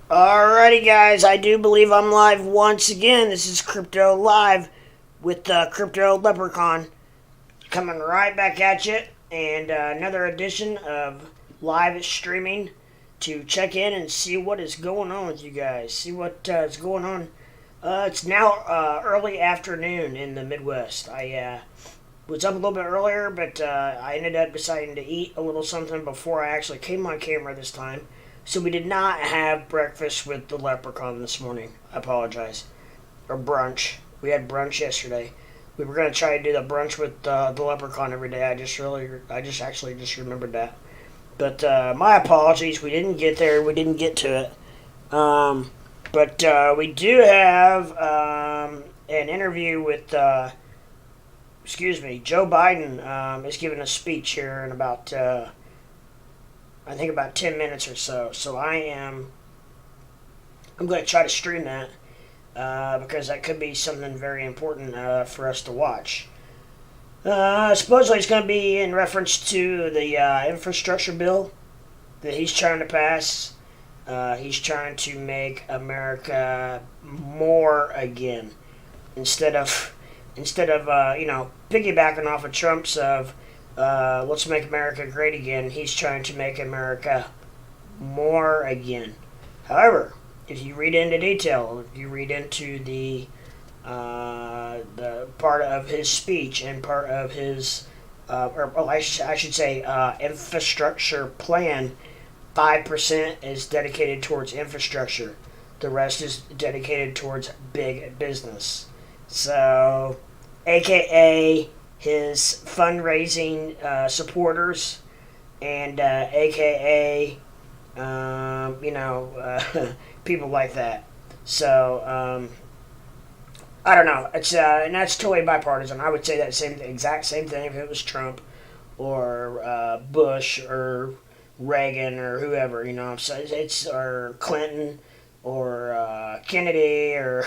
Alrighty, guys, I do believe I'm live once again. This is Crypto Live with Crypto Leprechaun coming right back at you, and another edition of live streaming to check in and see what is going on with you guys. See what is going on. It's now early afternoon in the Midwest. I was up a little bit earlier, but I ended up deciding to eat a little something before I actually came on camera this time. So we did not have breakfast with the leprechaun this morning. I apologize. Or brunch. We had brunch yesterday. We were gonna try to do the brunch with the leprechaun every day. I just actually just remembered that. But my apologies. We didn't get there. We didn't get to it. But we do have an interview with Joe Biden is giving a speech here in about, I think about 10 minutes or so. So I'm going to try to stream that because that could be something very important for us to watch. Supposedly it's going to be in reference to the infrastructure bill that he's trying to pass. He's trying to make America more again instead of piggybacking off of Trump's of let's make America great again. He's trying to make America more again. However, if you read into detail, if you read into the part of his speech and part of his I should say infrastructure plan, 5% is dedicated towards infrastructure. The rest is dedicated towards big business. So, AKA his fundraising supporters, and AKA, people like that. So, I don't know. It's and that's totally bipartisan. I would say that exact same thing if it was Trump or Bush or Reagan or whoever. So it's or Clinton or Kennedy or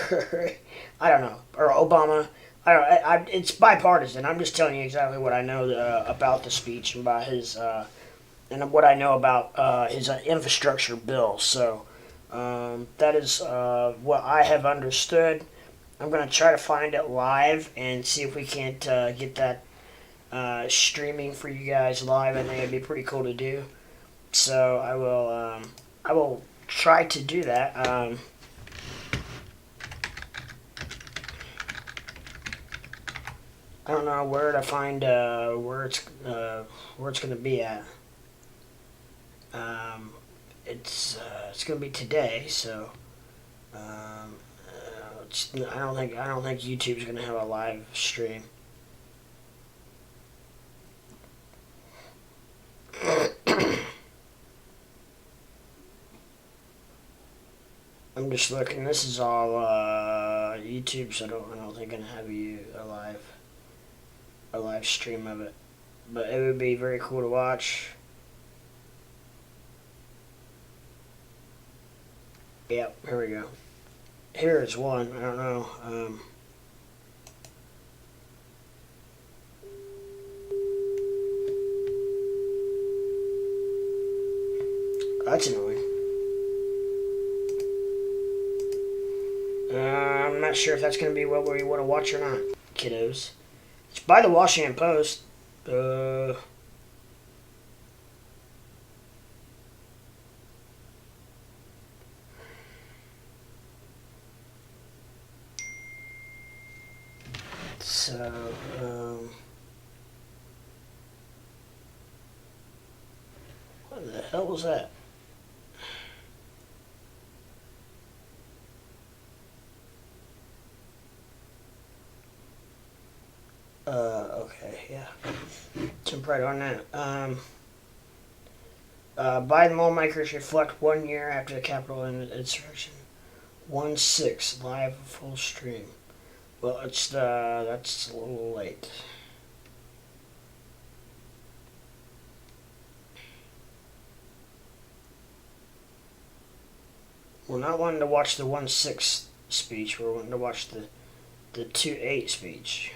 I don't know, or Obama. I don't. It's bipartisan. I'm just telling you exactly what I know about the speech and about his and what I know about his infrastructure bill. So that is what I have understood. I'm going to try to find it live and see if we can't get that streaming for you guys live. I think it'd be pretty cool to do. So I will try to do that. I don't know where to find where it's going to be at. It's going to be today, so I don't think YouTube's going to have a live stream. I'm just looking. This is all YouTube, so I don't think I'm gonna have a live stream of it. But it would be very cool to watch. Yep, here we go. Here is one. I don't know. That's annoying. I'm not sure if that's going to be what we want to watch or not, kiddos. It's by the Washington Post. So, what the hell was that? Okay, yeah. Jump right on that. Biden lawmakers reflect 1 year after the Capitol insurrection. 1/6 live full stream. Well, that's a little late. We're not wanting to watch the 1/6 speech. We're wanting to watch the 2/8 speech.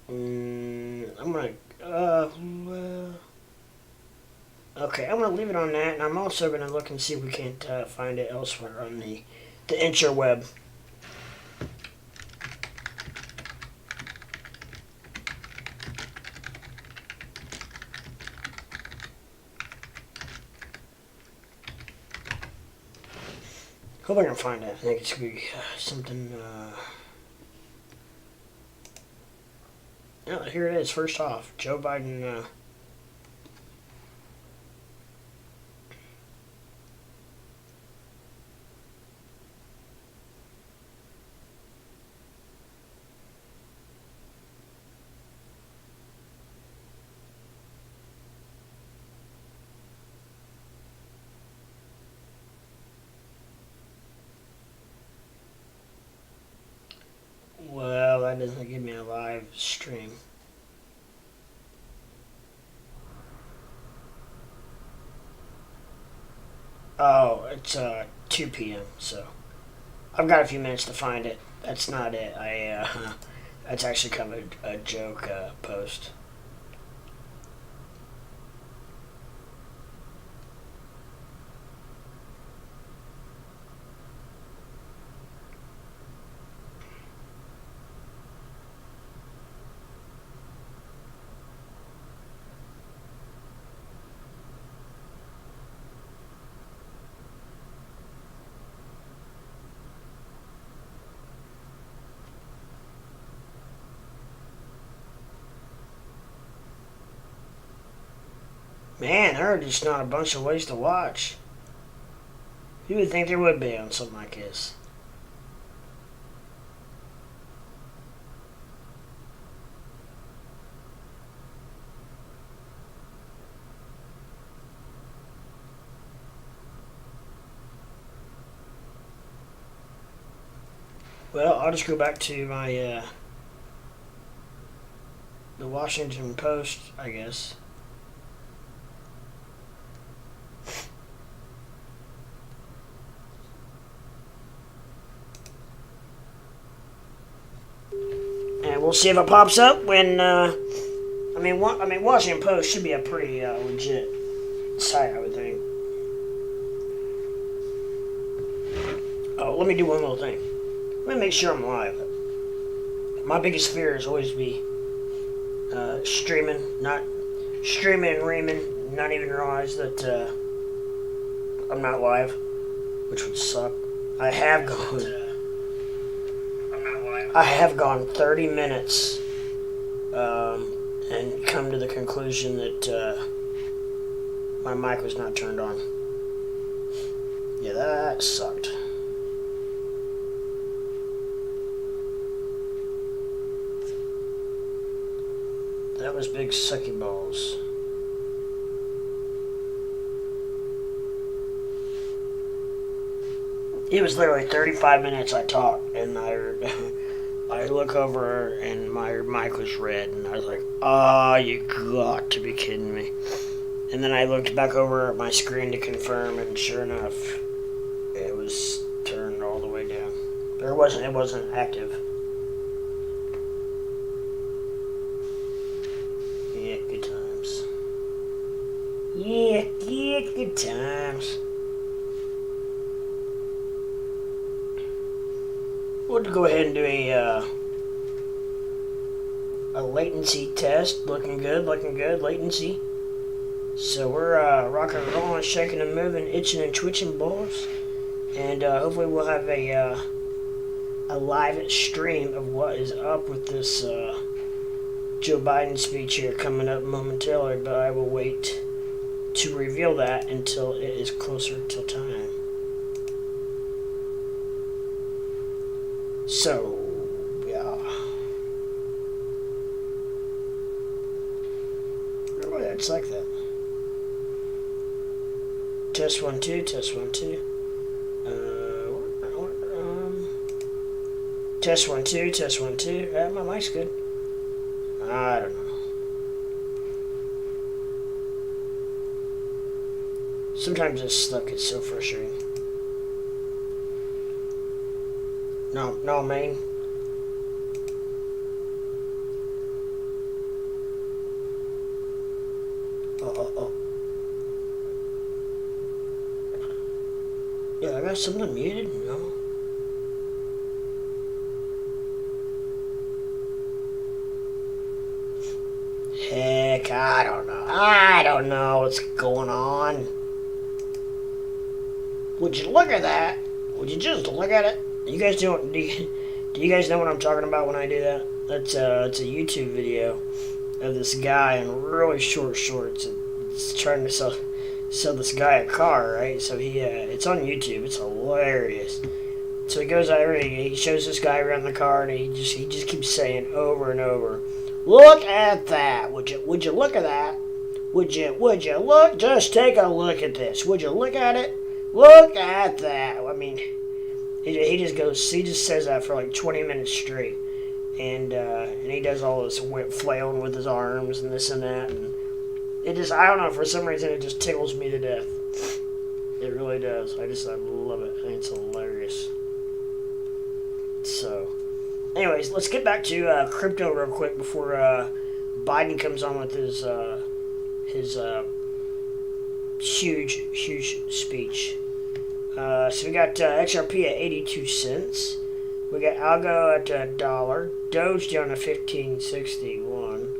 I'm gonna Okay, I'm going to leave it on that, and I'm also going to look and see if we can't find it elsewhere on the interweb. Hope I can find it. I think it's going to be something... Oh, here it is, first off. Joe Biden... Well, that doesn't give me a live stream. Oh, it's 2 p.m. So I've got a few minutes to find it. That's not it. That's actually kind of a joke post. Man, there are just not a bunch of ways to watch. You would think there would be on something like this. Well, I'll just go back to my the Washington Post, I guess. And we'll see if it pops up when. I mean, Washington Post should be a pretty legit site, I would think. Oh, let me do one little thing. Let me make sure I'm live. My biggest fear is always be streaming and reaming, not even realize that I'm not live, which would suck. I have gone 30 minutes and come to the conclusion that my mic was not turned on. Yeah, that sucked. That was big sucky balls. It was literally 35 minutes I talked, and I look over and my mic was red, and I was like, "Ah, you got to be kidding me!" And then I looked back over at my screen to confirm, and sure enough, it was turned all the way down. Or it wasn't active. Yeah, good times. Yeah, good times. We'll go ahead and do a latency test. Looking good, latency. So we're rocking and rolling, shaking and moving, itching and twitching balls. And hopefully we'll have a live stream of what is up with this Joe Biden speech here coming up momentarily, but I will wait to reveal that until it is closer to time. So, yeah. Oh, it's like that. Test 1 2, test 1 2. Test 1 2, test 1 2. My mic's good. I don't know. Sometimes this stuff gets so frustrating. No, main. Oh. Yeah, I got something muted. No. Heck, I don't know. I don't know what's going on. Would you look at that? Would you just look at it? You guys do you guys know what I'm talking about when I do that? It's a YouTube video of this guy in really short shorts. It's trying to sell this guy a car, right? So it's on YouTube. It's hilarious. So he goes over, he shows this guy around the car, and he just keeps saying over and over, "Look at that! Would you look at that? Would you look? Just take a look at this. Would you look at it? Look at that!" I mean, he just says that for like 20 minutes straight, and he does all this flailing with his arms and this and that, and I don't know, for some reason it just tickles me to death. It really does. I love it. I think it's hilarious. So, anyways, let's get back to crypto real quick before Biden comes on with his huge speech. So we got XRP at 82 cents. We got Algo at $1. Doge down to 15.61.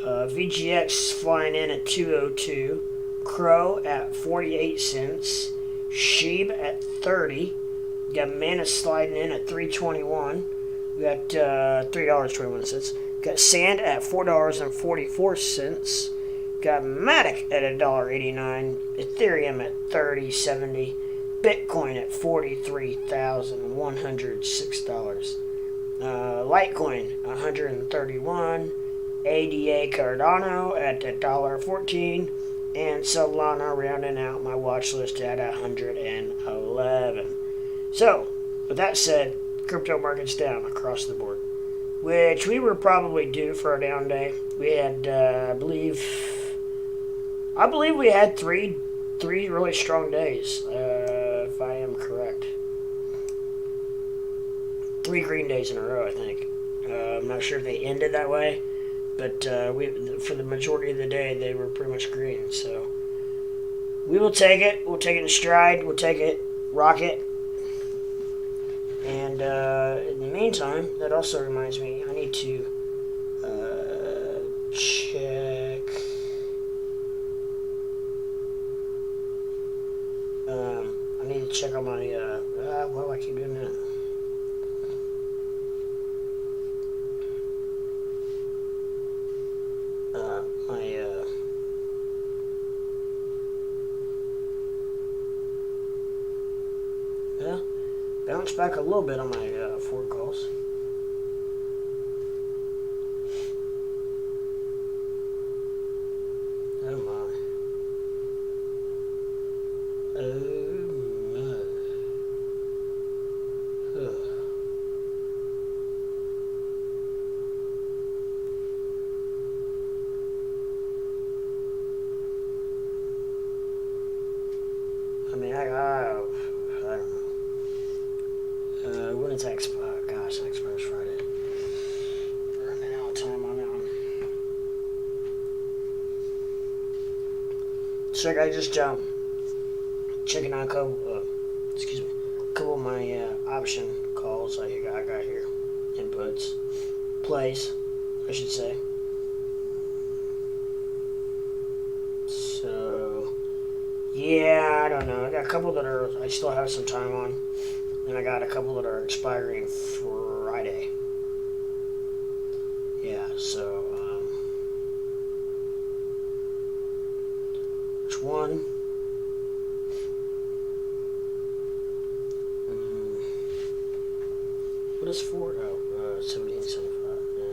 VGX flying in at 202. Crow at 48 cents. Sheeb at 30. We got Mana sliding in at 3.21. We got $3.21. Got Sand at $4.44. Got Matic at $1.89. Ethereum at 30.70. Bitcoin at $43,106. Litecoin $131. ADA Cardano at $1.14. And Solana rounding out my watch list at 111. So, with that said, crypto market's down across the board, which we were probably due for a down day. We had, I believe we had three really strong days, if I am correct. 3 green days in a row, I think. I'm not sure if they ended that way, but for the majority of the day, they were pretty much green. So we will take it. We'll take it in stride. We'll take it, rock it. And in the meantime, that also reminds me, I need to check. I need to check on my. Why do I keep doing that? Bounce back a little bit on my forward calls. Oh my. Oh my. Ugh. I mean, I don't know. When it's expires, gosh, expires Friday. Running out of time on that one. So I just checking out a couple of my option calls I got here, inputs, plays, I should say. So yeah, I don't know. I got a couple that I still have some time on. And I got a couple that are expiring Friday. Yeah, so, which one? What is for? 17.75, yeah.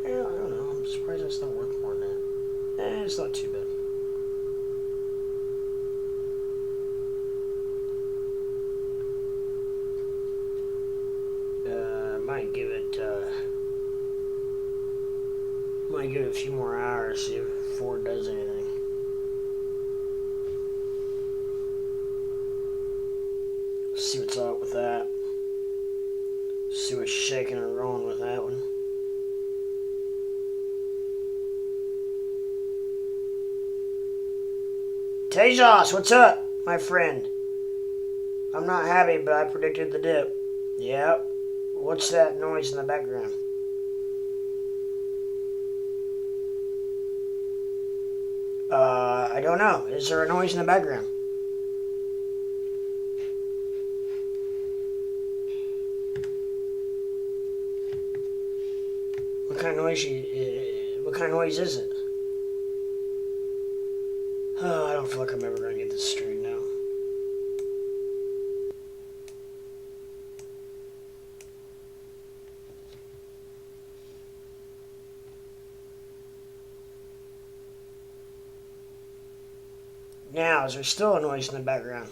Yeah, I don't know. I'm surprised it's not worth more than that. It's not too bad. Might give it a few more hours, see if Ford does anything. See what's up with that. See what's shaking and rolling with that one. Tejas, what's up, my friend? I'm not happy, but I predicted the dip. Yep. What's that noise in the background? I don't know. Is there a noise in the background? What kind of noise? What kind of noise is it? Oh, I don't feel like I'm ever going to get this straight now. Now, is there still a noise in the background?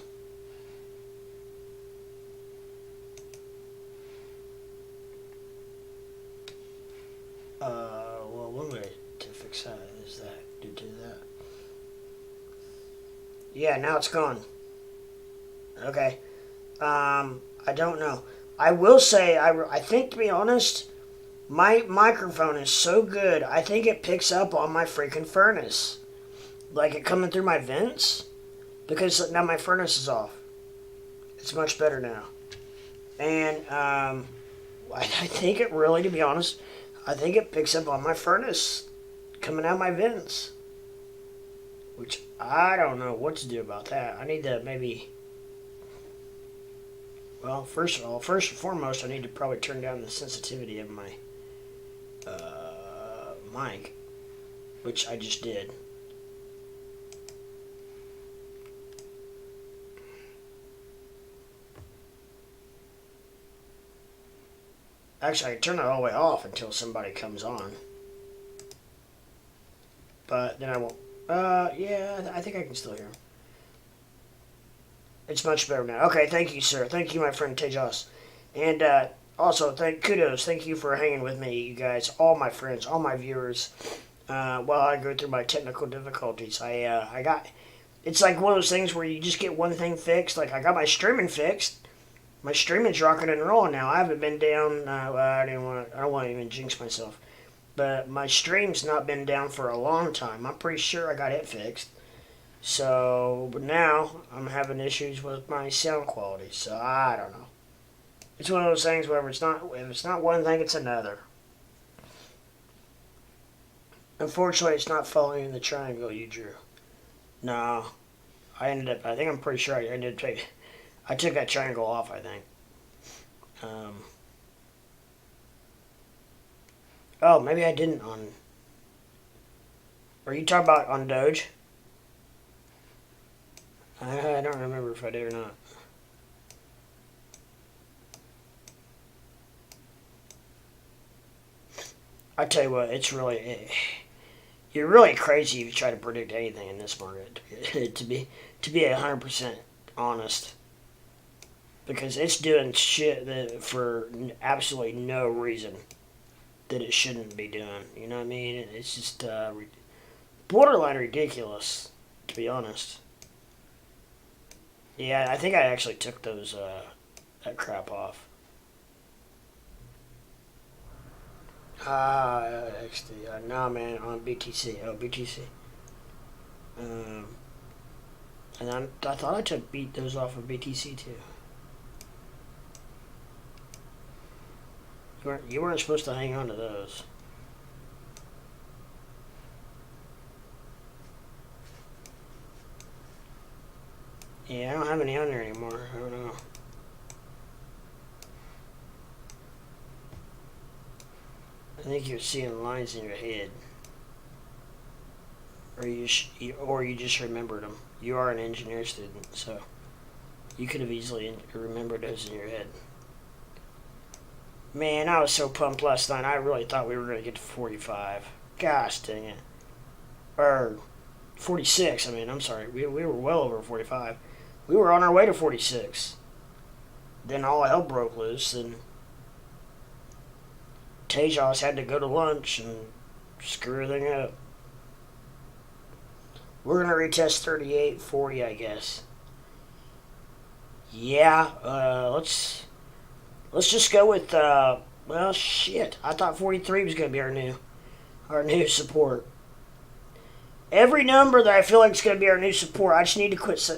Well, one way to fix that is that, do that. Yeah, now it's gone. Okay. I don't know. I will say, I think, to be honest, my microphone is so good, I think it picks up on my freaking furnace. Like it coming through my vents. Because now my furnace is off. It's much better now. And, I think it really, to be honest, I think it picks up on my furnace coming out my vents. Which, I don't know what to do about that. I need to maybe... Well, first and foremost, I need to probably turn down the sensitivity of my mic, which I just did. Actually, I can turn it all the way off until somebody comes on. But then I won't. Yeah, I think I can still hear him. It's much better now. Okay, thank you, sir. Thank you, my friend Tejas. And also, kudos. Thank you for hanging with me, you guys, all my friends, all my viewers. While I go through my technical difficulties, I got. It's like one of those things where you just get one thing fixed. Like I got my streaming fixed. My streaming's rocking and rolling now. I haven't been down. I don't want to even jinx myself, but my stream's not been down for a long time. I'm pretty sure I got it fixed. So, but now I'm having issues with my sound quality. So I don't know. It's one of those things where if it's not one thing, it's another. Unfortunately, it's not following the triangle you drew. No, I think I'm pretty sure I took that triangle off, I think. Oh, maybe I didn't on... Are you talking about on Doge? I don't remember if I did or not. I tell you what, it's really... You're really crazy if you try to predict anything in this market, to be 100% honest. Because it's doing shit for absolutely no reason that it shouldn't be doing. You know what I mean? It's just borderline ridiculous, to be honest. Yeah, I think I actually took that crap off. XD, nah, man, on BTC. Oh, BTC. And I thought I took those off of BTC too. You weren't supposed to hang on to those. Yeah, I don't have any on there anymore. I don't know. I think you're seeing lines in your head. Or you just remembered them. You are an engineer student, so you could have easily remembered those in your head. Man, I was so pumped last night. I really thought we were going to get to 45. Gosh dang it. Or 46. I mean, I'm sorry. We were well over 45. We were on our way to 46. Then all hell broke loose, and Tejas had to go to lunch and screw everything up. We're going to retest 38.40, I guess. Yeah, let's just go with, well, shit. I thought 43 was going to be our new support. Every number that I feel like is going to be our new support, I just need to quit.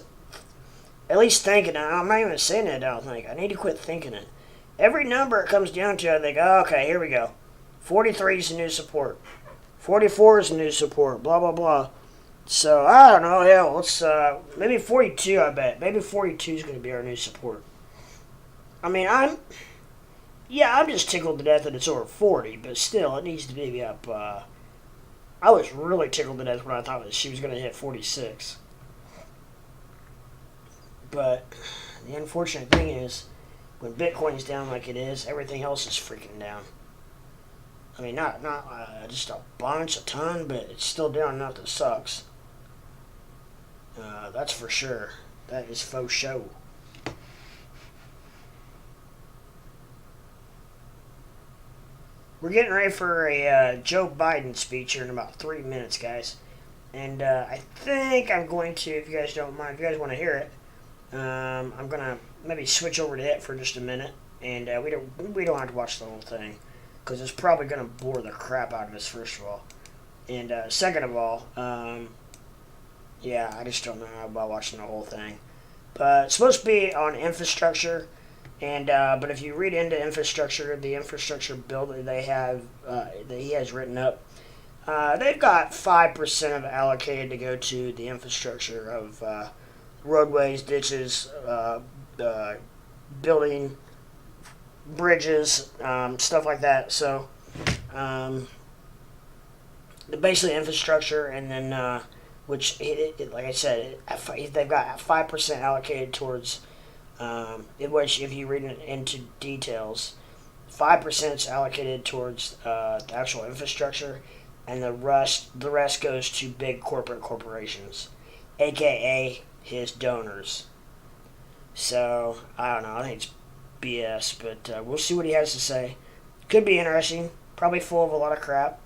at least thinking it. I'm not even saying it, I don't think. I need to quit thinking it. Every number it comes down to, I think, oh, okay, here we go. 43 is the new support. 44 is the new support. Blah, blah, blah. So, I don't know. Hell, let's, maybe 42, I bet. Maybe 42 is going to be our new support. I mean, I'm just tickled to death that it's over 40, but still, it needs to be up, I was really tickled to death when I thought that she was going to hit 46. But the unfortunate thing is, when Bitcoin's down like it is, everything else is freaking down. I mean, not just a ton, but it's still down enough that sucks. That's for sure. That is faux show. We're getting ready for a Joe Biden speech here in about 3 minutes, guys. And I think I'm going to, if you guys don't mind, if you guys want to hear it, I'm going to maybe switch over to it for just a minute. And we don't have to watch the whole thing, because it's probably going to bore the crap out of us, first of all. And second of all, I just don't know about watching the whole thing. But it's supposed to be on infrastructure, and but if you read into infrastructure, the infrastructure bill that they have, that he has written up, they've got 5% of allocated to go to the infrastructure of roadways, ditches, building, bridges, stuff like that. So, basically infrastructure, and then which, like I said, they've got 5% allocated towards, which if you read it into details, 5% is allocated towards the actual infrastructure, and the rest goes to big corporations, aka his donors. So, I don't know, I think it's BS, but we'll see what he has to say. Could be interesting, probably full of a lot of crap.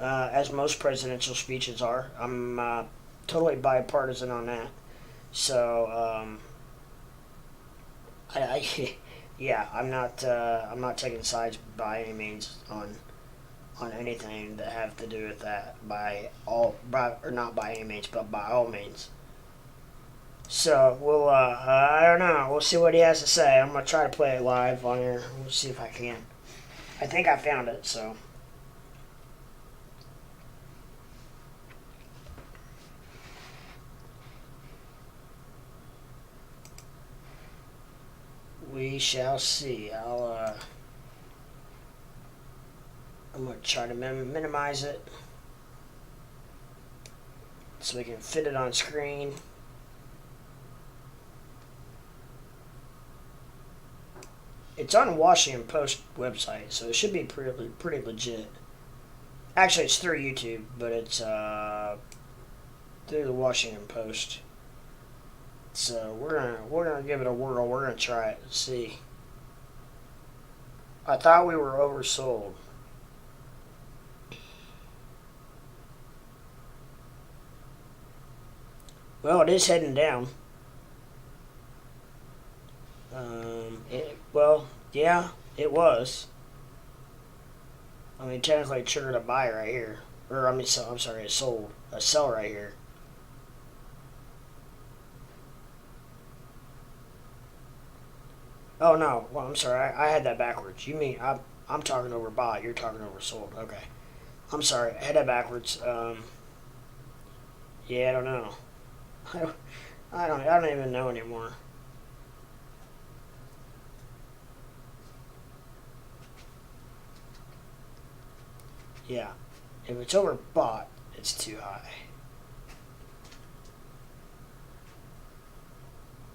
As most presidential speeches are. I'm totally bipartisan on that. So, I'm not taking sides by any means on anything that have to do with that not by any means, but by all means. So we'll I don't know. We'll see what he has to say. I'm gonna try to play it live on here. We'll see if I can. I think I found it. So. We shall see. I'm going to try to minimize it so we can fit it on screen. It's on Washington Post website, so it should be pretty legit. Actually, it's through YouTube, but it's through the Washington Post. So we're gonna give it a whirl. We're gonna try it and see. I thought we were oversold. Well, it is heading down. It was. I mean, technically, it triggered a buy right here, or I'm sorry, it sold a sell right here. Oh no, well, I'm sorry, I had that backwards. You mean I'm talking over buy, you're talking over sold. Okay, I'm sorry, I had that backwards. I don't know. I don't even know anymore. Yeah, if it's overbought, it's too high.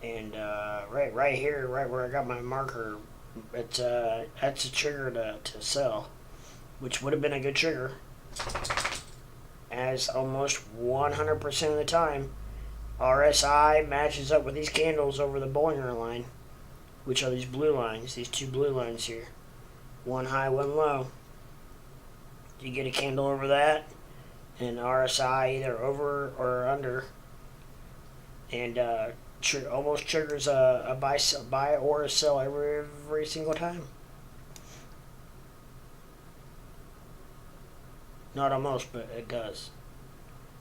And right here, right where I got my marker, that's a trigger to sell, which would have been a good trigger, as almost 100% of the time, RSI matches up with these candles over the Bollinger line, which are these blue lines, these two blue lines here, one high, one low. You get a candle over that, and RSI either over or under, and almost triggers a buy or a sell every single time. Not almost, but it does.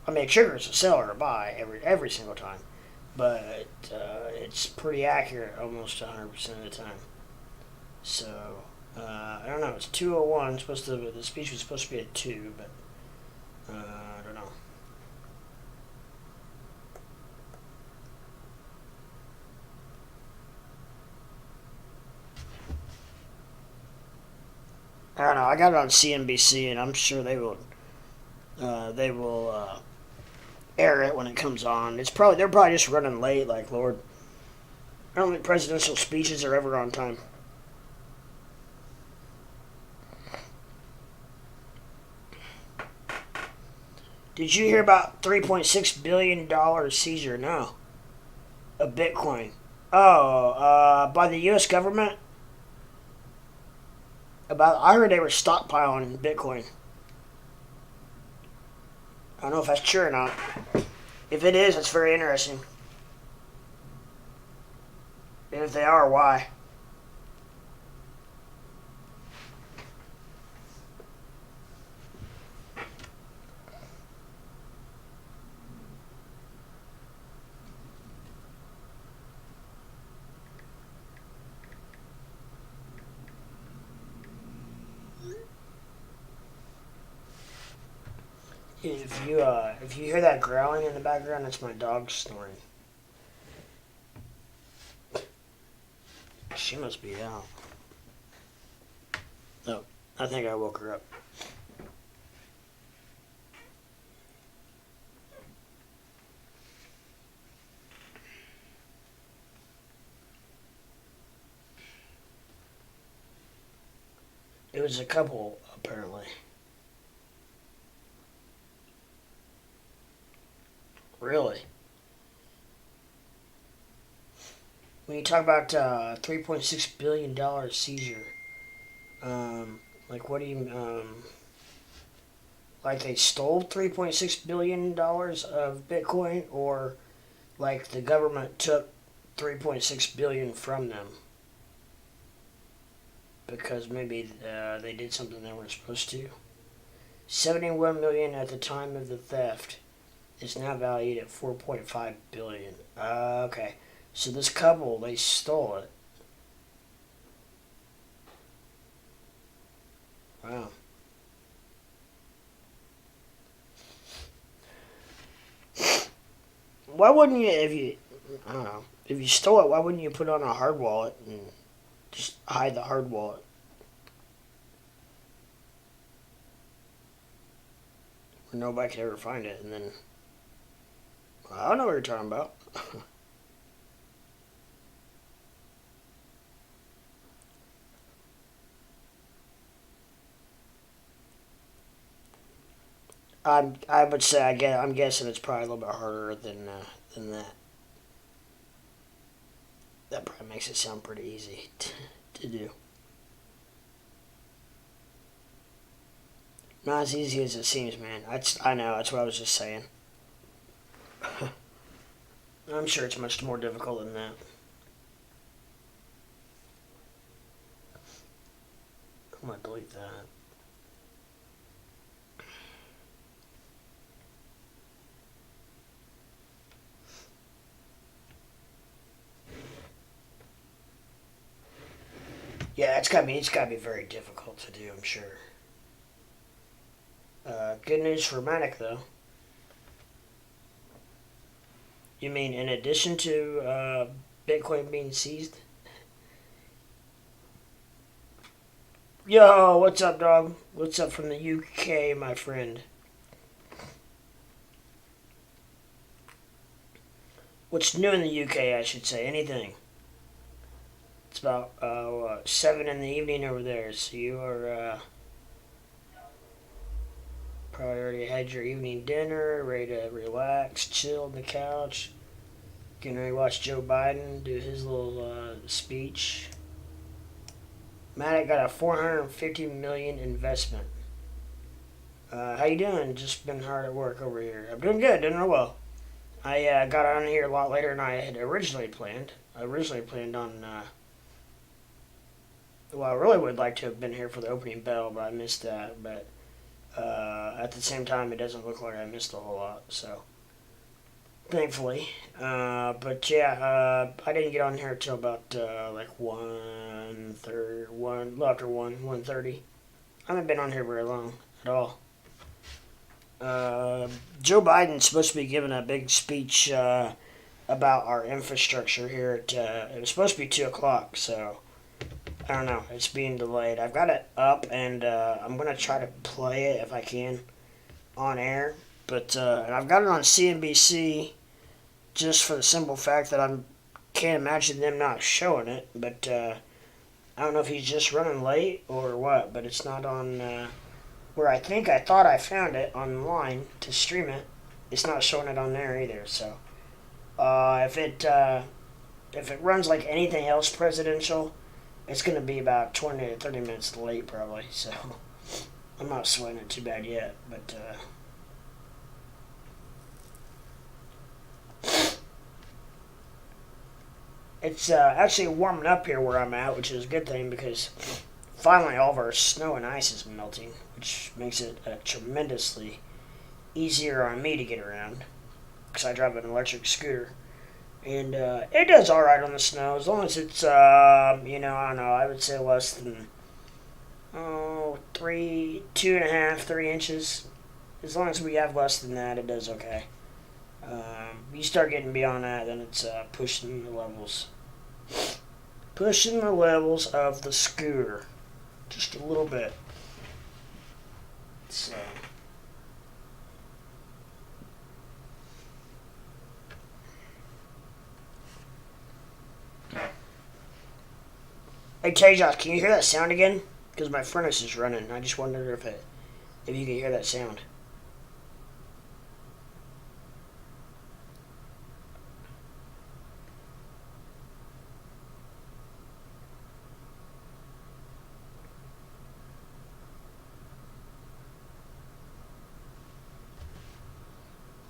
I mean, it triggers a sell or a buy every single time. but it's pretty accurate almost 100% of the time. So I don't know. It's 2:01. The speech was supposed to be at 2, but I don't know. I don't know. I got it on CNBC, and I'm sure they will air it when it comes on. They're probably just running late. Like Lord, I don't think presidential speeches are ever on time. Did you hear about $3.6 billion seizure? No, of Bitcoin. Oh, by the U.S. government. I heard they were stockpiling Bitcoin. I don't know if that's true or not. If it is, it's very interesting. And if they are, why? If you hear that growling in the background, that's my dog snoring. She must be out. No, I think I woke her up. It was a couple, apparently. Really? When you talk about $3.6 billion seizure, like what do you like they stole $3.6 billion of Bitcoin, or like the government took 3.6 billion from them because maybe they did something they weren't supposed to. 71 million at the time of the theft is now valued at 4.5 billion. Okay, so this couple, they stole it. Wow. Why wouldn't you, I don't know, if you stole it, why wouldn't you put it on a hard wallet and just hide the hard wallet? Where nobody could ever find it, and then, well, I don't know what you're talking about. I would say I'm guessing it's probably a little bit harder than that. That probably makes it sound pretty easy to do. Not as easy as it seems, man. I know. That's what I was just saying. I'm sure it's much more difficult than that. I'm gonna delete that. Yeah, it's gotta be very difficult to do. I'm sure. Good news for Manic though. You mean in addition to Bitcoin being seized? Yo, what's up, dog? What's up from the UK, my friend? What's new in the UK, I should say? Anything. It's about 7 in the evening over there, so you are probably already had your evening dinner, ready to relax, chill on the couch. Getting ready to watch Joe Biden do his little speech. Matt got a 450 million investment. How you doing? Just been hard at work over here. I'm doing good, doing real well. I got on here a lot later than I had originally planned. I originally planned on, well, I really would like to have been here for the opening bell, but I missed that. But at the same time, it doesn't look like I missed a whole lot. So thankfully. But yeah, I didn't get on here till about like 1:30, a little after 1:30. I haven't been on here very long at all. Uh, Joe Biden's supposed to be giving a big speech about our infrastructure here at. It was supposed to be 2 o'clock, so I don't know. It's being delayed. I've got it up, and I'm gonna try to play it if I can on air. But and I've got it on CNBC just for the simple fact that I can't imagine them not showing it. But I don't know if he's just running late or what. But it's not on where I thought I found it online to stream it. It's not showing it on there either. So if it runs like anything else presidential, it's going to be about 20 to 30 minutes late probably. So I'm not sweating it too bad yet. But it's actually warming up here where I'm at, which is a good thing because finally all of our snow and ice is melting, which makes it tremendously easier on me to get around because I drive an electric scooter. And it does all right on the snow as long as it's, I don't know, I would say less than, 2.5, 3 inches. As long as we have less than that, it does okay. You start getting beyond that, then it's pushing the levels. Pushing the levels of the scooter. Just a little bit. So. Hey, Tejas, can you hear that sound again? Because my furnace is running. I just wondered if you could hear that sound.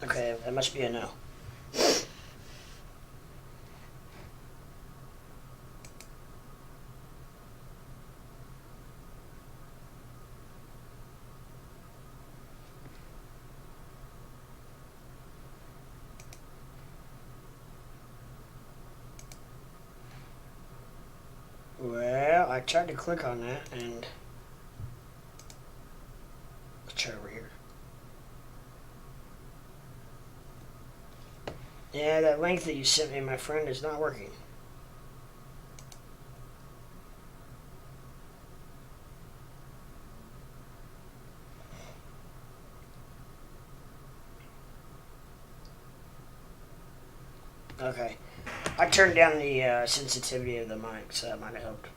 Okay, that must be a no. Well, I tried to click on that and let's try over here. Yeah, that link that you sent me, my friend, is not working. Okay. I turned down the sensitivity of the mic, so that might have helped.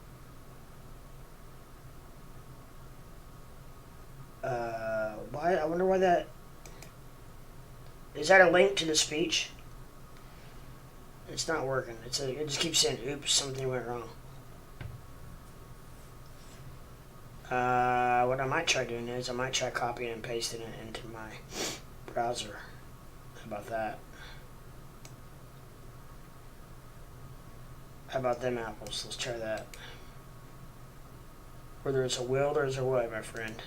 Why? I wonder why that... Is that a link to the speech? It's not working. It just keeps saying, oops, something went wrong. What I might try doing is I might try copying and pasting it into my browser. How about that? How about them apples? Let's try that. Whether it's a will, there's a way, my friend.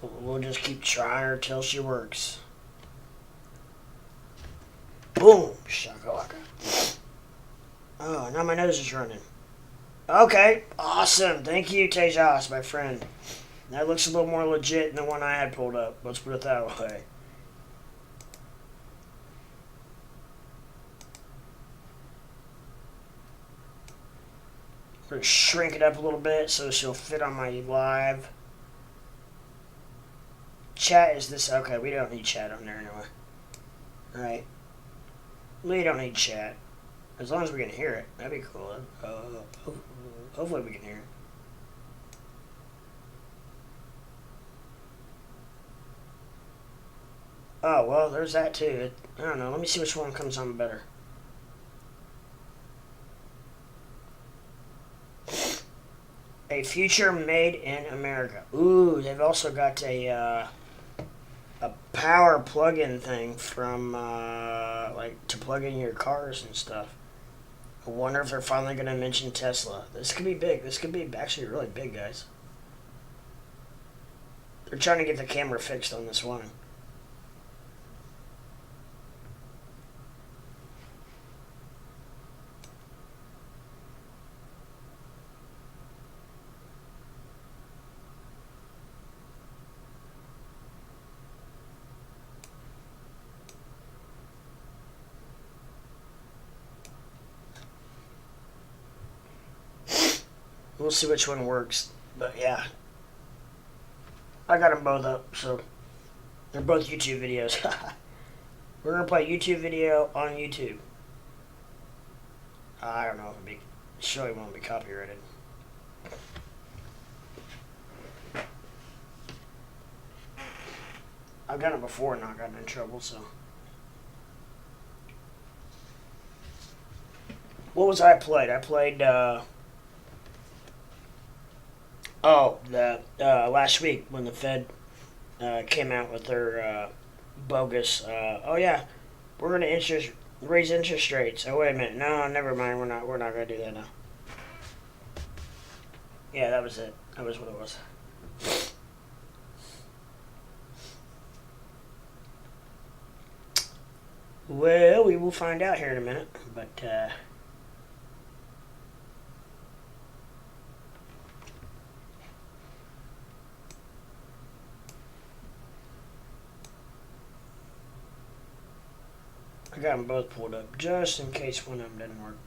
We'll just keep trying her till she works. Boom! Shakalaka. Oh, now my nose is running. Okay, awesome. Thank you, Tejas, my friend. That looks a little more legit than the one I had pulled up. Let's put it that way. We're going to shrink it up a little bit so she'll fit on my live. Chat is this. Okay, we don't need chat on there anyway. Alright. We don't need chat. As long as we can hear it. That'd be cool. Hopefully we can hear it. Oh, well, there's that too. I don't know. Let me see which one comes on better. A future made in America. Ooh, they've also got a power plug-in thing from like to plug in your cars and stuff. I wonder if they're finally going to mention Tesla. This could be big. This could be actually really big, guys. They're trying to get the camera fixed on this one. We'll see which one works. But yeah, I got them both up, so they're both YouTube videos. We're gonna play YouTube video on YouTube. I don't know if it surely won't be copyrighted. I've done it before and not gotten in trouble, so. What was I played? I played, last week when the Fed came out with their bogus, oh yeah, we're going to raise interest rates. Oh, wait a minute. No, never mind. We're not going to do that now. Yeah, that was it. That was what it was. Well, we will find out here in a minute, but, I got them both pulled up just in case one of them didn't work.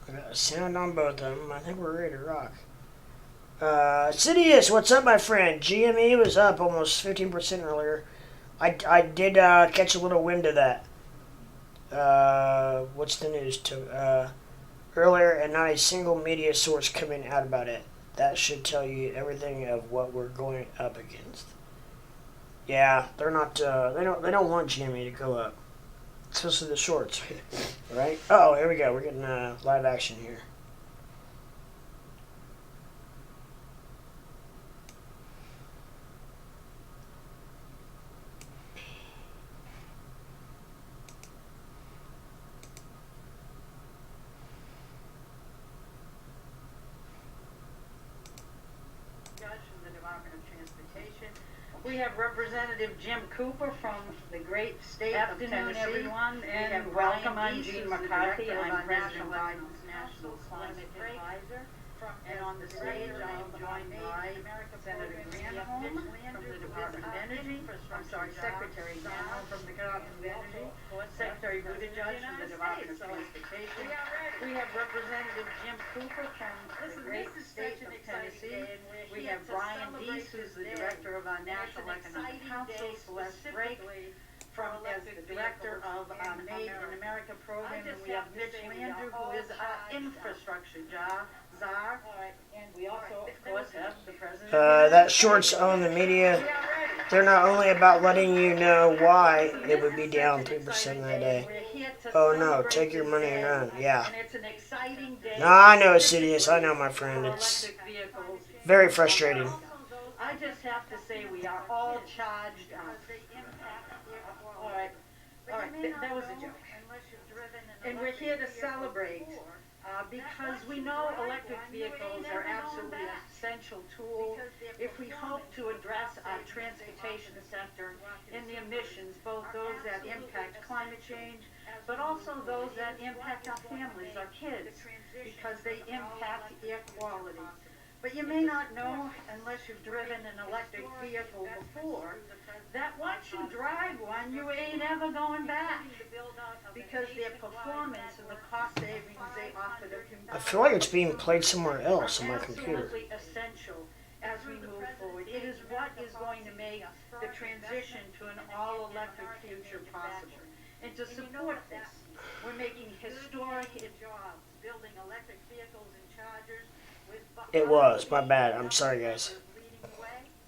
I got a sound on both of them. I think we're ready to rock. Sidious, what's up, my friend? GME was up almost 15% earlier. I did catch a little wind of that. What's the news earlier, and not a single media source coming out about it. That should tell you everything of what we're going up against. Yeah, they're not. They don't want GME to go up. Especially the shorts, right? Oh, here we go. We're getting live action here. We have Representative Jim Cooper from the great state of Tennessee. Afternoon, everyone, and welcome. I'm Gene McCarthy. I'm President Biden's National Climate Advisor. And on the stage, I am joined by Senator Granholm from the Department of Energy. Secretary Granholm from the Department of Energy. Secretary Buttigieg from the Department of Transportation. We have Representative Jim Cooper from the great state of Tennessee. We have Brian Deese, who's the director of our National Economic Council. Celeste Drake as the director of our Made in America program. And we have Mitch Landrieu, who is our infrastructure czar. And we also, of course, have the president. That shorts own the media. They're not only about letting you know why it would be down 3% that day. Oh no, take your money and run. Yeah. No, I know, Sidious. I know, my friend. It's very frustrating. I just have to say we are all charged up. All right, that was a joke. And we're here to celebrate because we know electric vehicles are absolutely an essential tool if we hope to address our transportation sector and the emissions, both those that impact climate change, but also those that impact our families, our kids, because they impact air quality. But you may not know, unless you've driven an electric vehicle before, that once you drive one, you ain't ever going back, because their performance and the cost savings they offer the community. I feel like it's being played somewhere else on my computer. Absolutely essential as we move forward. It is what is going to make the transition to an all-electric future possible. And to support this, we're making historic jobs building electric vehicles and chargers. It was. My bad. I'm sorry, guys.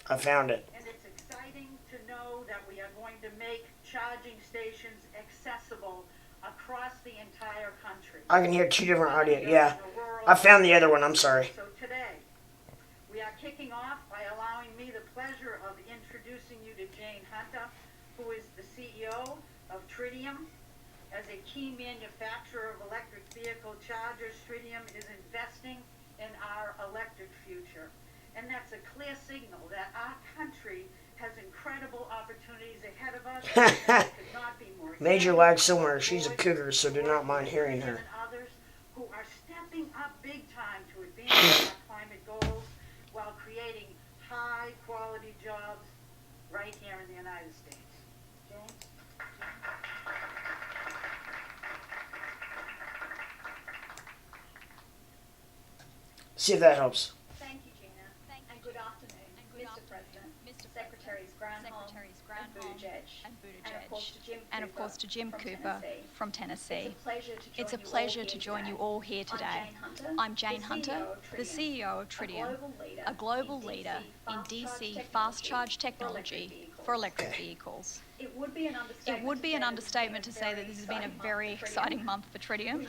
I found it. And it's exciting to know that we are going to make charging stations accessible across the entire country. I can hear two different audio. Yeah. I found the other one. I'm sorry. So today, we are kicking off by allowing me the pleasure of introducing you to Jane Hunter, who is the CEO of Tritium. As a key manufacturer of electric vehicle chargers, Tritium is investing in our electric future. And that's a clear signal that our country has incredible opportunities ahead of us. Could not be more Major excited. lag somewhere. She's a cougar, so do not mind hearing her. And others who are stepping up big time to advance our climate goals while creating high quality jobs right here in the United States. James? See if that helps. Thank you, Gina. And good afternoon, Mr. President, Secretaries Granholm and Buttigieg, and of course to Jim Cooper from Tennessee. It's a pleasure to join you all here today. I'm Jane Hunter, the CEO of Tritium, a global leader in DC fast charge technology for electric vehicles. It would be an understatement to say that this has been a very exciting month for Tritium.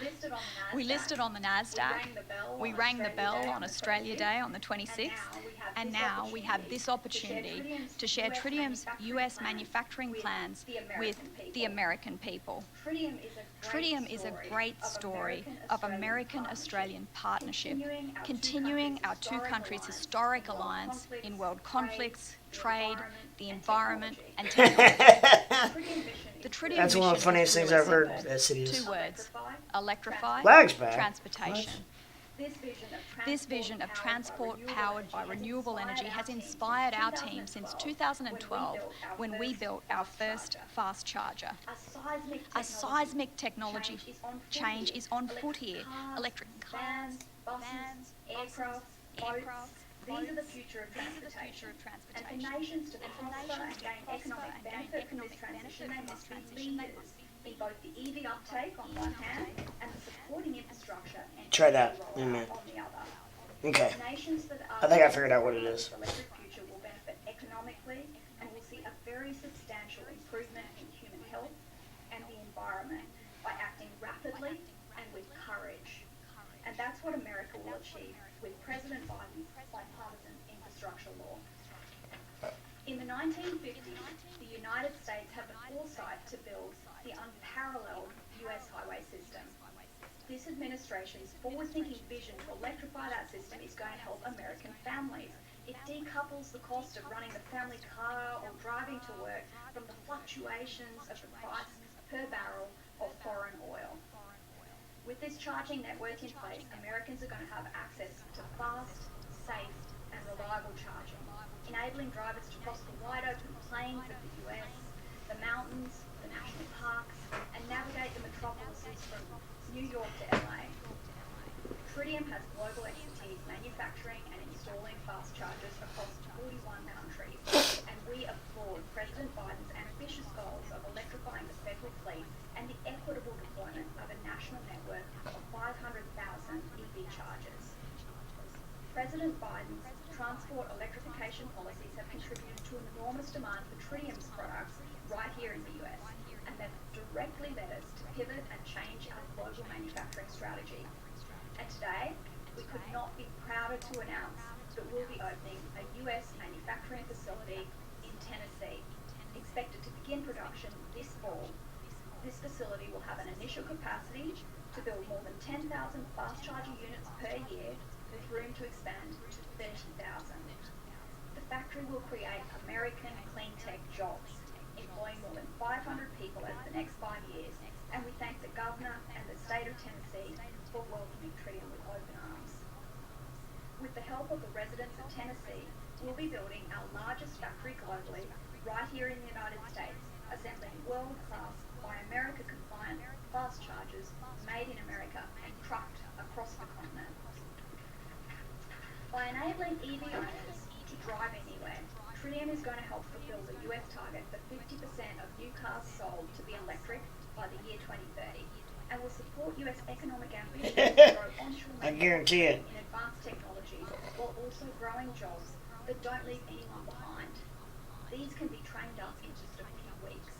We listed on the NASDAQ, we rang the bell on Australia Day on the 26th, and now we have this opportunity to share Tritium's US manufacturing plans with the American people. Tritium is a great story of American-Australian partnership, continuing our two countries' historic alliance in world conflicts, trade, the environment, and technology. The Tritium That's one of the funniest things I've heard. Yes, it is. 2 words: electrify, Lag's back. transportation. This vision of transport powered by renewable energy has inspired our team since 2012 when we built our first fast charger. A seismic technology change is on foot here. Electric cars, vans, aircraft, boats. These are the future of transportation. And for nations to prosper and gain economic benefit from this transition, they must be leaders in both the EV uptake on one hand and the supporting infrastructure and Try that in a rollout minute. on the other. Okay. Nations that are I think I figured out what it is. the electric future will benefit economically and will see a very substantial improvement in human health and the environment by acting rapidly and with courage. And that's what America will achieve with President Biden's bipartisan infrastructure law. In the 1950s, the United States had the foresight to build the unparalleled US highway system. This administration's forward-thinking vision to electrify that system is going to help American families. It decouples the cost of running the family car or driving to work from the fluctuations of the price per barrel of foreign oil. With this charging network in place, Americans are going to have access to fast, safe, and reliable charging, enabling drivers to cross the wide open plains of the US, the mountains, the national parks, and navigate the metropolises from New York to LA. Tritium has global expertise manufacturing and installing fast chargers across 41 countries, and we applaud President Biden's ambitious goals of electrifying the federal fleet and the equitable deployment of a national network of 500,000 EV chargers. President Biden's transport electrification policies have contributed to an enormous demand for Tritium's products right here in the US, and they've directly led us to pivot and change our global manufacturing strategy. And today, we could not be prouder to announce that we'll be opening a US manufacturing facility in Tennessee, expected to begin production this fall. This facility will have an initial capacity to build more than 10,000 fast charger units per year, with room to expand to 30,000. The factory will create American clean tech jobs, employing more than 500 people over the next 5 years, and we thank the Governor and the state of Tennessee for welcoming Tritium with open arms. With the help of the residents of Tennessee, we'll be building our largest factory globally, right here in the United States, assembling world-class, Buy America compliant fast chargers made in America and trucked across the continent. By enabling EV owners to drive anywhere, Tritium is going to help fulfill the US target for 50% of new cars sold to be electric by the year 2030, and will support US economic ambitions to grow onshore I guarantee it. in advanced technologies, while also growing jobs that don't leave anyone behind. These can be trained up in just a few weeks.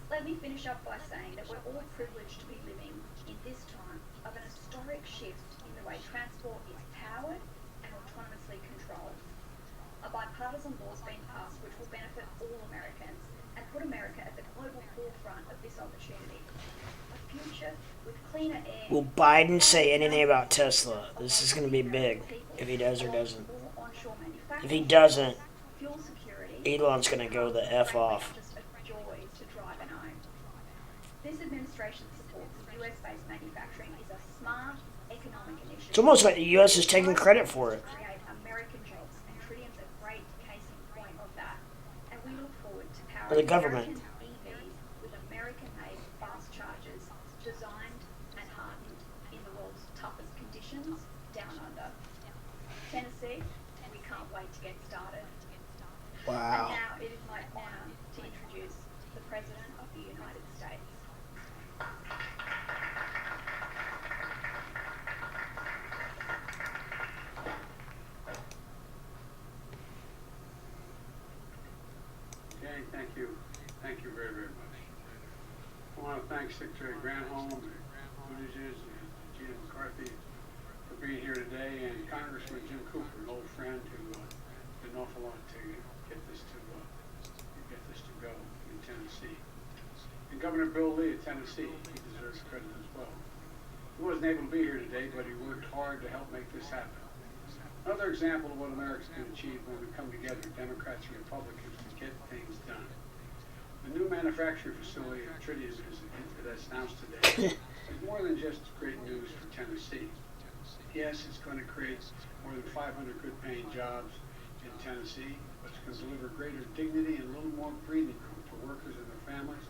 Let me finish up by saying that we're all privileged to be living in this time of an historic shift in the way transport is powered and autonomously controlled. A bipartisan law's been passed which will benefit all Americans and put America at the global forefront of this opportunity. A future with cleaner air. Will Biden say anything about Tesla? This is going to be big, if he does or doesn't. If he doesn't, fuel security, Elon's gonna go the F off. Just a joy to drive and own. This administration supports US-based manufacturing is a smart economic initiative. It's almost like the U.S. is taking credit for it. Create American jobs, and Tritium's a great case in point of that. And we look forward to Or powering the government. American EVs with American-made fast chargers designed and hardened in the world's toughest conditions down under. Tennessee, we can't wait to get started. Wow. And now it is my honour to introduce the President of the United States. Okay, thank you. Thank you very, very much. I want to thank Secretary Granholm, Bullish, and Gina McCarthy for being here today, and Congressman Jim Cooper, an old friend who did an awful lot to get this to go in Tennessee. And Governor Bill Lee of Tennessee, he deserves credit as well. He wasn't able to be here today, but he worked hard to help make this happen. Another example of what America can achieve when we come together, Democrats and Republicans, to get things done. The new manufacturing facility of Tritium that's announced today is more than just great news for Tennessee. Yes, it's going to create more than 500 good-paying jobs in Tennessee, but it's going to deliver greater dignity and a little more breathing room for workers and their families,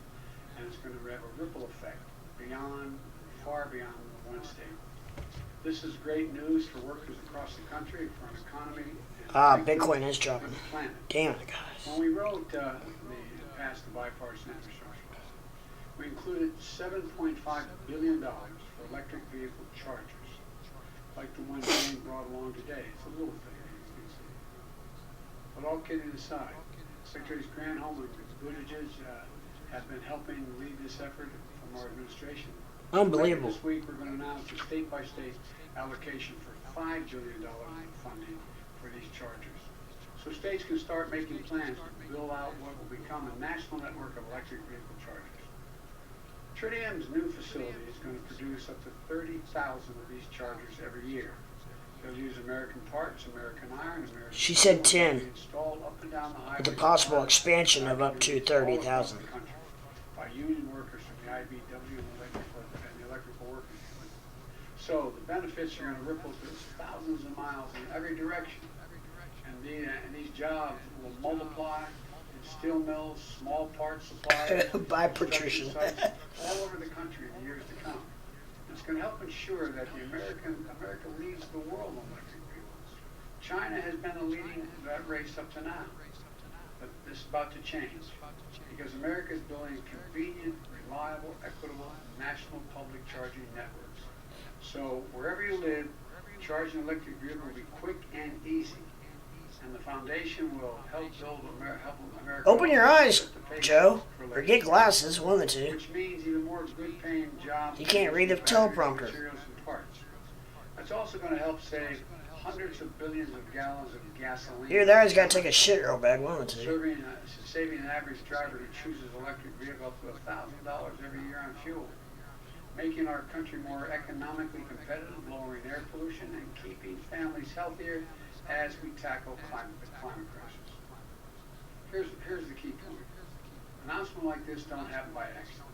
and it's going to have a ripple effect far beyond one state. This is great news for workers across the country, for an economy. Bitcoin is dropping. Planet. Damn it, guys. When we wrote passed the bipartisan infrastructure law, we included $7.5 billion for electric vehicle chargers, like the one Jane brought along today. It's a little thing, as you can see. But all kidding aside, Secretaries Granholm and Buttigieg have been helping lead this effort from our administration. Unbelievable. Later this week, we're going to announce a state-by-state allocation for $5 billion in funding for these chargers. So states can start making plans to build out what will become a national network of electric vehicle chargers. Tritium's new facility is going to produce up to 30,000 of these chargers every year. They'll use American parts, American iron, American... She said 10, installed up and down the highway, with a possible expansion of up to 30,000. By union workers from the IBW and the electrical workers. So the benefits are going to ripple through thousands of miles in every direction. And these jobs will multiply in steel mills, small parts suppliers, Bye, Patricia. sites all over the country in the years to come. It's going to help ensure that America leads the world on electric vehicles. China has been leading that race up to now, but this is about to change because America is building convenient, reliable, equitable, national public charging networks. So wherever you live, charging an electric vehicle will be quick and easy. And the foundation will help build America. Open your eyes, Joe. Or get glasses, one of the two. Which means even more good-paying jobs. You can't read the teleprompter. Materials and parts. That's also going to help save hundreds of billions of gallons of gasoline. Here, there, he's got to take a shit real bad, one of the two. Saving an average driver who chooses electric vehicle up to $1,000 every year on fuel. Making our country more economically competitive, lowering air pollution, and keeping families healthier as we tackle the climate crisis. Here's the key point. Announcements like this don't happen by accident.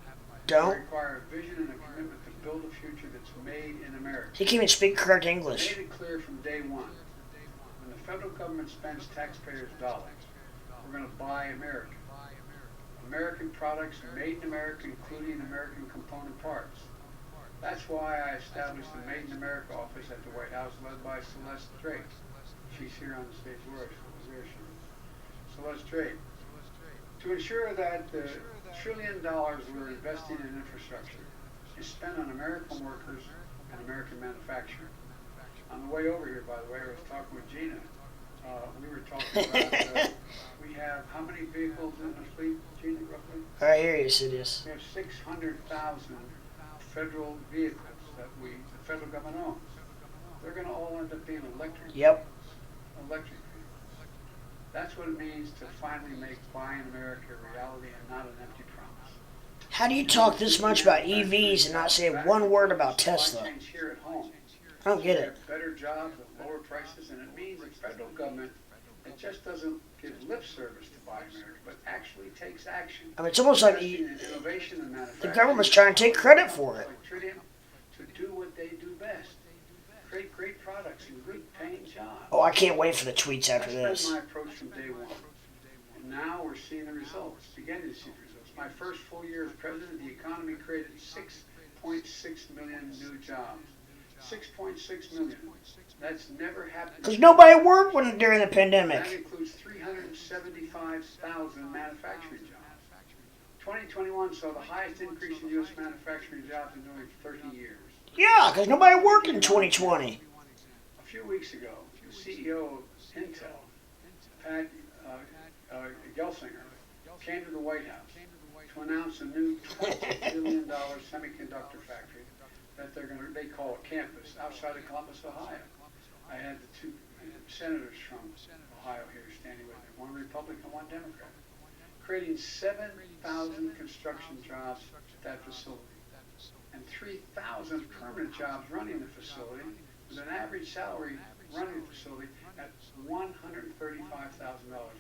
Don't. They require a vision and a commitment to build a future that's made in America. He can't even speak correct We English. made it clear from day one. When the federal government spends taxpayers' dollars, we're going to buy American. American products made in America, including American component parts. That's why I established the Made in America office at the White House, led by Celeste Drake. She's here on the stage. Where she is. Celeste Drake. To ensure that the $1 trillion we're investing in infrastructure is spent on American workers and American manufacturing. On the way over here, by the way, I was talking with Gina. We were talking about, we have how many vehicles in the fleet, Gina, roughly? I hear you, Sidious. We have 600,000 federal vehicles that the federal government owns. They're going to all end up being electric. Yep. Electric vehicles. That's what it means to finally make buying America a reality and not an empty promise. How do you talk this much about EVs and not say one word about Tesla? Here at home. I don't get We it. have better jobs at lower prices, and it means the federal government that just doesn't give lip service to Buy America, but actually takes action. I mean, it's almost like Investing in innovation and the manufacturing. government's trying to take credit for it. Like Tritium to do what they do best. Create great products and good paying jobs. Oh, I can't wait for the tweets after That's this. been my approach from day one. And now we're seeing the results, beginning to see the results. My first full year as president, the economy created 6.6 million new jobs. 6.6 million. That's never happened. Because nobody worked during the That pandemic. includes 375,000 manufacturing jobs. 2021 saw the highest increase in U.S. manufacturing jobs in nearly 30 years. Yeah, because nobody worked in 2020. A few weeks ago, the CEO of Intel, Pat Gelsinger, came to the White House to announce a new $20 billion semiconductor factory that they call a campus outside of Columbus, Ohio. I had the two senators from Ohio here standing with me, one Republican, one Democrat, creating 7,000 construction jobs at that facility and 3,000 permanent jobs running the facility with an average salary running the facility at $135,000 a year.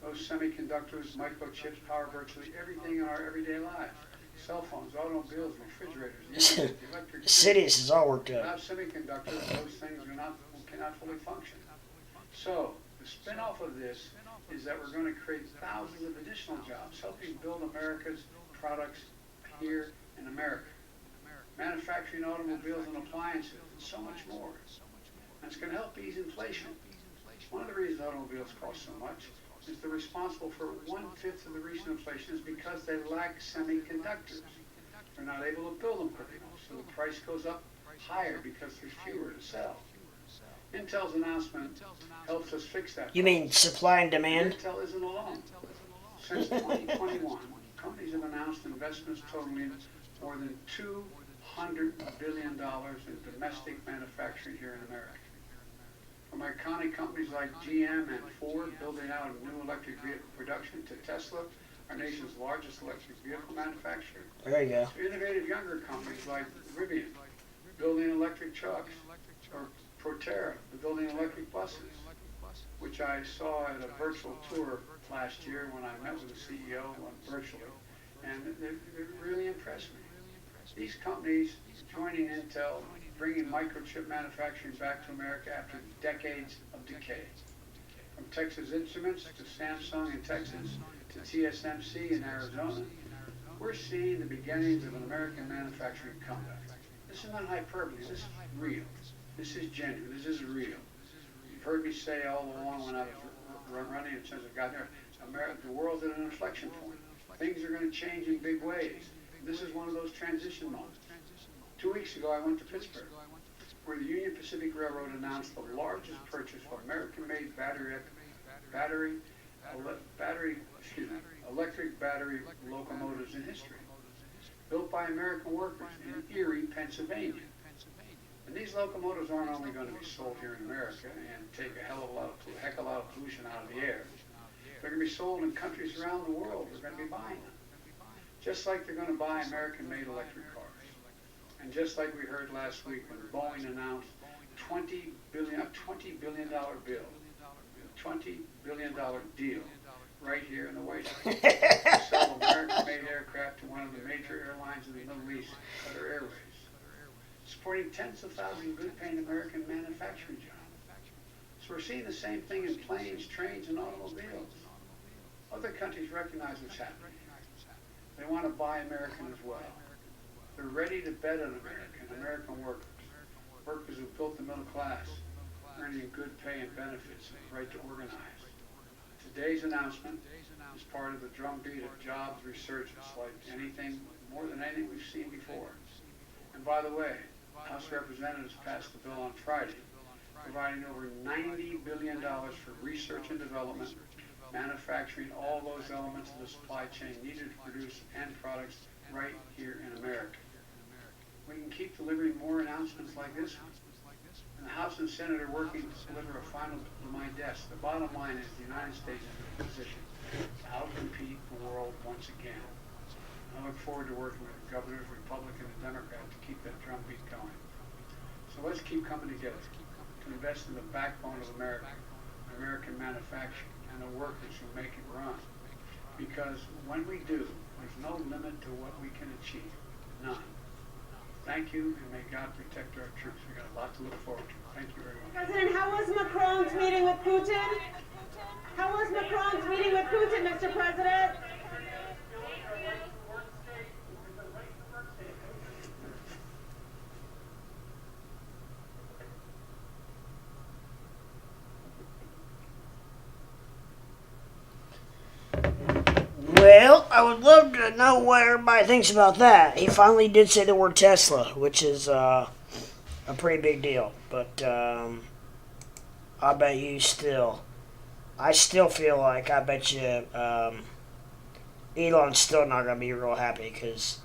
Those semiconductors, microchips, power virtually everything in our everyday lives. Cell phones, automobiles, refrigerators, the electric Cities is all worked Without up. semiconductors, those things cannot fully function. So, the spin-off of this is that we're going to create thousands of additional jobs, helping build America's products here in America. Manufacturing automobiles and appliances, and so much more. And it's going to help ease inflation. One of the reasons automobiles cost so much is they're responsible for 1/5 of the recent inflation is because they lack semiconductors. They're not able to build them quick enough, so the price goes up higher because there's fewer to sell. Intel's announcement helps us fix that. You mean supply and And demand? Intel isn't alone. Since 2021, companies have announced investments totaling more than $200 billion in domestic manufacturing here in America. From iconic companies like GM and Ford building out new electric vehicle production to Tesla, our nation's largest electric vehicle manufacturer, There you go. to innovative younger companies like Rivian building electric trucks, or Proterra building electric buses, which I saw at a virtual tour last year when I met with the CEO virtually, and it really impressed me. These companies joining Intel, bringing microchip manufacturing back to America after decades of decay. From Texas Instruments to Samsung in Texas to TSMC in Arizona, we're seeing the beginnings of an American manufacturing comeback. This is not hyperbole, this is real. This is genuine, this is real. You've heard me say all along when I was running it since I got here, the world's at an inflection point. Things are going to change in big ways. This is one of those transition moments. 2 weeks ago, I went to Pittsburgh, where the Union Pacific Railroad announced the largest purchase of American-made electric battery locomotives in history, built by American workers in Erie, Pennsylvania. And these locomotives aren't only going to be sold here in America and take a heck of a lot of pollution out of the air. They're going to be sold in countries around the world. We're going to be buying them. Just like they're going to buy American-made electric cars. And just like we heard last week when Boeing announced $20 billion bill, $20 billion deal right here in the White House to sell American-made aircraft to one of the major airlines in the Middle East, Qatar Airways, supporting tens of thousands of good-paying American manufacturing jobs. So we're seeing the same thing in planes, trains, and automobiles. Other countries recognize what's happening. They want to buy American as well. They're ready to bet on American workers who built the middle class, earning good pay and benefits and the right to organize. Today's announcement is part of the drumbeat of jobs resurgence like more than anything we've seen before. And by the way, House Representatives passed the bill on Friday, providing over $90 billion for research and development, manufacturing all those elements of the supply chain needed to produce end products right here in America. We can keep delivering more announcements like this one. And the House and Senate are working to deliver a final to my desk. The bottom line is the United States is in a position to outcompete the world once again. I look forward to working with the governors, Republican and Democrat, to keep that drumbeat going. So let's keep coming together to invest in the backbone of America, American manufacturing and the workers who make it run. Because when we do, there's no limit to what we can achieve. None. Thank you, and may God protect our troops. We've got a lot to look forward to. Thank you very much. President, how was Macron's meeting with Putin? How was Macron's meeting with Putin, Mr. President? Well, I would love to know what everybody thinks about that. He finally did say the word Tesla, which is a pretty big deal. But I bet you still. I still feel like I bet you Elon's still not going to be real happy because,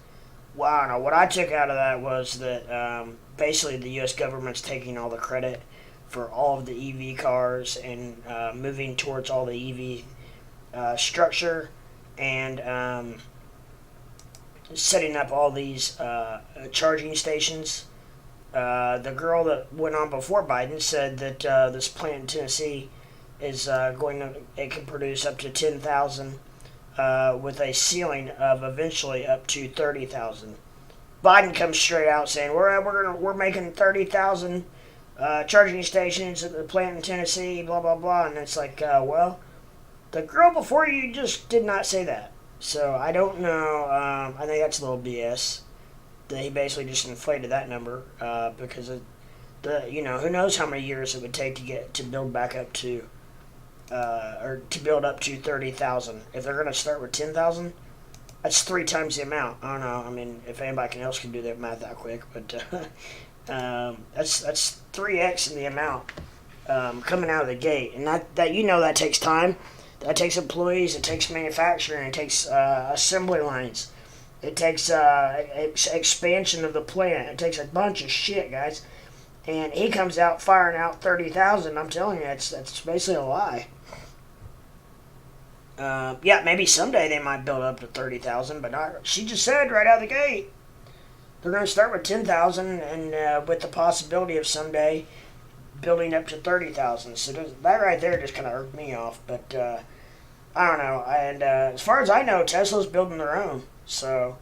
well, I don't know. What I took out of that was that basically the U.S. government's taking all the credit for all of the EV cars and moving towards all the EV structure and setting up all these charging stations. The girl that went on before Biden said that this plant in Tennessee is it can produce up to 10,000 with a ceiling of eventually up to 30,000. Biden comes straight out saying we're making 30,000 charging stations at the plant in Tennessee, blah blah blah, and it's like well, the girl before you just did not say that. So I don't know. I think that's a little BS. That he basically just inflated that number because who knows how many years it would take to build back up to or to build up to 30,000. If they're going to start with 10,000, that's 3 times the amount. I don't know. I mean, if anybody else can do that math that quick, but that's 3x in the amount coming out of the gate, and that that takes time. That takes employees. It takes manufacturing. It takes assembly lines. It takes expansion of the plant. It takes a bunch of shit, guys. And he comes out firing out 30,000. I'm telling you, that's basically a lie. Yeah, maybe someday they might build up to 30,000, but not. She just said right out of the gate they're going to start with 10,000, and with the possibility of someday building up to 30,000. So that right there just kind of irked me off. But I don't know. And as far as I know, Tesla's building their own. So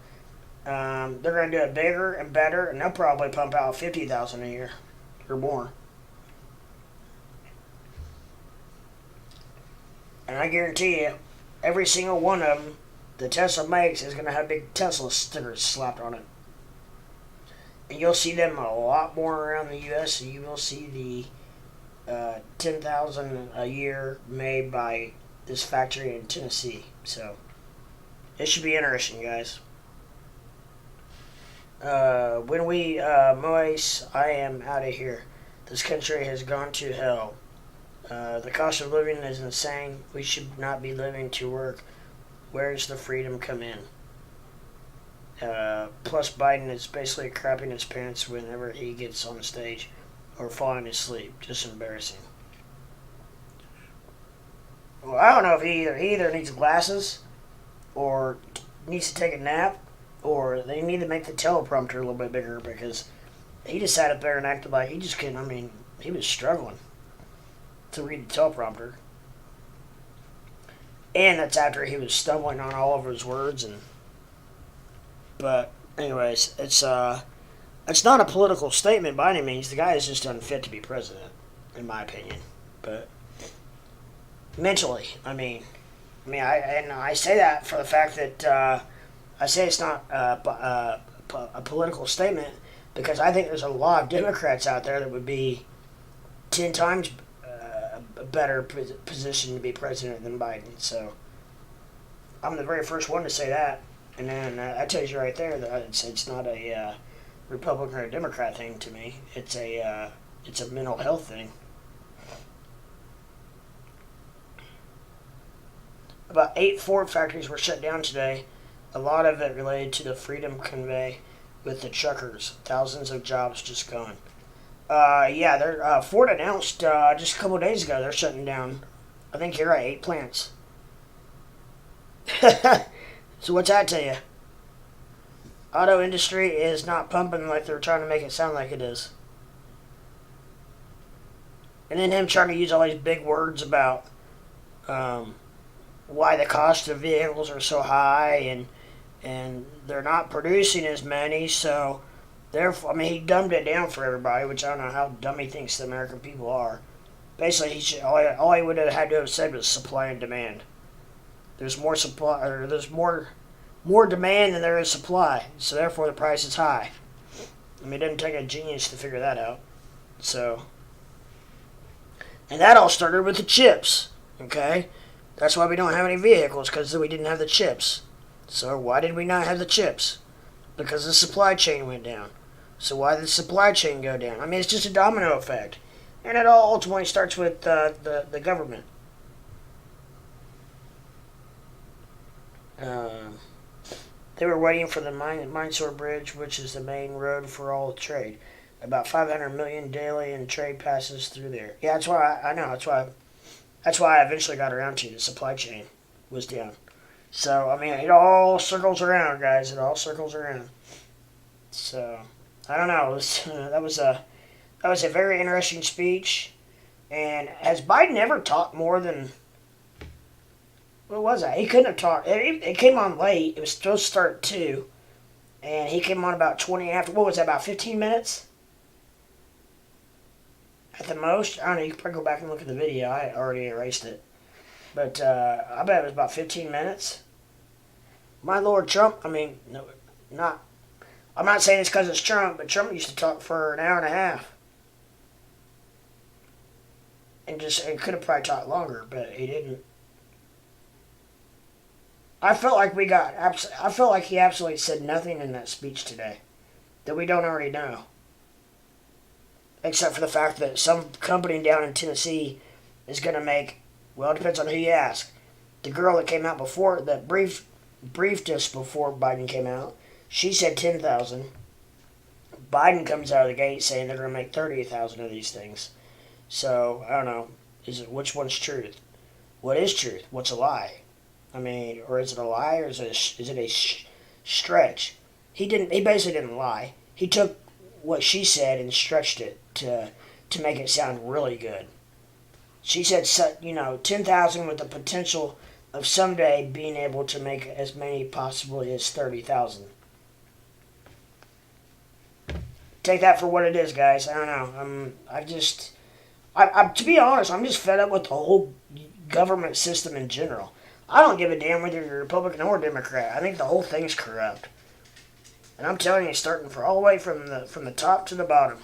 they're going to do it bigger and better, and they'll probably pump out 50,000 a year or more. And I guarantee you, every single one of them that Tesla makes is going to have big Tesla stickers slapped on it. And you'll see them a lot more around the U.S. So you will see the 10,000 a year made by this factory in Tennessee. So it should be interesting, guys. When we Moise, I am out of here. This country has gone to hell. The cost of living is insane. We should not be living to work. Where does the freedom come in? Plus, Biden is basically crapping his pants whenever he gets on stage or falling asleep. Just embarrassing. Well, I don't know if he either needs glasses or needs to take a nap, or they need to make the teleprompter a little bit bigger because he just sat up there and acted like he just couldn't. I mean, he was struggling to read the teleprompter. And that's after he was stumbling on all of his words. But anyways, it's not a political statement by any means. The guy is just unfit to be president, in my opinion. But mentally, I say that for the fact that I say it's not a political statement because I think there's a lot of Democrats out there that would be 10 times a better position to be president than Biden. So I'm the very first one to say that. And then that tells you right there that it's not a Republican or a Democrat thing to me. It's a mental health thing. About 8 Ford factories were shut down today. A lot of it related to the Freedom Convoy with the truckers. Thousands of jobs just gone. Ford announced just a couple of days ago they're shutting down, I think you're right, 8 plants. So what's that tell you? Auto industry is not pumping like they're trying to make it sound like it is. And then him trying to use all these big words about why the cost of vehicles are so high and they're not producing as many, so therefore, I mean, he dumbed it down for everybody, which I don't know how dumb he thinks the American people are. Basically, all he would have had to have said was supply and demand. There's more supply, or there's more demand than there is supply, so therefore the price is high. I mean, it didn't take a genius to figure that out. So, and that all started with the chips, okay? That's why we don't have any vehicles, because we didn't have the chips. So why did we not have the chips? Because the supply chain went down. So why did the supply chain go down? I mean, it's just a domino effect. And it all ultimately starts with the government. They were waiting for the Mysore Bridge, which is the main road for all trade. About 500 million daily in trade passes through there. Yeah, that's why I know. That's why I eventually got around to the supply chain was down. So I mean, it all circles around, guys. It all circles around. So I don't know. That was a very interesting speech. And has Biden ever talked more than? What was that? He couldn't have talked. It came on late. It was supposed to start at 2. And he came on about 20 after. What was that, about 15 minutes? At the most? I don't know. You can probably go back and look at the video. I already erased it. But I bet it was about 15 minutes. My Lord Trump, I mean, no, not. I'm not saying it's because it's Trump, but Trump used to talk for an hour and a half. And could have probably talked longer, but he didn't. I felt like he absolutely said nothing in that speech today that we don't already know. Except for the fact that some company down in Tennessee is going to make, well, it depends on who you ask. The girl that came out before, that briefed us before Biden came out, she said 10,000. Biden comes out of the gate saying they're going to make 30,000 of these things. So, I don't know. Which one's truth? What is truth? What's a lie? I mean, or is it a lie, or is it a stretch? He basically didn't lie. He took what she said and stretched it to make it sound really good. She said, 10,000 with the potential of someday being able to make as many possibly as 30,000. Take that for what it is, guys. I don't know. To be honest, I'm just fed up with the whole government system in general. I don't give a damn whether you're Republican or Democrat. I think the whole thing's corrupt. And I'm telling you, starting all the way from the top to the bottom.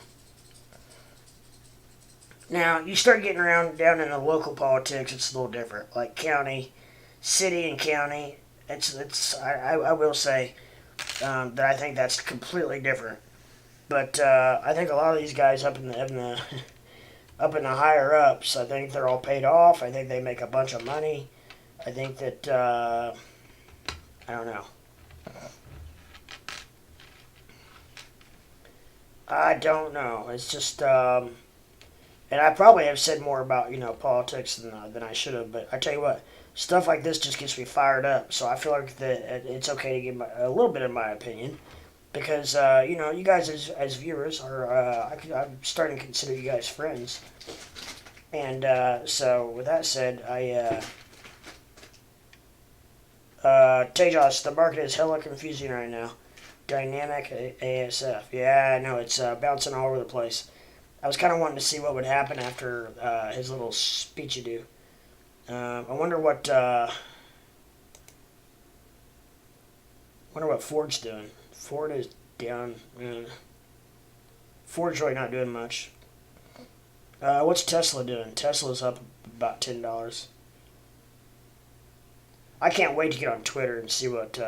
Now, you start getting around down in the local politics, it's a little different. Like county, city and county, I will say that I think that's completely different. But I think a lot of these guys up in the higher ups, I think they're all paid off. I think they make a bunch of money. I think that, I don't know. I don't know. It's just, and I probably have said more about, politics than I should have, but I tell you what, stuff like this just gets me fired up, so I feel like that it's okay to give a little bit of my opinion, because, you guys as viewers are, I'm starting to consider you guys friends, and, so, with that said, Tejas, the market is hella confusing right now. Dynamic ASF. Yeah, I know, it's bouncing all over the place. I was kind of wanting to see what would happen after his little speech-a-doo. I wonder what Ford's doing. Ford is down. Ford's really not doing much. What's Tesla doing? Tesla's up about $10. I can't wait to get on Twitter and see what...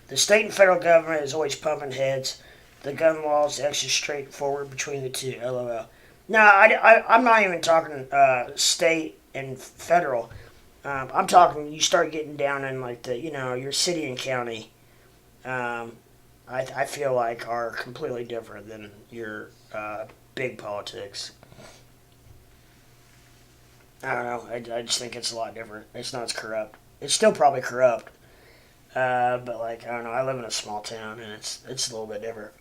The state and federal government is always pumping heads. The gun law is extra straightforward between the two. LOL. No, I'm not even talking state and federal. I'm talking you start getting down in like the your city and county. I feel like are completely different than your big politics. I don't know. I just think it's a lot different. It's not as corrupt. It's still probably corrupt. But like, I don't know, I live in a small town and it's a little bit different.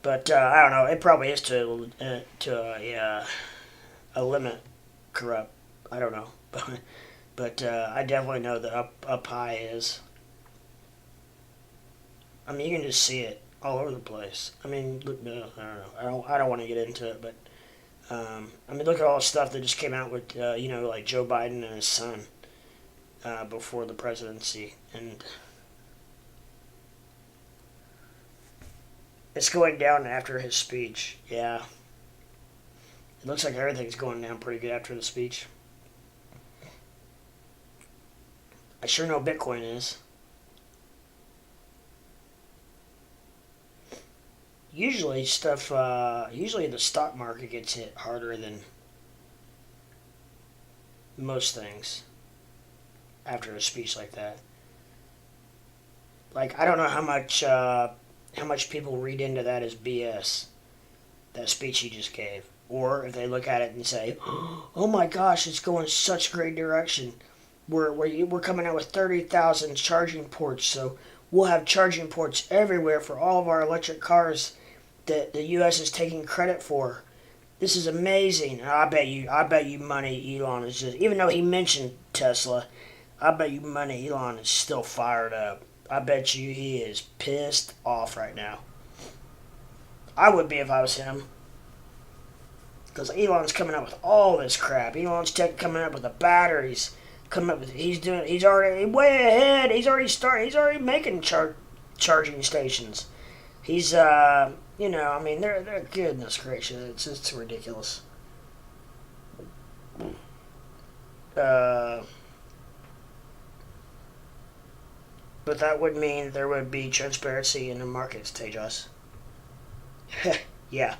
But I don't know. It probably is to a limit corrupt. I don't know, but I definitely know that up high is. I mean, you can just see it all over the place. I mean, look, no, I don't know. I don't want to get into it, but I mean, look at all the stuff that just came out with like Joe Biden and his son before the presidency, and it's going down after his speech. Yeah, it looks like everything's going down pretty good after the speech. I sure know Bitcoin is. Usually usually the stock market gets hit harder than most things after a speech like that. Like, I don't know how much people read into that as BS, that speech he just gave. Or if they look at it and say, oh my gosh, it's going such a great direction. We're coming out with 30,000 charging ports, so we'll have charging ports everywhere for all of our electric cars that the U.S. is taking credit for. This is amazing. And I bet you money Elon is just, even though he mentioned Tesla, I bet you money Elon is still fired up. I bet you he is pissed off right now. I would be if I was him. Because Elon's coming up with all this crap. Elon's coming up with the batteries. He's already way ahead. He's already making charging stations. He's I mean, they're goodness gracious, it's ridiculous. But that would mean there would be transparency in the markets, Tejas. Yeah,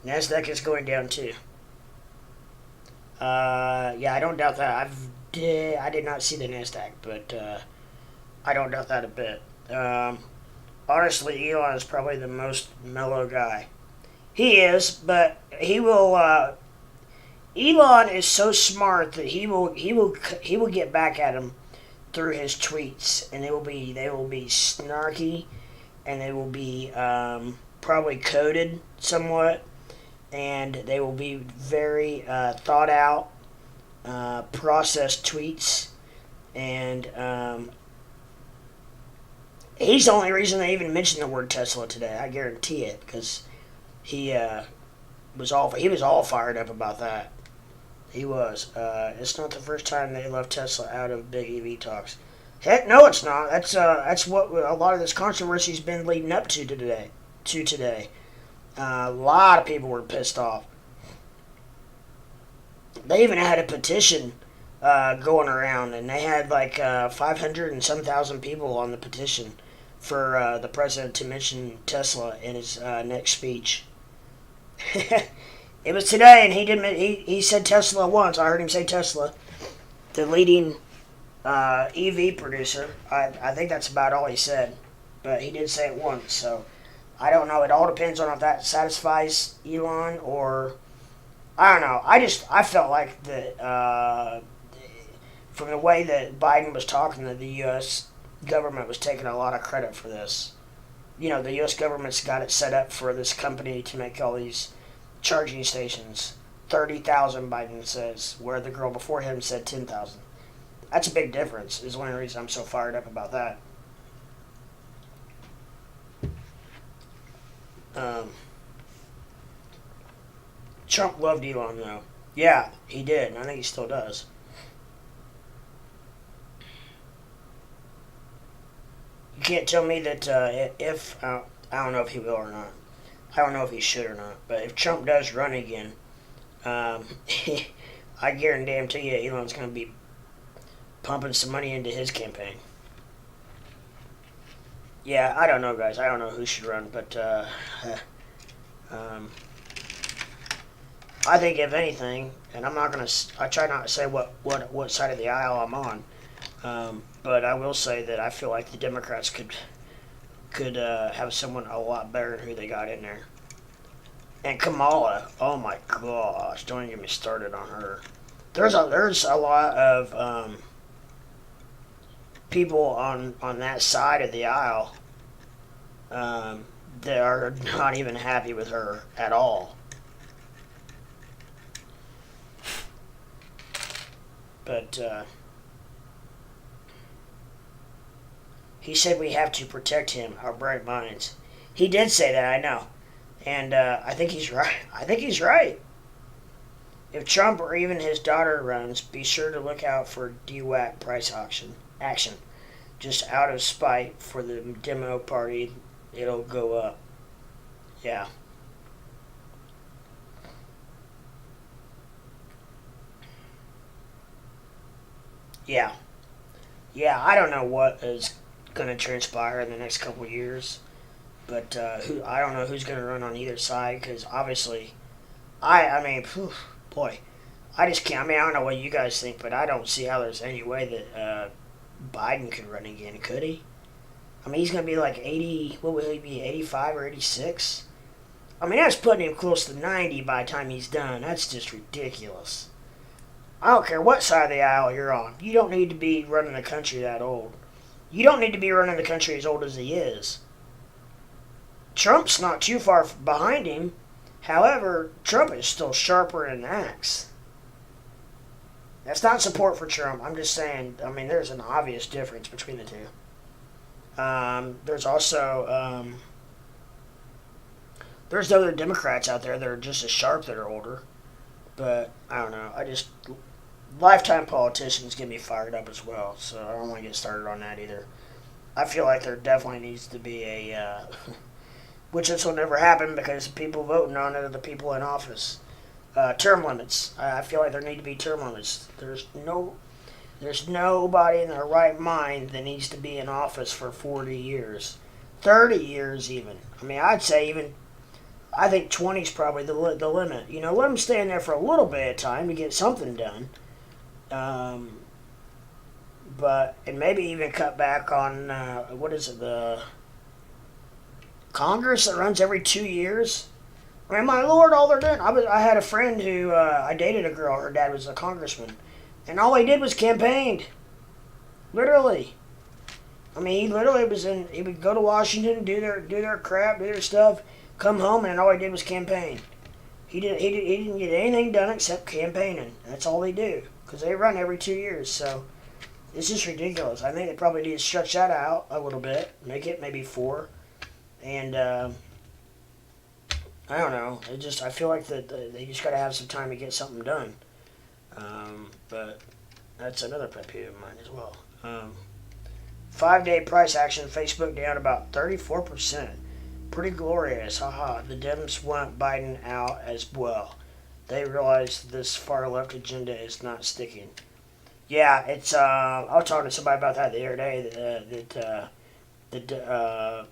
Nasdaq is going down too. Yeah, I don't doubt that. I did not see the Nasdaq, but I don't doubt that a bit. Honestly, Elon is probably the most mellow guy. He is, but he will. Elon is so smart that he will get back at him through his tweets, and they will be snarky, and they will be probably coded somewhat, and they will be very thought out, processed tweets, and he's the only reason they even mentioned the word Tesla today. I guarantee it, because he was all fired up about that. He was. It's not the first time they left Tesla out of big EV talks. Heck, no, it's not. That's what a lot of this controversy's been leading up to today. A lot of people were pissed off. They even had a petition going around, and they had like 500 and some thousand people on the petition for the president to mention Tesla in his next speech. It was today, and he said Tesla once. I heard him say Tesla, the leading EV producer. I think that's about all he said, but he did say it once. So I don't know. It all depends on if that satisfies Elon, or I don't know. I felt like that from the way that Biden was talking, that the U.S. government was taking a lot of credit for this. The U.S. government's got it set up for this company to make all these charging stations. 30,000, Biden says, where the girl before him said 10,000. That's a big difference, is one of the reasons I'm so fired up about that. Trump loved Elon, though. Yeah, he did, and I think he still does. You can't tell me that if I don't know if he will or not. I don't know if he should or not. But if Trump does run again, I guarantee you Elon's going to be pumping some money into his campaign. Yeah, I don't know, guys. I don't know who should run, but I think if anything, and I'm not going to, I try not to say what side of the aisle I'm on, but I will say that I feel like the Democrats could have someone a lot better than who they got in there. And Kamala, oh my gosh, don't even get me started on her. There's a lot of people on that side of the aisle that are not even happy with her at all. But he said we have to protect him, our bright minds. He did say that, I know. And I think he's right. I think he's right. If Trump or even his daughter runs, be sure to look out for DWAC price action. Just out of spite for the demo party, it'll go up. Yeah. Yeah. Yeah, I don't know what is going to transpire in the next couple of years. But I don't know who's going to run on either side, because obviously, I mean, boy, I just can't. I mean, I don't know what you guys think, but I don't see how there's any way that Biden could run again, could he? I mean, he's going to be like 80, what will he be, 85 or 86? I mean, that's putting him close to 90 by the time he's done. That's just ridiculous. I don't care what side of the aisle you're on. You don't need to be running the country that old. You don't need to be running the country as old as he is. Trump's not too far behind him. However, Trump is still sharper than an axe. That's not support for Trump. I'm just saying, I mean, there's an obvious difference between the two. There's also, there's other Democrats out there that are just as sharp that are older. But, I don't know. Lifetime politicians get me fired up as well. So I don't want to get started on that either. I feel like there definitely needs to be a, which this will never happen because the people voting on it are the people in office. Term limits. I feel like there need to be term limits. There's nobody in their right mind that needs to be in office for 40 years. 30 years even. I mean, I think 20 is probably the limit. You know, let them stay in there for a little bit of time to get something done. And maybe even cut back on, the Congress that runs every 2 year. I mean, my lord, all they're doing. I had a friend who, I dated a girl, her dad was a congressman. And all he did was campaigned. Literally. I mean, he would go to Washington, do their crap, do their stuff, come home, and all he did was campaign. He didn't get anything done except campaigning. That's all they do. Because they run every 2 years, so it's just ridiculous. I think they probably need to stretch that out a little bit, make it maybe 4. And, I don't know. I feel like that they just got to have some time to get something done. But that's another pet peeve of mine as well. 5-day price action, Facebook down about 34%. Pretty glorious. Haha. The Dems want Biden out as well. They realize this far left agenda is not sticking. Yeah, it's. I was talking to somebody about that the other day. I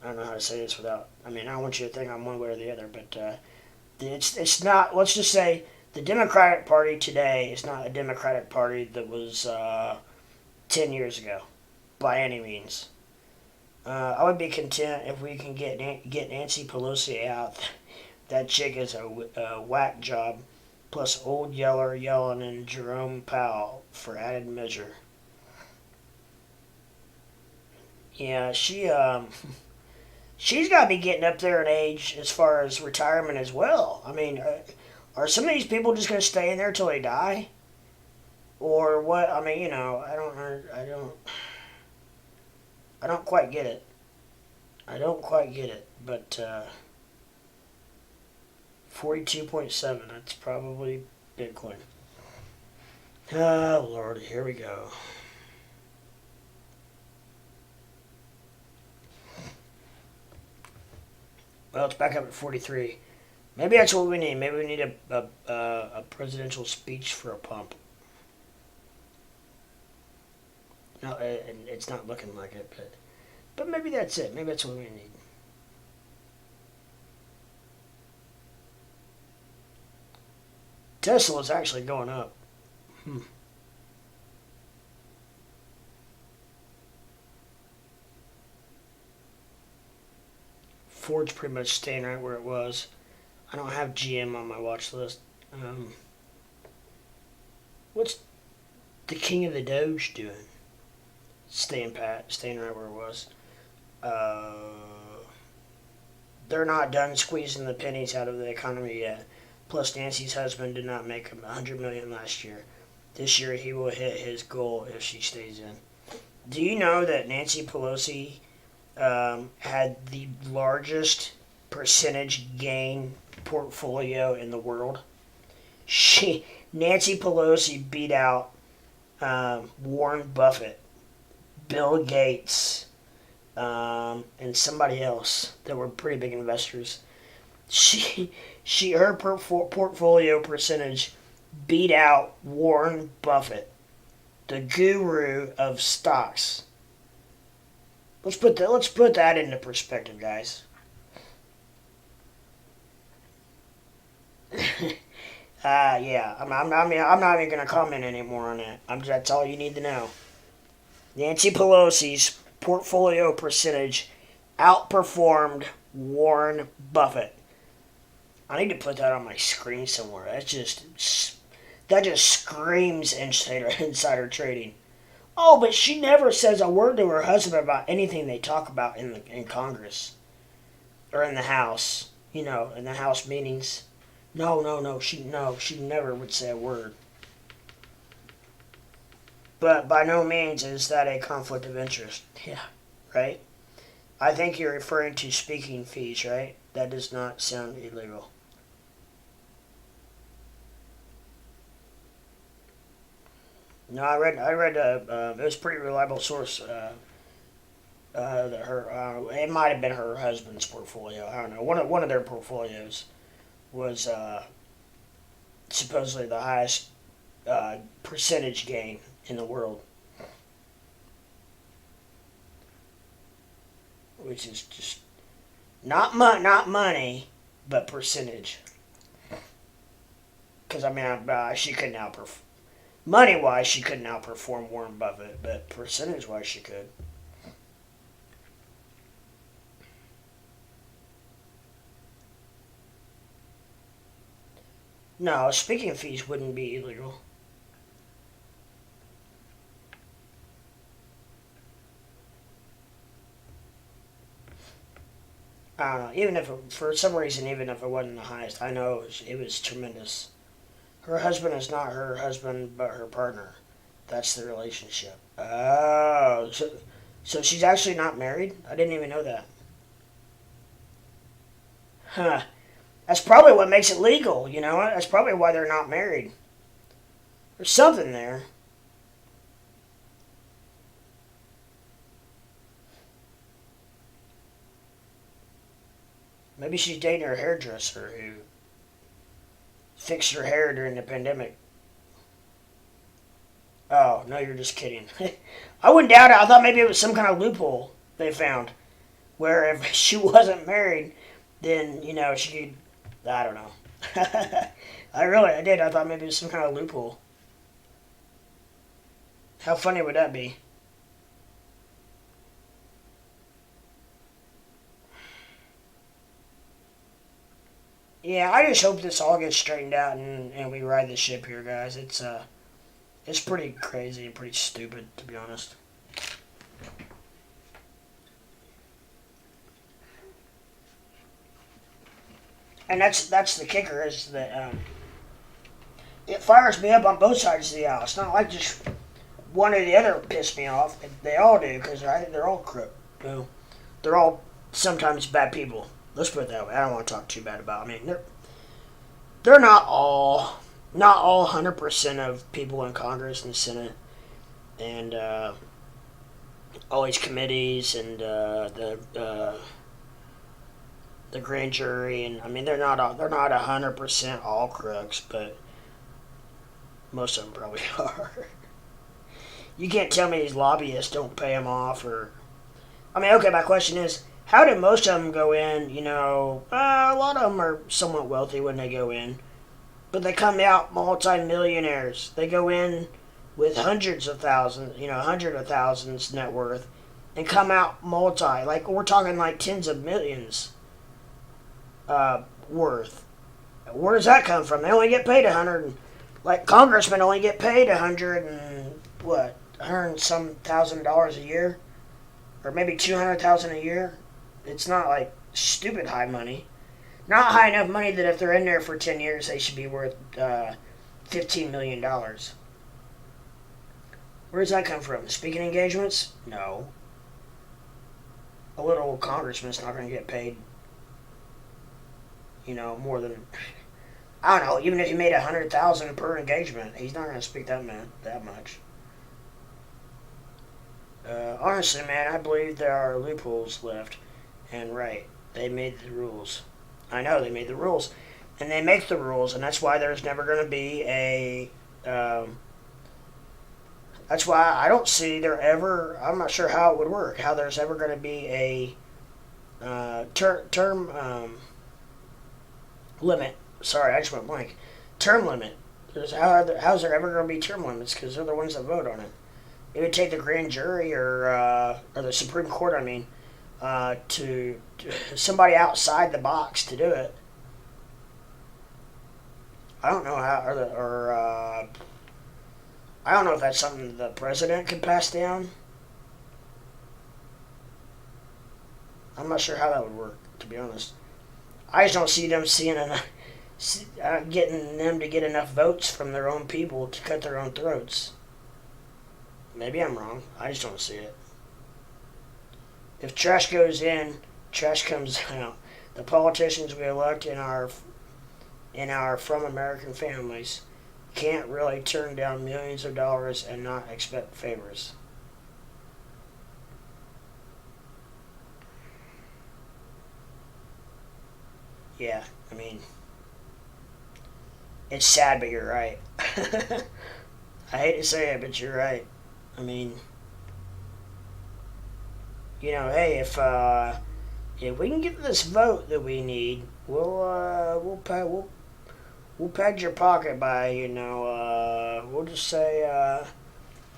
don't know how to say this without. I mean, I don't want you to think I'm one way or the other, but it's not. Let's just say the Democratic Party today is not a Democratic Party that was 10 years ago, by any means. I would be content if we can get Nancy Pelosi out. That chick is a whack job, plus Old Yeller Yellen and Jerome Powell for added measure. Yeah, she's got to be getting up there in age as far as retirement as well. I mean, are some of these people just going to stay in there till they die? Or what? I mean, I don't quite get it. But 42.7, that's probably Bitcoin. Oh, Lord, here we go. Well, it's back up at 43. Maybe that's what we need. Maybe we need a presidential speech for a pump. No, it's not looking like it, but maybe that's it. Maybe that's what we need. Tesla is actually going up. Ford's pretty much staying right where it was. I don't have GM on my watch list. What's the king of the Doge doing? Staying pat, staying right where it was. They're not done squeezing the pennies out of the economy yet. Plus, Nancy's husband did not make $100 million last year. This year, he will hit his goal if she stays in. Do you know that Nancy Pelosi had the largest percentage gain portfolio in the world? Nancy Pelosi beat out Warren Buffett, Bill Gates, and somebody else that were pretty big investors. Her portfolio percentage beat out Warren Buffett, the guru of stocks. Let's put that into perspective, guys. Yeah, I'm not even gonna comment anymore on that. That's all you need to know. Nancy Pelosi's portfolio percentage outperformed Warren Buffett. I need to put that on my screen somewhere. That just screams insider trading. Oh, but she never says a word to her husband about anything they talk about in Congress or in the House. In the House meetings. No. She never would say a word. But by no means is that a conflict of interest. Yeah, right? I think you're referring to speaking fees, right? That does not sound illegal. No, I read it was a pretty reliable source. That it might have been her husband's portfolio. I don't know. One of their portfolios was supposedly the highest percentage gain in the world, which is just not money, but percentage. Because she couldn't outperform. Money-wise, she couldn't outperform Warren Buffett, but percentage-wise, she could. No, speaking fees wouldn't be illegal. I don't know. Even if for some reason, even if it wasn't the highest, I know it was tremendous. Her husband is not her husband, but her partner. That's the relationship. Oh, so she's actually not married? I didn't even know that. Huh. That's probably what makes it legal, you know? That's probably why they're not married. There's something there. Maybe she's dating her hairdresser who fixed her hair during the pandemic. Oh, no, you're just kidding. I wouldn't doubt it. I thought maybe it was some kind of loophole they found. Where if she wasn't married, then, she could... I don't know. I did. I thought maybe it was some kind of loophole. How funny would that be? Yeah, I just hope this all gets straightened out and we ride the ship here, guys. It's pretty crazy and pretty stupid, to be honest. And that's the kicker, is that it fires me up on both sides of the aisle. It's not like just one or the other piss me off. They all do, because I think they're all crook. They're all sometimes bad people. Let's put it that way. I don't want to talk too bad about them. They're not all 100% of people in Congress and the Senate and all these committees and the grand jury, and they're not 100% all crooks, but most of them probably are. You can't tell me these lobbyists don't pay them off, or okay. My question is, how did most of them go in? A lot of them are somewhat wealthy when they go in, but they come out multi-millionaires. They go in with hundreds of thousands, hundreds of thousands net worth, and come out we're talking like tens of millions worth. Where does that come from? They only get paid congressmen only get paid $100 and some $1,000 a year, or maybe $200,000 a year. It's not like stupid high money. Not high enough money that if they're in there for 10 years, they should be worth $15 million. Where does that come from? Speaking engagements? No. A little congressman's not going to get paid, more than, I don't know, even if he made $100,000 per engagement, he's not going to speak that much. Honestly, man, I believe there are loopholes left. And right, they made the rules. I know they made the rules. And they make the rules, and that's why there's never going to be a... that's why I don't see there ever... I'm not sure how it would work, how there's ever going to be a term limit. Sorry, I just went blank. Term limit. How's there ever going to be term limits? Because they're the ones that vote on it. It would take the grand jury or the Supreme Court, to somebody outside the box to do it. I don't know how, I don't know if that's something the president could pass down. I'm not sure how that would work, to be honest. I just don't see them getting them to get enough votes from their own people to cut their own throats. Maybe I'm wrong. I just don't see it. If trash goes in, trash comes out. The politicians we elect in our from American families can't really turn down millions of dollars and not expect favors. Yeah, I mean, it's sad, but you're right. I hate to say it, but you're right. I mean, hey, if we can get this vote that we need, we'll pad your pocket by, we'll just say, a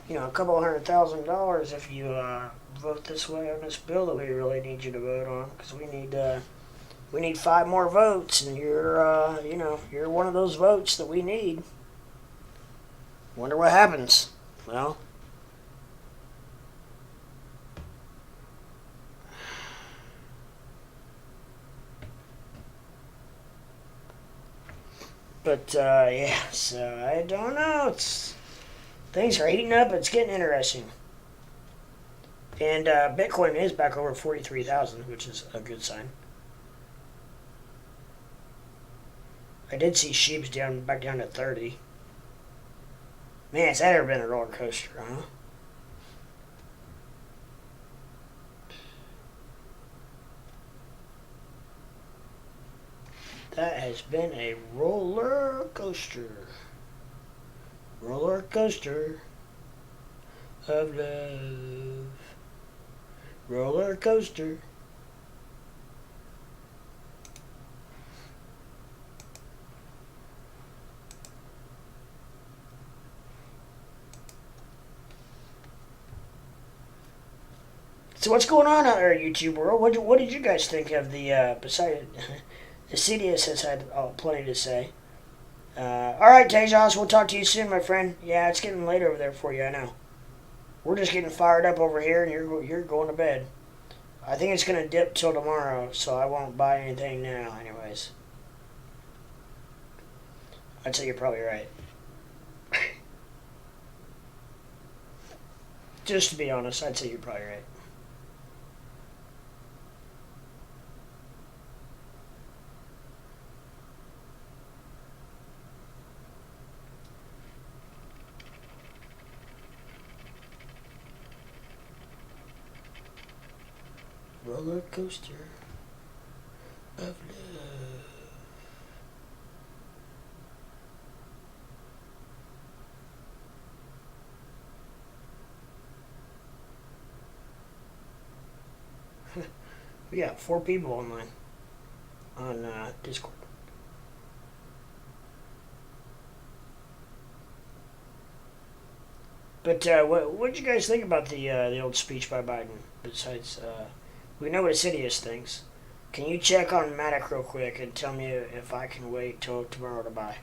couple $100,000 if you vote this way on this bill that we really need you to vote on, because we need 5 more votes, and you're one of those votes that we need. Wonder what happens. Well, but yeah, so I don't know. Things are heating up. It's getting interesting. And Bitcoin is back over 43,000, which is a good sign. I did see sheep's back down to 30. Man, has that ever been a roller coaster, huh? That has been a roller coaster. Roller coaster of love. Roller coaster. So what's going on out there, YouTube world? What did you guys think of the besides the CDS has had plenty to say. All right, Tejas, we'll talk to you soon, my friend. Yeah, it's getting late over there for you, I know. We're just getting fired up over here, and you're going to bed. I think it's going to dip till tomorrow, so I won't buy anything now, anyways. I'd say you're probably right. Just to be honest, I'd say you're probably right. Roller coaster of love. We got 4 people online on Discord. But what did you guys think about the old speech by Biden? Besides, we know what Sidious thinks. Can you check on Matic real quick and tell me if I can wait till tomorrow to buy?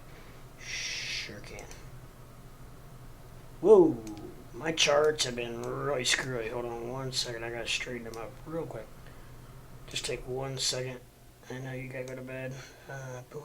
Sure can. Whoa, my charts have been really screwy. Hold on one second, I gotta straighten them up real quick. Just take 1 second. I know you gotta go to bed. Boom.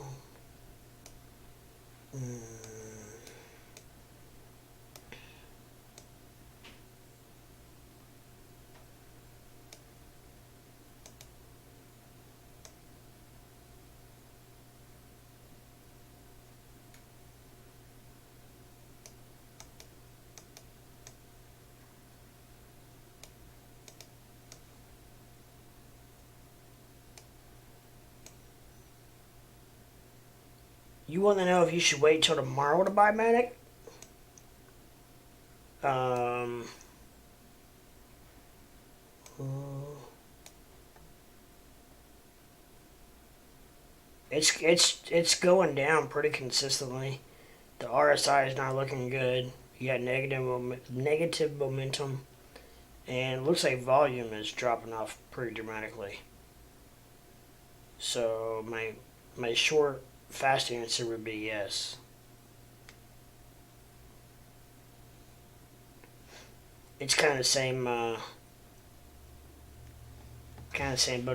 You want to know if you should wait till tomorrow to buy Matic? It's going down pretty consistently. The RSI is not looking good. You got negative momentum, and it looks like volume is dropping off pretty dramatically. So my short fast answer would be yes. It's kind of the same boat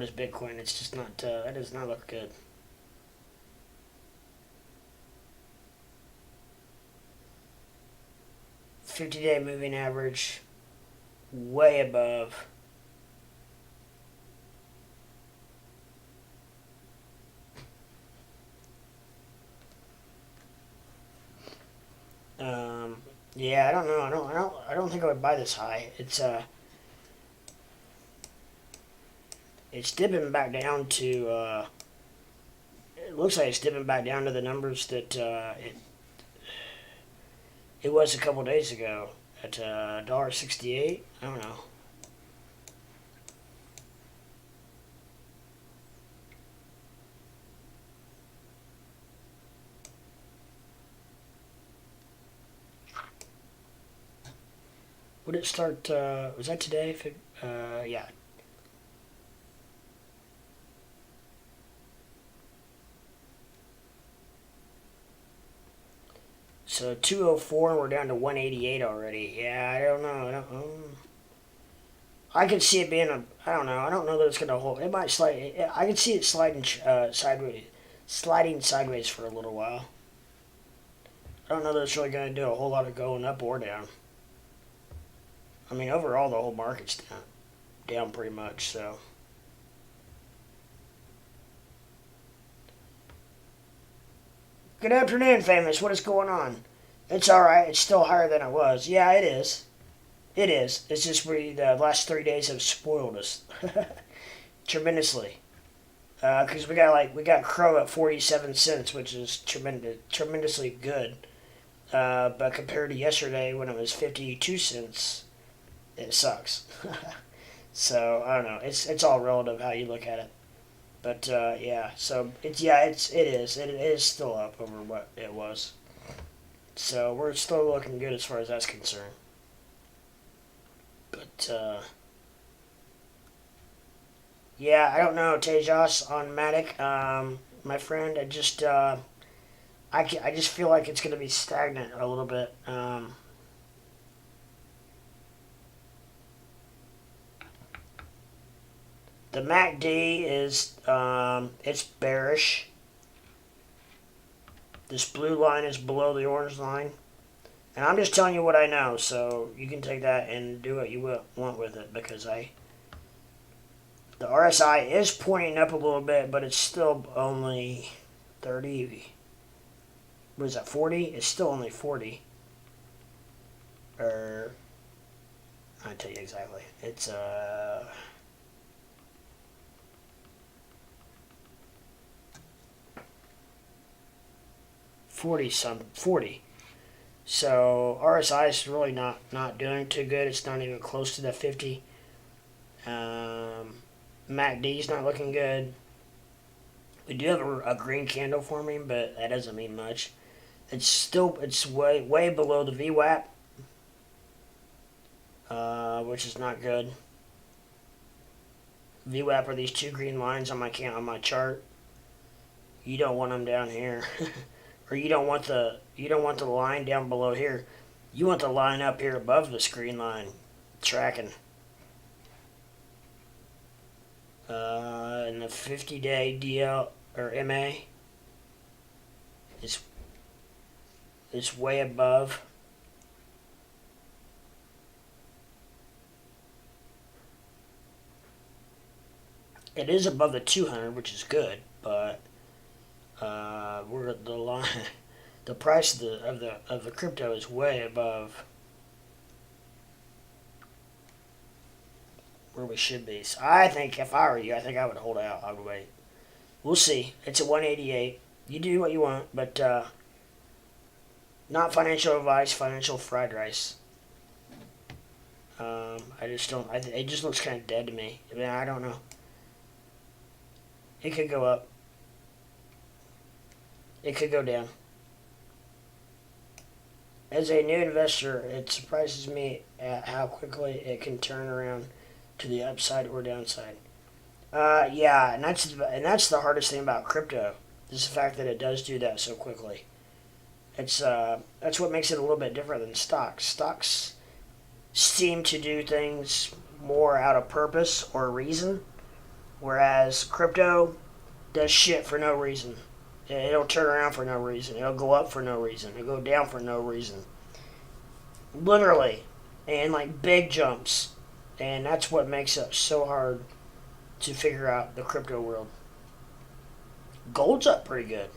as Bitcoin. It's just not that does not look good. $50-day moving average way above. Yeah, I don't know. I don't think I would buy this high. It's dipping back down to it looks like it's dipping back down to the numbers that it was a couple days ago at $1.68. I don't know. Would it start, was that today? Yeah. So 204 and we're down to 188 already. Yeah, I don't know. I could see it being I don't know. I don't know that it's going to hold. It might slide. I could see it sliding sideways for a little while. I don't know that it's really going to do a whole lot of going up or down. I mean, overall, the whole market's down pretty much, so. Good afternoon, Famous. What is going on? It's alright. It's still higher than it was. Yeah, it is. It is. It's just the last 3 days have spoiled us tremendously. Because we got Crow at 47 cents, which is tremendously good. But compared to yesterday when it was 52 cents, it sucks. So I don't know. It's all relative how you look at it. But yeah, so it is still up over what it was. So we're still looking good as far as that's concerned. But yeah, I don't know, Tejas on Matic, my friend. I just feel like it's going to be stagnant a little bit. The MACD is it's bearish. This blue line is below the orange line. And I'm just telling you what I know, so you can take that and do what you want with it, because the RSI is pointing up a little bit, but it's still only 30. What is that, 40? It's still only 40. I'll tell you exactly. It's 40. So RSI is really not doing too good. It's not even close to the 50. MACD is not looking good. We do have a green candle forming, but that doesn't mean much. It's way below the VWAP, which is not good. VWAP are these two green lines on my chart. You don't want them down here. Or you don't want the line down below here. You want the line up here above this green line, tracking. And the 50-day DL or MA is way above. It is above the 200, which is good, but we're at the line. The price of the crypto is way above where we should be. So I think if I were you, I think I would hold out. I would wait. We'll see. It's at 188. You do what you want, but not financial advice. Financial fried rice. I just don't. It just looks kind of dead to me. I mean, I don't know. It could go up. It could go down. As a new investor, it surprises me at how quickly it can turn around to the upside or downside. Yeah, and that's the hardest thing about crypto, is the fact that it does do that so quickly. That's what makes it a little bit different than stocks. Stocks seem to do things more out of purpose or reason, whereas crypto does shit for no reason. It'll turn around for no reason. It'll go up for no reason. It'll go down for no reason. Literally. And like big jumps. And that's what makes it so hard to figure out the crypto world. Gold's up pretty good.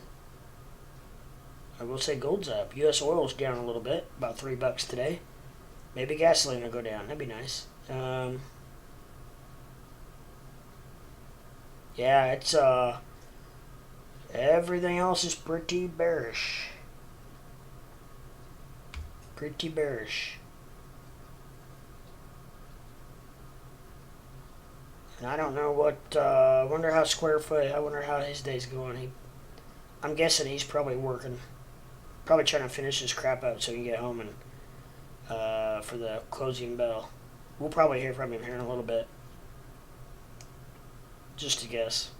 I will say gold's up. U.S. oil's down a little bit. About $3 today. Maybe gasoline will go down. That'd be nice. Yeah, it's everything else is pretty bearish. Pretty bearish. And I don't know what, I wonder how I wonder how his day's going. I'm guessing he's probably working. Probably trying to finish his crap out so he can get home and, for the closing bell. We'll probably hear from him here in a little bit. Just to guess.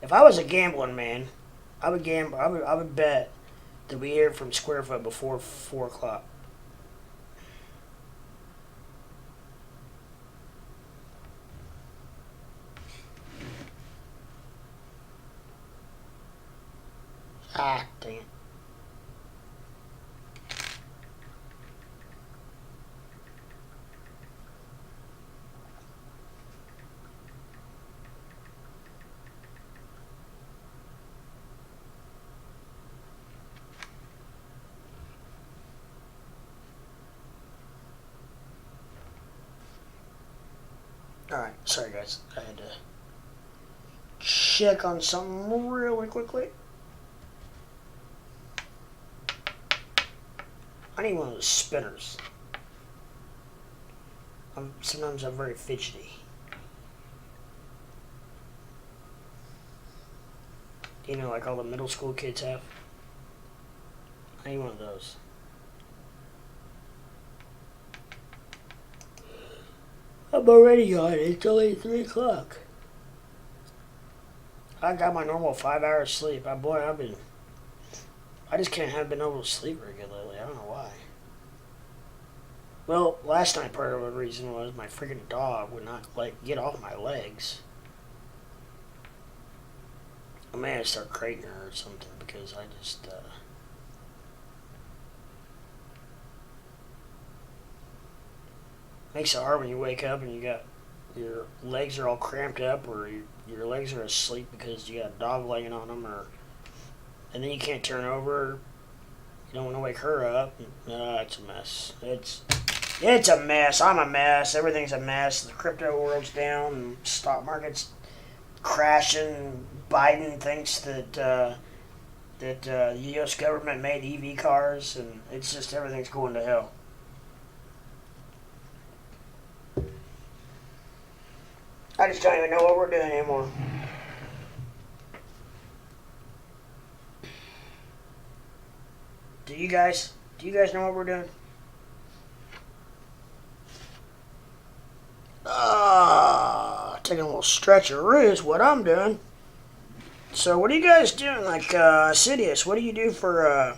If I was a gambling man, I would gamble. I would bet that we hear from Squarefoot before 4 o'clock. Ah, dang it. Alright, sorry guys. I had to check on something really quickly. I need one of those spinners. Sometimes I'm very fidgety. You know, like all the middle school kids have. I need one of those. I'm already on it. It's only 3 o'clock. I got my normal 5 hours sleep. I just can't have been able to sleep regularly. I don't know why. Well, last night part of the reason was my freaking dog would not get off my legs. I may have to start crating her or something because I just makes it hard when you wake up and you got your legs are all cramped up or your legs are asleep because you got a dog laying on them and then you can't turn over. You don't want to wake her up. It's a mess. It's a mess. I'm a mess. Everything's a mess. The crypto world's down. And stock market's crashing. Biden thinks that the U.S. government made EV cars, and it's just everything's going to hell. I just don't even know what we're doing anymore. Do you guys know what we're doing? Taking a little stretcheroo is what I'm doing. So what are you guys doing? Like, Sidious, what do you do for,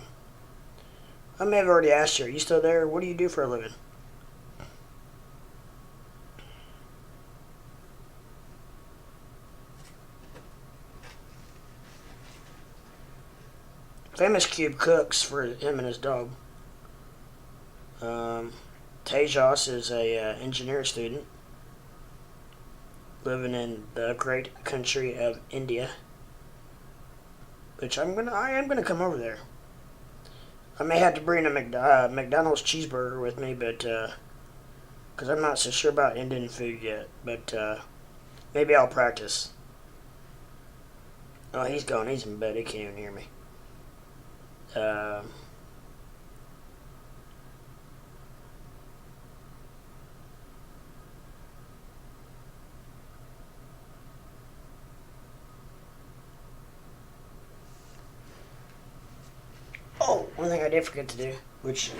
I may have already asked you. Are you still there? What do you do for a living? Famous Cube cooks for him and his dog. Tejas is a engineer student living in the great country of India, which I am gonna come over there. I may have to bring a McDonald's cheeseburger with me, but because I'm not so sure about Indian food yet. But maybe I'll practice. Oh, he's gone. He's in bed. He can't even hear me. Oh, one thing I did forget to do, which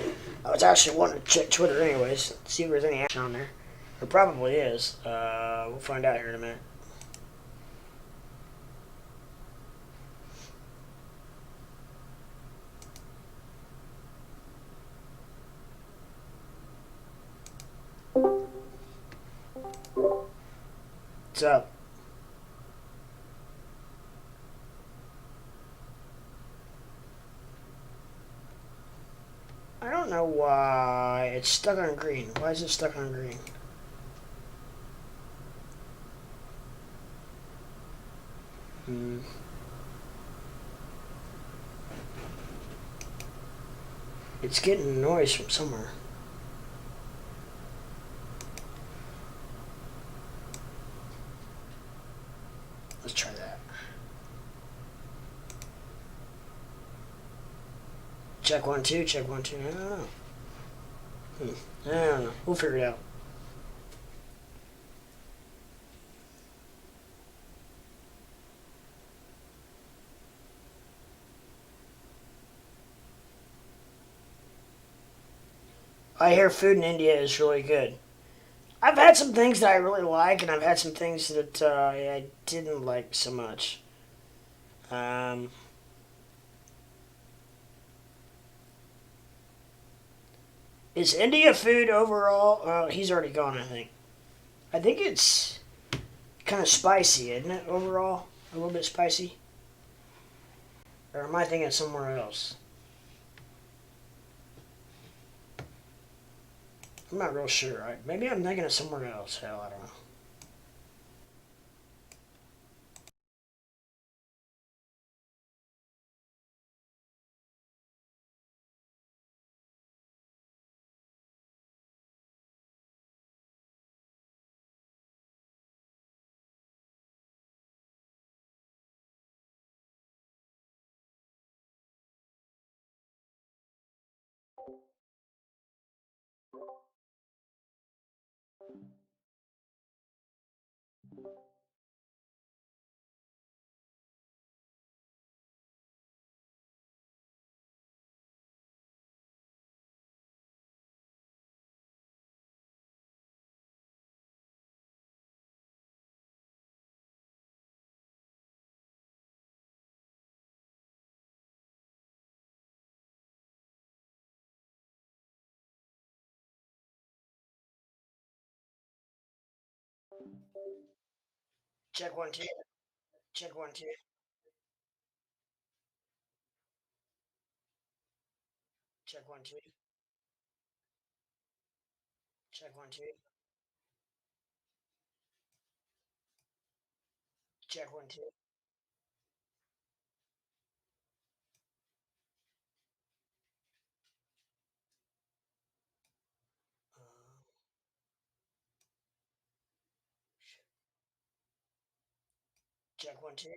I was actually wanting to check Twitter anyways, see if there's any action on there. There probably is. We'll find out here in a minute. What's up? I don't know why it's stuck on green. Why is it stuck on green? It's getting noise from somewhere. Let's try that. Check 1 2, check 1 2. I don't know. I don't know. We'll figure it out. I hear food in India is really good. I've had some things that I really like, and I've had some things that I didn't like so much. Um, is India food overall? He's already gone, I think. I think it's kind of spicy, isn't it, overall? A little bit spicy? Or am I thinking somewhere else? I'm not real sure. Maybe I'm thinking of somewhere else. Hell, I don't know. Check 1 2. Check 1 2. Check 1 2. Check 1 2. Check 1 2. Check 1 2.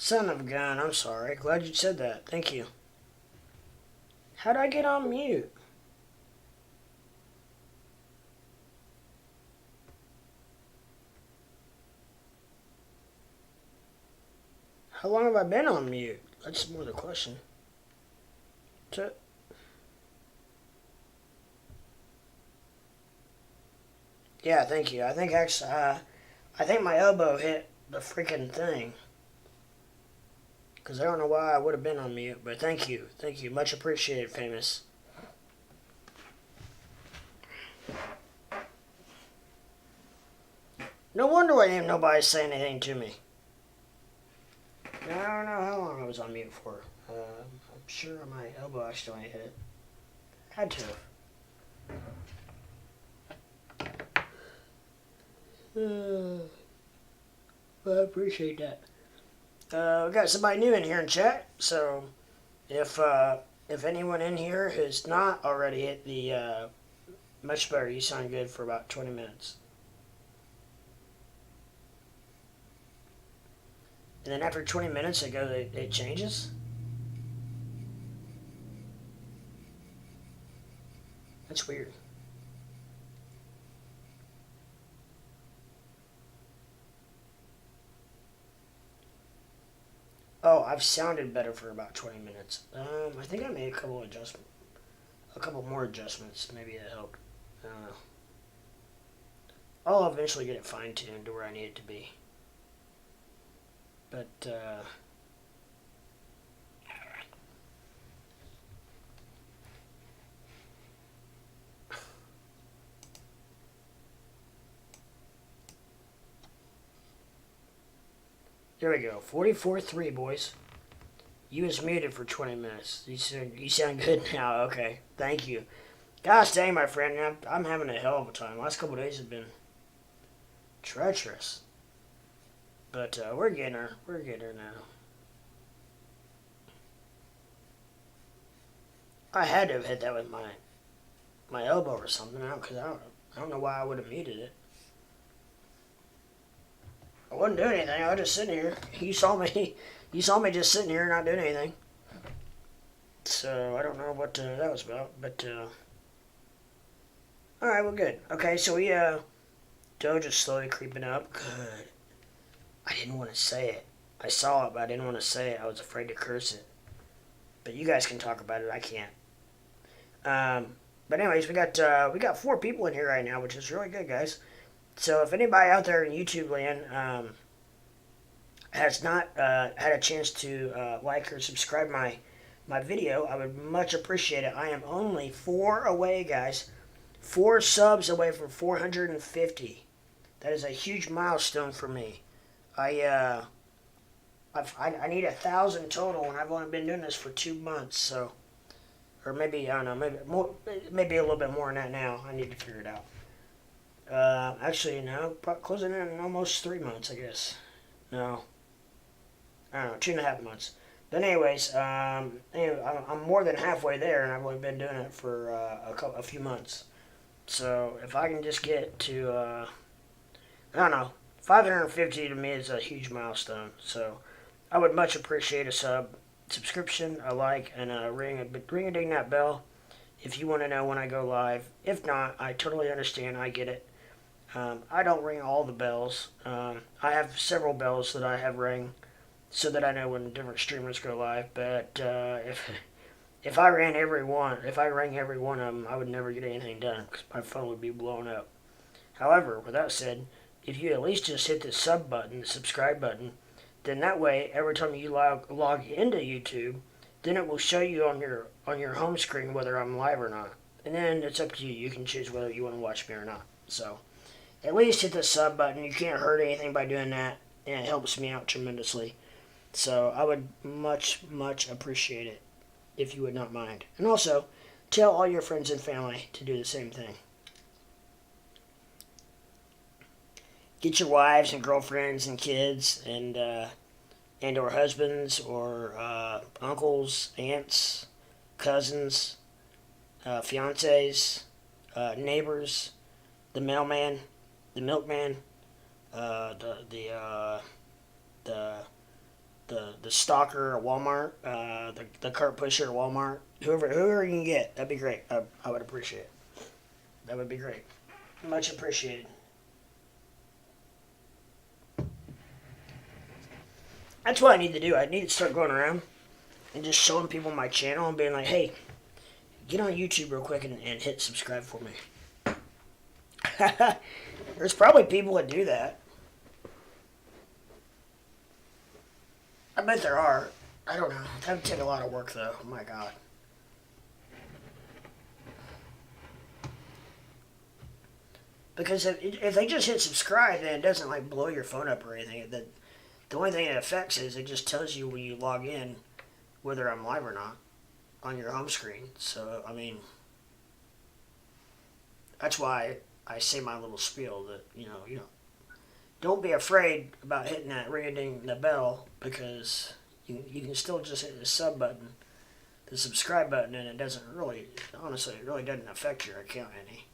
Son of a gun, I'm sorry. Glad you said that. Thank you. How'd I get on mute? How long have I been on mute? That's more the question. Yeah, thank you. I think actually, I think my elbow hit the freaking thing. Because I don't know why I would have been on mute, but thank you. Thank you. Much appreciated, famous. No wonder why ain't nobody saying anything to me. I don't know how long I was on mute for. I'm sure my elbow actually hit it. Had to. Well, I appreciate that. We got somebody new in here in chat, so if anyone in here has not already hit the much better, you sound good for about 20 minutes. And then after 20 minutes, it changes? That's weird. Oh, I've sounded better for about 20 minutes. I think I made a couple more adjustments. Maybe that helped. I don't know. I'll eventually get it fine-tuned to where I need it to be. But, there we go. 44.3, boys. You was muted for 20 minutes. You sound good now. Okay. Thank you. Gosh dang, my friend. I'm having a hell of a time. Last couple of days have been treacherous. But we're getting her. We're getting her now. I had to have hit that with my elbow or something. Because I don't know why I would have muted it. I wasn't doing anything. I was just sitting here. You saw me just sitting here not doing anything. So I don't know what that was about. But all right, well, good. Okay, so Doge is slowly creeping up. Good. I didn't want to say it. I saw it, but I didn't want to say it. I was afraid to curse it. But you guys can talk about it. I can't. But anyways, we got 4 people in here right now, which is really good, guys. So if anybody out there in YouTube land has not had a chance to like or subscribe my video, I would much appreciate it. I am only 4 away, guys. 4 subs away from 450. That is a huge milestone for me. I need 1,000 total, and I've only been doing this for 2 months, so, or maybe, I don't know, maybe a little bit more than that now. I need to figure it out. Actually, no, closing in on almost 3 months, I guess. No, I don't know, 2.5 months. But anyways, anyway, I'm more than halfway there, and I've only been doing it for a few months. So if I can just get to, I don't know, 550 to me is a huge milestone. So I would much appreciate a subscription, a like, and a ring-a-ding that bell if you want to know when I go live. If not, I totally understand. I get it. I don't ring all the bells. I have several bells that I have ring so that I know when different streamers go live. But if I rang every one of them, I would never get anything done because my phone would be blown up. However, with that said, if you at least just hit the subscribe button, then that way, every time you log into YouTube, then it will show you on your home screen whether I'm live or not. And then it's up to you. You can choose whether you want to watch me or not. So, at least hit the sub button. You can't hurt anything by doing that, and it helps me out tremendously. So, I would much, much appreciate it if you would not mind. And also, tell all your friends and family to do the same thing. Get your wives and girlfriends and kids and or husbands or uncles, aunts, cousins, fiancés, neighbors, the mailman, the milkman, the the stalker at Walmart, the cart pusher at Walmart, whoever you can get, that'd be great. I would appreciate it. That would be great. Much appreciated. That's what I need to do. I need to start going around and just showing people my channel and being like, hey, get on YouTube real quick and hit subscribe for me. There's probably people that do that. I bet there are. I don't know. That would take a lot of work, though. Oh, my God. Because if they just hit subscribe, then it doesn't, like, blow your phone up or anything. The only thing it affects is it just tells you when you log in whether I'm live or not on your home screen. So, I mean, that's why I say my little spiel that, you know, don't be afraid about hitting that ring-a-ding the bell, because you can still just hit the sub button, the subscribe button, and it doesn't really, honestly, it really doesn't affect your account any.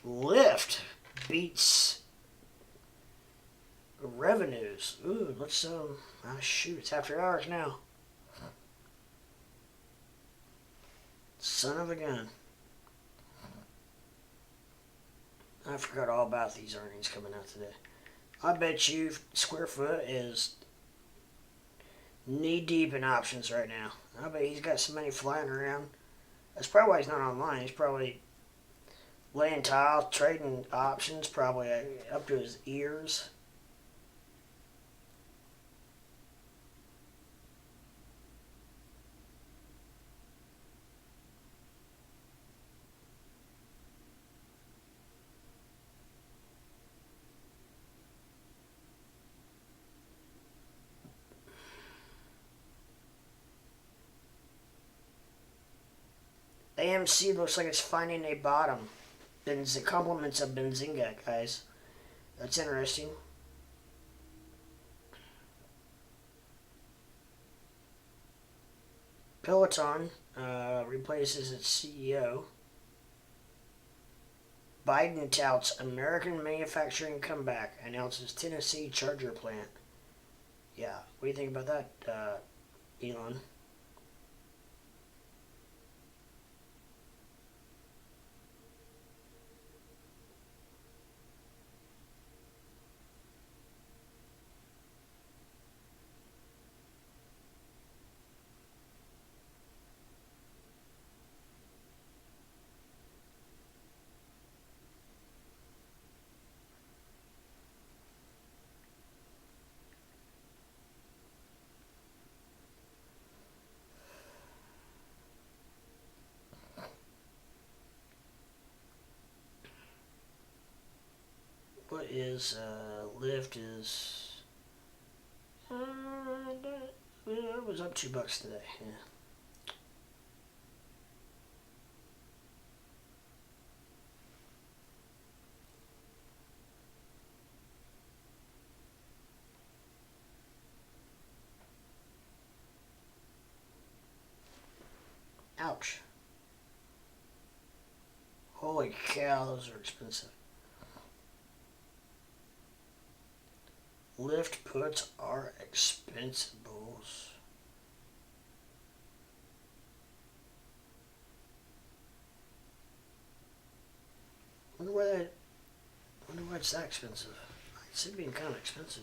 Lyft beats revenues. Ooh, let's shoot, it's after hours now. Son of a gun. I forgot all about these earnings coming out today. I bet you Square Foot is knee deep in options right now. I bet he's got some money flying around. That's probably why he's not online. He's probably laying tile, trading options, probably up to his ears. AMC looks like it's finding a bottom. The compliments of Benzinga, guys. That's interesting. Peloton replaces its CEO. Biden touts American manufacturing comeback, announces Tennessee charger plant. Yeah, what do you think about that, Elon? What is Lyft is it was up $2 today. Yeah. Ouch. Holy cow, those are expensive. Lyft puts are expensive, bulls. Wonder why it's that expensive. It's being kind of expensive.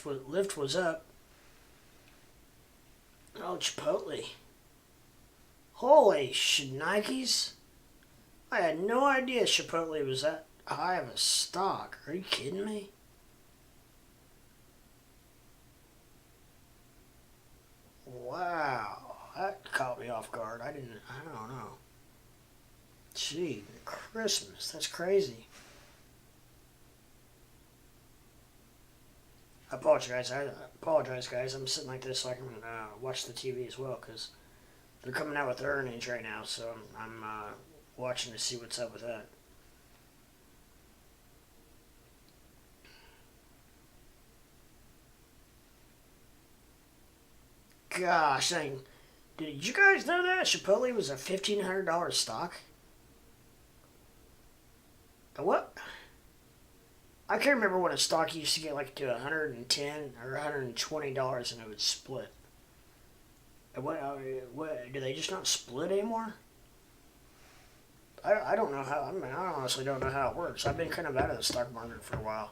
Lyft was up. Oh, Chipotle. Holy shnikes. I had no idea Chipotle was that high of a stock. Are you kidding me? Wow. That caught me off guard. I don't know. Gee, Christmas. That's crazy. I apologize, guys. I'm sitting like this so I can watch the TV as well because they're coming out with their earnings right now. So I'm watching to see what's up with that. Gosh, did you guys know that Chipotle was a $1,500 stock? What? I can't remember when a stock used to get like to $110 or $120 and it would split. What? Do they just not split anymore? I don't know how. I mean, I honestly don't know how it works. I've been kind of out of the stock market for a while.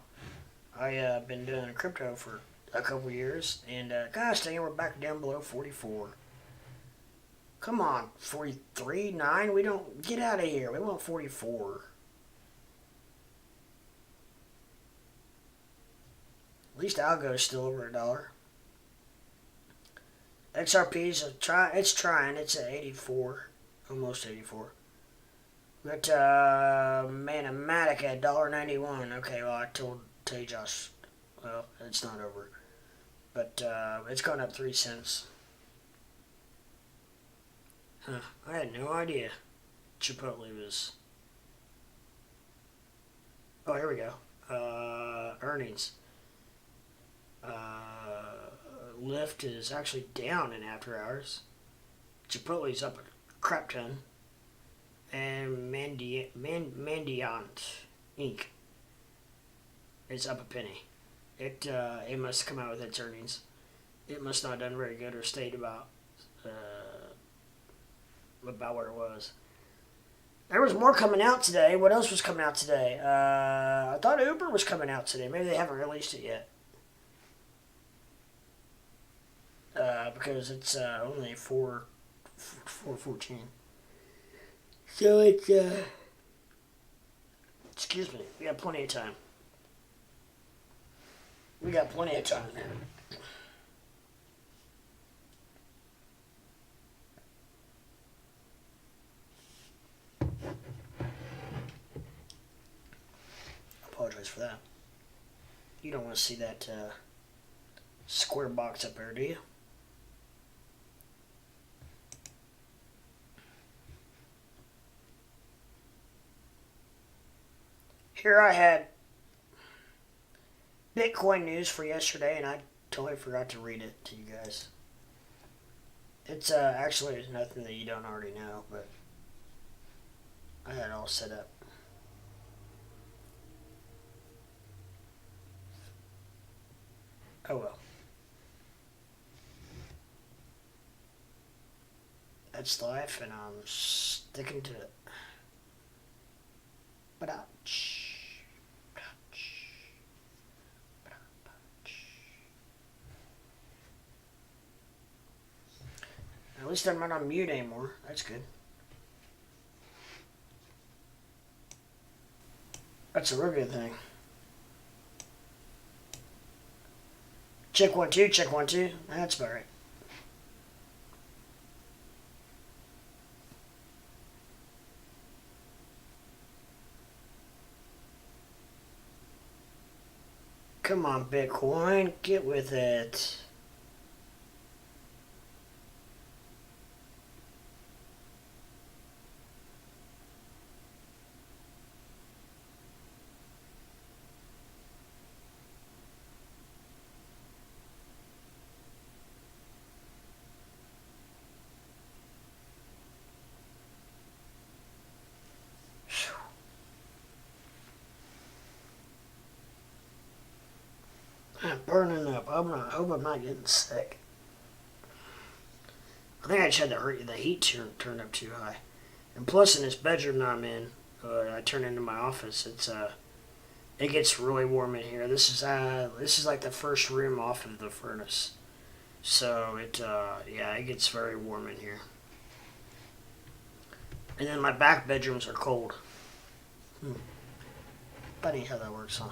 I've been doing crypto for a couple years, and gosh dang it, we're back down below 44. Come on, 43, 9. We don't get out of here. We want 44. At least Algo's still over $1. XRP's it's trying. It's at 84, almost 84. We got Manimatic at $1.91. Okay, well I told Tejas, well it's not over, but it's gone up 3 cents. Huh? I had no idea Chipotle was. Oh, here we go. Earnings. Lyft is actually down in after hours. Chipotle's up a crap ton. And Mandiant Inc. is up a penny. It must come out with its earnings. It must not have done very good or stayed about where it was. There was more coming out today. What else was coming out today? I thought Uber was coming out today. Maybe they haven't released it yet. Because it's only 4:14. So it's excuse me, we got plenty of time. Apologize for that. You don't want to see that square box up there, do you? Here I had Bitcoin news for yesterday, and I totally forgot to read it to you guys. It's actually nothing that you don't already know, but I had it all set up. Oh well. That's life, and I'm sticking to it. Ba-da-ch. At least I'm not on mute anymore. That's good. That's a real good thing. Check 1 2, check 1 2. That's about right. Come on, Bitcoin, get with it. I'm burning up. I hope I'm not getting sick. I think I just had the heat turned up too high. And plus, in this bedroom that I'm in, I turn into my office. It gets really warm in here. This is like the first room off of the furnace, so it gets very warm in here. And then my back bedrooms are cold. Funny how that works, huh?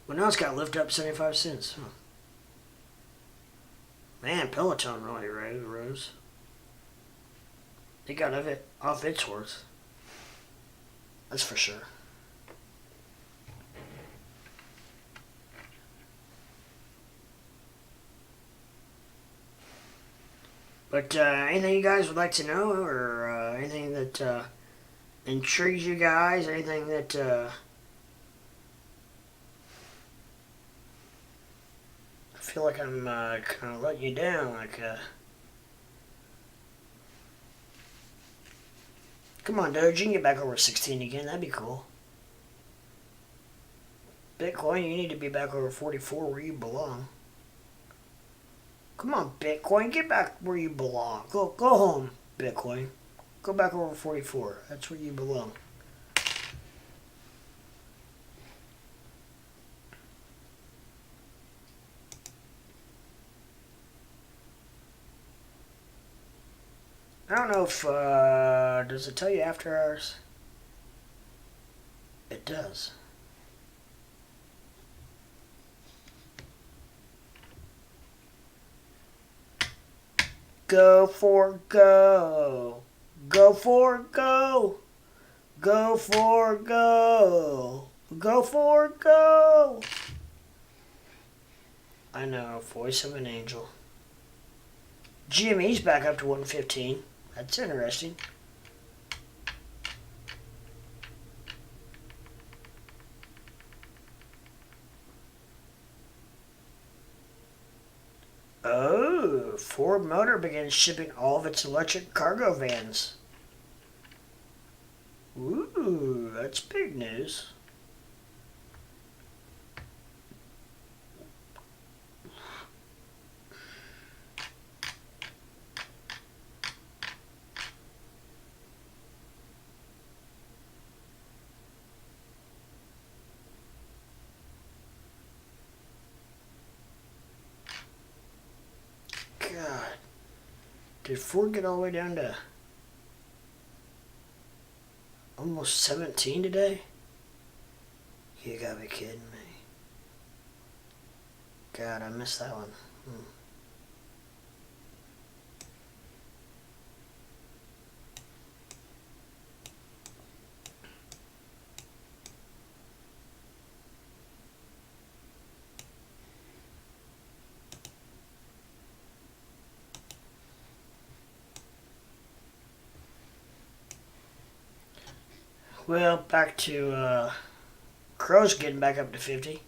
Well, now it's got lifted up 75 cents. Huh? Man, Peloton really rose. It got off its horse. That's for sure. But anything you guys would like to know, or anything that intrigues you guys, anything that I feel like I'm kind of letting you down, like come on, Doge, you can get back over 16 again. That'd be cool. Bitcoin, you need to be back over 44 where you belong. Come on, Bitcoin, get back where you belong. Go home, Bitcoin. Go back over 44. That's where you belong. I don't know if, does it tell you after hours? It does. Go for go. Go for go. Go for go. Go for go. I know, voice of an angel. Jimmy's back up to 115. That's interesting. Oh, Ford Motor begins shipping all of its electric cargo vans. Ooh, that's big news. God. Did Ford get all the way down to almost 17 today? You gotta be kidding me. God, I missed that one. Well, back to Crow's getting back up to 50.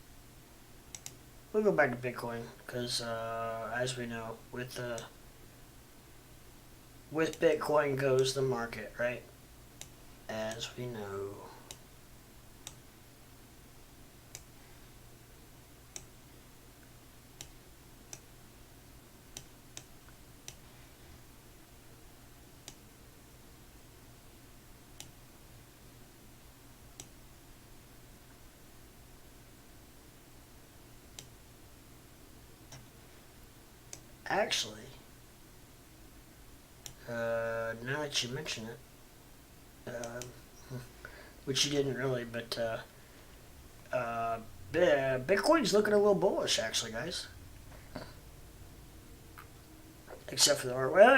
We'll go back to Bitcoin because, as we know, with Bitcoin goes the market, right? As we know. Actually, now that you mention it, which you didn't really, but Bitcoin's looking a little bullish, actually, guys. Except for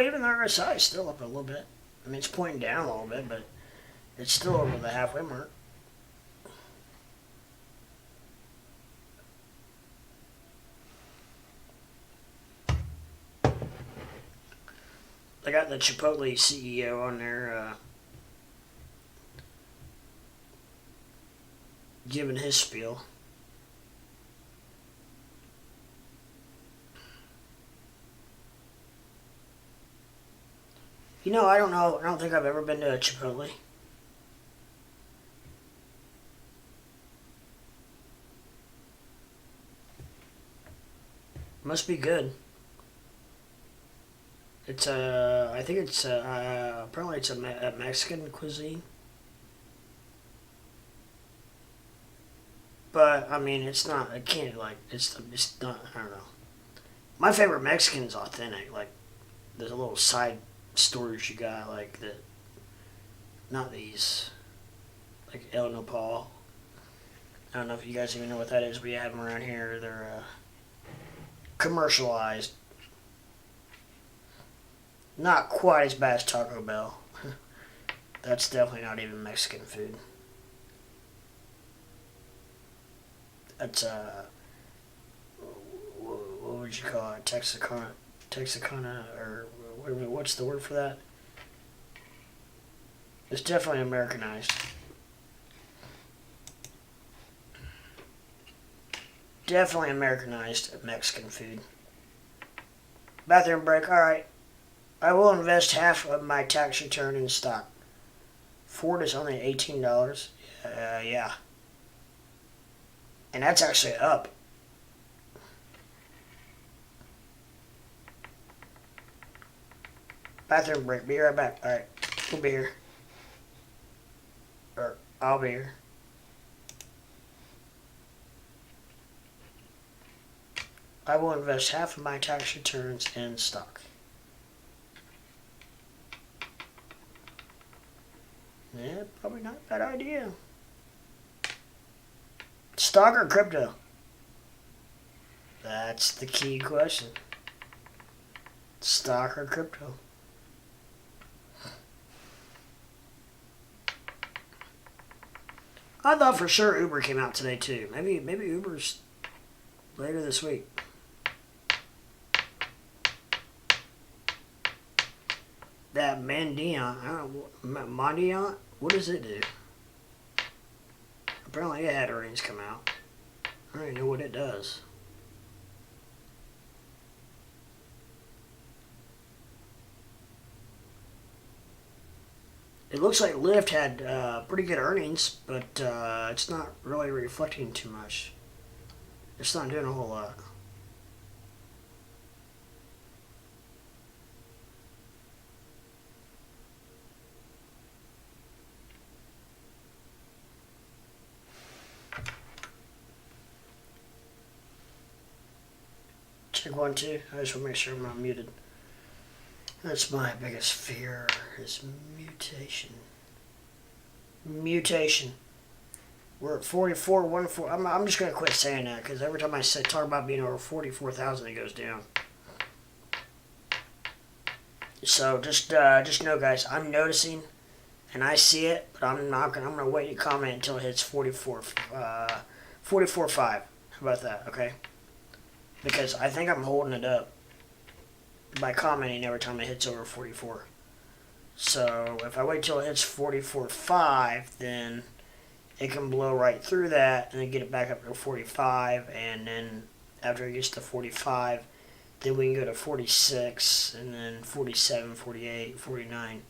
even the RSI is still up a little bit. I mean, it's pointing down a little bit, but it's still over the halfway mark. I got the Chipotle CEO on there giving his spiel. You know, I don't know. I don't think I've ever been to a Chipotle. Must be good. It's I think it's apparently it's a Mexican cuisine. But I mean, it's not. I can't like. It's not. I don't know. My favorite Mexican's authentic. Like, there's a little side stories you got like that. Not these. Like El Nopal. I don't know if you guys even know what that is. We have them around here. They're commercialized. Not quite as bad as Taco Bell. That's definitely not even Mexican food. That's what would you call it? Texicana, or what's the word for that? It's definitely Americanized. Definitely Americanized Mexican food. Bathroom break. All right. I will invest half of my tax return in stock. Ford is only $18. Yeah. And that's actually up. Bathroom break. Be right back. All right. We'll be here. Or I'll be here. I will invest half of my tax returns in stock. Yeah, probably not a bad idea. Stock or crypto? That's the key question. Stock or crypto? I thought for sure Uber came out today too. Maybe Uber's later this week. That Mandiant, what does it do? Apparently it had earnings come out. I don't even know what it does. It looks like Lyft had pretty good earnings, but it's not really reflecting too much. It's not doing a whole lot. Check 1, 2. I just want to make sure I'm not muted. That's my biggest fear, is mutation. Mutation. We're at 44, 14. I'm just going to quit saying that, because every time I talk about being over 44,000, it goes down. So just know, guys, I'm noticing, and I see it, but I'm going to wait to comment until it hits 44.5. How about that, okay? Because I think I'm holding it up by commenting every time it hits over 44. So if I wait till it hits 44.5, then it can blow right through that and then get it back up to 45, and then after it gets to 45, then we can go to 46, and then 47, 48, 49,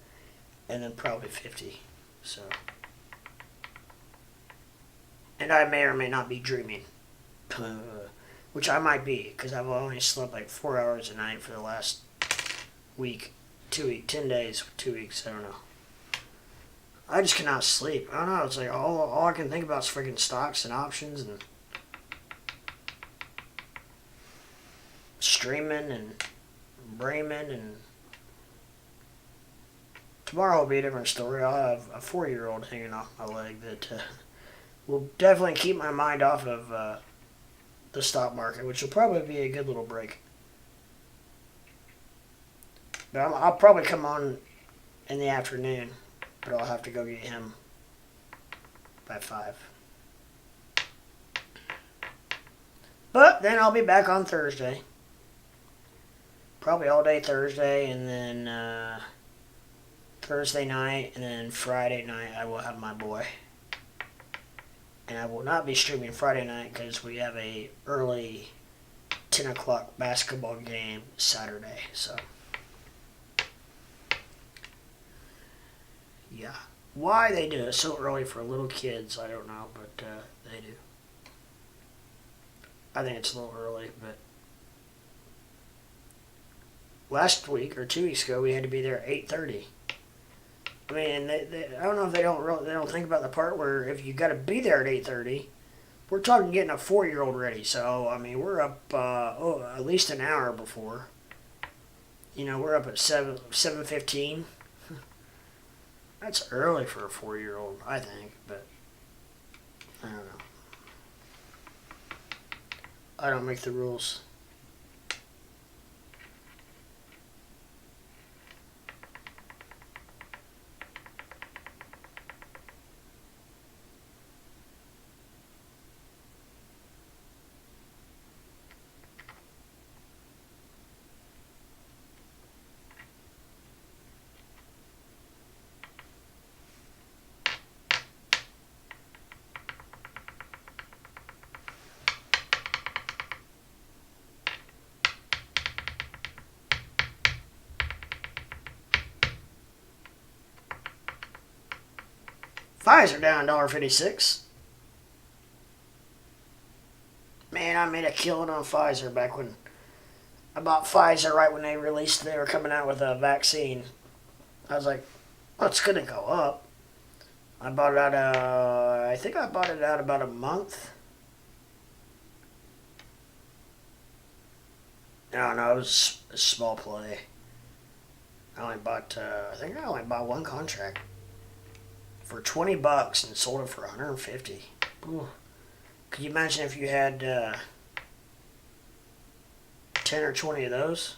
and then probably 50. So, and I may or may not be dreaming. Which I might be, because I've only slept like 4 hours a night for the last week, 10 days, 2 weeks, I don't know. I just cannot sleep. I don't know, it's like all I can think about is freaking stocks and options and streaming and Bremen, and tomorrow will be a different story. I'll have a 4-year-old hanging off my leg that will definitely keep my mind off of the stock market, which will probably be a good little break. But I'll probably come on in the afternoon, but I'll have to go get him by 5. But then I'll be back on Thursday. Probably all day Thursday, and then Thursday night, and then Friday night I will have my boy. And I will not be streaming Friday night because we have a early 10 o'clock basketball game Saturday. So, yeah. Why they do it so early for little kids, I don't know, but they do. I think it's a little early, but last week or 2 weeks ago we had to be there at 8:30. I mean, I don't know if they don't think about the part where if you got to be there at 8:30, we're talking getting a 4-year-old ready. So I mean, we're up at least an hour before. You know, we're up at 7:15. That's early for a 4-year-old, I think, but I don't know. I don't make the rules. Pfizer down $1.56. Man, I made a killing on Pfizer back when I bought Pfizer right when they were coming out with a vaccine. I was like, well, it's going to go up. I bought it out, I think I bought it out about a month. No, it was a small play. I think I only bought one contract for $20 and sold it for $150. Ooh. Could you imagine if you had 10 or 20 of those?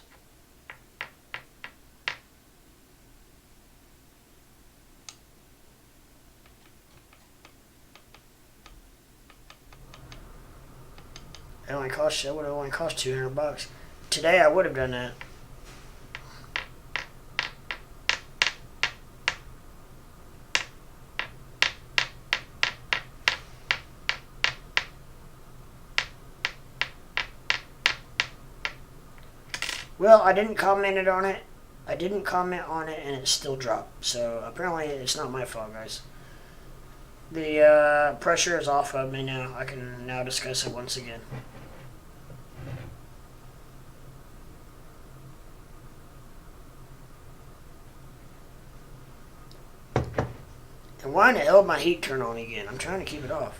It would have only cost $200. Today I would have done that. Well, I didn't comment on it. And it still dropped. So apparently it's not my fault, guys. The pressure is off of me now. I can now discuss it once again. And why in the hell did my heat turn on again? I'm trying to keep it off.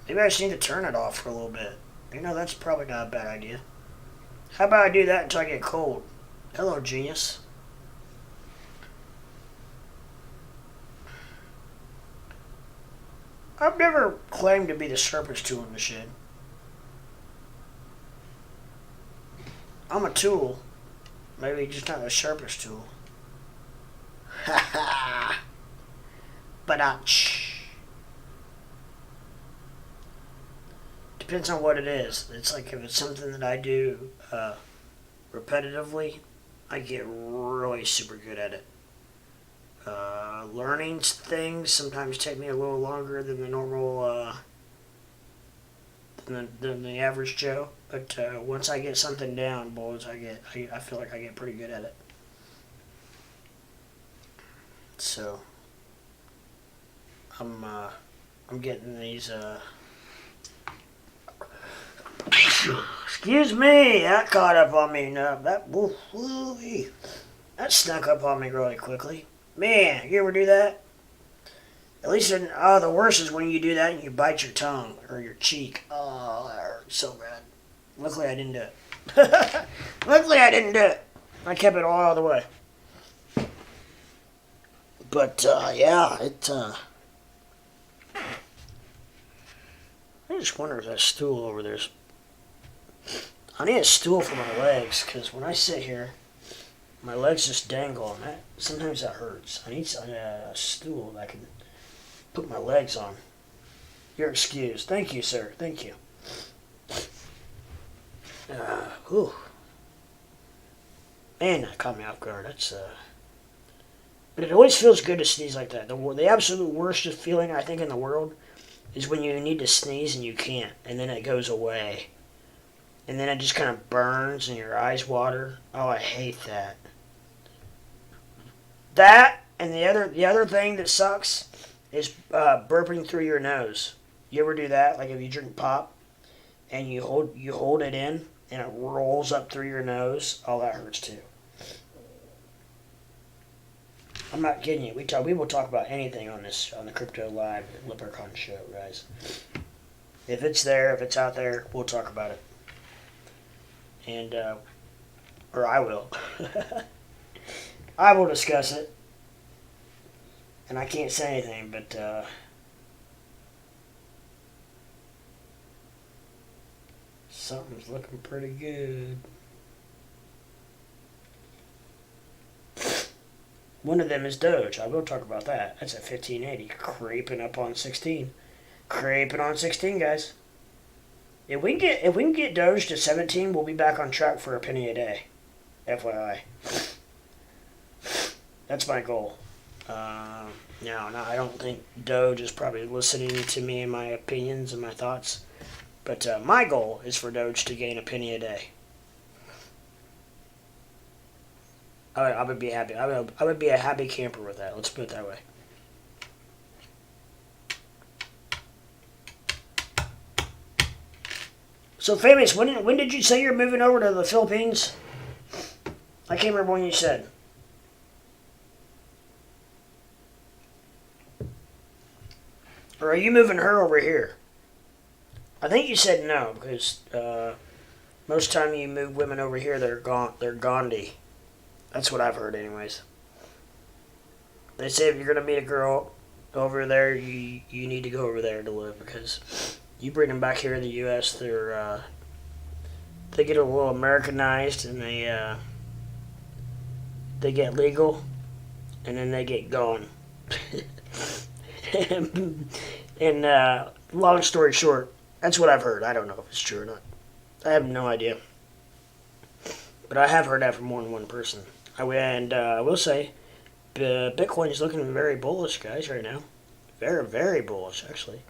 Maybe I just need to turn it off for a little bit. That's probably not a bad idea. How about I do that until I get cold? Hello, genius. I've never claimed to be the sharpest tool in the shed. I'm a tool. Maybe just not the sharpest tool. Ha ha. Badach. Depends on what it is. It's like if it's something that I do repetitively, I get really super good at it. Learning things sometimes take me a little longer than the normal, than the average Joe. But once I get something down, boys, I feel like I get pretty good at it. So I'm getting these. Excuse me, that caught up on me. No, that snuck up on me really quickly. Man, you ever do that? At least, the worst is when you do that and you bite your tongue or your cheek. Oh, that hurts so bad. Luckily, I didn't do it. I kept it all the way. But, yeah, I just wonder if that stool over there's... I need a stool for my legs, because when I sit here, my legs just dangle, and sometimes that hurts. I need a stool that I can put my legs on. You're excused. Thank you, sir. Thank you. Ooh. Man, that caught me off guard. But it always feels good to sneeze like that. The absolute worst feeling, I think, in the world is when you need to sneeze and you can't, and then it goes away. And then it just kind of burns and your eyes water. Oh, I hate that. That, and the other thing that sucks is burping through your nose. You ever do that? Like if you drink pop and you hold it in and it rolls up through your nose. Oh, that hurts too. I'm not kidding you. We will talk about anything on the Crypto Live Leprechaun show, guys. If it's there, if it's out there, we'll talk about it. And or I will. I will discuss it. And I can't say anything, but something's looking pretty good. One of them is Doge. I will talk about that. That's at 1580. Creeping up on 16. Creeping on 16, guys. If we can get Doge to 17, we'll be back on track for a penny a day. FYI. That's my goal. No, I don't think Doge is probably listening to me and my opinions and my thoughts. But my goal is for Doge to gain a penny a day. I would be happy. I would be a happy camper with that. Let's put it that way. So, Famous, when did you say you're moving over to the Philippines? I can't remember when you said. Or are you moving her over here? I think you said no, because most time you move women over here, they're Gandhi. That's what I've heard, anyways. They say if you're gonna meet a girl over there, you need to go over there to live, because you bring them back here in the U.S., they get a little Americanized, and they get legal, and then they get gone. and long story short, that's what I've heard. I don't know if it's true or not. I have no idea. But I have heard that from more than one person. I will say, Bitcoin is looking very bullish, guys, right now. Very, very bullish, actually.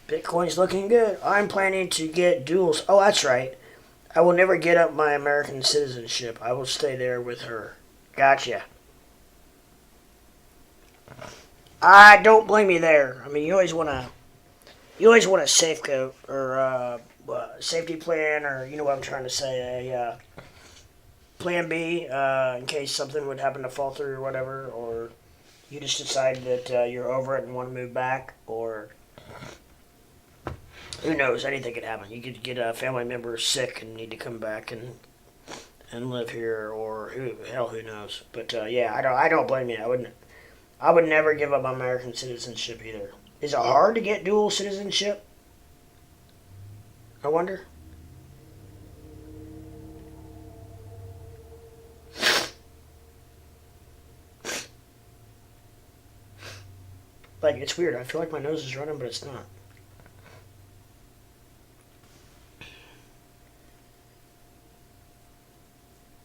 Bitcoin's looking good. I'm planning to get duals. Oh, that's right. I will never get up my American citizenship. I will stay there with her. Gotcha. I don't blame you there. I mean, you always want a safecoat or safety plan, or you know what I'm trying to say, a plan B in case something would happen to fall through or whatever, or you just decide that you're over it and want to move back, or who knows, anything could happen. You could get a family member sick and need to come back and live here, or who knows. But yeah, I don't blame you. I would never give up my American citizenship either. Is it hard to get dual citizenship? I wonder. Like, it's weird. I feel like my nose is running, but it's not.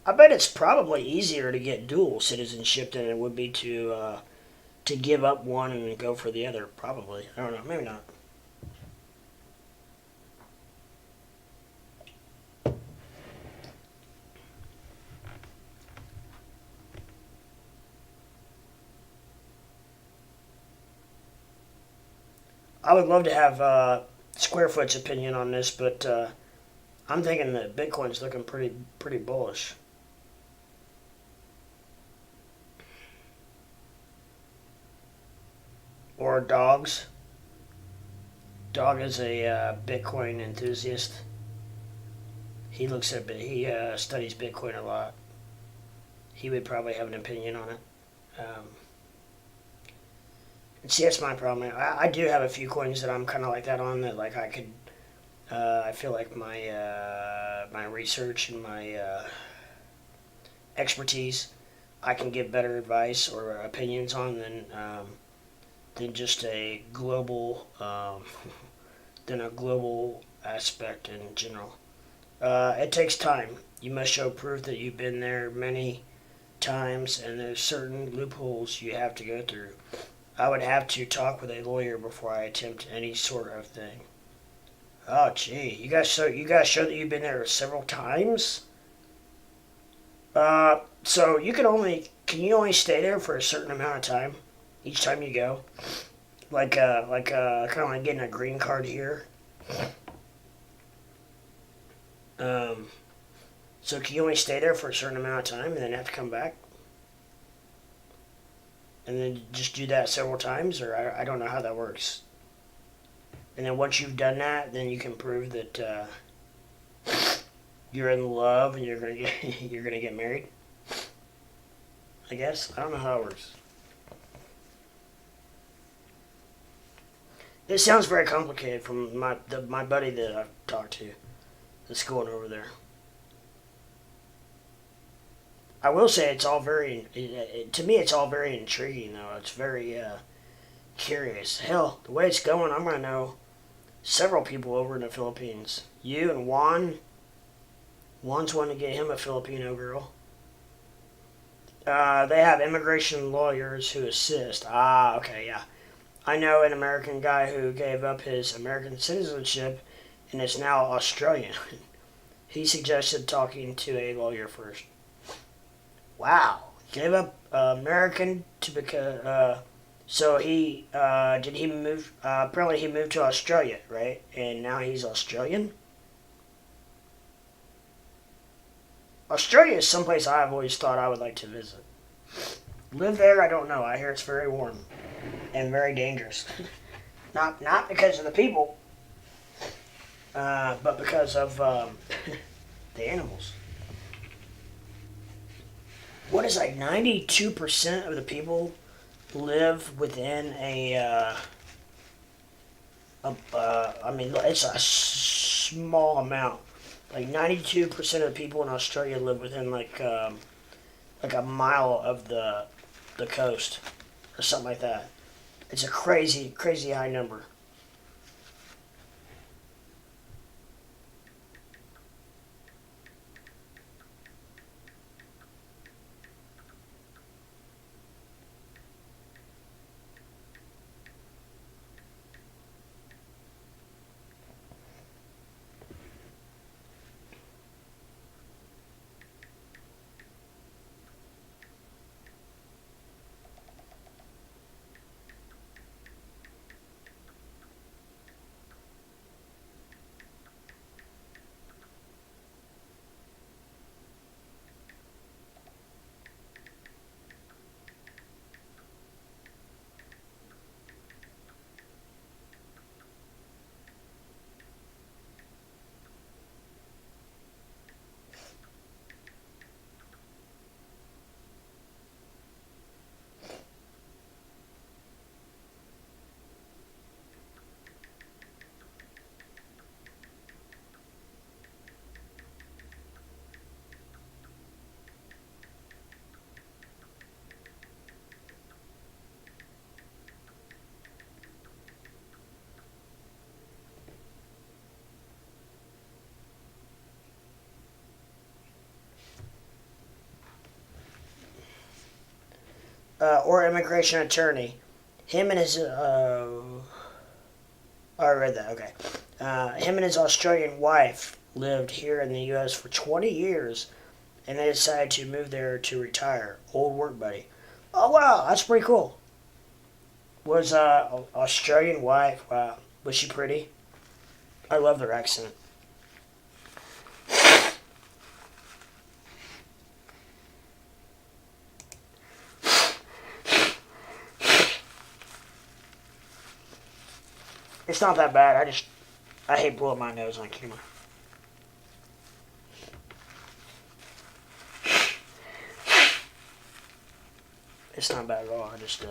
I bet it's probably easier to get dual citizenship than it would be to give up one and go for the other. Probably. I don't know. Maybe not. I would love to have Squarefoot's opinion on this, but I'm thinking that Bitcoin's looking pretty bullish. Or Dogs. Dog is a Bitcoin enthusiast. He studies Bitcoin a lot. He would probably have an opinion on it. And see, that's my problem. I do have a few coins that I'm kind of like that on, that like I could. I feel like my research and my expertise, I can give better advice or opinions on than just a global aspect in general. It takes time. You must show proof that you've been there many times, and there's certain loopholes you have to go through. I would have to talk with a lawyer before I attempt any sort of thing. Oh, gee, you guys show that you've been there several times. So can you only stay there for a certain amount of time each time you go? Like kind of like getting a green card here. So can you only stay there for a certain amount of time and then have to come back? And then just do that several times, or I don't know how that works. And then once you've done that, then you can prove that you're in love and you're gonna get married. I guess I don't know how it works. It sounds very complicated from my buddy that I've talked to that's going over there. I will say it's all to me it's all very intriguing though. It's very curious. Hell, the way it's going, I'm going to know several people over in the Philippines. You and Juan. Juan's wanting to get him a Filipino girl. They have immigration lawyers who assist. Ah, okay, yeah. I know an American guy who gave up his American citizenship and is now Australian. He suggested talking to a lawyer first. Wow, gave up American to because. So he did he move? Apparently he moved to Australia, right? And now he's Australian. Australia is someplace I've always thought I would like to visit. Live there, I don't know. I hear it's very warm and very dangerous. Not because of the people, but because of the animals. What is like 92% of the people live within I mean, it's a small amount. Like 92% of the people in Australia live within like a mile of the coast or something like that. It's a crazy high number. Or immigration attorney. Him and his oh, I read that. Okay. Him and his Australian wife lived here in the U.S. for 20 years, and they decided to move there to retire. Old work buddy. Oh wow, that's pretty cool. Was Australian wife? Wow, was she pretty? I love their accent. It's not that bad. I hate blowing my nose on camera. It's not bad at all. I just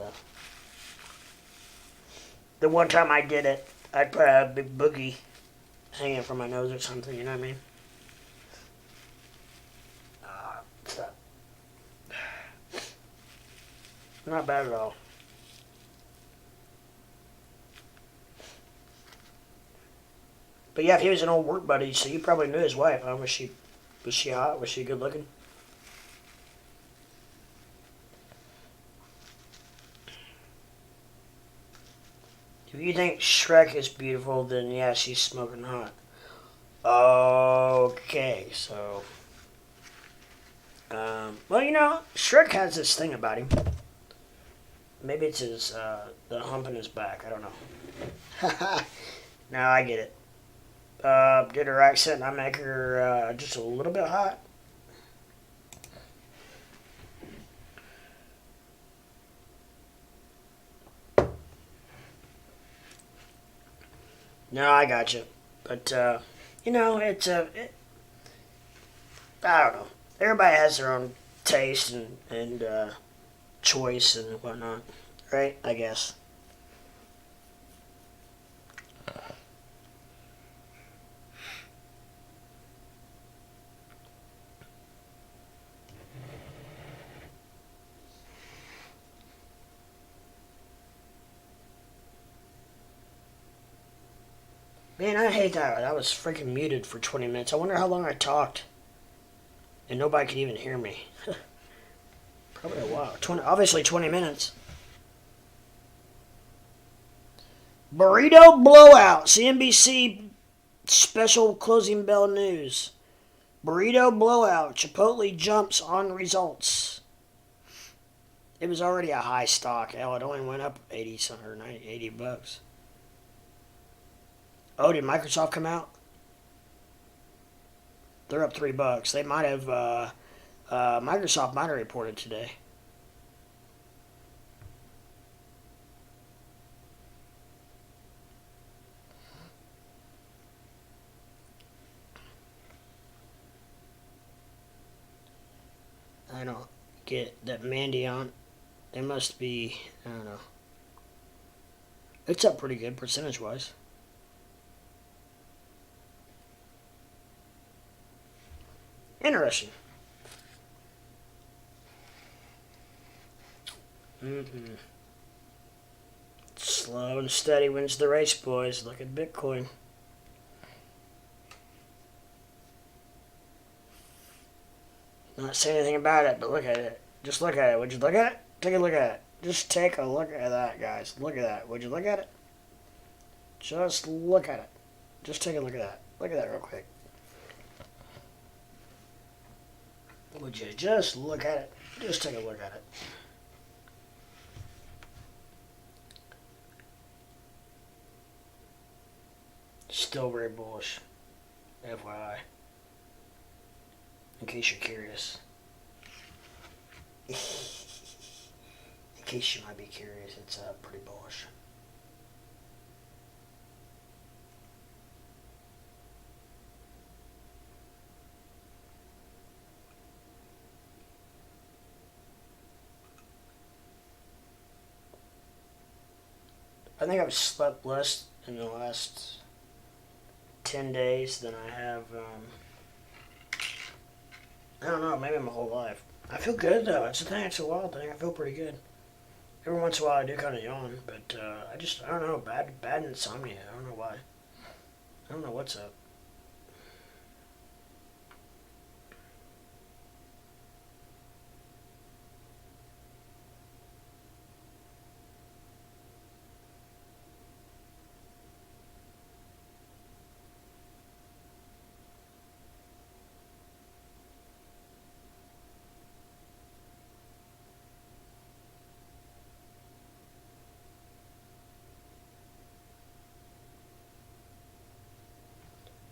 the one time I did it, I put a big boogie hanging from my nose or something. You know what I mean? So, not bad at all. But yeah, if he was an old work buddy, so you probably knew his wife. Huh? Was she hot? Was she good looking? If you think Shrek is beautiful, then yeah, she's smoking hot. Okay, so well, you know, Shrek has this thing about him. Maybe it's his the hump in his back. I don't know. No, I get it. Did her accent, I make her just a little bit hot. No, I got you. But, you know, I don't know. Everybody has their own taste and choice and whatnot. Right? I guess. Man, I hate that. I was freaking muted for 20 minutes. I wonder how long I talked. And nobody could even hear me. Probably a while. Obviously 20 minutes. Burrito blowout. CNBC special closing bell news. Burrito blowout. Chipotle jumps on results. It was already a high stock. Hell, it only went up 80 something or 90, $80. Oh, did Microsoft come out? They're up $3. They might have. Microsoft might have reported today. I don't get that Mandiant. They must be. I don't know. It's up pretty good percentage wise. Interesting. Slow and steady wins the race, boys. Look at Bitcoin. Not saying anything about it, but look at it. Just look at it. Would you look at it? Take a look at it. Just take a look at that, guys. Look at that. Would you look at it? Just look at it. Just take a look at that. Look at that real quick. Would you just look at it? Just take a look at it. Still very bullish. FYI. In case you're curious. In case you might be curious, it's pretty bullish. I think I've slept less in the last 10 days than I have, I don't know, maybe my whole life. I feel good though. It's a thing. It's a wild thing. I feel pretty good. Every once in a while I do kind of yawn, but I don't know, bad insomnia. I don't know why. I don't know what's up.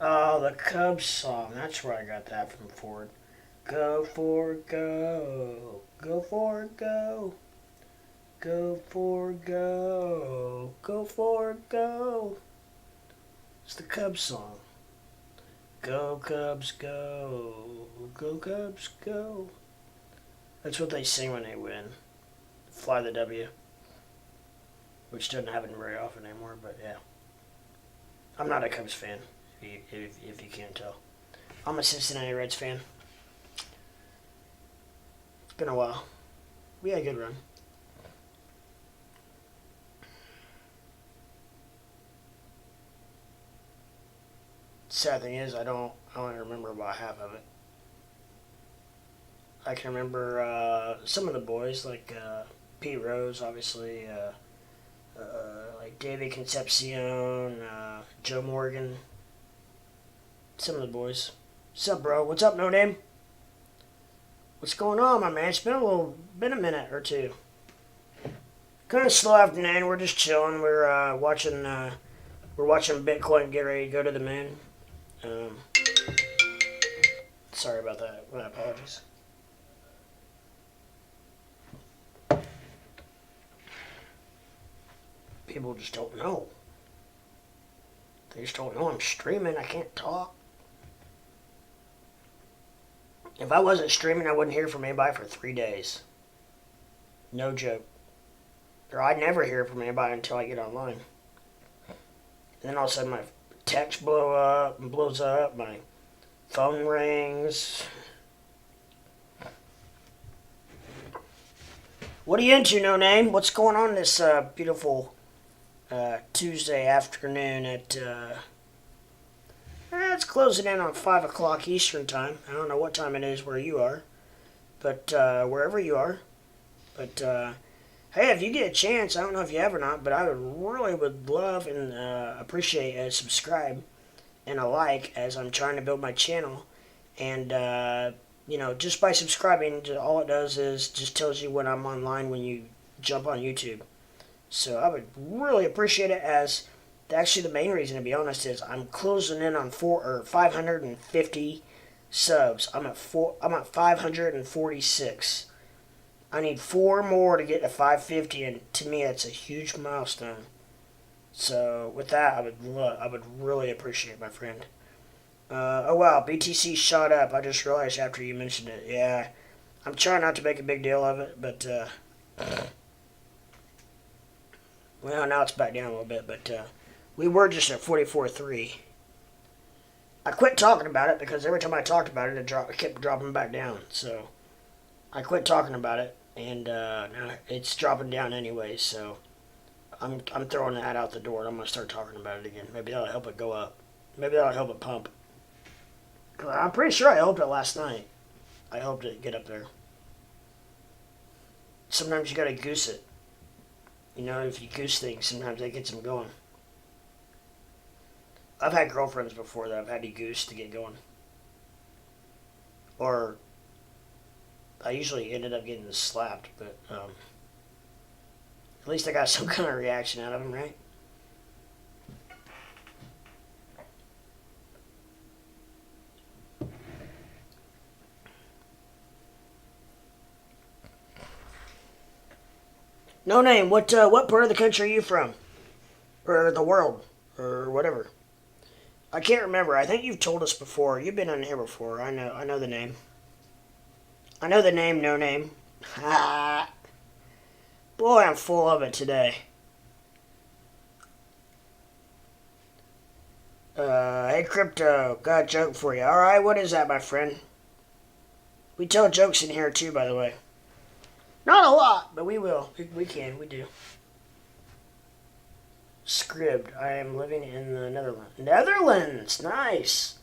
Oh, the Cubs song. That's where I got that from Ford. Go Ford, go. Go Ford, go. Go Ford, go. Go Ford, go. It's the Cubs song. Go Cubs, go. Go Cubs, go. That's what they sing when they win. Fly the W. Which doesn't happen very often anymore, but yeah. I'm not a Cubs fan. If you can't tell. I'm a Cincinnati Reds fan. It's been a while. We had a good run. Sad thing is, I only remember about half of it. I can remember some of the boys, like Pete Rose, obviously, like David Concepcion, Joe Morgan. Some of the boys. What's up, bro? What's up, No Name? What's going on, my man? It's been a minute or two. Kind of slow afternoon. We're just chilling. We're watching Bitcoin get ready to go to the moon. Sorry about that. My apologies. People just don't know. They just don't know I'm streaming. I can't talk. If I wasn't streaming, I wouldn't hear from anybody for 3 days. No joke. Or I'd never hear from anybody until I get online. And then all of a sudden my text blows up, my phone rings. What are you into, No Name? What's going on this beautiful Tuesday afternoon at... it's closing in on 5 o'clock Eastern time. I don't know what time it is where you are, but wherever you are. But hey, if you get a chance, I don't know if you have or not, but I would love and appreciate a subscribe and a like as I'm trying to build my channel. And just by subscribing, all it does is just tells you when I'm online when you jump on YouTube. So I would really appreciate it, as actually the main reason, to be honest, is I'm closing in on 550 subs. I'm at 546. I need 4 more to get to 550, and to me that's a huge milestone. So with that, I would really appreciate, my friend. Oh wow, BTC shot up. I just realized after you mentioned it. Yeah, I'm trying not to make a big deal of it, but well, now it's back down a little bit. But we were just at 44.3. I quit talking about it because every time I talked about it, it kept dropping back down. So I quit talking about it, and now it's dropping down anyway. So I'm throwing that out the door, and I'm gonna start talking about it again. Maybe that'll help it go up. Maybe that'll help it pump. I'm pretty sure I helped it last night. I helped it get up there. Sometimes you gotta goose it. If you goose things, sometimes that gets them going. I've had girlfriends before that I've had to goose to get going. Or I usually ended up getting slapped, but at least I got some kind of reaction out of them, right? No name. What part of the country are you from? Or the world? Or whatever. I can't remember. I think you've told us before. You've been on here before. I know the name. I know the name, no name. Ha! Boy, I'm full of it today. Hey Crypto, got a joke for you. Alright, what is that, my friend? We tell jokes in here too, by the way. Not a lot, but we will. We do. Scribd, I am living in the Netherlands. Netherlands! Nice!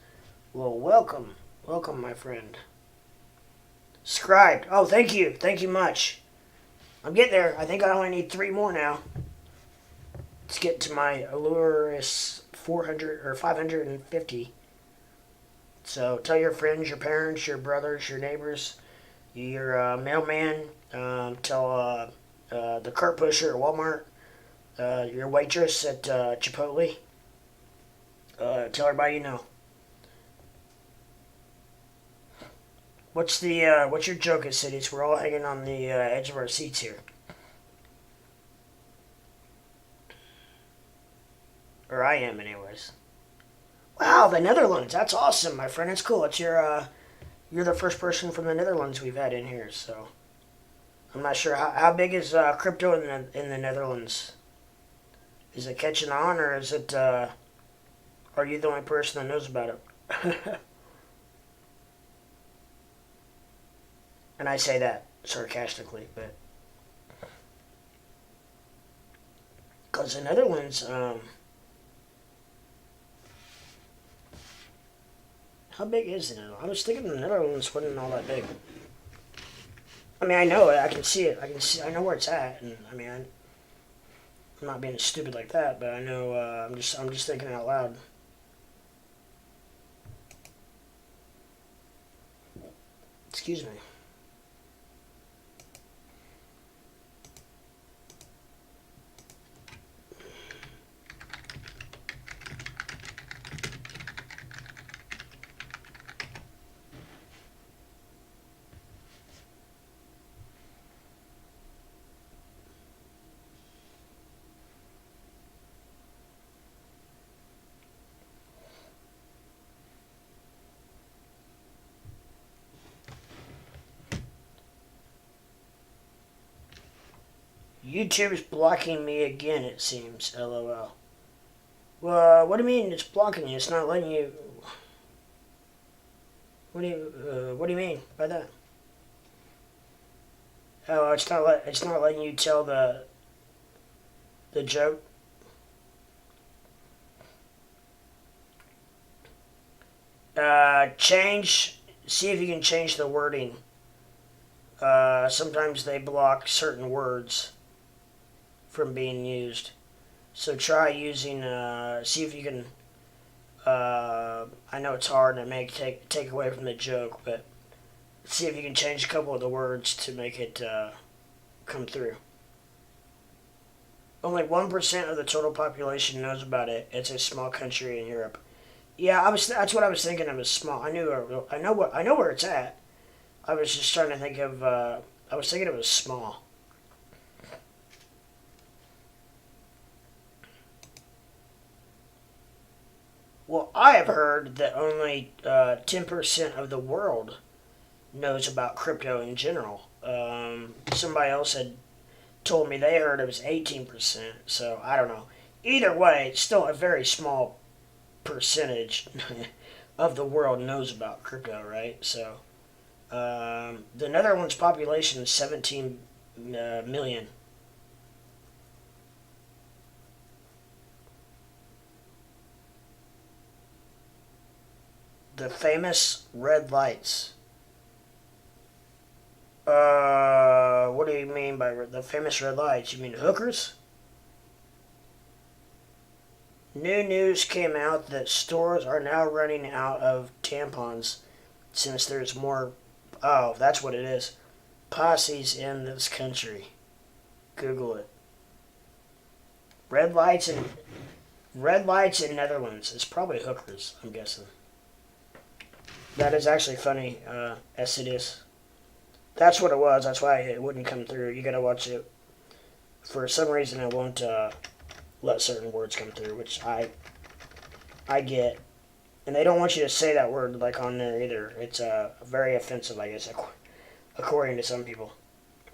Well, welcome. Welcome, my friend. Scribed. Oh, thank you. Thank you much. I'm getting there. I think I only need 3 more now. Let's get to my Allurus 400 or 550. So tell your friends, your parents, your brothers, your neighbors, your mailman, tell the cart pusher at Walmart, your waitress at Chipotle. Tell everybody you know. What's your joke at Cities? We're all hanging on the edge of our seats here. Or I am, anyways. Wow, the Netherlands. That's awesome, my friend. It's cool. It's you're the first person from the Netherlands we've had in here, so I'm not sure how big is crypto in the Netherlands. Is it catching on, or is it? Are you the only person that knows about it? And I say that sarcastically, but because the Netherlands, how big is it? I was thinking the Netherlands wasn't all that big. I mean, I know it. I can see it. I know where it's at, and I mean, I'm not being stupid like that, but I know. I'm just thinking out loud. Excuse me. YouTube's blocking me again, it seems. LOL. Well, what do you mean it's blocking you? It's not letting you... What do you mean by that? Oh, it's not letting you tell the joke. See if you can change the wording. Sometimes they block certain words from being used. So try using, see if you can, I know it's hard and it may take away from the joke, but See if you can change a couple of the words to make it come through. Only 1% of the total population knows about it. It's a small country in Europe. Yeah, that's what I was thinking of as small. I know where it's at. I was just trying to think of. I was thinking it was small. Well, I have heard that only 10% of the world knows about crypto in general. Somebody else had told me they heard it was 18%, so I don't know. Either way, it's still a very small percentage of the world knows about crypto, right? So, the Netherlands population is 17 million. The famous red lights. What do you mean by the famous red lights? You mean hookers? New news came out that stores are now running out of tampons since there's more. Oh, that's what it is. Posses in this country. Google it. Red lights in Netherlands. It's probably hookers, I'm guessing. That is actually funny, as it is. That's what it was. That's why it wouldn't come through. You gotta watch it. For some reason, it won't let certain words come through, which I get. And they don't want you to say that word like on there either. It's very offensive, I guess, according to some people.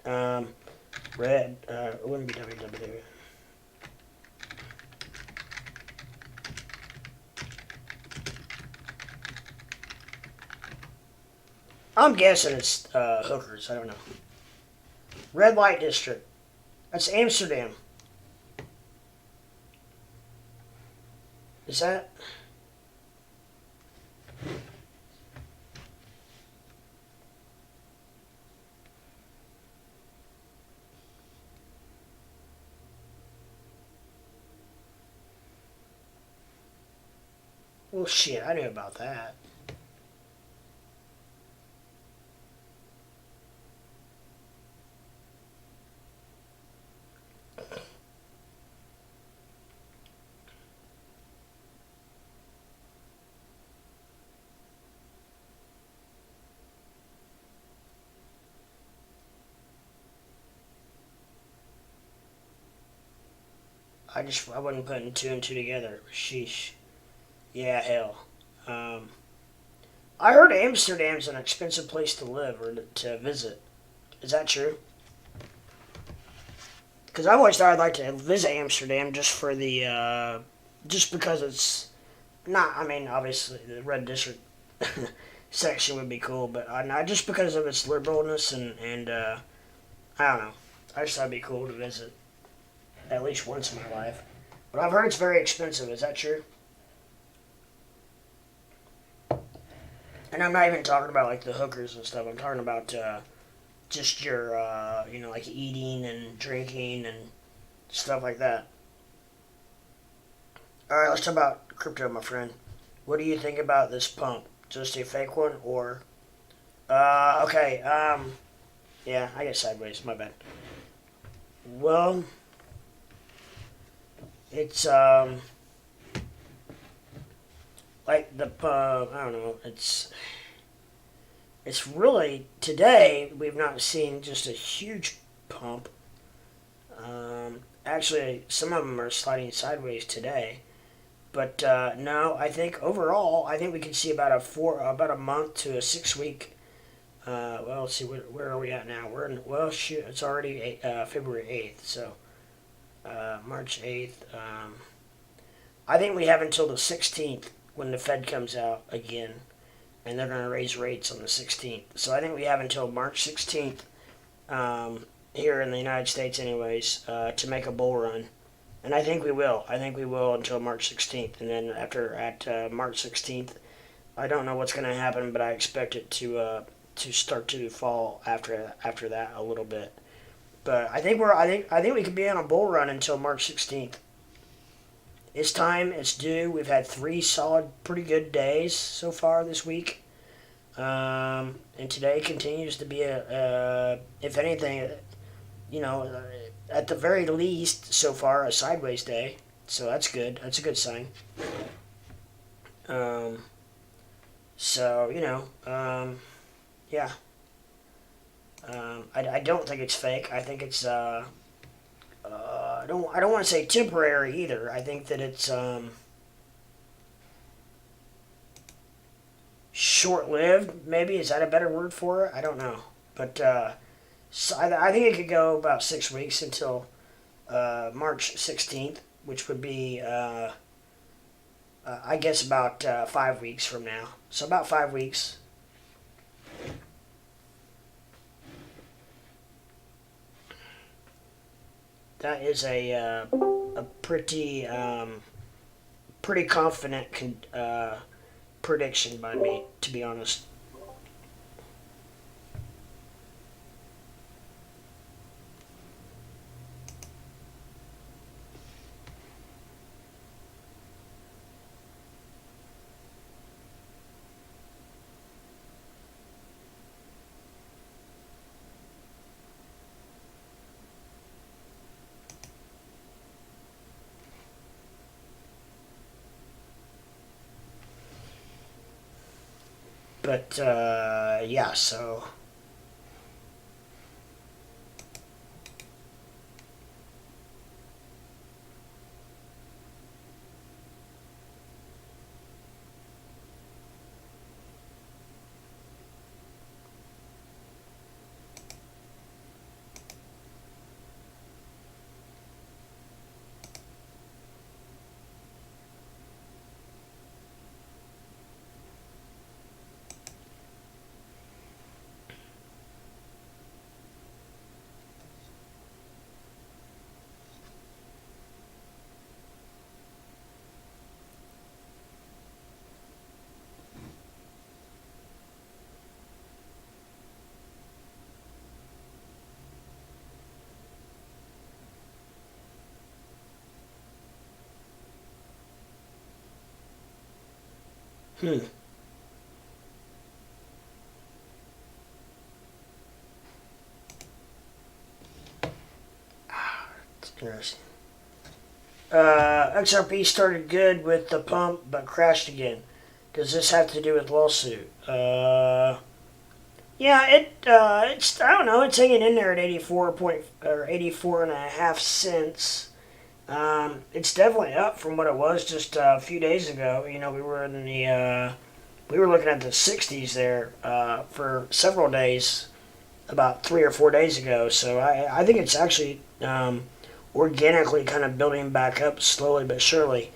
Red. It wouldn't be www. I'm guessing it's hookers. I don't know. Red light district. That's Amsterdam. Is that? Well, shit, I knew about that. I wasn't putting two and two together. Sheesh. Yeah, hell. I heard Amsterdam's an expensive place to live or to visit. Is that true? Because I've always thought I'd like to visit Amsterdam just for the, just because it's not. I mean, obviously the red district section would be cool, but not just because of its liberalness and I don't know. I just thought it'd be cool to visit at least once in my life. But I've heard it's very expensive. Is that true? And I'm not even talking about like the hookers and stuff. I'm talking about just your, like eating and drinking and stuff like that. Alright, let's talk about crypto, my friend. What do you think about this pump? Just a fake one or... okay, yeah, I get sideways, my bad. Well, it's, like the, I don't know, it's really, today, we've not seen just a huge pump. Actually, some of them are sliding sideways today. But, no, I think overall, I think we can see about a month to a 6 week, well, let's see, where are we at now? We're in, well, shoot, it's already February 8th, so, March 8th, I think we have until the 16th when the Fed comes out again, and they're going to raise rates on the 16th. So I think we have until March 16th, here in the United States anyways, to make a bull run. And I think we will. I think we will until March 16th. And then at March 16th, I don't know what's going to happen, but I expect it to start to fall after that a little bit. But I think we could be on a bull run until March 16th. It's time. It's due. We've had 3 solid, pretty good days so far this week. And today continues to be if anything, at the very least so far, a sideways day. So that's good. That's a good sign. Um, so yeah. I don't think it's fake. I think it's I don't want to say temporary either. I think that it's short-lived. Maybe is that a better word for it? I don't know, but so I think it could go about 6 weeks until March 16th, which would be I guess about 5 weeks from now. So about 5 weeks. That is a pretty pretty confident prediction by me, to be honest. But yeah, so hmm. It's interesting. XRP started good with the pump, but crashed again. Does this have to do with lawsuit? Yeah, it's I don't know. It's hanging in there at 84.5 cents. It's definitely up from what it was just a few days ago. We were in the we were looking at the 60s there for several days, about 3 or 4 days ago. So I think it's actually organically kind of building back up slowly but surely.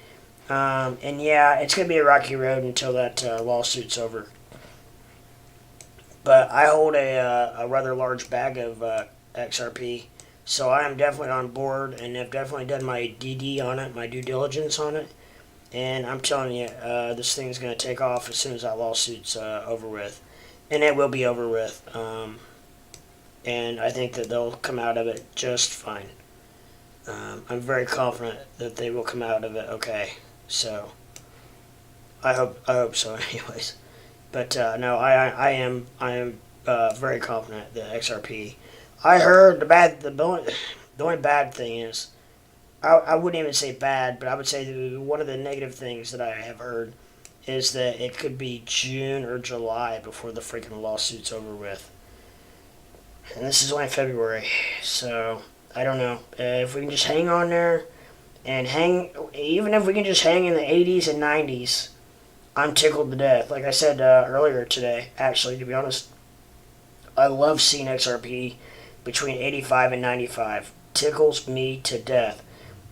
And yeah, it's going to be a rocky road until that lawsuit's over. But I hold a rather large bag of XRP, so I am definitely on board and have definitely done my DD on it, my due diligence on it. And I'm telling you, this thing's going to take off as soon as that lawsuit's over with. And it will be over with. And I think that they'll come out of it just fine. I'm very confident that they will come out of it okay. So I hope so anyways. But no, I am very confident that XRP. I heard the only bad thing is I wouldn't even say bad, but I would say one of the negative things that I have heard is that it could be June or July before the freaking lawsuit's over with. And this is only February, so I don't know. If we can just hang on there and even if we can just hang in the 80s and 90s, I'm tickled to death. Like I said earlier today, actually, to be honest, I love seeing XRP between 85 and 95. Tickles me to death.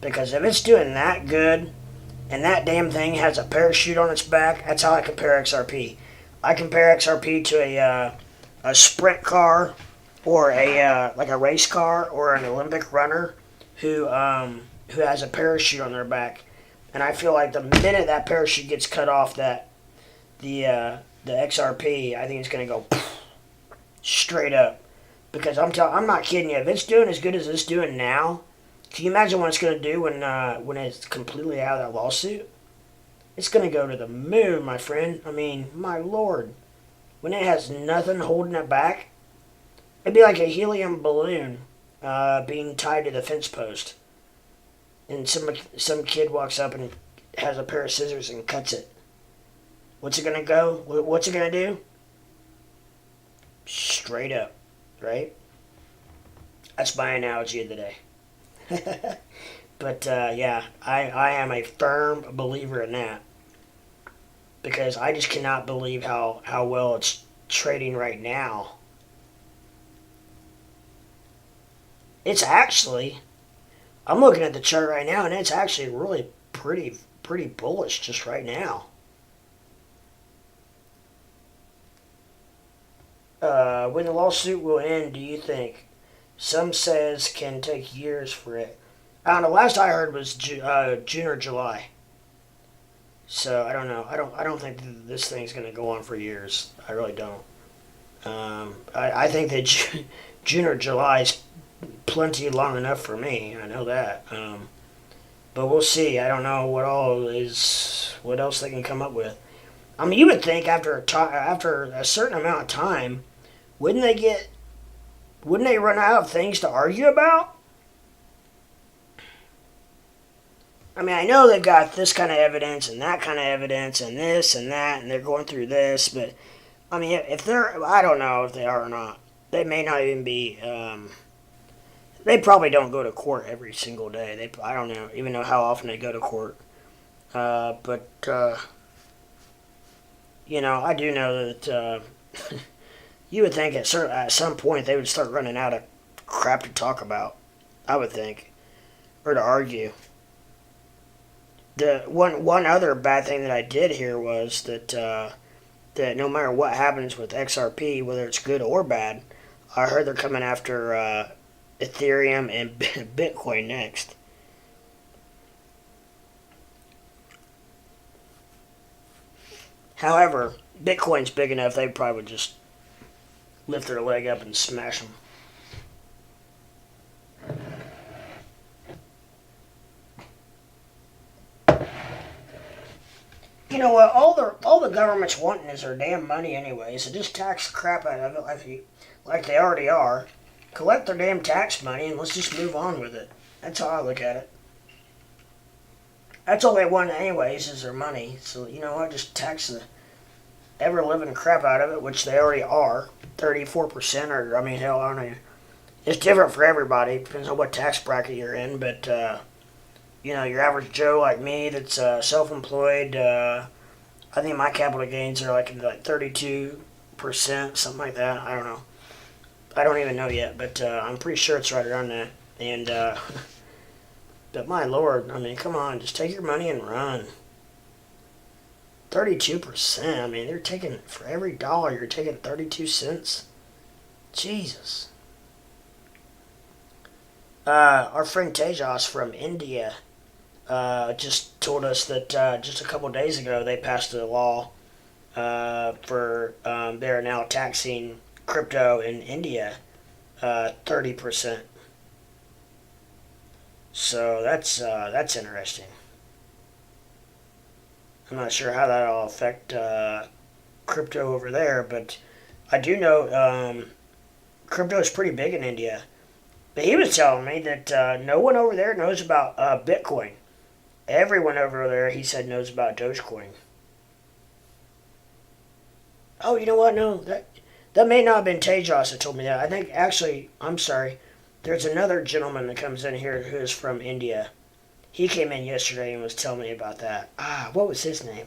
Because if it's doing that good, and that damn thing has a parachute on its back, that's how I compare XRP. I compare XRP to a sprint car, or like a race car, or an Olympic runner who has a parachute on their back. And I feel like the minute that parachute gets cut off, that the XRP, I think it's going to go straight up. Because I'm not kidding you. If it's doing as good as it's doing now, can you imagine what it's going to do when it's completely out of that lawsuit? It's going to go to the moon, my friend. I mean, my lord. when it has nothing holding it back, it'd be like a helium balloon being tied to the fence post. And some kid walks up and has a pair of scissors and cuts it. What's it gonna go? What's it gonna do? Straight up, right? That's my analogy of the day. But yeah, I am a firm believer in that. Because I just cannot believe how well it's trading right now. It's actually, I'm looking at the chart right now, and it's actually really pretty bullish just right now. When the lawsuit will end, do you think? Some says can take years for it. I don't know. Last I heard was June or July. So I don't know. I don't think this thing's going to go on for years. I really don't. I think that June or July is plenty long enough for me. I know that. But we'll see. I don't know what else they can come up with. I mean, you would think after a certain amount of time, wouldn't they run out of things to argue about? I mean, I know they've got this kind of evidence and that kind of evidence and this and that, and they're going through this, but I mean, I don't know if they are or not. They may not even be. They probably don't go to court every single day. I don't know, even know how often they go to court. But I do know that you would think at some point they would start running out of crap to talk about. I would think, or to argue. The one other bad thing that I did hear was that that no matter what happens with XRP, whether it's good or bad, I heard they're coming after Ethereum and Bitcoin next. However, Bitcoin's big enough, they probably would just lift their leg up and smash them. You know what? All the government's wanting is their damn money anyway, so just tax the crap out of it like they already are. Collect their damn tax money and let's just move on with it. That's how I look at it. That's all they want anyways is their money. So you know what? Just tax the ever-living crap out of it, which they already are. 34%, or I mean, hell, I don't know. It's different for everybody. Depends on what tax bracket you're in, but your average Joe like me that's self-employed, I think my capital gains are like 32%, something like that. I don't know. I don't even know yet, but I'm pretty sure it's right around that. And but my lord, I mean, come on, just take your money and run. 32%. I mean, they're taking for every dollar, you're taking 32 cents. Jesus. Our friend Tejas from India just told us that just a couple days ago they passed a law for they're now taxing crypto in India 30%. So that's interesting. I'm not sure how that'll affect crypto over there, but I do know crypto is pretty big in India. But he was telling me that no one over there knows about Bitcoin. Everyone over there, he said, knows about Dogecoin. Oh, you know what? No, that may not have been Tejas that told me that. I think, actually, I'm sorry. There's another gentleman that comes in here who is from India. He came in yesterday and was telling me about that. What was his name?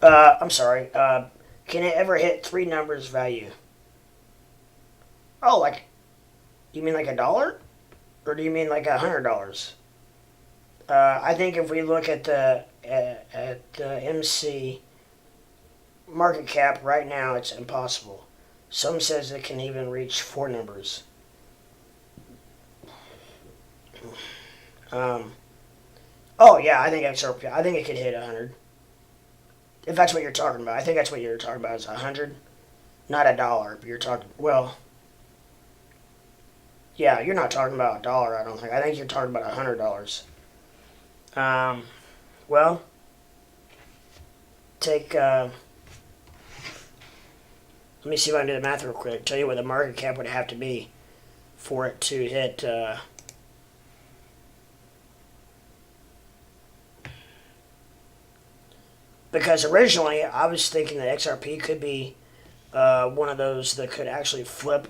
I'm sorry. Can it ever hit 3 numbers value? Oh, you mean like $1? Or do you mean like $100? I think if we look at the MC market cap right now, it's impossible. Some says it can even reach 4 numbers. Oh yeah, I think it could hit 100. If that's what you're talking about, I think that's what you're talking about is 100, not $1. But you're talking yeah, you're not talking about $1. I don't think. I think you're talking about $100. Well, take, let me see if I can do the math real quick. Tell you what the market cap would have to be for it to hit, because originally I was thinking that XRP could be one of those that could actually flip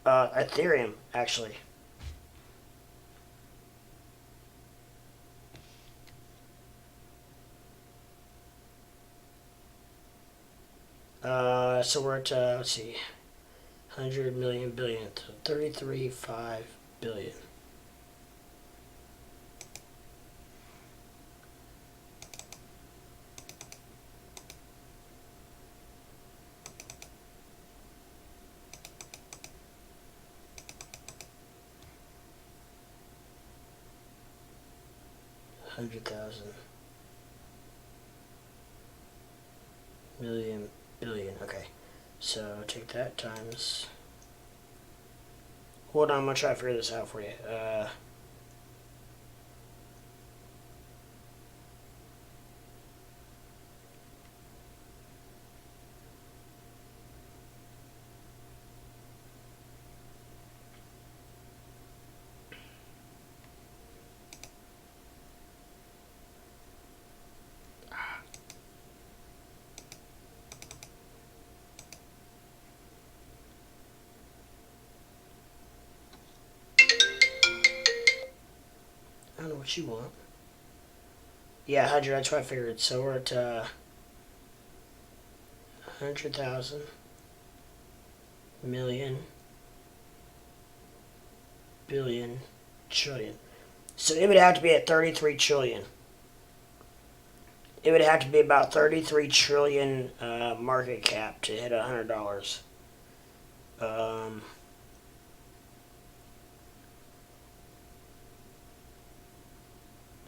Ethereum, actually. So we're at, let's see, 100 million billion, 33.5 billion. $100,000 million billion. Okay, so take that times. Hold on, I'm gonna try to figure this out for you. 'I don't know what you want. Yeah, 100. That's what I figured. So we're at 100,000 million billion trillion. So it would have to be at 33 trillion. It would have to be about 33 trillion market cap to hit $100.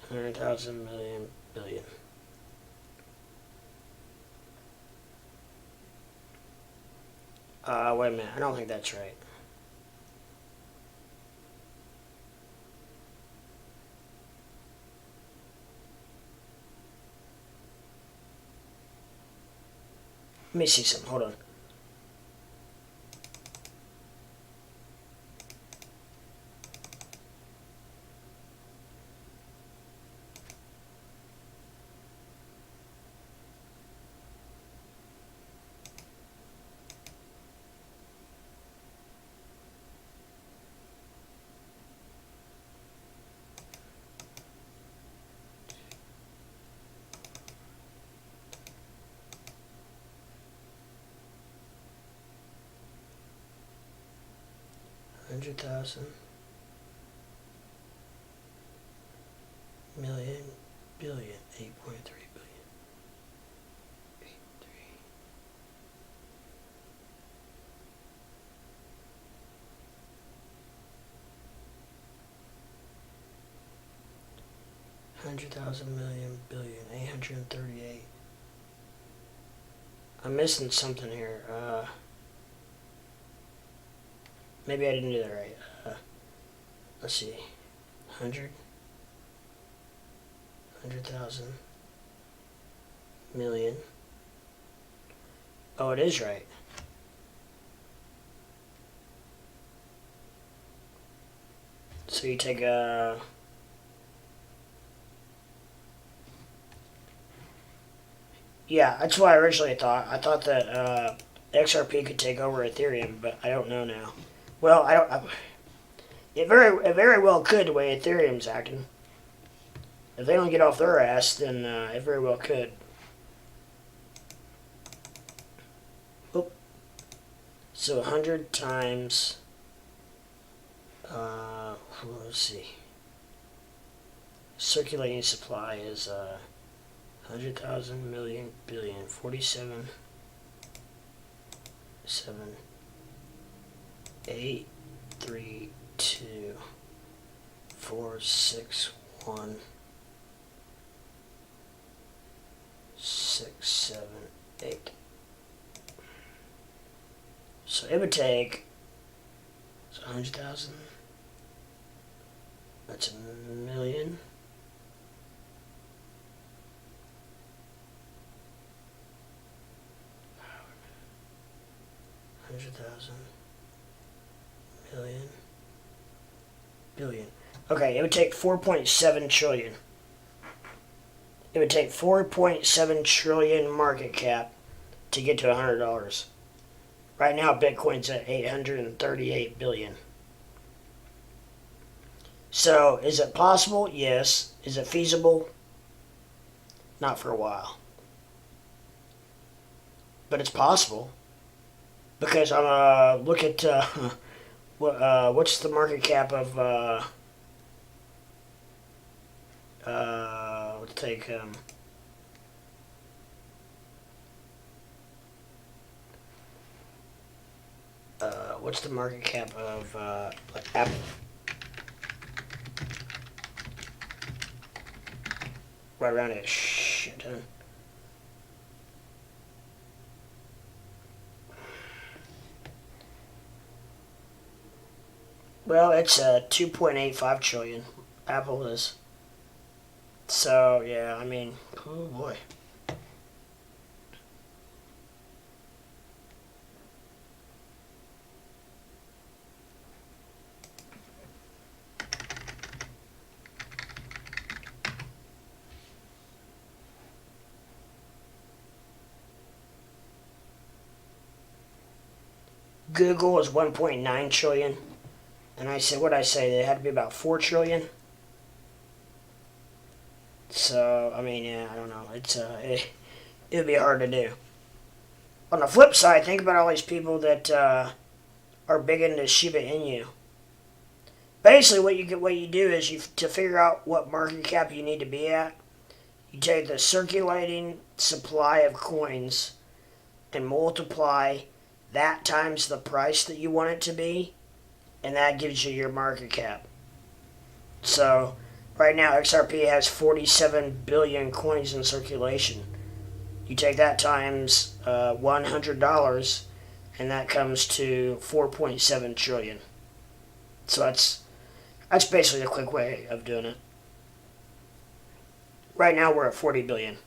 100,000 million billion. Wait a minute. I don't think that's right. Let me see something. Hold on. $100,000 million billion 8.3 billion. 8.3. $100,000 million billion 838. I'm missing something here. Maybe I didn't do that right. Let's see. 100,000 million. Oh, it is right. So you take a... Yeah, that's what I originally thought. I thought that XRP could take over Ethereum, but I don't know now. Well, I don't... It very well could, the way Ethereum's acting. If they don't get off their ass, then it very well could. Oop. So 100 times... let's see. Circulating supply is 100,000 million billion 47 8 3 2 4 6 1 6 7 8. So it would take 100,000. That's a million 100,000 million billion. Okay, it would take 4.7 trillion. It would take 4.7 trillion market cap to get to $100. Right now, Bitcoin's at 838 billion. So, is it possible? Yes. Is it feasible? Not for a while. But it's possible. Because I'm look at what's the market cap of let's take what's the market cap of Apple? Right around a shit ton. Well, it's 2.85 trillion. Apple is. So, yeah, I mean, oh boy. Google is 1.9 trillion. And I said, what I say? They had to be about 4 trillion. So, I mean, yeah, I don't know. It would be hard to do. On the flip side, think about all these people that are big into Shiba Inu. Basically, what you do is to figure out what market cap you need to be at, you take the circulating supply of coins and multiply that times the price that you want it to be, and that gives you your market cap. So, right now, XRP has 47 billion coins in circulation. You take that times $100, and that comes to 4.7 trillion. So that's basically a quick way of doing it. Right now, we're at 40 billion.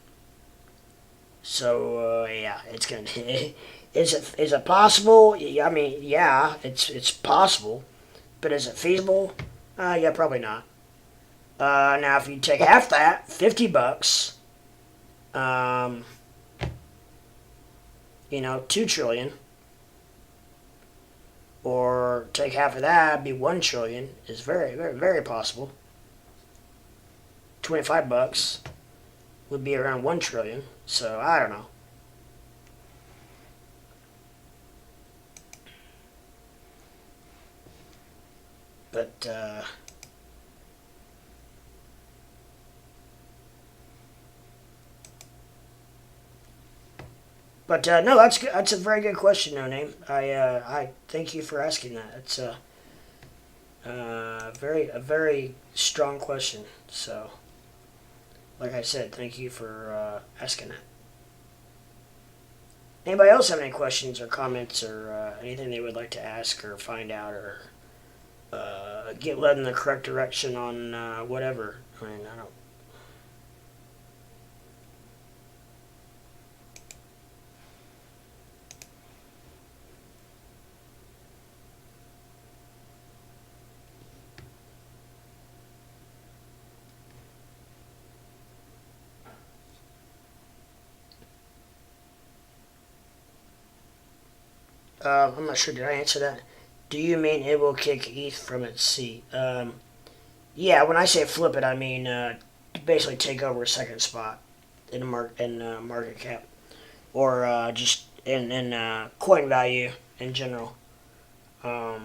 So, yeah, it's gonna. Is it possible? I mean, yeah, it's possible, but is it feasible? Yeah, probably not. Now, if you take half that, $50, 2 trillion, or take half of that, it'd be 1 trillion. Is very, very, very possible. $25 would be around 1 trillion. So I don't know. But no, that's good. That's a very good question, No Name. I thank you for asking that. It's a very strong question. So, like I said, thank you for asking that. Anybody else have any questions or comments or anything they would like to ask or find out or get led in the correct direction on whatever? I mean, I don't. I'm not sure. Did I answer that? Do you mean it will kick ETH from its seat? Yeah. When I say flip it, I mean basically take over a second spot in market cap, or just in coin value in general. Yeah,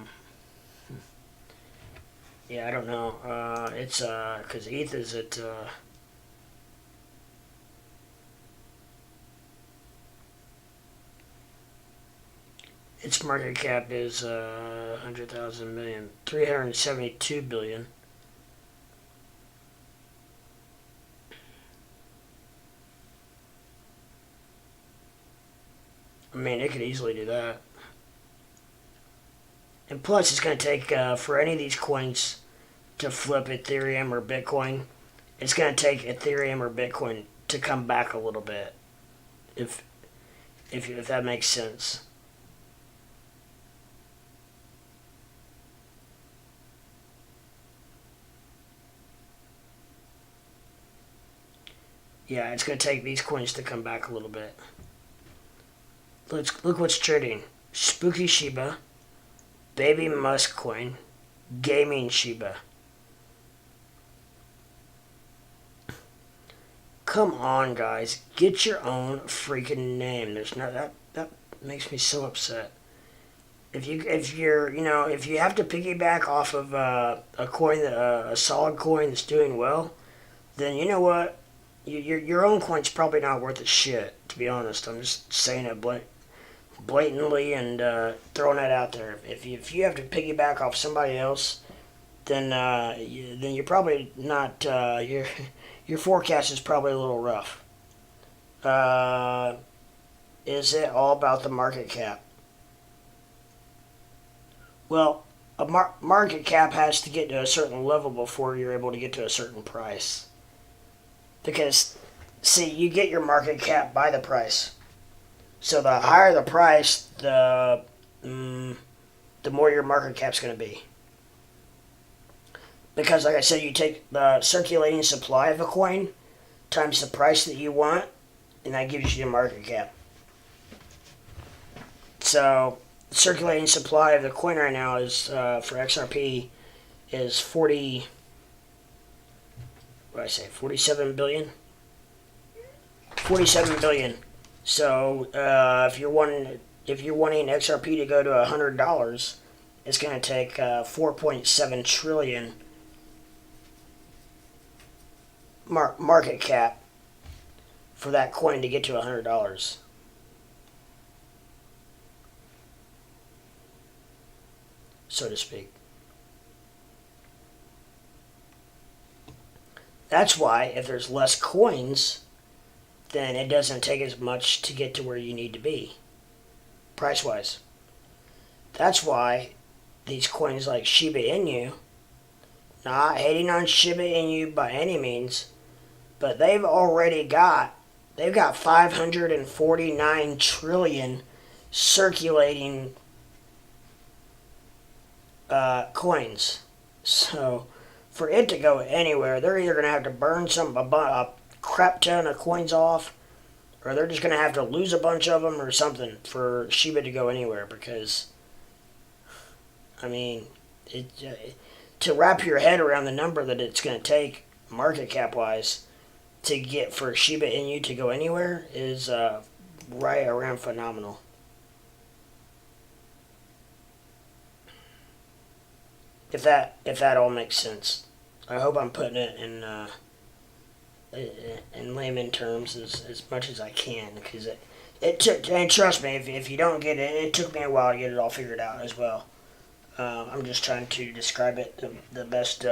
I don't know. It's because ETH is at. Its market cap is 100,000 million, 372 billion. I mean, it could easily do that. And plus, it's going to take, for any of these coins to flip Ethereum or Bitcoin, it's going to take Ethereum or Bitcoin to come back a little bit, if that makes sense. Yeah, it's going to take these coins to come back a little bit. Look what's trading. Spooky Shiba, Baby Musk Coin, Gaming Shiba. Come on, guys. Get your own freaking name. There's no that makes me so upset. If you have to piggyback off of a coin a solid coin that's doing well, then you know what? Your own coin's probably not worth a shit. To be honest, I'm just saying it blatantly and throwing that out there. If you have to piggyback off somebody else, then you're probably not your forecast is probably a little rough. Is it all about the market cap? Well, a market cap has to get to a certain level before you're able to get to a certain price. Because, see, you get your market cap by the price. So the higher the price, the more your market cap's going to be. Because, like I said, you take the circulating supply of a coin times the price that you want, and that gives you your market cap. So, the circulating supply of the coin right now is, for XRP, is 47 billion? 47 billion. So, if you're wanting XRP to go to $100, it's going to take 4.7 trillion market cap for that coin to get to $100. So to speak. That's why if there's less coins, then it doesn't take as much to get to where you need to be, price-wise. That's why these coins like Shiba Inu, not hating on Shiba Inu by any means, but they've got 549 trillion circulating coins. So for it to go anywhere, they're either going to have to burn a crap ton of coins off, or they're just going to have to lose a bunch of them or something for Shiba to go anywhere. Because, I mean, to wrap your head around the number that it's going to take market cap wise to get for Shiba Inu to go anywhere is right around phenomenal. If that all makes sense. I hope I'm putting it in layman terms as much as I can, because it took, and trust me, if you don't get it, it took me a while to get it all figured out as well. I'm just trying to describe it the best,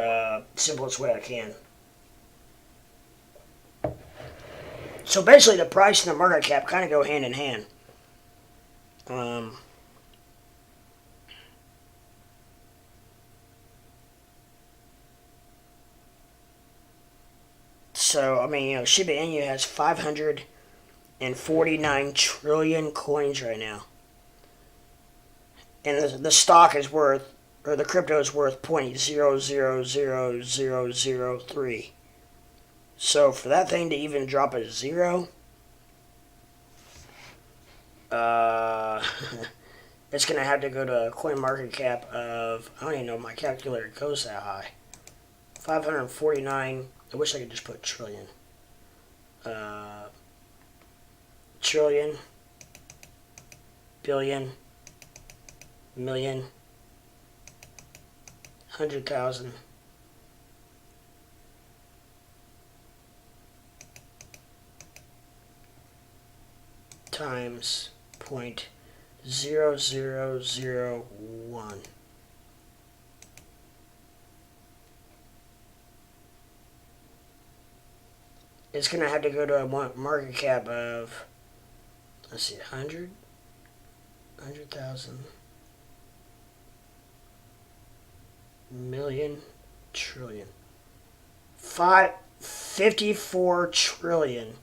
simplest way I can. So basically, the price and the market cap kind of go hand in hand. So, I mean, Shiba Inu has 549 trillion coins right now. And the stock is worth, or the crypto is worth 0.000003. So for that thing to even drop a zero, it's going to have to go to a coin market cap of, I don't even know if my calculator goes that high. 549, I wish I could just put trillion. Trillion, billion, million, 100,000. Times 0.0001. It's going to have to go to a market cap of, let's see, 100,000, million, trillion. 54 trillion.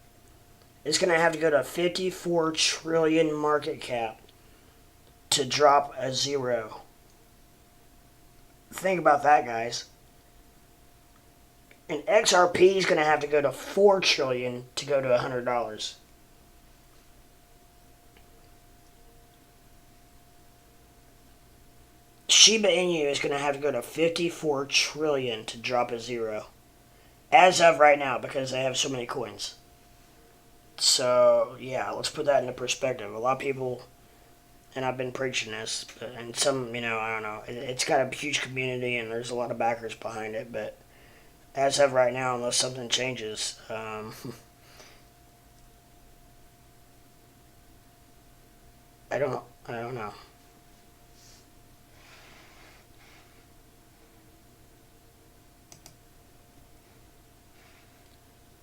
It's going to have to go to 54 trillion market cap to drop a zero. Think about that, guys. And XRP is going to have to go to 4 trillion to go to $100. Shiba Inu is going to have to go to 54 trillion to drop a zero. As of right now, because they have so many coins. So, yeah, let's put that into perspective. A lot of people, and I've been preaching this, and some, I don't know, it's got a huge community and there's a lot of backers behind it, but as of right now, unless something changes, I don't know.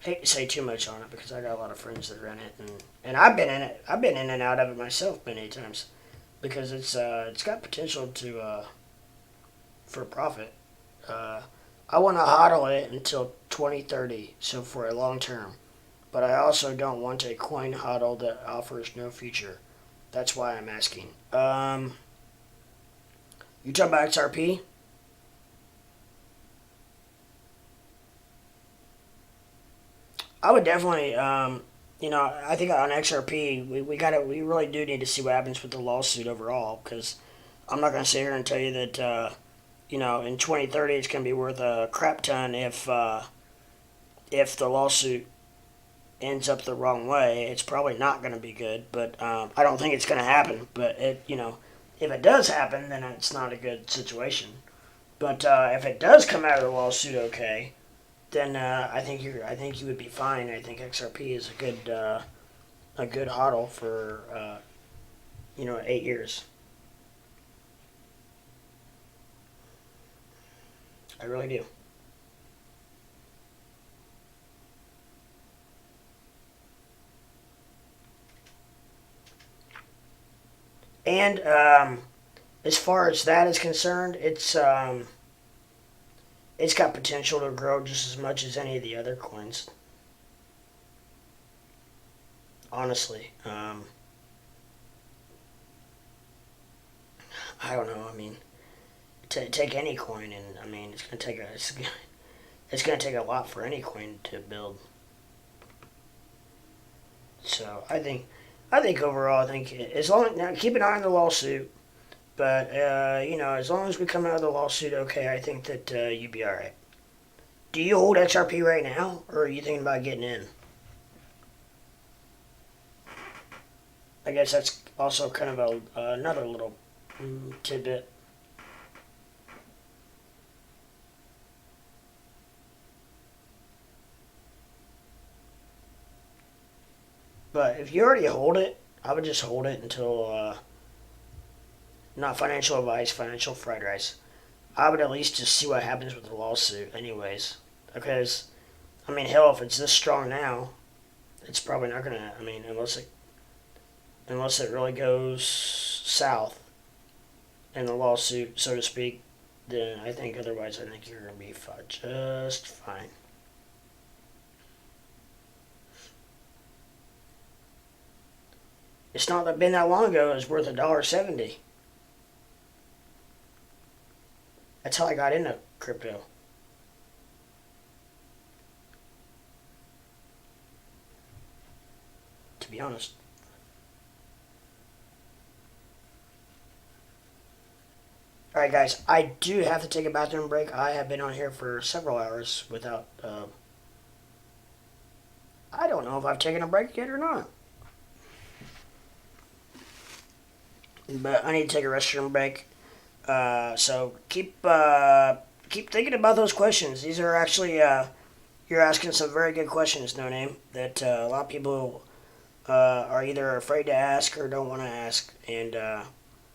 I hate to say too much on it because I got a lot of friends that run it, and I've been in it. I've been in and out of it myself many times because it's got potential to for profit. I want to hodl it until 2030, so for a long term. But I also don't want a coin hodl that offers no future. That's why I'm asking. You talking about XRP? I would definitely, I think on XRP, we really do need to see what happens with the lawsuit overall, because I'm not going to sit here and tell you that, in 2030 it's going to be worth a crap ton if the lawsuit ends up the wrong way. It's probably not going to be good, but I don't think it's going to happen. But if it does happen, then it's not a good situation. But if it does come out of the lawsuit okay, then I think you would be fine. I think XRP is a good hodl for 8 years. I really do. And as far as that is concerned, it's got potential to grow just as much as any of the other coins. Honestly, I don't know. I mean, take any coin, and I mean, it's gonna take a lot for any coin to build. So I think overall, as long now keep an eye on the lawsuit. But, as long as we come out of the lawsuit okay, I think that you'd be alright. Do you hold XRP right now, or are you thinking about getting in? I guess that's also kind of another little tidbit. But if you already hold it, I would just hold it until... not financial advice, financial fried rice. I would at least just see what happens with the lawsuit anyways. Because, I mean, hell, if it's this strong now, it's probably not going to, unless it really goes south in the lawsuit, so to speak, then I think you're going to be just fine. It's not been that long ago, it was worth $1.70. That's how I got into crypto. To be honest. Alright guys, I do have to take a bathroom break. I have been on here for several hours without... I don't know if I've taken a break yet or not. But I need to take a restroom break. So keep thinking about those questions. These are actually you're asking some very good questions, No Name, that a lot of people are either afraid to ask or don't want to ask, and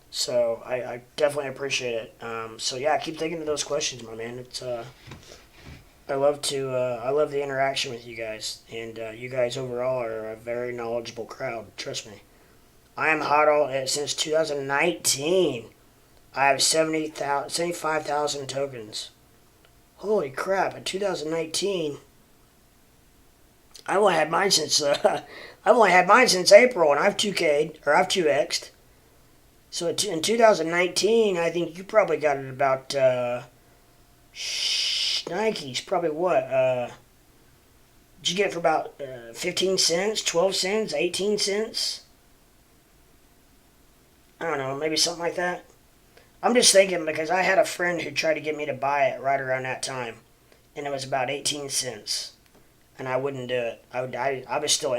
so I definitely appreciate it. So yeah, keep thinking of those questions, my man. It's I love the interaction with you guys, and you guys overall are a very knowledgeable crowd. Trust me. I am HODL since 2019. I have 75,000 tokens. Holy crap! In 2019, I've only had mine since April, and I've 2K'd or I've 2X'd. So in 2019, I think you probably got it about Nike's probably what? Did you get it for about 15 cents, 12 cents, 18 cents? I don't know, maybe something like that. I'm just thinking because I had a friend who tried to get me to buy it right around that time, and it was about 18 cents, and I wouldn't do it. I was still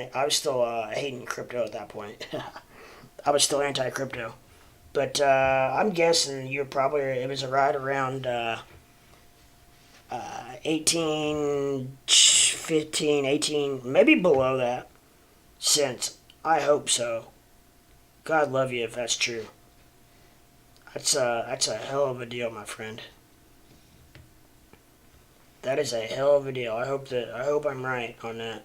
hating crypto at that point. I was still anti-crypto, but I'm guessing it was right around 18, 15, 18, maybe below that cents. I hope so. God love you if that's true. That's a hell of a deal, my friend. That is a hell of a deal. I hope I'm right on that.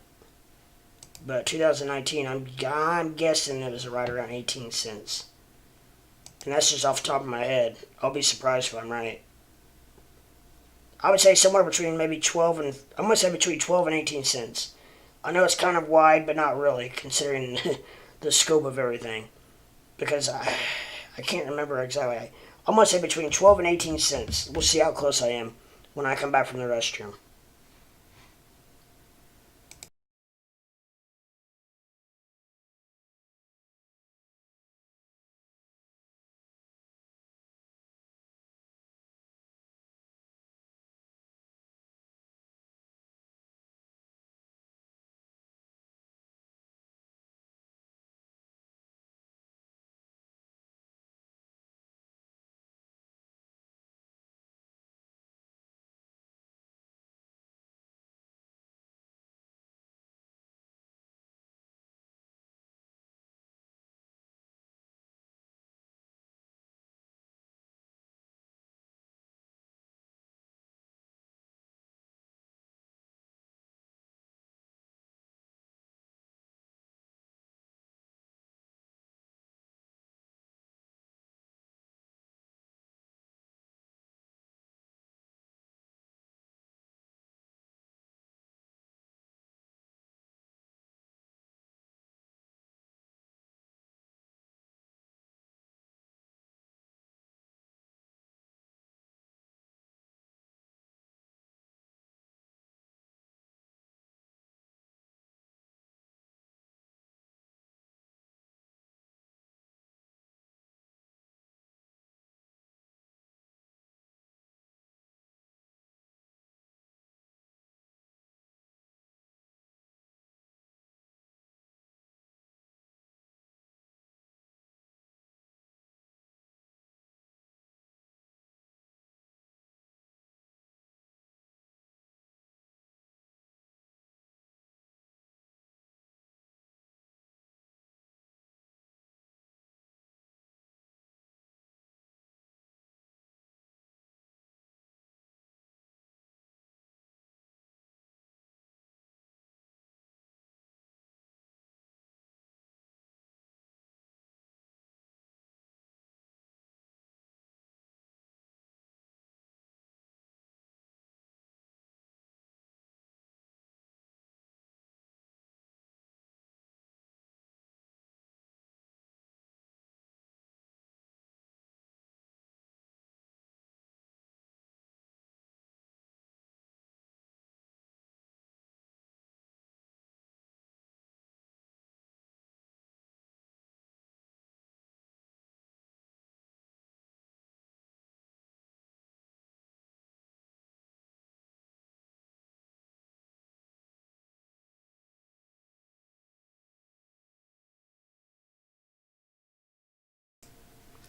But 2019, I'm guessing it was right around 18 cents. And that's just off the top of my head. I'll be surprised if I'm right. I would say somewhere between maybe 12 and I'm gonna say between 12 and 18 cents. I know it's kind of wide, but not really, considering the scope of everything. Because I can't remember exactly. I'm gonna say between 12 and 18 cents. We'll see how close I am when I come back from the restroom.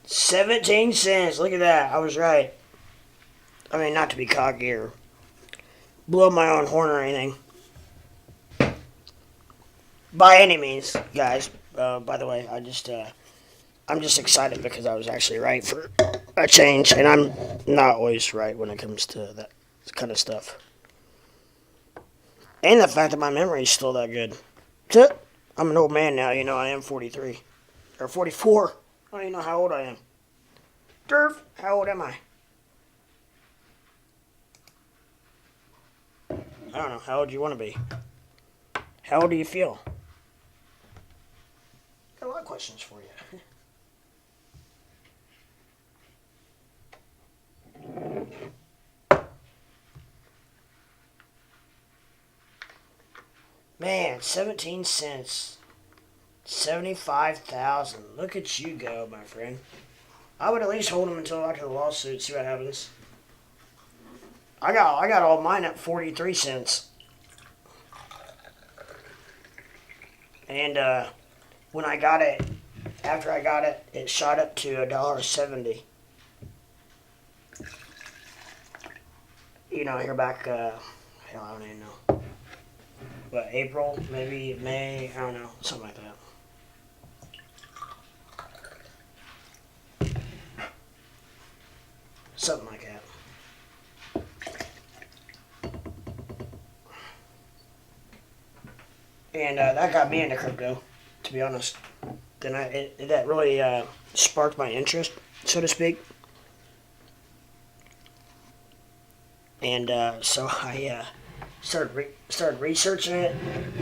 $0.17. Look at that. I was right. I mean, not to be cocky or blow my own horn or anything. By any means, guys. By the way, I'm just excited because I was actually right for a change, and I'm not always right when it comes to that kind of stuff. And the fact that my memory is still that good. I'm an old man now, I am 43. Or 44. I don't even know how old I am. Durf, how old am I? I don't know. How old do you want to be? How old do you feel? Got a lot of questions for you. Man, 17 cents. 75,000. Look at you go, my friend. I would at least hold them until after the lawsuit, see what happens. I got all mine at 43 cents. And when I got it, after I got it, it shot up to $1.70. You know, here back, hell, I don't even know. What, April, maybe May, I don't know, something like that. Something like that. And that got me into crypto, to be honest. Then that really sparked my interest, so to speak. And so I started researching it,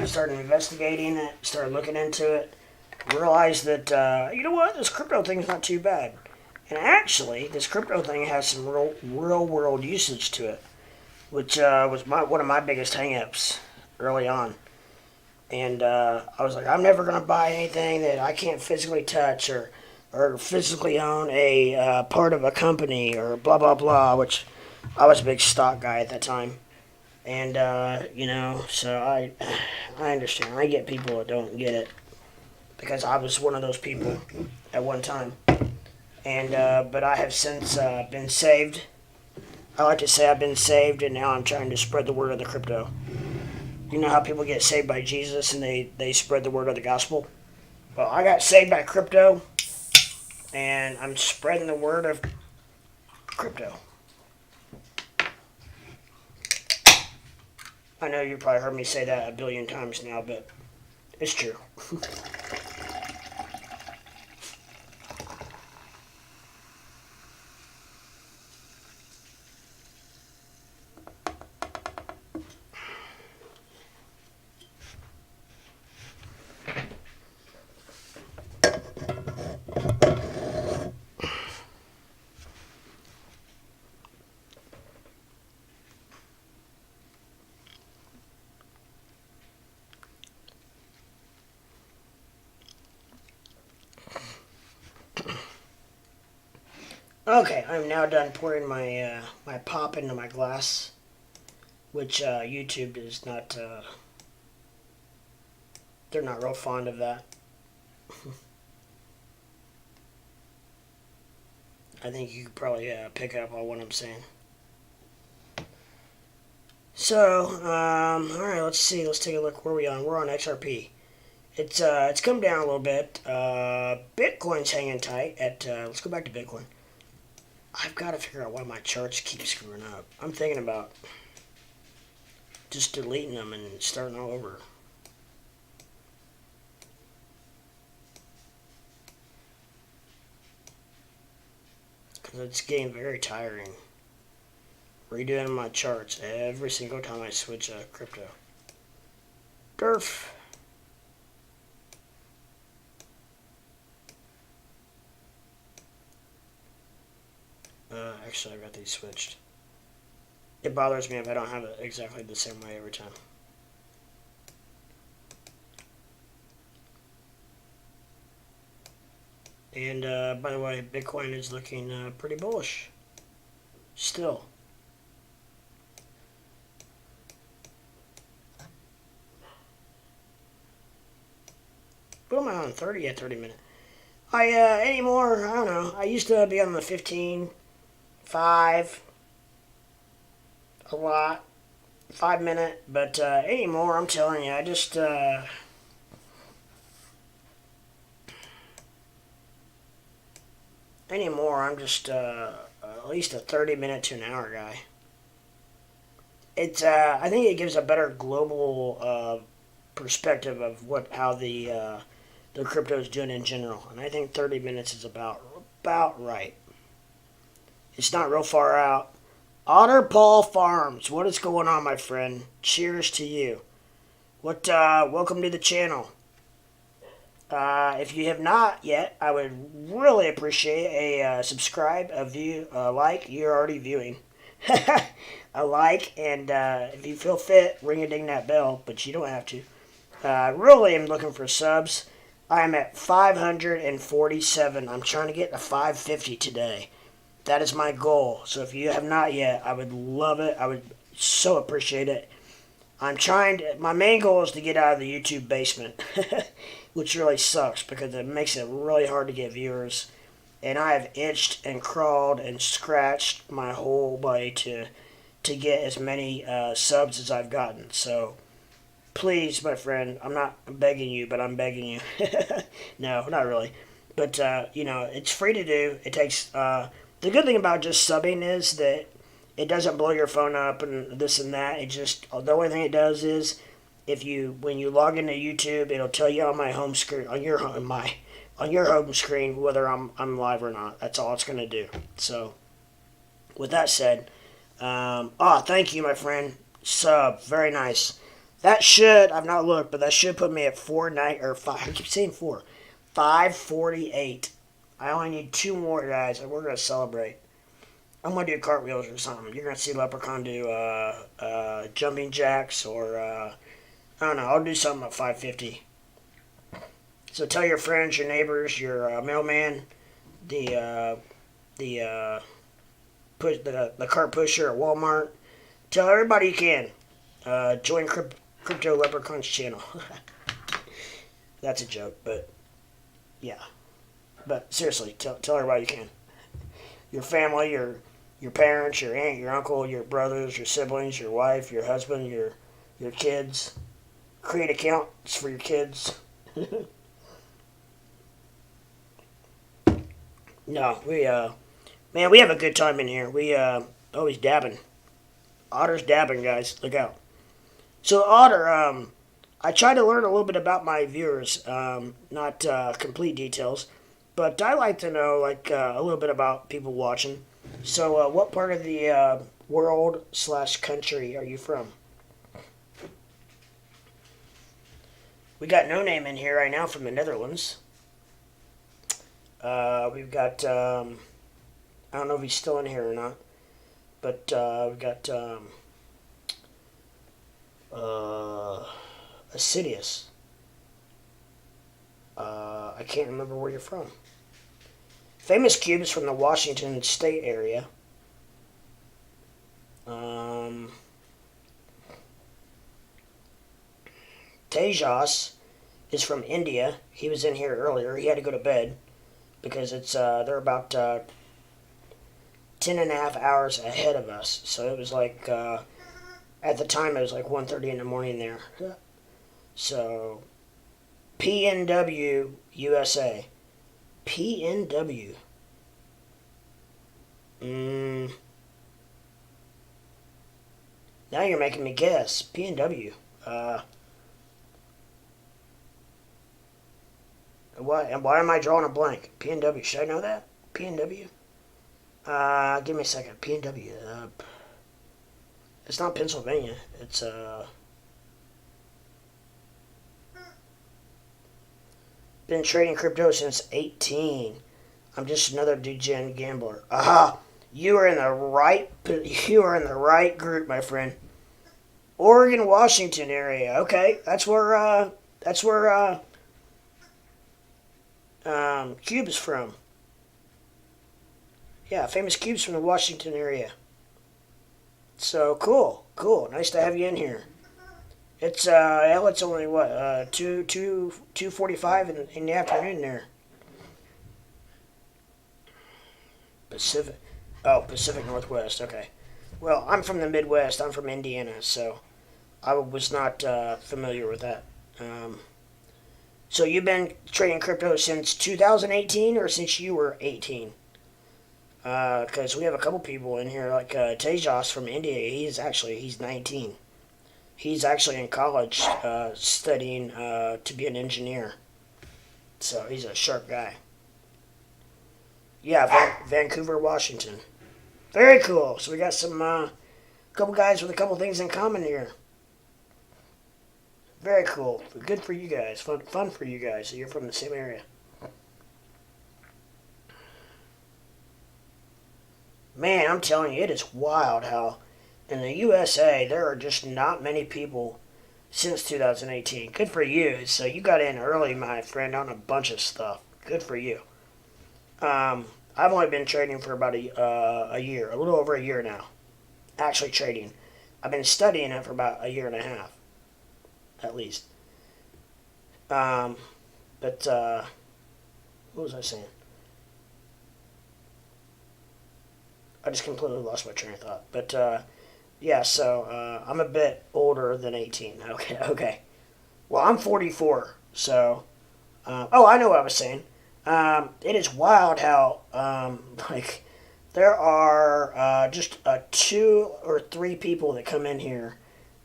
started investigating it, started looking into it, realized that, you know what, this crypto thing is not too bad. And actually, this crypto thing has some real world usage to it, which was one of my biggest hang-ups early on. And I was like, I'm never going to buy anything that I can't physically touch or physically own a part of a company or blah, blah, blah, which I was a big stock guy at that time. And, you know, so I understand. I get people that don't get it because I was one of those people at one time. And, but I have since been saved. I like to say I've been saved, and now I'm trying to spread the word of the crypto. You know how people get saved by Jesus and they spread the word of the gospel? Well, I got saved by crypto, and I'm spreading the word of crypto. I know you probably heard me say that a billion times now, but it's true. Okay, I'm now done pouring my my pop into my glass, which YouTube is not. They're not real fond of that. I think you could probably pick up on what I'm saying. So, all right, let's see. Let's take a look. Where are we on? We're on XRP. It's come down a little bit. Bitcoin's hanging tight at. Let's go back to Bitcoin. I've got to figure out why my charts keep screwing up. I'm thinking about just deleting them and starting all over. Because it's getting very tiring. Redoing my charts every single time I switch crypto. Durf. Actually, I got these switched. It bothers me if I don't have it exactly the same way every time. And by the way, Bitcoin is looking pretty bullish. Still. What am I on? 30 at 30 minute. Anymore, I don't know. I used to be on the 15, 5, a lot, 5 minute, but anymore, I'm telling you, I just, anymore, I'm just, at least a 30 minute to an hour guy. It's, I think it gives a better global, perspective of how the crypto is doing in general, and I think 30 minutes is about right. It's not real far out. Otter Paul Farms, what is going on, my friend? Cheers to you. Welcome to the channel. If you have not yet, I would really appreciate a subscribe, a view, a like. You're already viewing. A like, and if you feel fit, ring a ding that bell, but you don't have to. Really am looking for subs. I'm at 547. I'm trying to get to 550 today. That is my goal. So if you have not yet, I would love it. I would so appreciate it. My main goal is to get out of the YouTube basement, which really sucks because it makes it really hard to get viewers. And I have itched and crawled and scratched my whole way to get as many subs as I've gotten. So please, my friend, I'm not begging you, but I'm begging you. No, not really. But, it's free to do. It takes, the good thing about just subbing is that it doesn't blow your phone up and this and that. It just, the only thing it does is, when you log into YouTube, it'll tell you on my home screen, on your home screen, whether I'm live or not. That's all it's going to do. So, with that said, thank you, my friend. Sub, very nice. That should, I've not looked, but that should put me at 548. I only need 2 more, guys, and we're going to celebrate. I'm going to do cartwheels or something. You're going to see Leprechaun do jumping jacks or, I don't know, I'll do something at 550. So tell your friends, your neighbors, your mailman, the cart pusher at Walmart. Tell everybody you can. Join Crypto Leprechaun's channel. That's a joke, but yeah. But seriously, tell everybody you can. Your family, your parents, your aunt, your uncle, your brothers, your siblings, your wife, your husband, your kids. Create accounts for your kids. No, we have a good time in here. We always dabbing. Otter's dabbing, guys. Look out. So Otter, I try to learn a little bit about my viewers, not complete details, but I like to know a little bit about people watching. So what part of the world/country are you from? We got No Name in here right now from the Netherlands. We've got, I don't know if he's still in here or not, but we've got Assidious. I can't remember where you're from. Famous Cubes from the Washington State area. Tejas is from India. He was in here earlier. He had to go to bed because they're about 10.5 hours ahead of us. So it was at the time it was 1:30 in the morning there. So PNW USA. PNW. Now you're making me guess. PNW. Why am I drawing a blank? PNW. Should I know that? PNW? Give me a second. PNW. It's not Pennsylvania. It's, been trading crypto since 18. I'm just another degen gambler. Aha! You are in the right group, my friend. Oregon, Washington area. Okay, that's where Cube is from. Yeah, famous Cubes from the Washington area. So cool. Nice to have you in here. It's it's only 2:45 in the afternoon there. Pacific Northwest. Okay. Well, I'm from the Midwest. I'm from Indiana, so I was not familiar with that. So you've been trading crypto since 2018 or since you were 18? Because we have a couple people in here, like Tejas from India. He's 19. He's actually in college studying to be an engineer. So he's a sharp guy. Yeah, Vancouver, Washington. Very cool. So we got some couple guys with a couple things in common here. Very cool. Good for you guys. Fun for you guys. So you're from the same area. Man, I'm telling you, it is wild how in the USA there are just not many people since 2018. Good for you. So you got in early, my friend, on a bunch of stuff. Good for you. I've only been trading for about a year, a little over a year now. Actually trading. I've been studying it for about a year and a half, at least. But what was I saying? I just completely lost my train of thought. But yeah, so I'm a bit older than 18. Okay. Well, I'm 44, so oh, I know what I was saying. It is wild how like there are just 2 or 3 people that come in here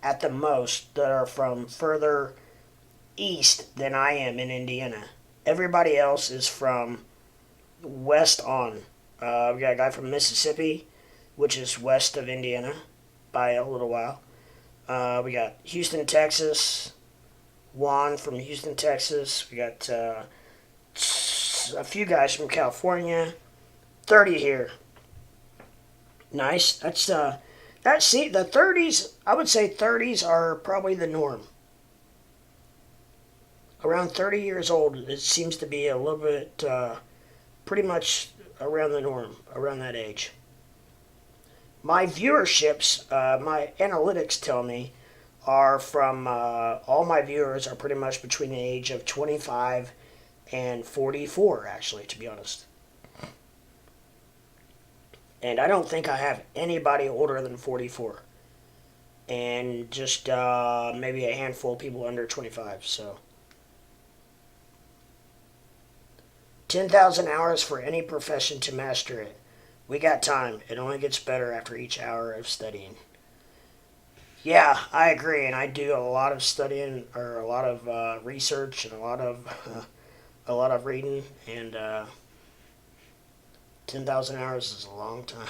at the most that are from further east than I am in Indiana. Everybody else is from west on. We got a guy from Mississippi, which is west of Indiana by a little while. We got Houston, Texas. Juan from Houston, Texas. We got a few guys from California. 30 here. Nice. That's the 30s. I would say 30s are probably the norm. Around 30 years old, it seems to be a little bit, pretty much around the norm, around that age. My viewerships, my analytics tell me, are from, all my viewers are pretty much between the age of 25 and 44, actually, to be honest. And I don't think I have anybody older than 44. And just maybe a handful of people under 25, so. 10,000 hours for any profession to master it. We got time. It only gets better after each hour of studying. Yeah, I agree, and I do a lot of studying, or a lot of research, and a lot of reading, and 10,000 hours is a long time.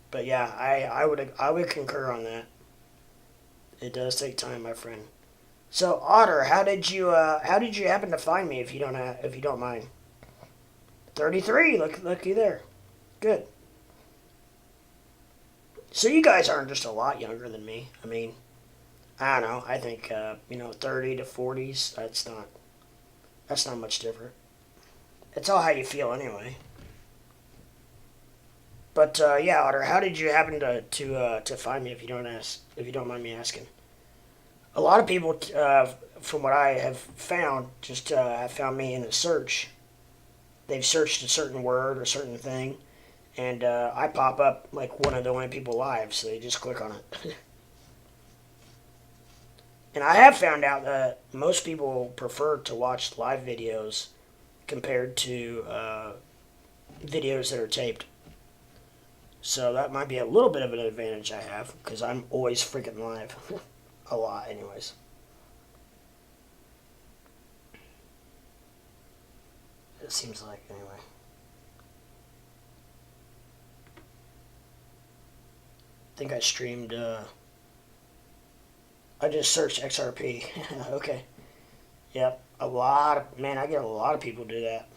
But yeah, I would concur on that. It does take time, my friend. So Otter, how did you happen to find me if you don't mind? 33. Looky there. Good. So you guys aren't just a lot younger than me. I mean, I don't know. I think 30 to 40s. That's not much different. It's all how you feel anyway. But yeah, Otter, how did you happen to find me if you don't mind me asking? A lot of people, from what I have found, just have found me in a search. They've searched a certain word or certain thing, and I pop up like one of the only people live, so they just click on it. And I have found out that most people prefer to watch live videos compared to videos that are taped. So that might be a little bit of an advantage I have, because I'm always freaking live. A lot, anyways. It seems like, anyway. I think I streamed, I just searched XRP. Okay. Yep. I get a lot of people do that.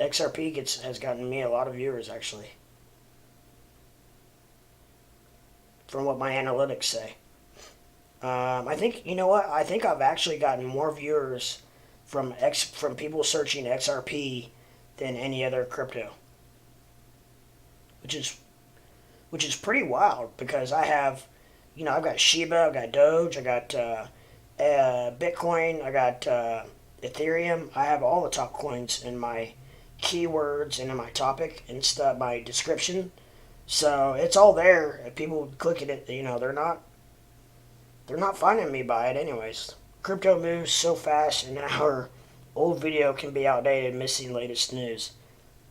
XRP has gotten me a lot of viewers, actually. From what my analytics say. I think, you know what? I think I've actually gotten more viewers from people searching XRP than any other crypto. Which is pretty wild, because I have, I've got Shiba, I've got Doge, I got Bitcoin, I got Ethereum. I have all the top coins in my keywords and in my topic and stuff, my description. So it's all there. If people click at it, they're not finding me by it anyways. Crypto moves so fast, and our old video can be outdated, missing latest news.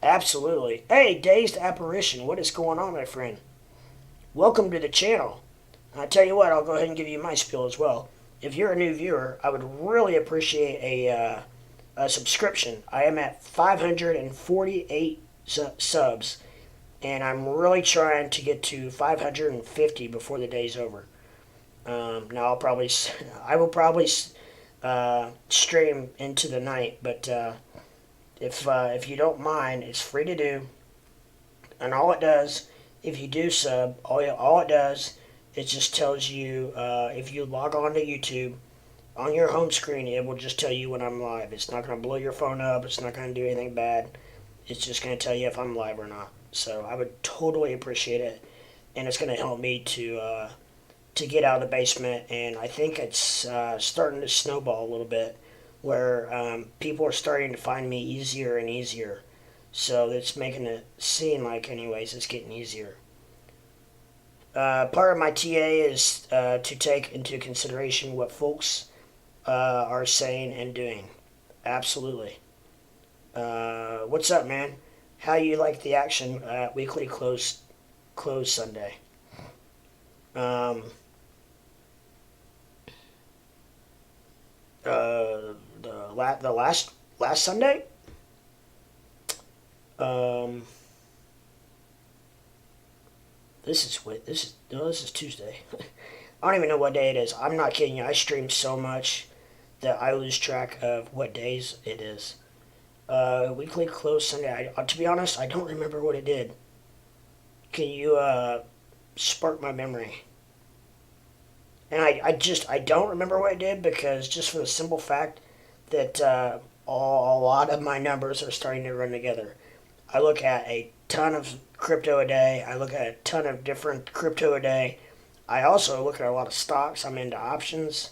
Absolutely. Hey, Dazed Apparition, what is going on, my friend? Welcome to the channel. I tell you what, I'll go ahead and give you my spiel as well. If you're a new viewer, I would really appreciate a subscription. I am at 548 subs. And I'm really trying to get to 550 before the day's over. Now I will probably stream into the night, but if you don't mind, it's free to do. And all it does, if you do sub, all it does It just tells you if you log on to YouTube on your home screen, it will just tell you when I'm live. It's not going to blow your phone up. It's not going to do anything bad. It's just going to tell you if I'm live or not. So I would totally appreciate it, and it's going to help me to get out of the basement. And I think it's starting to snowball a little bit, where people are starting to find me easier and easier. So it's making it seem like, anyways, it's getting easier. Part of my TA is to take into consideration what folks are saying and doing. Absolutely. What's up, man? How you like the action at weekly close Sunday? The last Sunday. This is Tuesday. I don't even know what day it is. I'm not kidding you. I stream so much that I lose track of what days it is. Weekly close Sunday. To be honest, I don't remember what it did. Can you spark my memory? And I don't remember what it did, because just for the simple fact that a lot of my numbers are starting to run together. I look at a ton of crypto a day. I look at a ton of different crypto a day. I also look at a lot of stocks. I'm into options.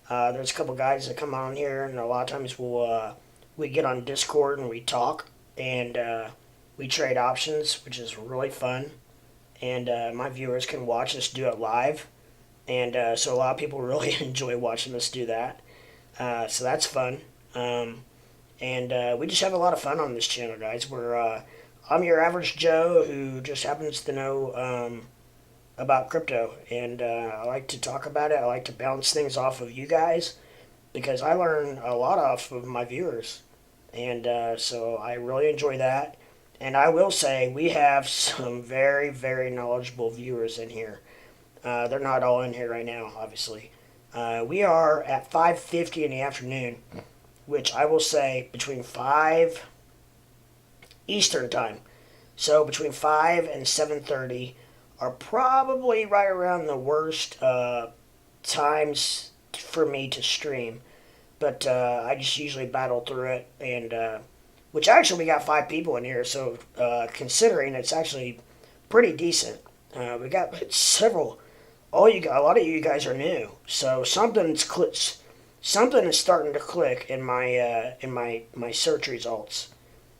There's a couple guys that come on here, and a lot of times we get on Discord and we talk, and we trade options, which is really fun. And my viewers can watch us do it live, and so a lot of people really enjoy watching us do that. So that's fun. And we just have a lot of fun on this channel, guys. I'm your average Joe who just happens to know about crypto, and I like to talk about it. I like to bounce things off of you guys, because I learn a lot off of my viewers, and so I really enjoy that. And I will say we have some very, very knowledgeable viewers in here. They're not all in here right now, obviously. We are at 5:50 in the afternoon, which I will say between 5 Eastern time. So between 5 and 7:30 are probably right around the worst times for me to stream. But I just usually battle through it, and which actually we got 5 people in here, so considering it's actually pretty decent. We got several. A lot of you guys are new, so something is starting to click in my search results,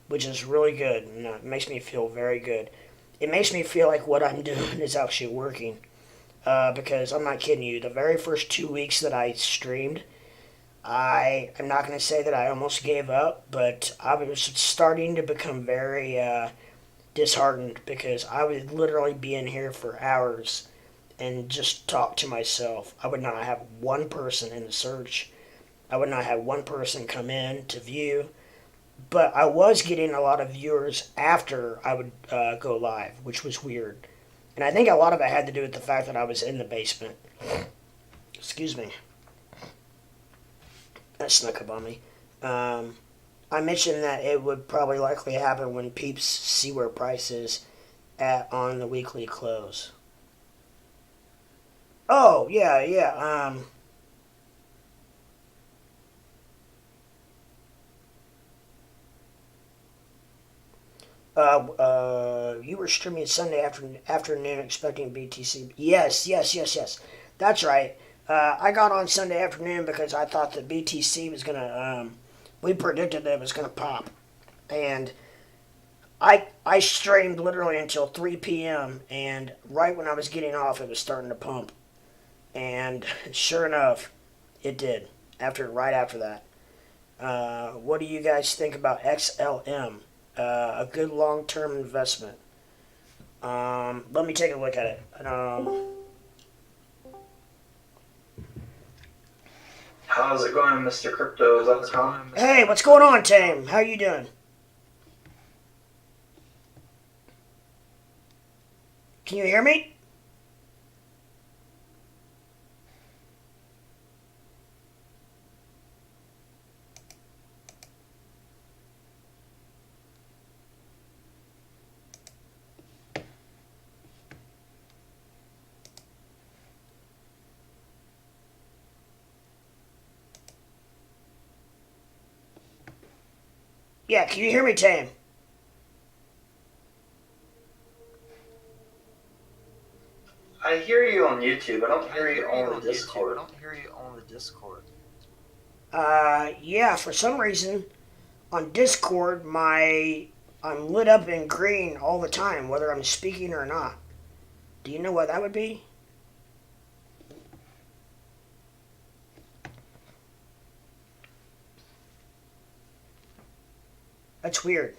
which is really good, and it makes me feel very good. It makes me feel like what I'm doing is actually working, because I'm not kidding you. The very first 2 weeks that I streamed, I'm not going to say that I almost gave up, but I was starting to become very disheartened, because I would literally be in here for hours and just talk to myself. I would not have one person in the search. I would not have one person come in to view. But I was getting a lot of viewers after I would go live, which was weird. And I think a lot of it had to do with the fact that I was in the basement. Excuse me. That snuck up on me. I mentioned that it would probably likely happen when peeps see where price is at on the weekly close. Oh, yeah. You were streaming Sunday afternoon expecting BTC. Yes. That's right. I got on Sunday afternoon because I thought that BTC was gonna. We predicted that it was gonna pop, and I streamed literally until 3 p.m. and right when I was getting off, it was starting to pump, and sure enough, it did. Right after that. What do you guys think about XLM? A good long-term investment. Let me take a look at it. How's it going, Mr. Crypto.com? Hey, what's going on, Tame? How you doing? Can you hear me? Yeah, can you hear me, Tam? I hear you on YouTube. I don't I hear you hear you on the on YouTube. I Discord. don't hear you on the Discord. Yeah, for some reason, on Discord, I'm lit up in green all the time, whether I'm speaking or not. Do you know what that would be? That's weird.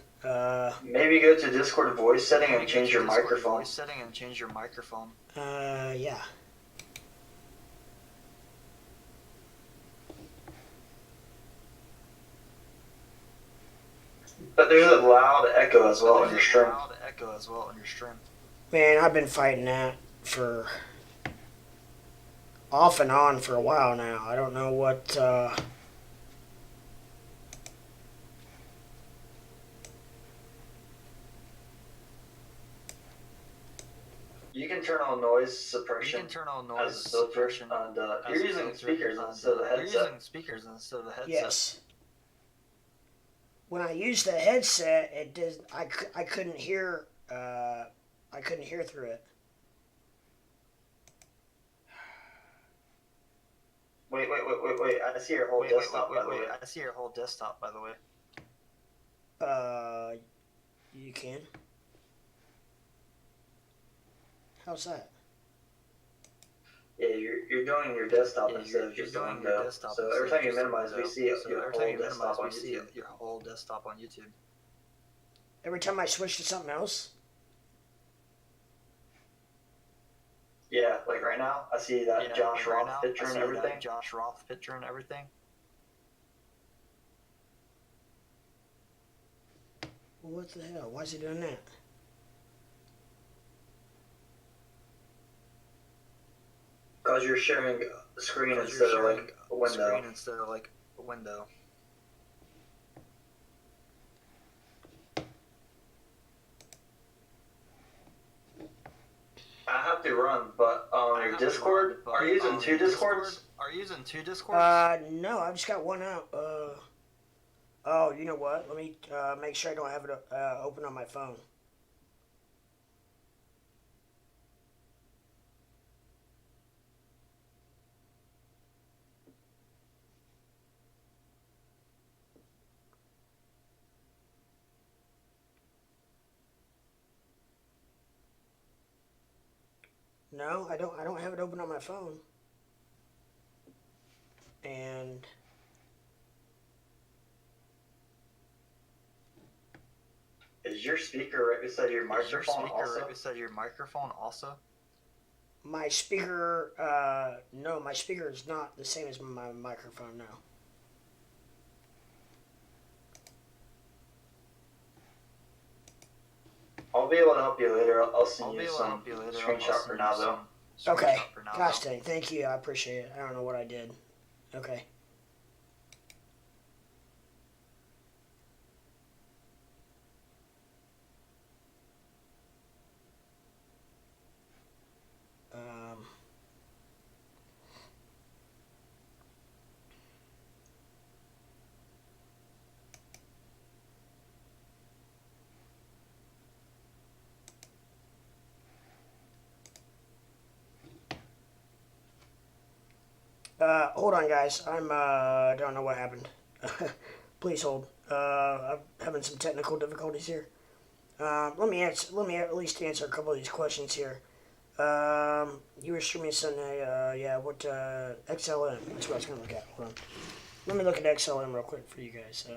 Maybe go to Discord voice setting Maybe and go change to your Discord microphone. voice setting and change your microphone. Yeah. But there's a loud echo as well on your stream. Loud echo as well on your stream. Man, I've been fighting that for off and on for a while now. I don't know what, You can turn on noise suppression. You can turn on as noise a filter, suppression. and as you're a using filter, speakers and, instead of the You're headset. using speakers instead of the headset. yes. When I used the headset, it did. I couldn't hear. I couldn't hear through it. Wait. I see your whole desktop, by the way. I see your whole desktop, by the way. You can. How's that? Yeah, you're doing your desktop instead of just the window. So every time you minimize, we see your whole desktop on YouTube. Your whole desktop on YouTube. Every time I switch to something else? Yeah, like right now, I see that Josh Roth picture and everything. Josh Roth picture and everything. Well, what the hell? Why is he doing that? Because you're sharing a screen instead of like a window. I have to run, but your Discord, are you using two Discords? Are you using two Discords? No, I've just got one out. Oh, you know what? Let me make sure I don't have it open on my phone. No, I don't have it open on my phone. And Is your speaker right beside your microphone also? my speaker, no, my speaker is not the same as my microphone now. I'll be able to help you later. I'll send you some screenshot for now, though. Okay. Gosh dang, thank you. I appreciate it. I don't know what I did. Okay. Hold on, guys. Don't know what happened. Please hold. I'm having some technical difficulties here. Let me at least answer a couple of these questions here. You were streaming Sunday, XLM. That's what I was gonna look at. Hold on. Let me look at XLM real quick for you guys.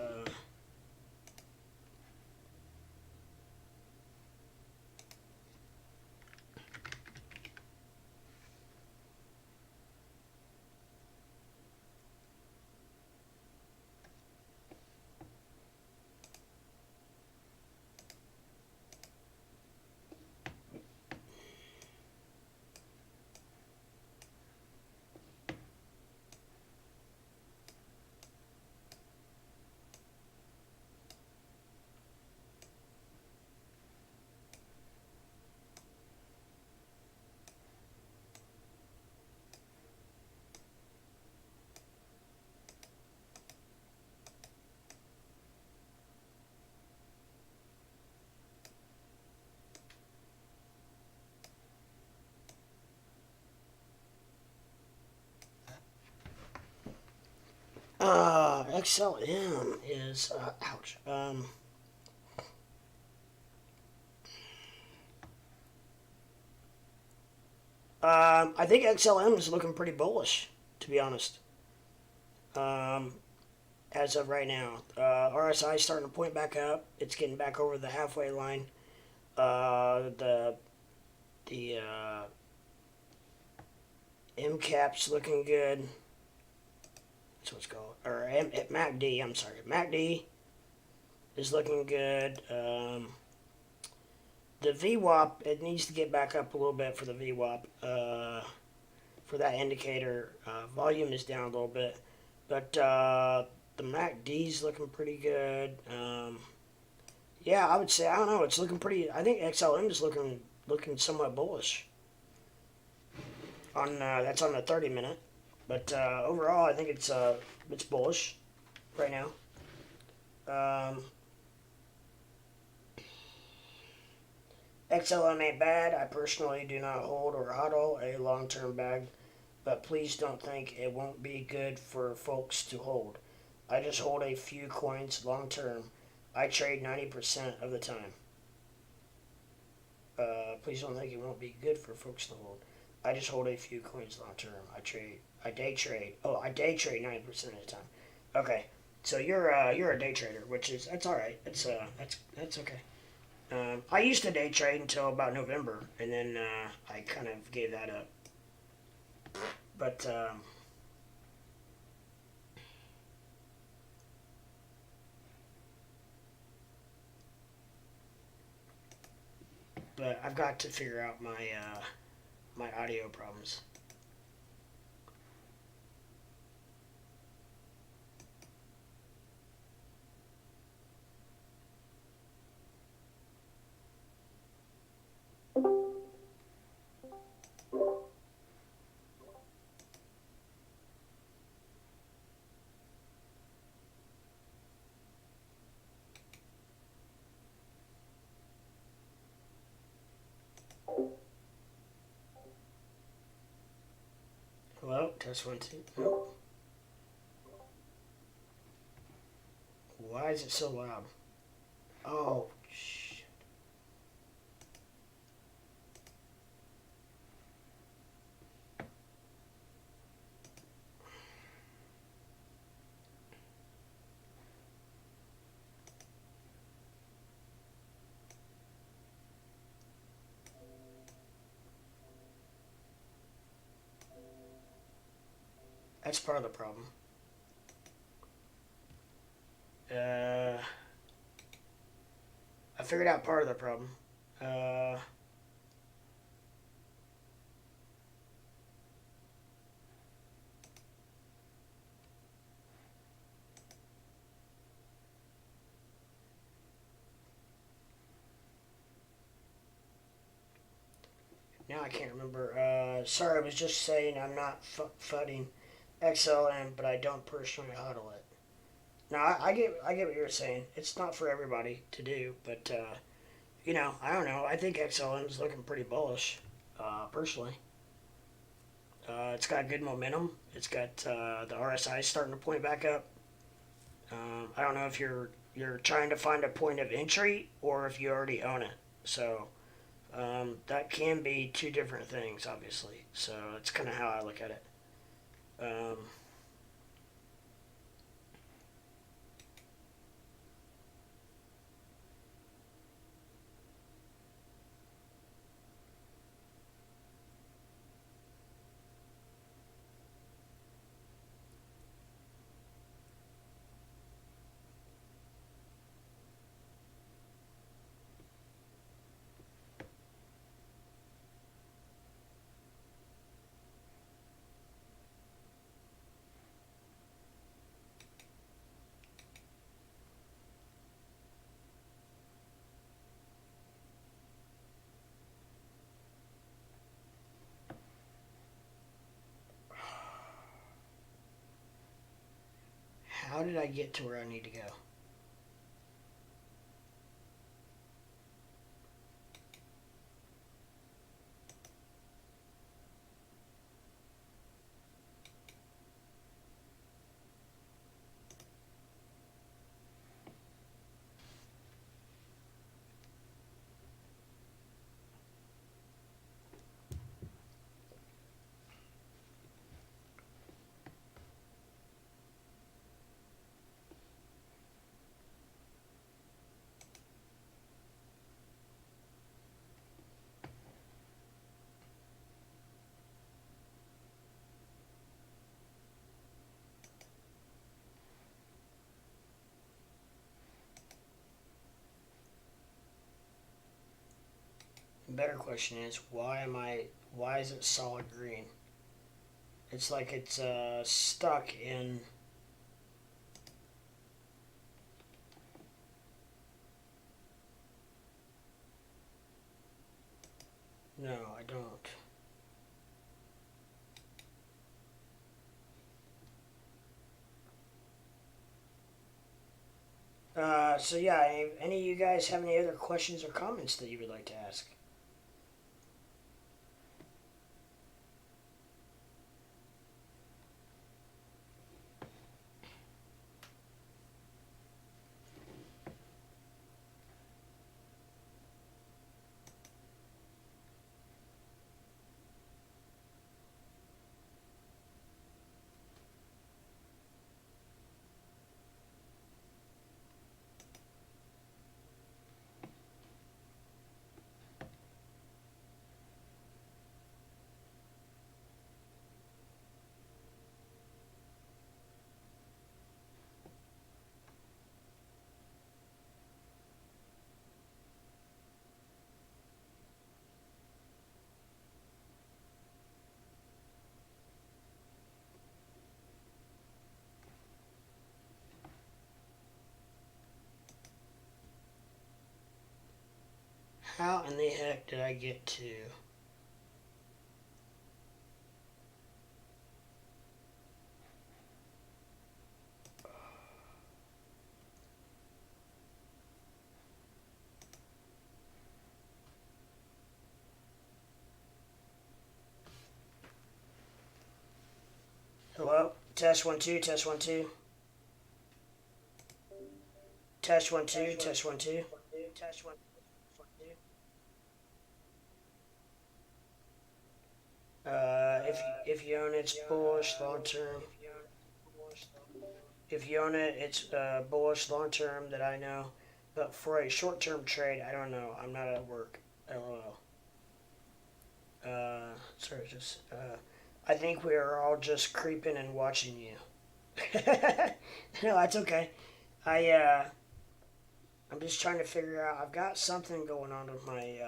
XLM is, ouch. I think XLM is looking pretty bullish, to be honest. As of right now, RSI is starting to point back up. It's getting back over the halfway line. The MCAP's looking good. That's what it's called. Or MACD, I'm sorry. MACD is looking good. The VWAP, it needs to get back up a little bit for the VWAP. For that indicator, volume is down a little bit. But the MACD's looking pretty good. Yeah, I would say, I don't know, it's looking pretty, I think XLM is looking somewhat bullish. That's on the 30-minute. But overall, I think it's bullish right now. XLM ain't bad. I personally do not hold or hodl a long-term bag, but please don't think it won't be good for folks to hold. I just hold a few coins long-term. I trade 90% of the time. Please don't think it won't be good for folks to hold. I just hold a few coins long-term. I day trade 90% of the time. Okay, so you're a day trader, which is, that's all right. That's okay. I used to day trade until about November, and then I kind of gave that up. But I've got to figure out my audio problems. Hello, test 1 2. Oh. Why is it so loud? Oh, shit. That's part of the problem. I figured out part of the problem. Now I can't remember. Sorry, I was just saying I'm not fudding XLM, but I don't personally hodl it. Now I get what you're saying. It's not for everybody to do, but I don't know. I think XLM is looking pretty bullish, personally. It's got good momentum. It's got the RSI starting to point back up. I don't know if you're trying to find a point of entry or if you already own it. So that can be two different things, obviously. So that's kind of how I look at it. How did I get to where I need to go? better question is, why is it solid green? It's like it's stuck in... No, I don't. So yeah, any of you guys have any other questions or comments that you would like to ask? How in the heck did I get to... Hello? Test 1 2, test 1 2. Test 1 2, test 1 2. Test 1 2. If you own it, it's bullish long term. If you own it, it's bullish long term that I know. But for a short term trade, I don't know. I'm not at work. LOL. Sorry, just I think we are all just creeping and watching you. No, that's okay. I'm just trying to figure out. I've got something going on with my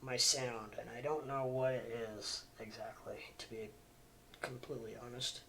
my sound, and I don't know what it is exactly, to be completely honest.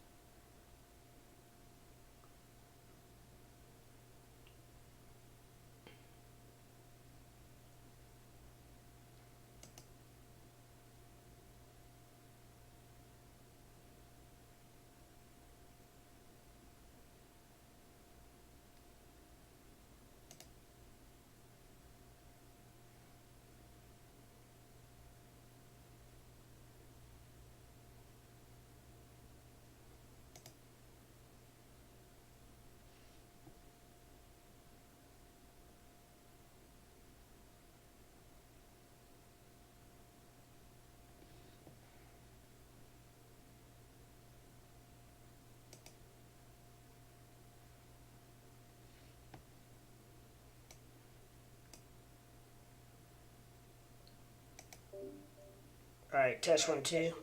Alright, test 1 2.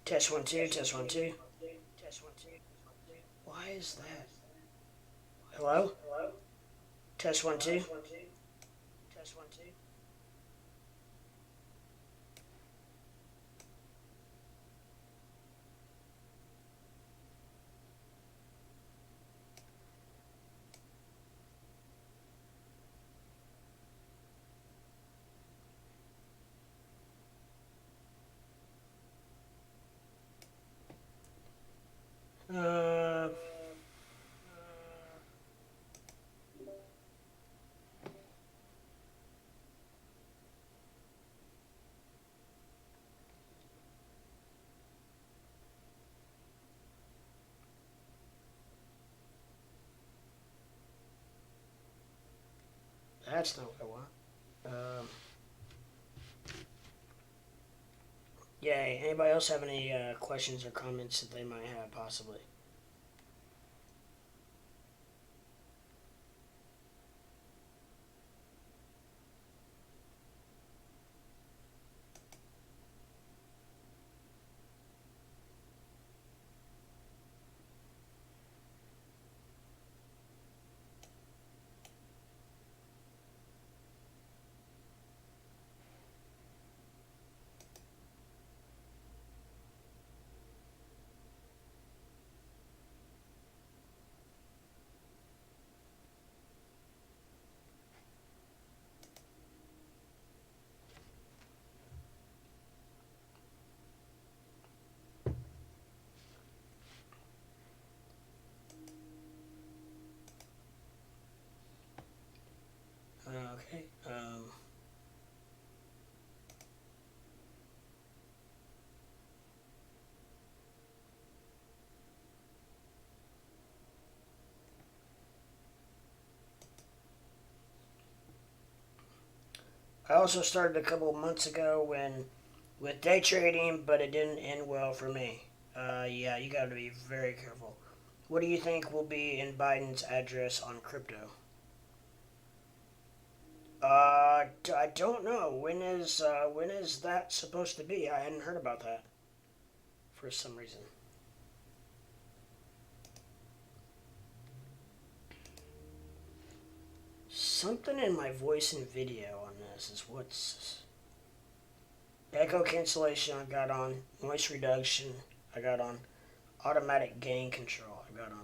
Test 1 2, test 1 2. Why is that? Hello? Test 1 2. Test 1 2. That's not what I want. Yeah, anybody else have any questions or comments that they might have, possibly? I also started a couple of months ago with day trading, but it didn't end well for me. Yeah, you got to be very careful. What do you think will be in Biden's address on crypto? I don't know. When is that supposed to be? I hadn't heard about that for some reason. Something in my voice and video on this is what's echo cancellation I got on, noise reduction I got on, automatic gain control I got on.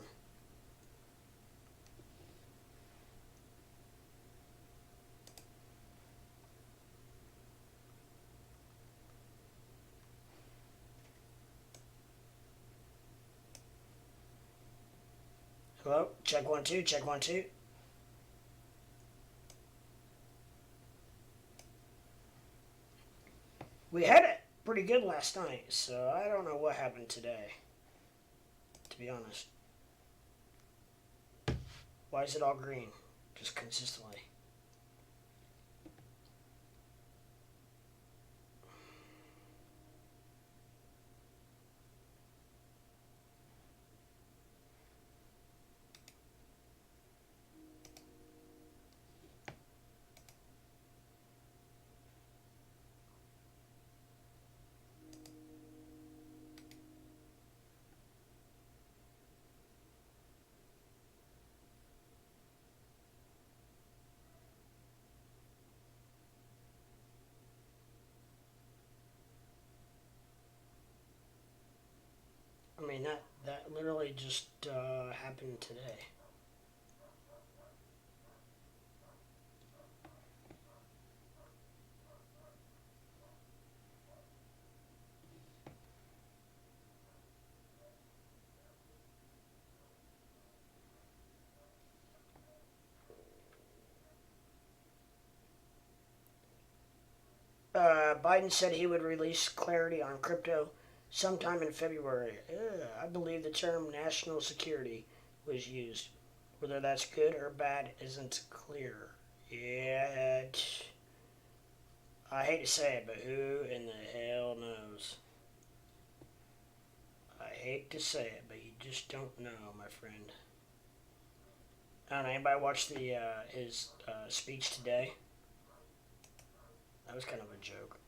Hello? Check 1 2, check 1 2. We had it pretty good last night, so I don't know what happened today, to be honest. Why is it all green? Just consistently. I mean, that literally just happened today. Biden said he would release clarity on crypto sometime in February. I believe the term national security was used. Whether that's good or bad isn't clear. Yeah, I hate to say it, but who in the hell knows? I hate to say it, but you just don't know, my friend. I don't know, anybody watch his speech today? That was kind of a joke.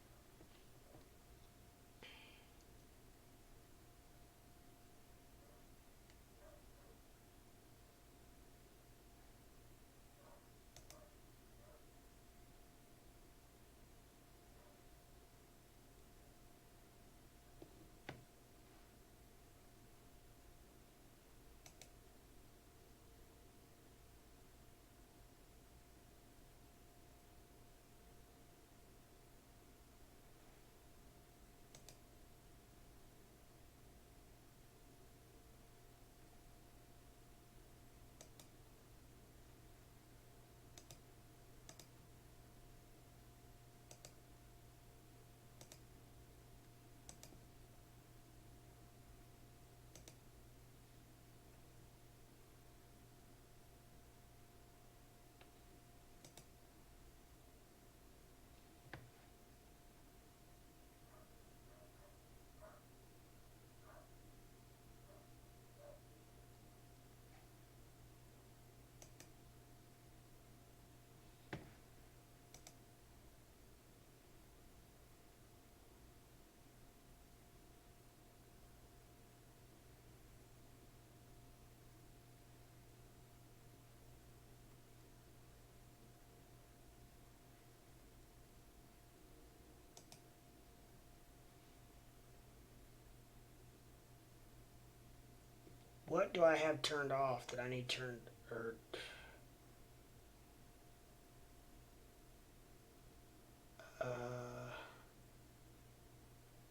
What do I have turned off that I need turned, or...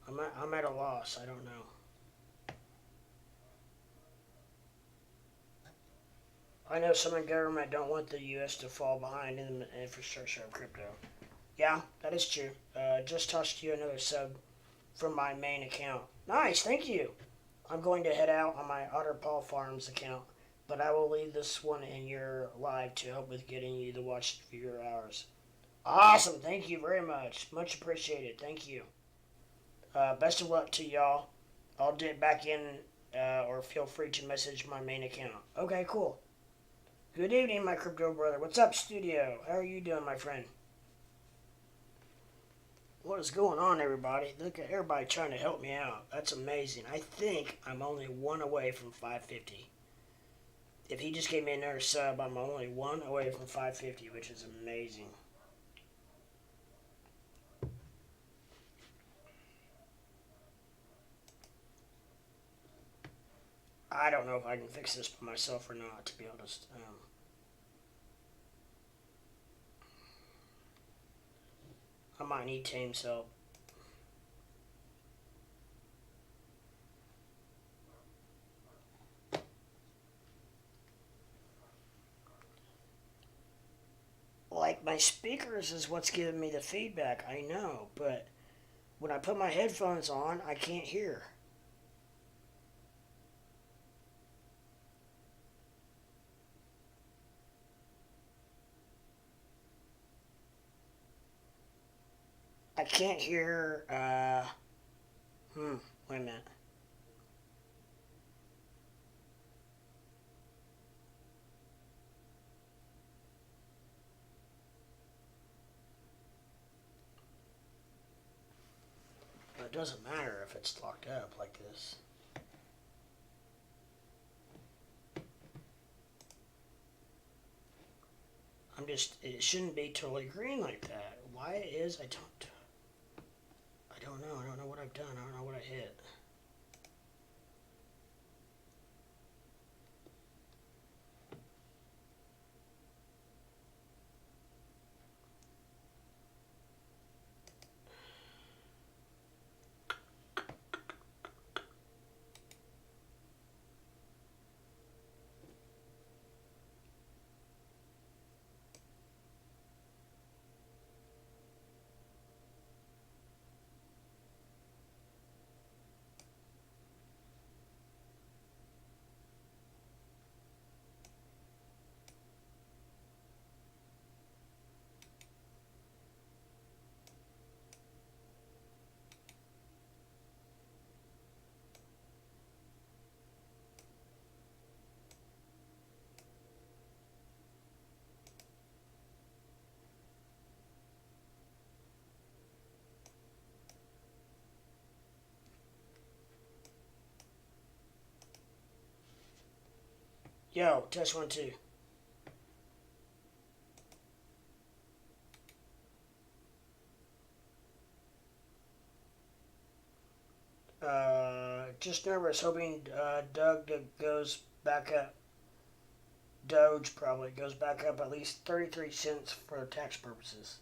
I'm at a loss. I don't know. I know some in government don't want the U.S. to fall behind in the infrastructure of crypto. Yeah, that is true. Just tossed you another sub from my main account. Nice, thank you. I'm going to head out on my Otter Paw Farms account, but I will leave this one in your live to help with getting you the watch viewer hours. Awesome. Thank you very much. Much appreciated. Thank you. Best of luck to y'all. I'll dip back in, or feel free to message my main account. Okay, cool. Good evening, my crypto brother. What's up, studio? How are you doing, my friend? What is going on, everybody? Look at everybody trying to help me out. That's amazing. I think I'm only one away from 550. If he just gave me another sub, I'm only one away from 550, which is amazing. I don't know if I can fix this by myself or not, to be honest. I might need Tame's help. Like, my speakers is what's giving me the feedback, I know, but when I put my headphones on, I can't hear. I can't hear, wait a minute. But it doesn't matter if it's locked up like this. It shouldn't be totally green like that. Why it is, I don't know. I don't know what I've done. I don't know what I hit. Yo, test 1, 2. Just nervous, hoping Doug goes back up. Doge probably goes back up at least 33 cents for tax purposes.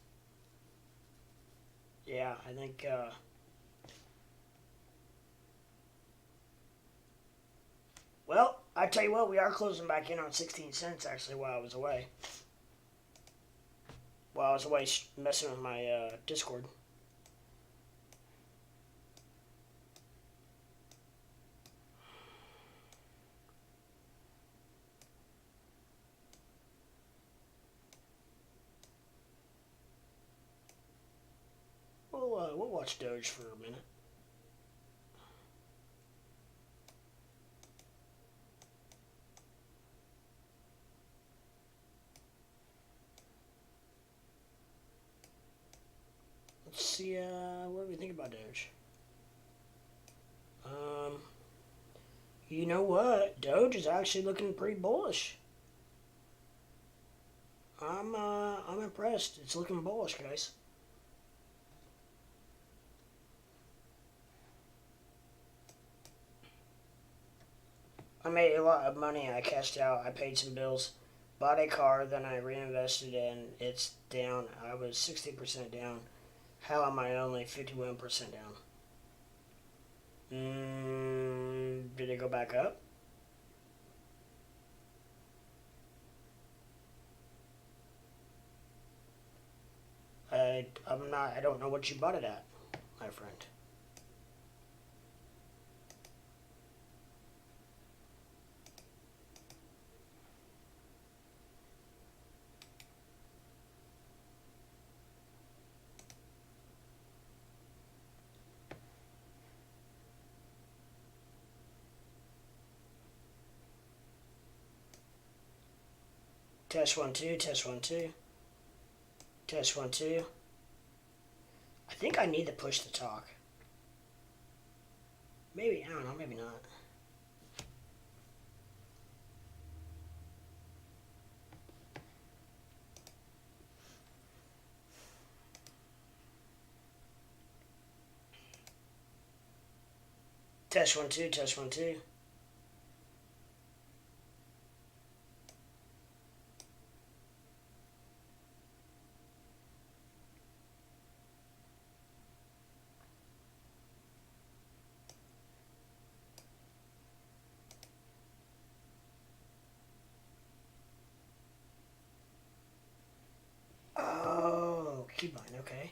Yeah, I think, well, I tell you what, we are closing back in on 16 cents actually while I was away. While I was away messing with my Discord. We'll watch Doge for a minute. Let's see, what do we think about Doge? You know what? Doge is actually looking pretty bullish. I'm impressed. It's looking bullish, guys. I made a lot of money. I cashed out. I paid some bills. Bought a car, then I reinvested and it's down. I was 60% down. How am I only 51% down? Did it go back up? I don't know what you bought it at, my friend. Test 1 2. Test 1 2. Test 1 2. I think I need to push the talk. Maybe, I don't know, maybe not. Test 1 2. Test 1 2. Oh, keybind, okay.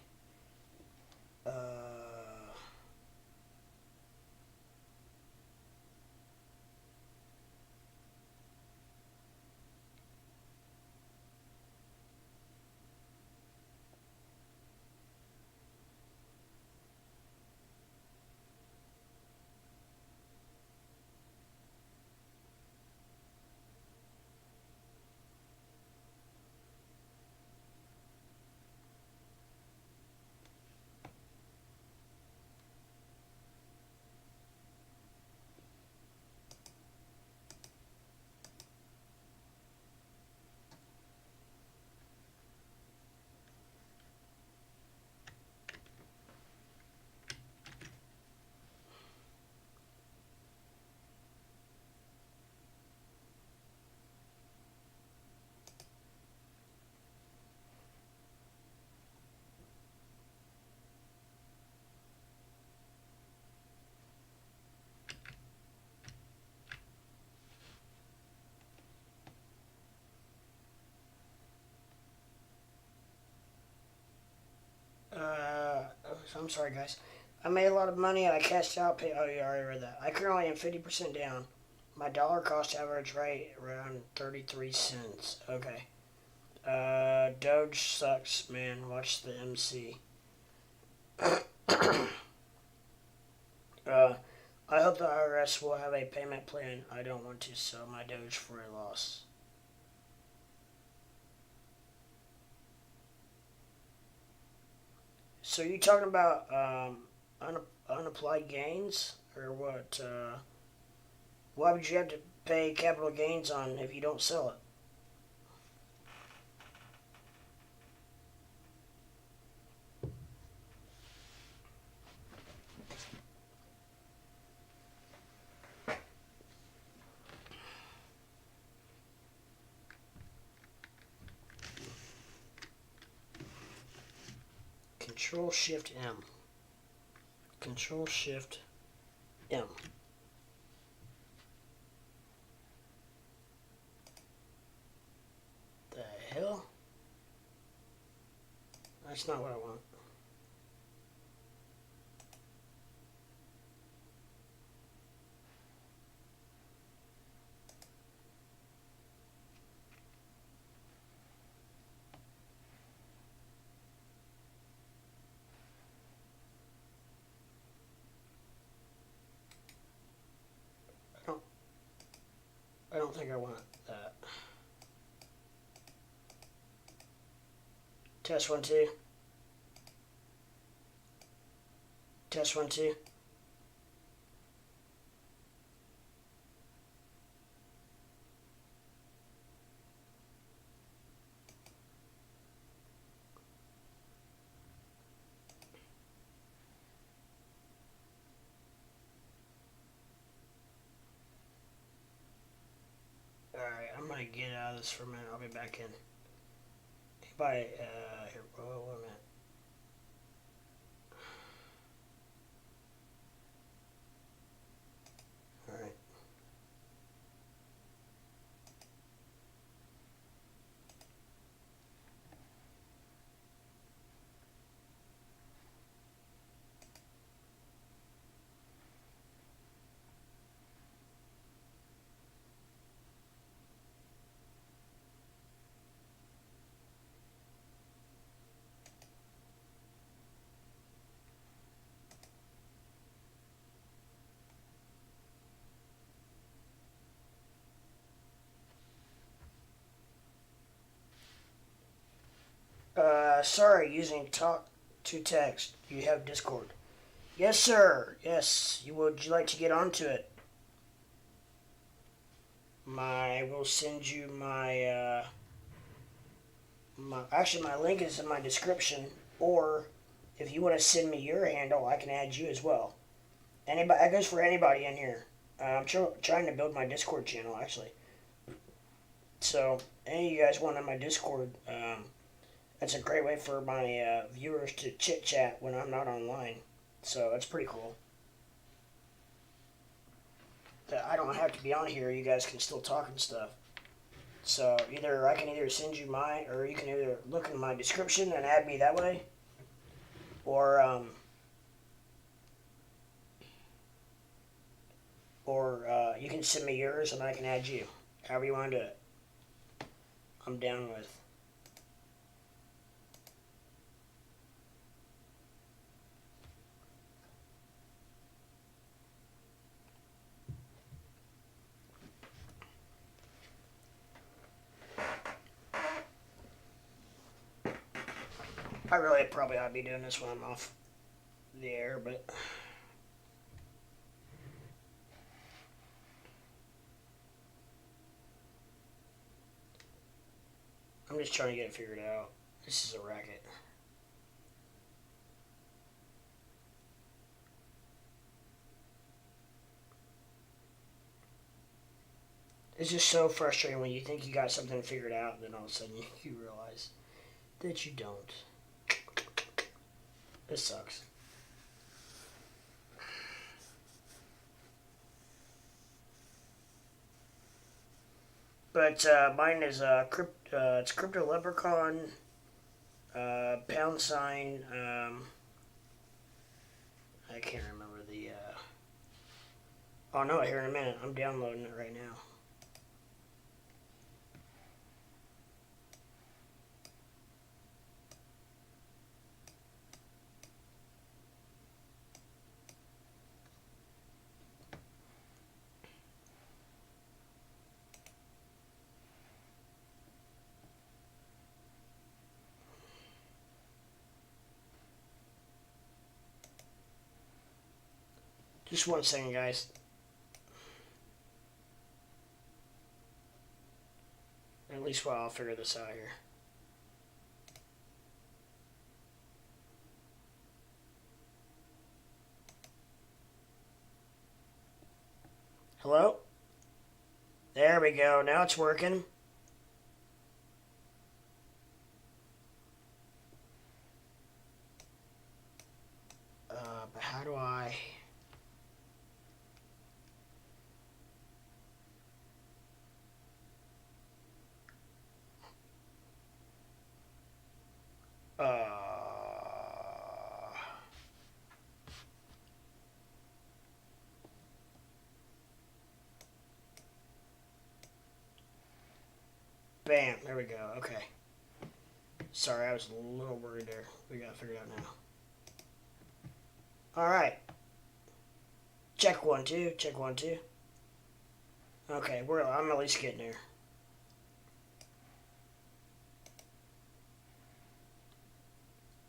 I'm sorry, guys. I made a lot of money and I cashed out. Oh, you already read that. I currently am 50% down. My dollar cost average rate around 33 cents. Okay. Doge sucks, man. Watch the MC. I hope the IRS will have a payment plan. I don't want to sell my Doge for a loss. So you talking about unapplied gains or what? Why would you have to pay capital gains on if you don't sell it? Control Shift M. Control Shift M. The hell? That's not what I want. I don't think I want that. Test 1 2. Test 1 2. Alright, I'm gonna get out of this for a minute. I'll be back in. Anybody, here, wait a minute. Alright. Sorry, using talk to text. You have Discord. Yes, sir. Yes. Would you like to get onto it? I will send you my my link is in my description. Or if you want to send me your handle, I can add you as well. Anybody, that goes for anybody in here. I'm trying to build my Discord channel actually. So any of you guys want on my Discord, that's a great way for my viewers to chit chat when I'm not online. So that's pretty cool. I don't have to be on here. You guys can still talk and stuff. So I can either send you mine, or you can either look in my description and add me that way, or you can send me yours and I can add you. However you want to do it. I'm down with. I really probably ought to be doing this when I'm off the air, but I'm just trying to get it figured out. This is a racket. It's just so frustrating when you think you got something figured out and then all of a sudden you realize that you don't. This sucks. But mine is it's Crypto Leprechaun, #, I can't remember the, oh no, here in a minute, I'm downloading it right now. Just 1 second, guys. At least while I'll figure this out here. Hello? There we go. Now it's working. But how do I... Bam, there we go, okay. Sorry, I was a little worried there. We got it figured out now. Alright. Check 1, 2, check 1, 2. Okay, I'm at least getting there.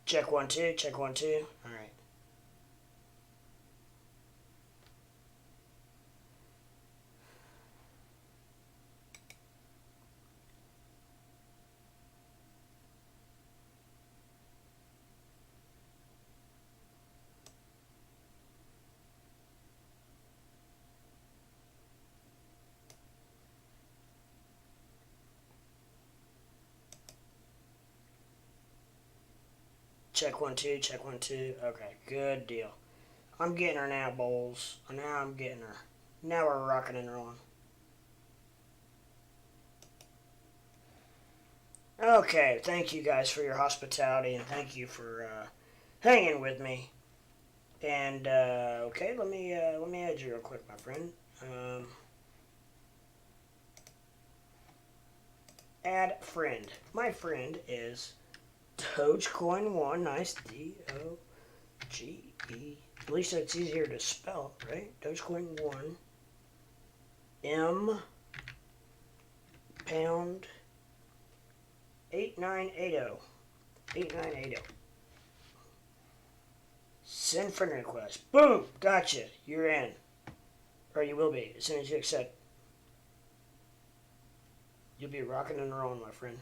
Check 1, 2, check 1, 2. Alright. Check 1, 2, check 1, 2. Okay, good deal. I'm getting her now, Bowles. Now I'm getting her. Now we're rocking and rolling. Okay, thank you guys for your hospitality and thank you for hanging with me. And okay, let me add you real quick, my friend. Add friend. My friend is Dogecoin1. Nice, D-O-G-E. At least it's easier to spell, right? Dogecoin1. M pound 8980. 8980. Send friend request. Boom! Gotcha. You're in. Or you will be as soon as you accept. You'll be rocking and rolling, my friend.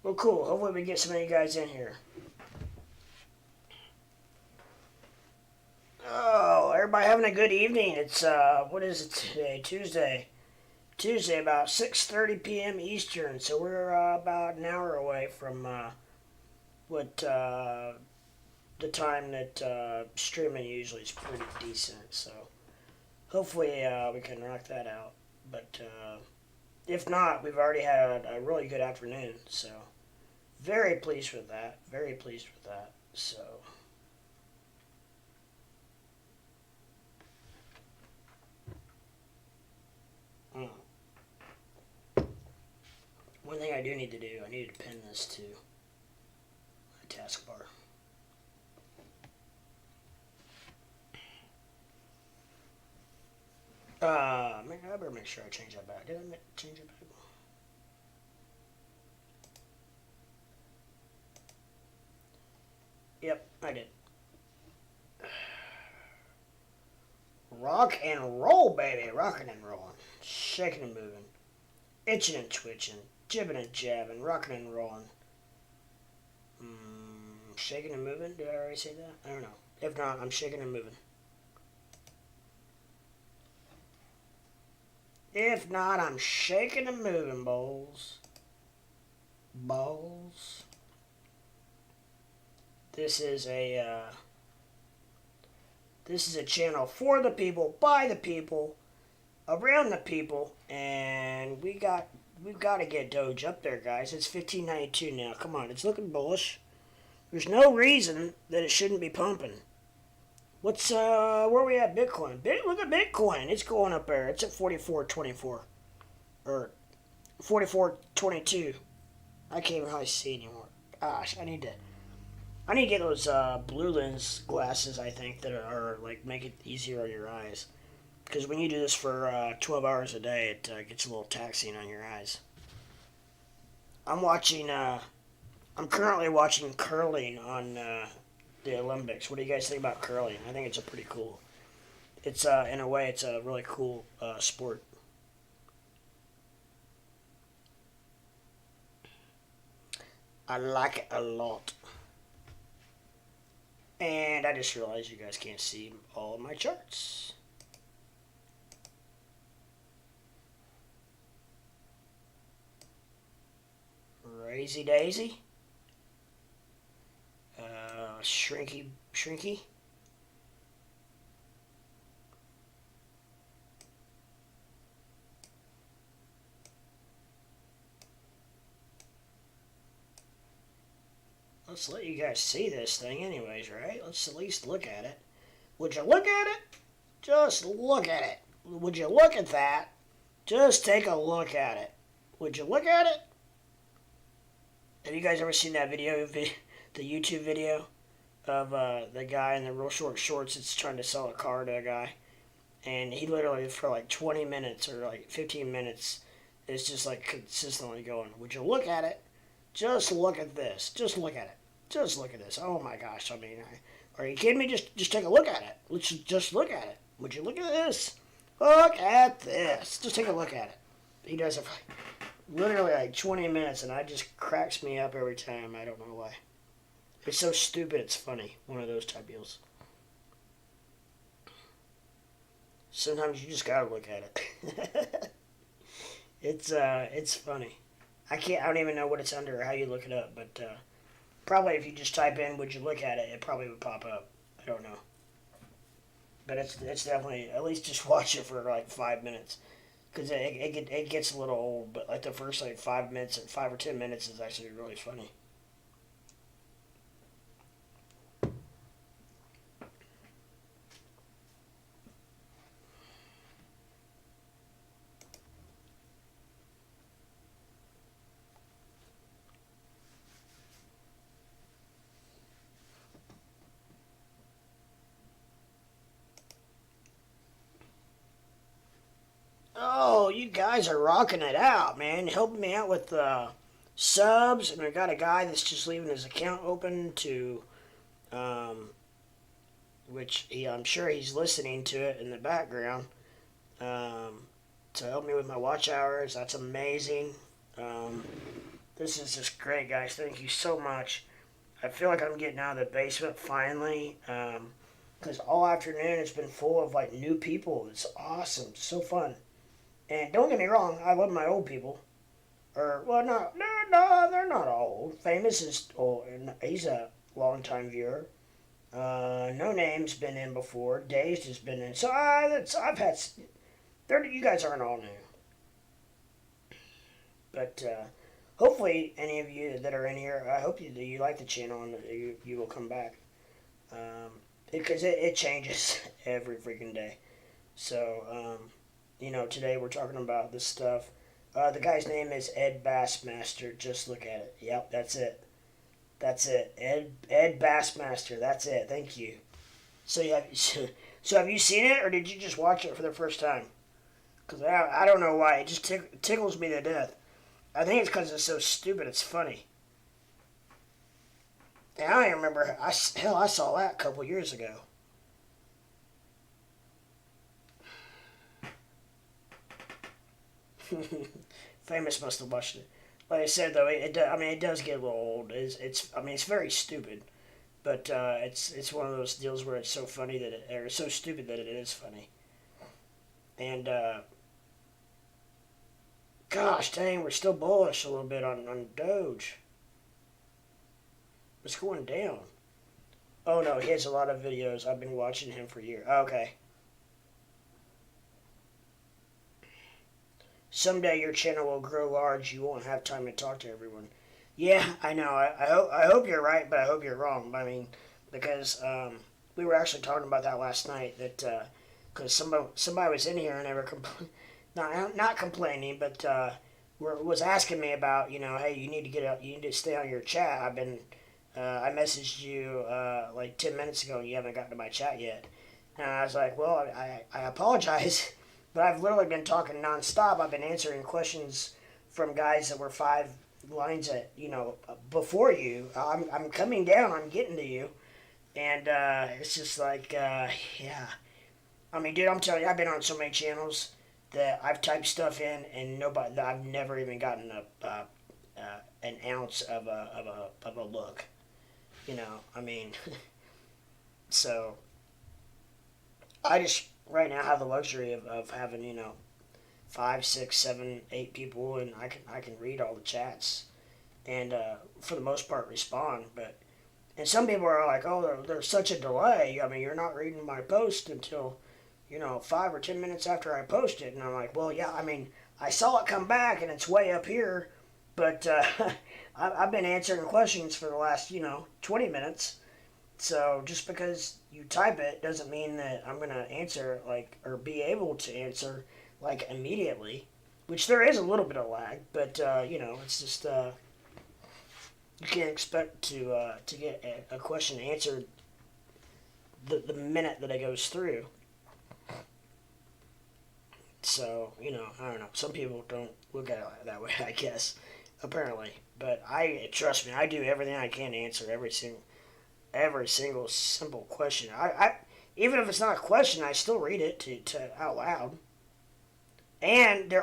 Well, cool. Hopefully we get some of you guys in here. Oh, everybody having a good evening. It's, what is it today? Tuesday, about 6:30 p.m. Eastern. So we're about an hour away from the time that streaming usually is pretty decent. So hopefully we can knock that out. But if not, we've already had a really good afternoon. So very pleased with that. Very pleased with that. So. One thing I do need to do, I need to pin this to my taskbar. I better make sure I change that back. Did I change it back? Yep, I did. Rock and roll, baby. Rocking and rolling. Shaking and moving. Itching and twitching. Jibbing and jabbing. Rocking and rolling. Shaking and moving? Did I already say that? I don't know. If not, I'm shaking and moving. If not, I'm shaking and moving, balls. Balls. This is a channel for the people, by the people, around the people, and we've got to get Doge up there, guys. It's 1592 now. Come on, it's looking bullish. There's no reason that it shouldn't be pumping. What's where are we at? Bitcoin. Look at Bitcoin. It's going up there. It's at 44.24 or 44.22. I can't even hardly see anymore. Gosh, I need to get those blue lens glasses. I think that are like make it easier on your eyes. Because when you do this for 12 hours a day, it gets a little taxing on your eyes. I'm currently watching curling on the Olympics. What do you guys think about curling? I think it's a pretty cool. It's in a way, it's a really cool sport. I like it a lot. And I just realized you guys can't see all of my charts. Crazy daisy. Shrinky. Let's let you guys see this thing anyways, right? Let's at least look at it. Would you look at it? Just look at it. Would you look at that? Just take a look at it. Would you look at it? Have you guys ever seen that video, the YouTube video of the guy in the real short shorts that's trying to sell a car to a guy? And he literally, for like 20 minutes or like 15 minutes, is just like consistently going, would you look at it? Just look at this. Just look at it. Just look at this. Oh my gosh. I mean, are you kidding me? Just take a look at it. Let's just look at it. Would you look at this? Look at this. Just take a look at it. He does it for literally like 20 minutes, and it just cracks me up every time. I don't know why. It's so stupid, it's funny. One of those type deals. Sometimes you just gotta look at it. It's funny. I don't even know what it's under or how you look it up, but probably if you just type in, would you look at it, it probably would pop up. I don't know. But it's definitely, at least just watch it for like 5 minutes. Because it gets a little old, but like the first like 5 minutes, 5 or 10 minutes is actually really funny. Oh, you guys are rocking it out, man. Helping me out with subs, and I got a guy that's just leaving his account open to, which I'm sure he's listening to it in the background, to help me with my watch hours. That's amazing. This is just great, guys. Thank you so much. I feel like I'm getting out of the basement finally, because all afternoon it's been full of like new people. It's awesome, so fun. And don't get me wrong, I love my old people. Or, well, no, they're not all old. Famous is old, and he's a long-time viewer. No Name's been in before. Dazed has been in. So I've had. You guys aren't all new. But hopefully, any of you that are in here, I hope you like the channel and that you will come back. Because it changes every freaking day. So, today we're talking about this stuff. The guy's name is Ed Bassmaster. Just look at it. Yep, that's it. That's it. Ed Bassmaster. That's it. Thank you. So have you seen it, or did you just watch it for the first time? Because I don't know why. It just tickles me to death. I think it's because it's so stupid. It's funny. And I don't even remember. I saw that a couple years ago. Famous must have watched it. Like I said, though, it does get a little old. It's very stupid, but it's one of those deals where it's so funny or it's so stupid that it is funny. And gosh dang, we're still bullish a little bit on Doge. It's going down. Oh no, he has a lot of videos. I've been watching him for years. Okay. Someday your channel will grow large. You won't have time to talk to everyone. Yeah, I know. I hope you're right, but I hope you're wrong. I mean, because we were actually talking about that last night. That because somebody was in here and they were not complaining, but was asking me about hey, you need to stay on your chat. I messaged you like 10 minutes ago and you haven't gotten to my chat yet. And I was like, well, I apologize. But I've literally been talking nonstop. I've been answering questions from guys that were 5 lines before you. I'm coming down. I'm getting to you, and it's just like yeah. I mean, dude, I'm telling you, I've been on so many channels that I've typed stuff in, and I've never even gotten an ounce of a look. I mean, so I just right now have the luxury of having 5, 6, 7, 8 people, and I can read all the chats, and for the most part respond. And some people are like, oh, there's such a delay. I mean, you're not reading my post until 5 or 10 minutes after I post it, and I'm like, well, yeah. I mean, I saw it come back, and it's way up here, but I've been answering questions for the last 20 minutes. So just because you type it doesn't mean that I'm going to answer or be able to answer immediately, which there is a little bit of lag, but it's just you can't expect to get a question answered the minute that it goes through. So, I don't know. Some people don't look at it that way, I guess, apparently. But trust me, I do everything I can to answer every single simple question. I even if it's not a question, I still read it to out loud. And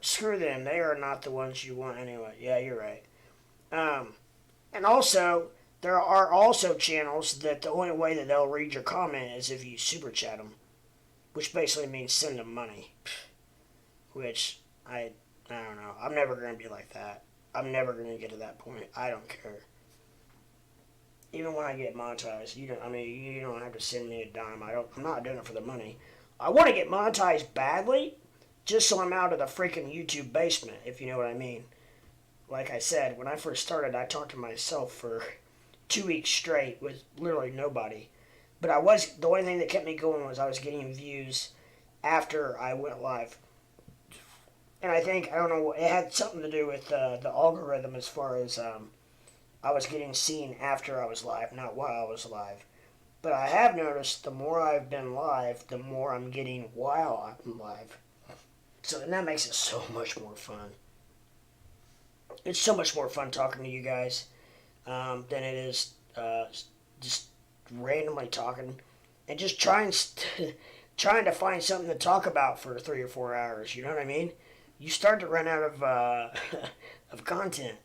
screw them, they are not the ones you want anyway. Yeah, you're right. And also, there are also channels that the only way that they'll read your comment is if you super chat them, which basically means send them money. Which I don't know. I'm never going to be like that. I'm never going to get to that point. I don't care. even when I get monetized, you don't. I mean, you don't have to send me a dime. I'm not doing it for the money. I want to get monetized badly, just so I'm out of the freaking YouTube basement, if you know what I mean. Like I said, when I first started, I talked to myself for 2 weeks straight with literally nobody. But the only thing that kept me going was I was getting views after I went live. And I think, I don't know, it had something to do with the algorithm as far as I was getting seen after I was live, not while I was live. But I have noticed the more I've been live, the more I'm getting while I'm live. So, and that makes it so much more fun. It's so much more fun talking to you guys than it is just randomly talking and just trying to find something to talk about for 3 or 4 hours. You know what I mean? You start to run out of of content.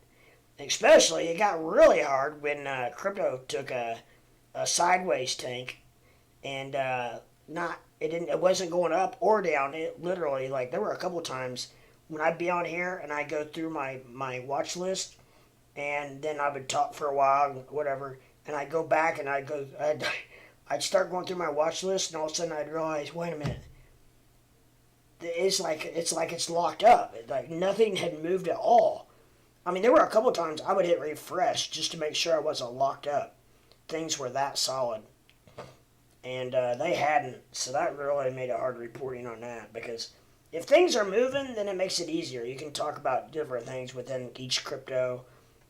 Especially, it got really hard when crypto took a sideways tank, and it wasn't going up or down. It literally, like, there were a couple times when I'd be on here and I'd go through my watch list, and then I would talk for a while, whatever, and I'd go back and I'd start going through my watch list, and all of a sudden I'd realize, wait a minute, it's like it's locked up. Like nothing had moved at all. I mean, there were a couple of times I would hit refresh just to make sure I wasn't locked up. Things were that solid. And they hadn't, so that really made it hard reporting on that, because if things are moving, then it makes it easier. You can talk about different things within each crypto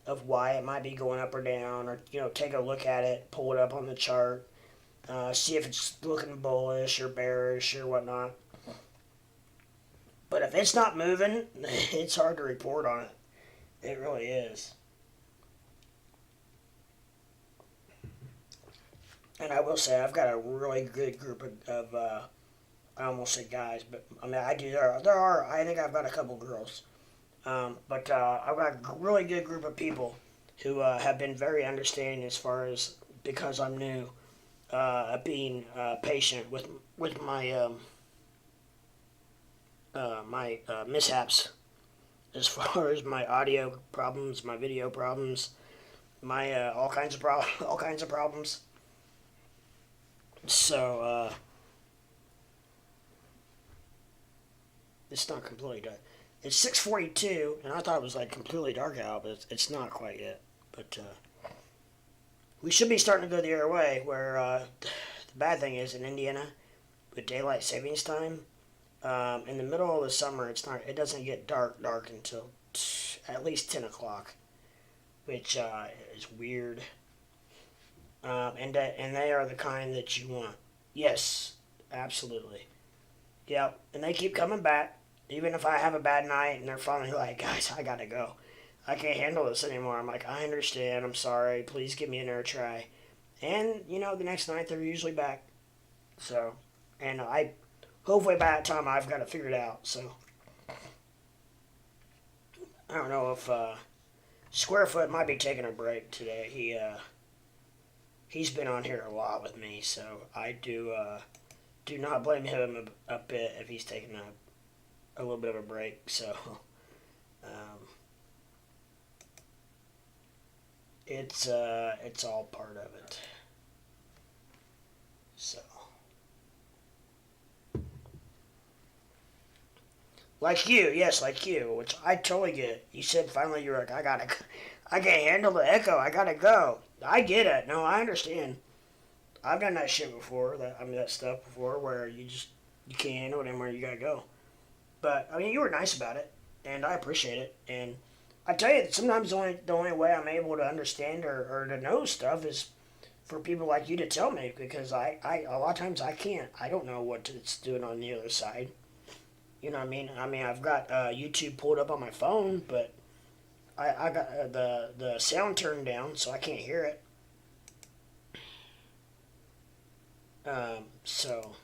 of why it might be going up or down, or, take a look at it, pull it up on the chart, see if it's looking bullish or bearish or whatnot. But if it's not moving, it's hard to report on it. It really is. And I will say, I've got a really good group of I almost said guys, but I mean, I do. I think I've got a couple girls. But I've got a really good group of people who have been very understanding as far as, because I'm new, being patient with my mishaps, as far as my audio problems, my video problems, my all kinds of problems. So it's not completely dark. It's 6:42, and I thought it was like completely dark out, but it's not quite yet. But we should be starting to go the other way. Where the bad thing is, in Indiana, with daylight savings time, in the middle of the summer, it doesn't get dark until at least 10 o'clock, which is weird. And they are the kind that you want. Yes, absolutely. Yep, and they keep coming back. Even if I have a bad night and they're finally like, guys, I gotta go. I can't handle this anymore. I'm like, I understand. I'm sorry. Please give me another try. And, the next night they're usually back. So, and hopefully by that time I've got it figured out. So, I don't know if Squarefoot might be taking a break today. He's been on here a lot with me, so I do not blame him a bit if he's taking a little bit of a break. So it's all part of it. So like you, which I totally get. You said finally you're like, I can't handle the echo. I gotta go. I get it. No, I understand. I've done that shit before. That stuff before where you can't handle it anymore. You gotta go. But I mean, you were nice about it, and I appreciate it. And I tell you, sometimes the only way I'm able to understand or to know stuff is for people like you to tell me, because I a lot of times I can't. I don't know what it's doing on the other side. You know what I mean? I mean, I've got YouTube pulled up on my phone, but I got the sound turned down, so I can't hear it. So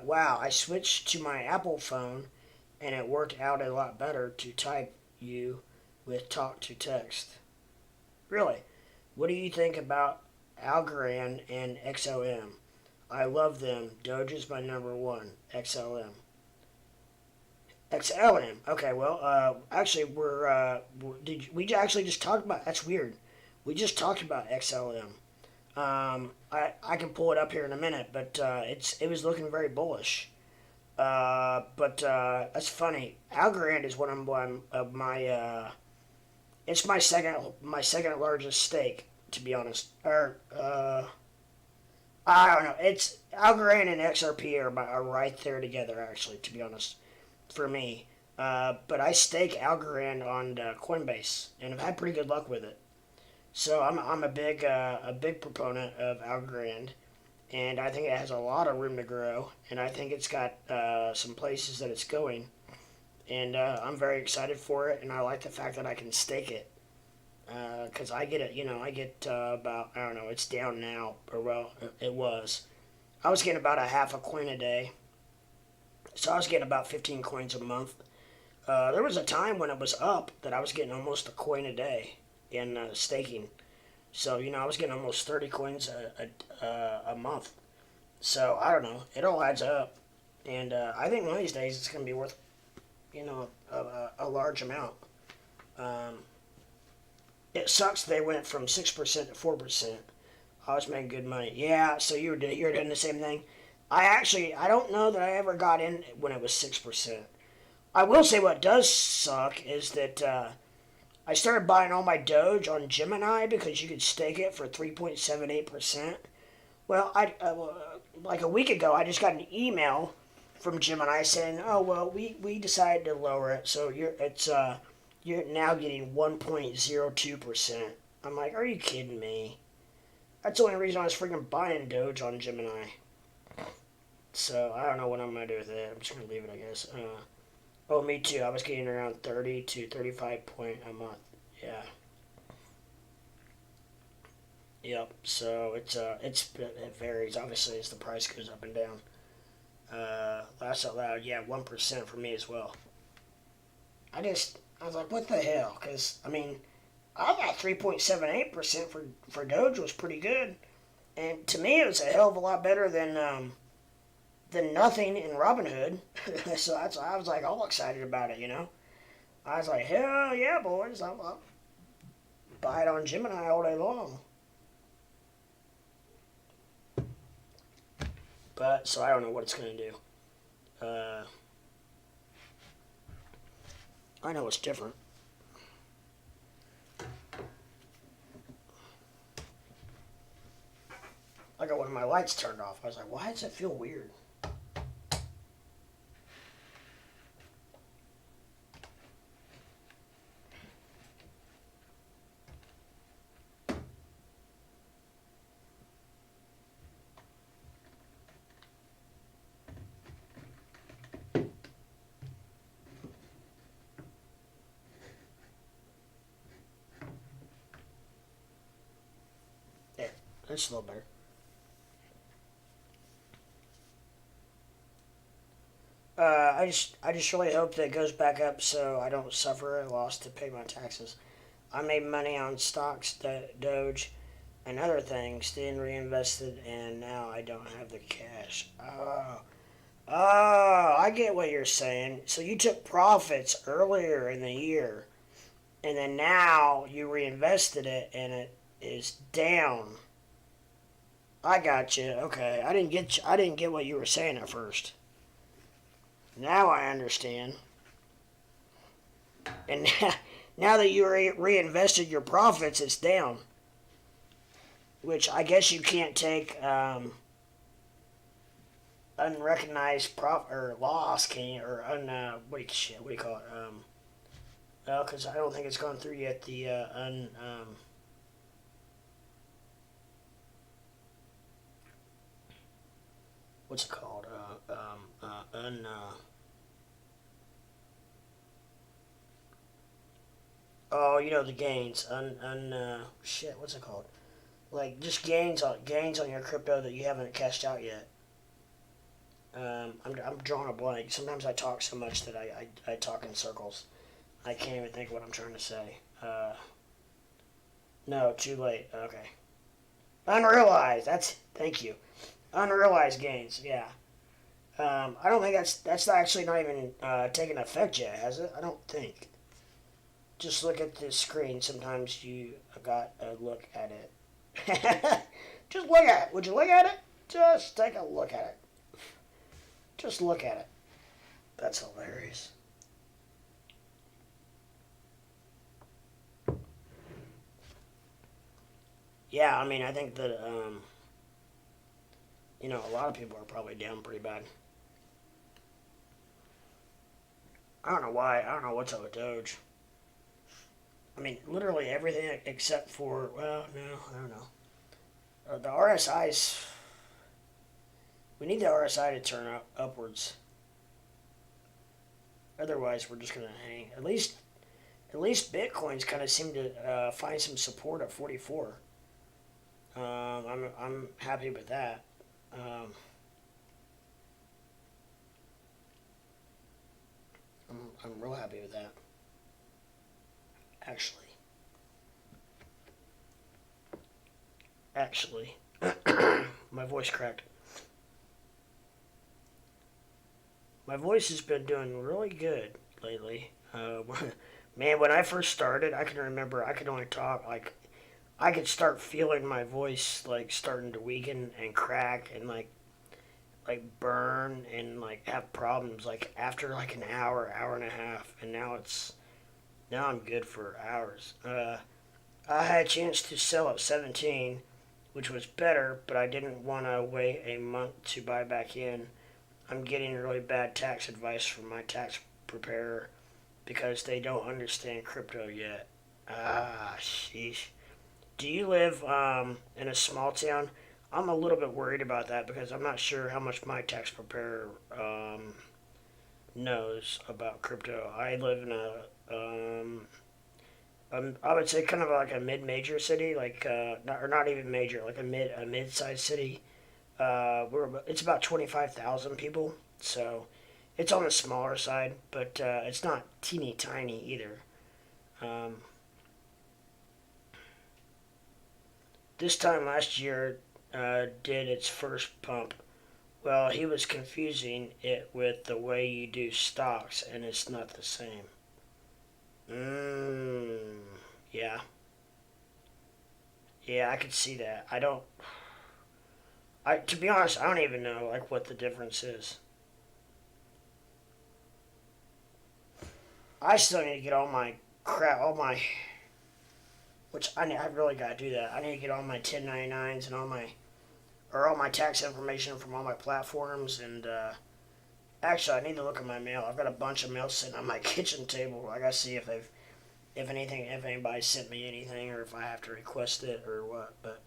wow, I switched to my Apple phone, and it worked out a lot better to type you with talk to text. Really? What do you think about Algorand and XLM? I love them. Doge is my number one. XLM. XLM. Okay, well, actually, we actually just talked about, that's weird. We just talked about XLM. I can pull it up here in a minute, but it was looking very bullish. But that's funny. Algorand is one of my it's my second largest stake, to be honest. Or I don't know. It's Algorand and XRP are right there together, actually, to be honest, for me. But I stake Algorand on Coinbase, and I've had pretty good luck with it. So I'm a big proponent of Algorand, and I think it has a lot of room to grow, and I think it's got some places that it's going, and I'm very excited for it, and I like the fact that I can stake it, because I get it, I get about, I don't know, it's down now, or well, it was. I was getting about a half a coin a day, so I was getting about 15 coins a month. There was a time when it was up that I was getting almost a coin a day in staking. So, I was getting almost 30 coins a month. So, I don't know. It all adds up. And I think one of these days it's going to be worth, a large amount. It sucks they went from 6% to 4%. I was making good money. Yeah, so you're doing the same thing. I don't know that I ever got in when it was 6%. I will say what does suck is that I started buying all my Doge on Gemini because you could stake it for 3.78%. Well, like a week ago, I just got an email from Gemini saying, "Oh well, we decided to lower it, so you're now getting 1.02%." I'm like, "Are you kidding me?" That's the only reason I was freaking buying Doge on Gemini. So I don't know what I'm gonna do with it. I'm just gonna leave it, I guess. Oh, me too. I was getting around 30 to 35 point a month. Yeah. Yep. So it varies obviously as the price goes up and down. Laugh out loud. Yeah, 1% for me as well. I was like, what the hell? Because I mean, I got 3.78% for Doge was pretty good, and to me it was a hell of a lot better than nothing in Robinhood. So I was like all excited about it, I was like, hell yeah, boys, I'll buy it on Gemini all day long. But so I don't know what it's gonna do. I know it's different. I got one of my lights turned off. I was like, why does it feel weird? Yeah, that's a little better. I just really hope that it goes back up so I don't suffer a loss to pay my taxes. I made money on stocks, Doge, and other things, then reinvested, and now I don't have the cash. Oh, I get what you're saying. So you took profits earlier in the year, and then now you reinvested it, and it is down. I got you. Okay, I didn't get what you were saying at first. Now I understand. And now that you reinvested your profits, it's down. Which I guess you can't take unrecognized or loss, can you? Or what do you call it? Well, because I don't think it's gone through yet. The what's it called? Oh, the gains. Shit, what's it called? Like, just gains on your crypto that you haven't cashed out yet. I'm drawing a blank. Sometimes I talk so much that I talk in circles. I can't even think of what I'm trying to say. No, too late. Okay. Unrealized. Thank you. Unrealized gains, yeah. I don't think that's actually not even taken effect yet, has it? I don't think. Just look at the screen. Sometimes you got a look at it. Just look at it. Would you look at it? Just take a look at it. Just look at it. That's hilarious. Yeah, I mean, I think that, a lot of people are probably down pretty bad. I don't know why. I don't know what's up with Doge. I mean, literally everything except for, well, no, I don't know. The RSI's, we need the RSI to turn upwards. Otherwise, we're just going to hang. At least Bitcoin's kind of seemed to find some support at 44. I'm happy with that. I'm real happy with that. Actually, my voice cracked. My voice has been doing really good lately. Man, when I first started, I can remember I could only talk like I could start feeling my voice like starting to weaken and crack and like burn and like have problems like after like an hour, hour and a half, and now I'm good for hours. I had a chance to sell at 17, which was better, but I didn't want to wait a month to buy back in. I'm getting really bad tax advice from my tax preparer because they don't understand crypto yet. Ah, sheesh. Do you live in a small town? I'm a little bit worried about that because I'm not sure how much my tax preparer knows about crypto. I live in I would say kind of like a mid-major city, like not even major, like a mid-sized city. It's about 25,000 people, so it's on the smaller side, but it's not teeny tiny either. Um, this time last year did its first pump. Well, he was confusing it with the way you do stocks, and it's not the same. Yeah. Yeah, I could see that. To be honest, I don't even know like what the difference is. I still need to get all my crap, which I really gotta do that. I need to get all my 1099s and all my tax information from all my platforms, and actually, I need to look at my mail. I've got a bunch of mail sitting on my kitchen table. I gotta see if anybody sent me anything, or if I have to request it or what. But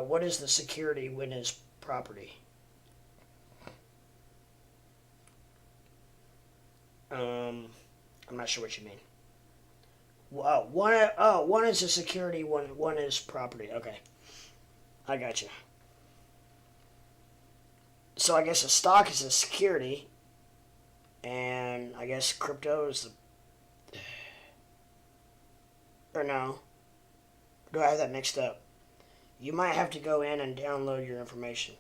what is the security when it's property? I'm not sure what you mean. One is a security, one is property. Okay, I got you. So I guess a stock is a security, and I guess crypto is the, or no? Do I have that mixed up? You might have to go in and download your information.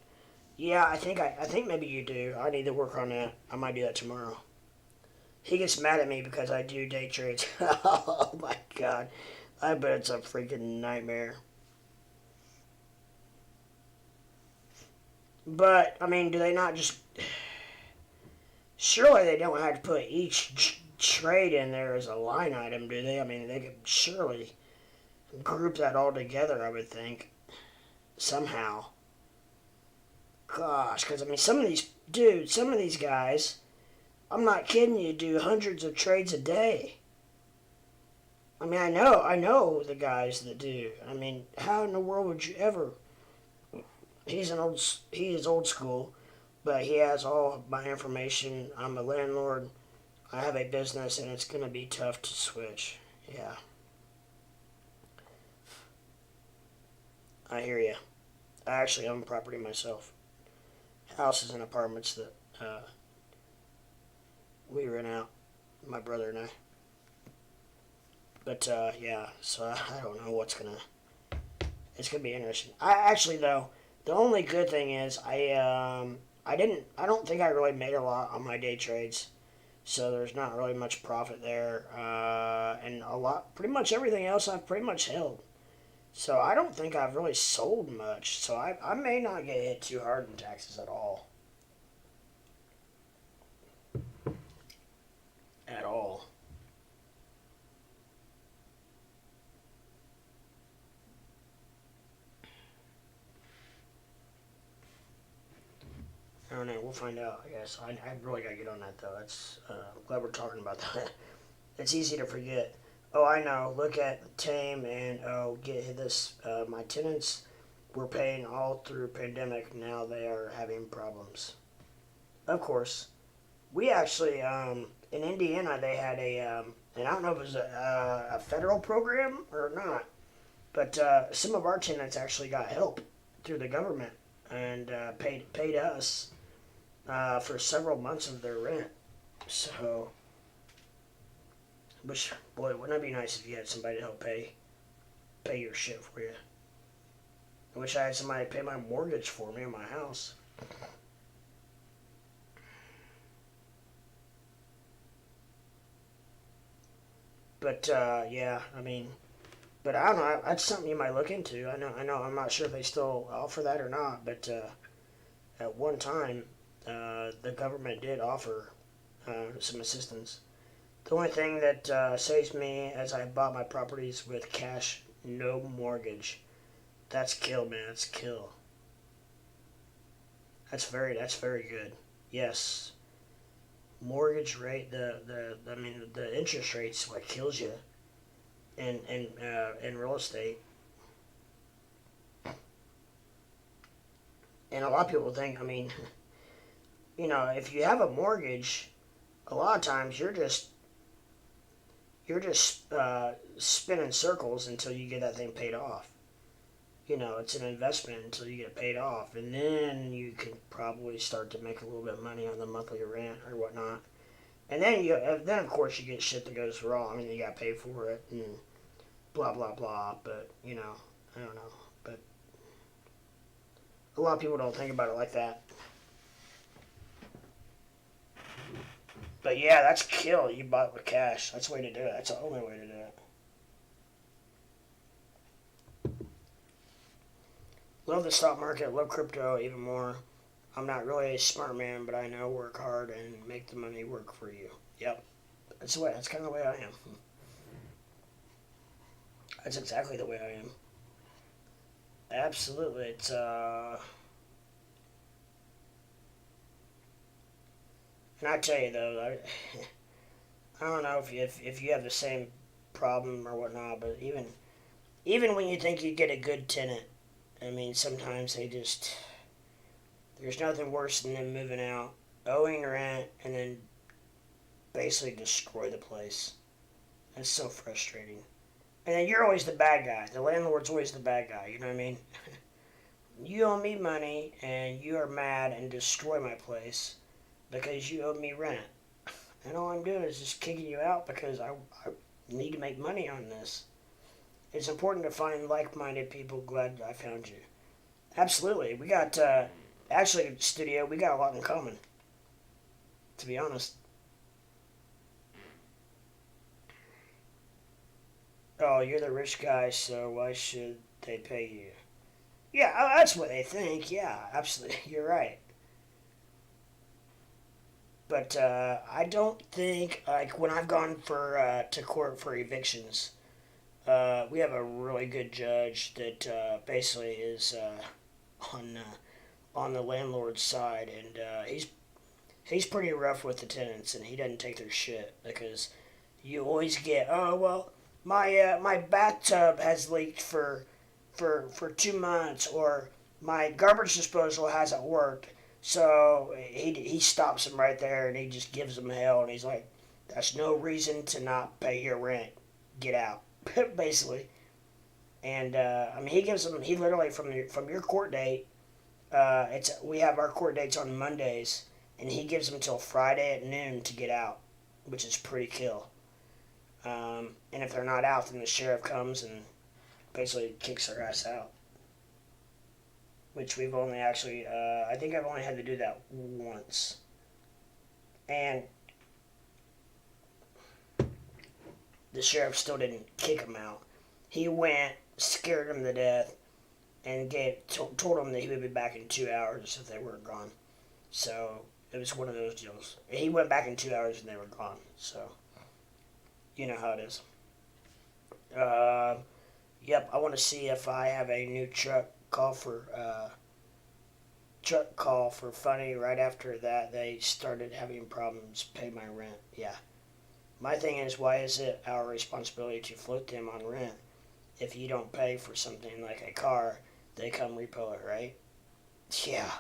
Yeah, I think maybe you do. I need to work on that. I might do that tomorrow. He gets mad at me because I do day trades. Oh my god. I bet it's a freaking nightmare. But, I mean, do they not just... Surely they don't have to put each trade in there as a line item, do they? I mean, they could surely group that all together, I would think. Somehow. Gosh, because, I mean, some of these guys... I'm not kidding you, do hundreds of trades a day. I mean, I know the guys that do. I mean, how in the world would you ever? He is old school, but he has all my information. I'm a landlord. I have a business, and it's gonna be tough to switch. Yeah, I hear you. I actually own property myself, houses and apartments that we rent out, my brother and I. But yeah, so I don't know it's gonna be interesting. I actually though, The only good thing is I don't think I really made a lot on my day trades, so there's not really much profit there, and pretty much everything else I've pretty much held. So I don't think I've really sold much. So I may not get hit too hard in taxes at all. At all. I don't know. We'll find out. I guess I really gotta get on that though. I'm glad we're talking about that. It's easy to forget. Oh, I know. Look at Tame and get this. My tenants were paying all through pandemic. Now they are having problems. Of course, we actually in Indiana they had and I don't know if it was a federal program or not, but some of our tenants actually got help through the government and paid us for several months of their rent. So, which boy, wouldn't that be nice if you had somebody to help pay your shit for you? I wish I had somebody to pay my mortgage for me on my house. But yeah, I mean, but I don't know. That's something you might look into. I know. I'm not sure if they still offer that or not. But at one time, the government did offer some assistance. The only thing that saves me as I bought my properties with cash, no mortgage. That's kill, man. That's kill. That's very good. Yes. Mortgage rate, the interest rate's what kills you in real estate. And a lot of people think, I mean, if you have a mortgage, a lot of times you're just spinning circles until you get that thing paid off. It's an investment until you get it paid off, and then you can probably start to make a little bit of money on the monthly rent or whatnot. And then of course you get shit that goes wrong, and you got to pay for it, and blah blah blah. But I don't know. But a lot of people don't think about it like that. But yeah, that's kill. You bought it with cash. That's the way to do it. That's the only way to do it. Love the stock market. Love crypto even more. I'm not really a smart man, but I know work hard and make the money work for you. Yep. That's the way. That's kind of the way I am. That's exactly the way I am. Absolutely. It's and I tell you though, I don't know if you have the same problem or whatnot, but even when you think you get a good tenant, I mean, sometimes there's nothing worse than them moving out, owing rent, and then basically destroy the place. That's so frustrating. And then you're always the bad guy. The landlord's always the bad guy, you know what I mean? You owe me money, and you are mad and destroy my place because you owe me rent. And all I'm doing is just kicking you out because I need to make money on this. It's important to find like-minded people. Glad I found you. Absolutely. We got, actually, studio, we got a lot in common, to be honest. Oh, you're the rich guy, so why should they pay you? Yeah, that's what they think. Yeah, absolutely. You're right. But I don't think, like, when I've gone to court for evictions, we have a really good judge that basically is on the landlord's side, and he's pretty rough with the tenants, and he doesn't take their shit because you always get, oh well, my bathtub has leaked for 2 months, or my garbage disposal hasn't worked, so he stops them right there, and he just gives them hell, and he's like, that's no reason to not pay your rent, get out. Basically, and I mean, he literally from your court date. We have our court dates on Mondays, and he gives them till Friday at noon to get out, which is pretty kill. And if they're not out, then the sheriff comes and basically kicks their ass out. which we've only actually, I think I've only had to do that once. And the sheriff still didn't kick him out. He went, scared him to death, and told him that he would be back in 2 hours if they were gone. So it was one of those deals. He went back in 2 hours and they were gone. So you know how it is. Yep, I want to see if I have a new truck call for funny. Right after that, they started having problems pay my rent. Yeah. My thing is, why is it our responsibility to float them on rent? If you don't pay for something like a car, they come repo it, right? Yeah.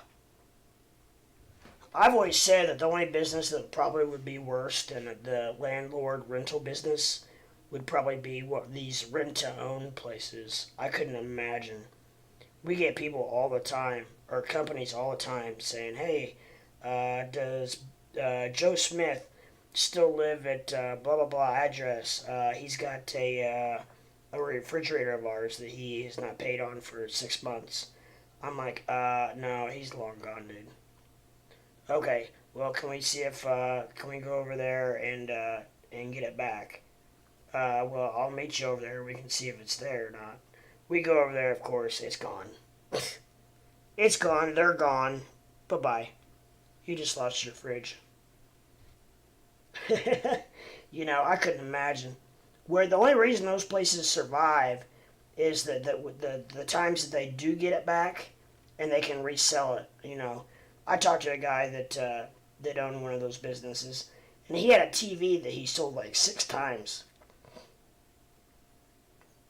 I've always said that the only business that probably would be worse than the landlord rental business would probably be what these rent-to-own places. I couldn't imagine. We get people all the time, or companies all the time, saying, hey, does Joe Smith still live at blah, blah, blah address? He's got a refrigerator of ours that he has not paid on for 6 months. I'm like, no, he's long gone, dude. Okay, well, can we see if, can we go over there and get it back? Well, I'll meet you over there. We can see if it's there or not. We go over there, of course. It's gone. It's gone. They're gone. Bye-bye. You just lost your fridge. You know, I couldn't imagine. Where the only reason those places survive is that the times that they do get it back and they can resell it, you know. I talked to a guy that owned one of those businesses, and he had a TV that he sold like 6 times.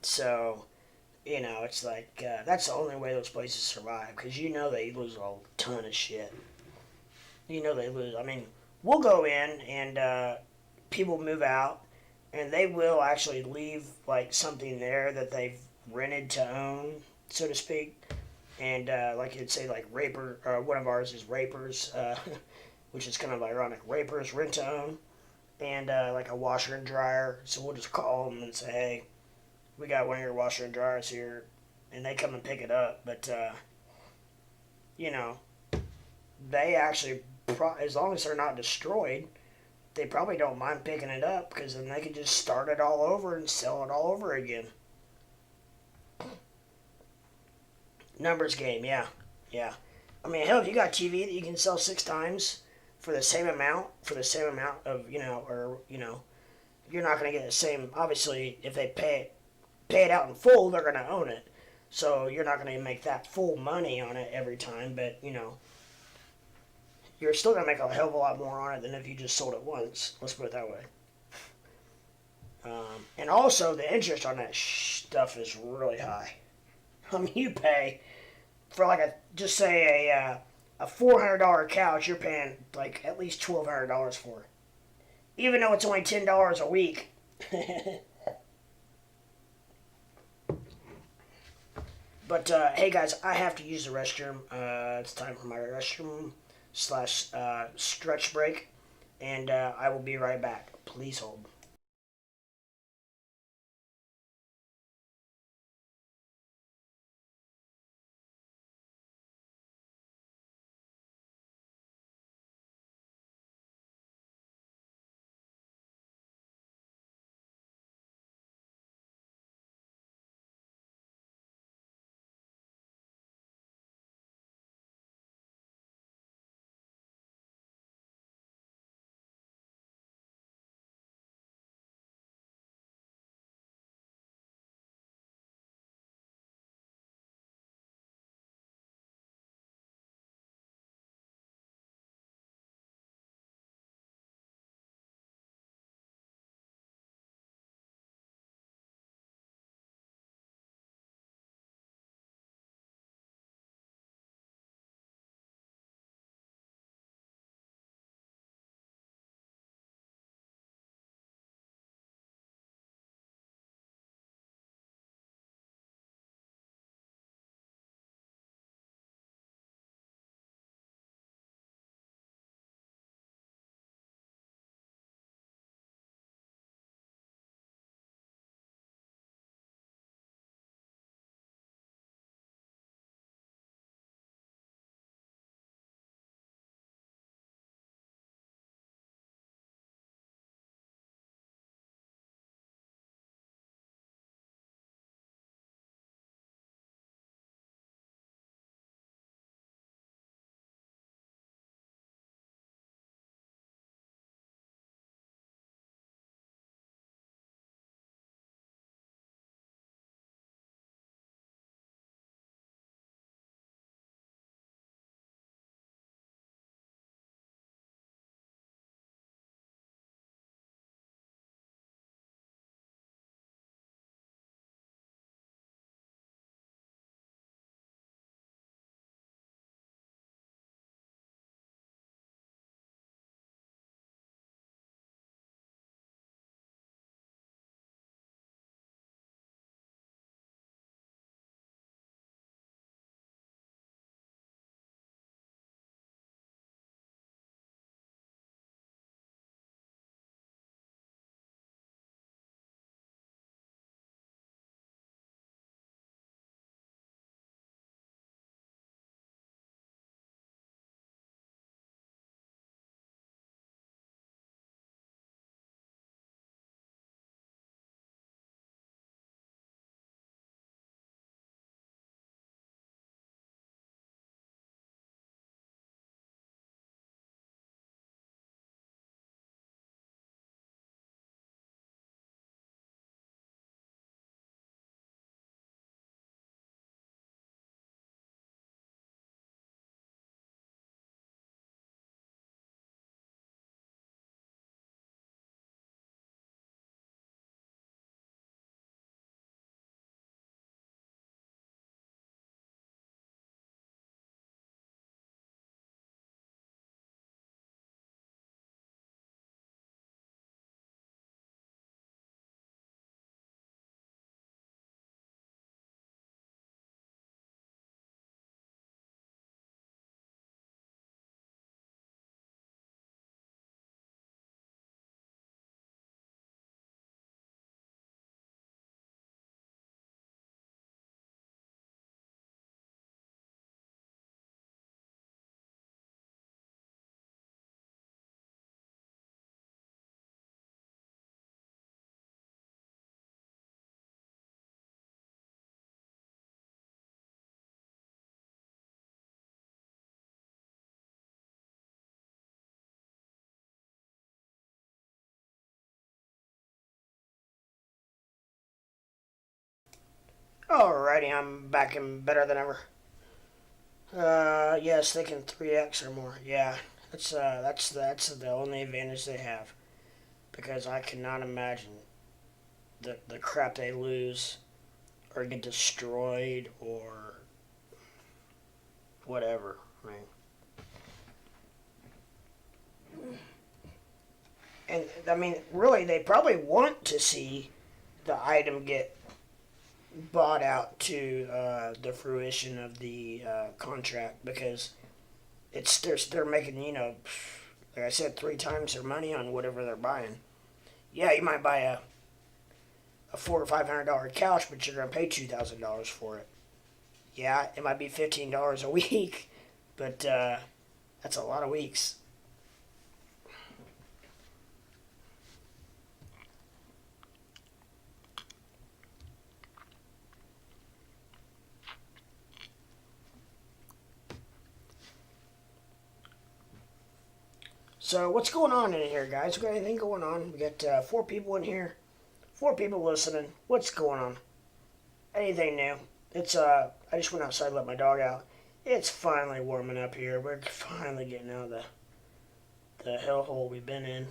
So, you know, it's like, that's the only way those places survive, because you know they lose a ton of shit. You know they lose. I mean, we'll go in, and people move out, and they will actually leave, like, something there that they've rented to own, so to speak. And, like you'd say, like, one of ours is Rapers, which is kind of ironic. Rapers, rent to own, and, like, a washer and dryer. So we'll just call them and say, hey, we got one of your washer and dryers here, and they come and pick it up. But, you know, they actually, as long as they're not destroyed, they probably don't mind picking it up, because then they can just start it all over and sell it all over again. Numbers game, yeah. I mean, hell, if you got TV that you can sell 6 times for the same amount of, you know, or, you know, you're not going to get the same. Obviously, if they pay it out in full, they're going to own it. So you're not going to make that full money on it every time, but, you know, you're still going to make a hell of a lot more on it than if you just sold it once. Let's put it that way. And also, the interest on that stuff is really high. I mean, you pay for like just say a $400 couch, you're paying like at least $1,200 for it, even though it's only $10 a week. But hey guys, I have to use the restroom. It's time for my restroom / stretch break, and I will be right back. Please hold. Alrighty, I'm back and better than ever. Yes, they can 3x or more. Yeah, that's the only advantage they have, because I cannot imagine the crap they lose or get destroyed or whatever. And I mean, really, they probably want to see the item get bought out to the fruition of the contract, because they're making, like I said, 3 times their money on whatever they're buying. Yeah, you might buy a $400 or $500 couch, but you're gonna pay $2,000 for it. Yeah, it might be $15 a week, but that's a lot of weeks. So what's going on in here, guys? We got anything going on? We got 4 people in here, 4 people listening. What's going on? Anything new? It's I just went outside, let my dog out. It's finally warming up here. We're finally getting out of the hellhole we've been in.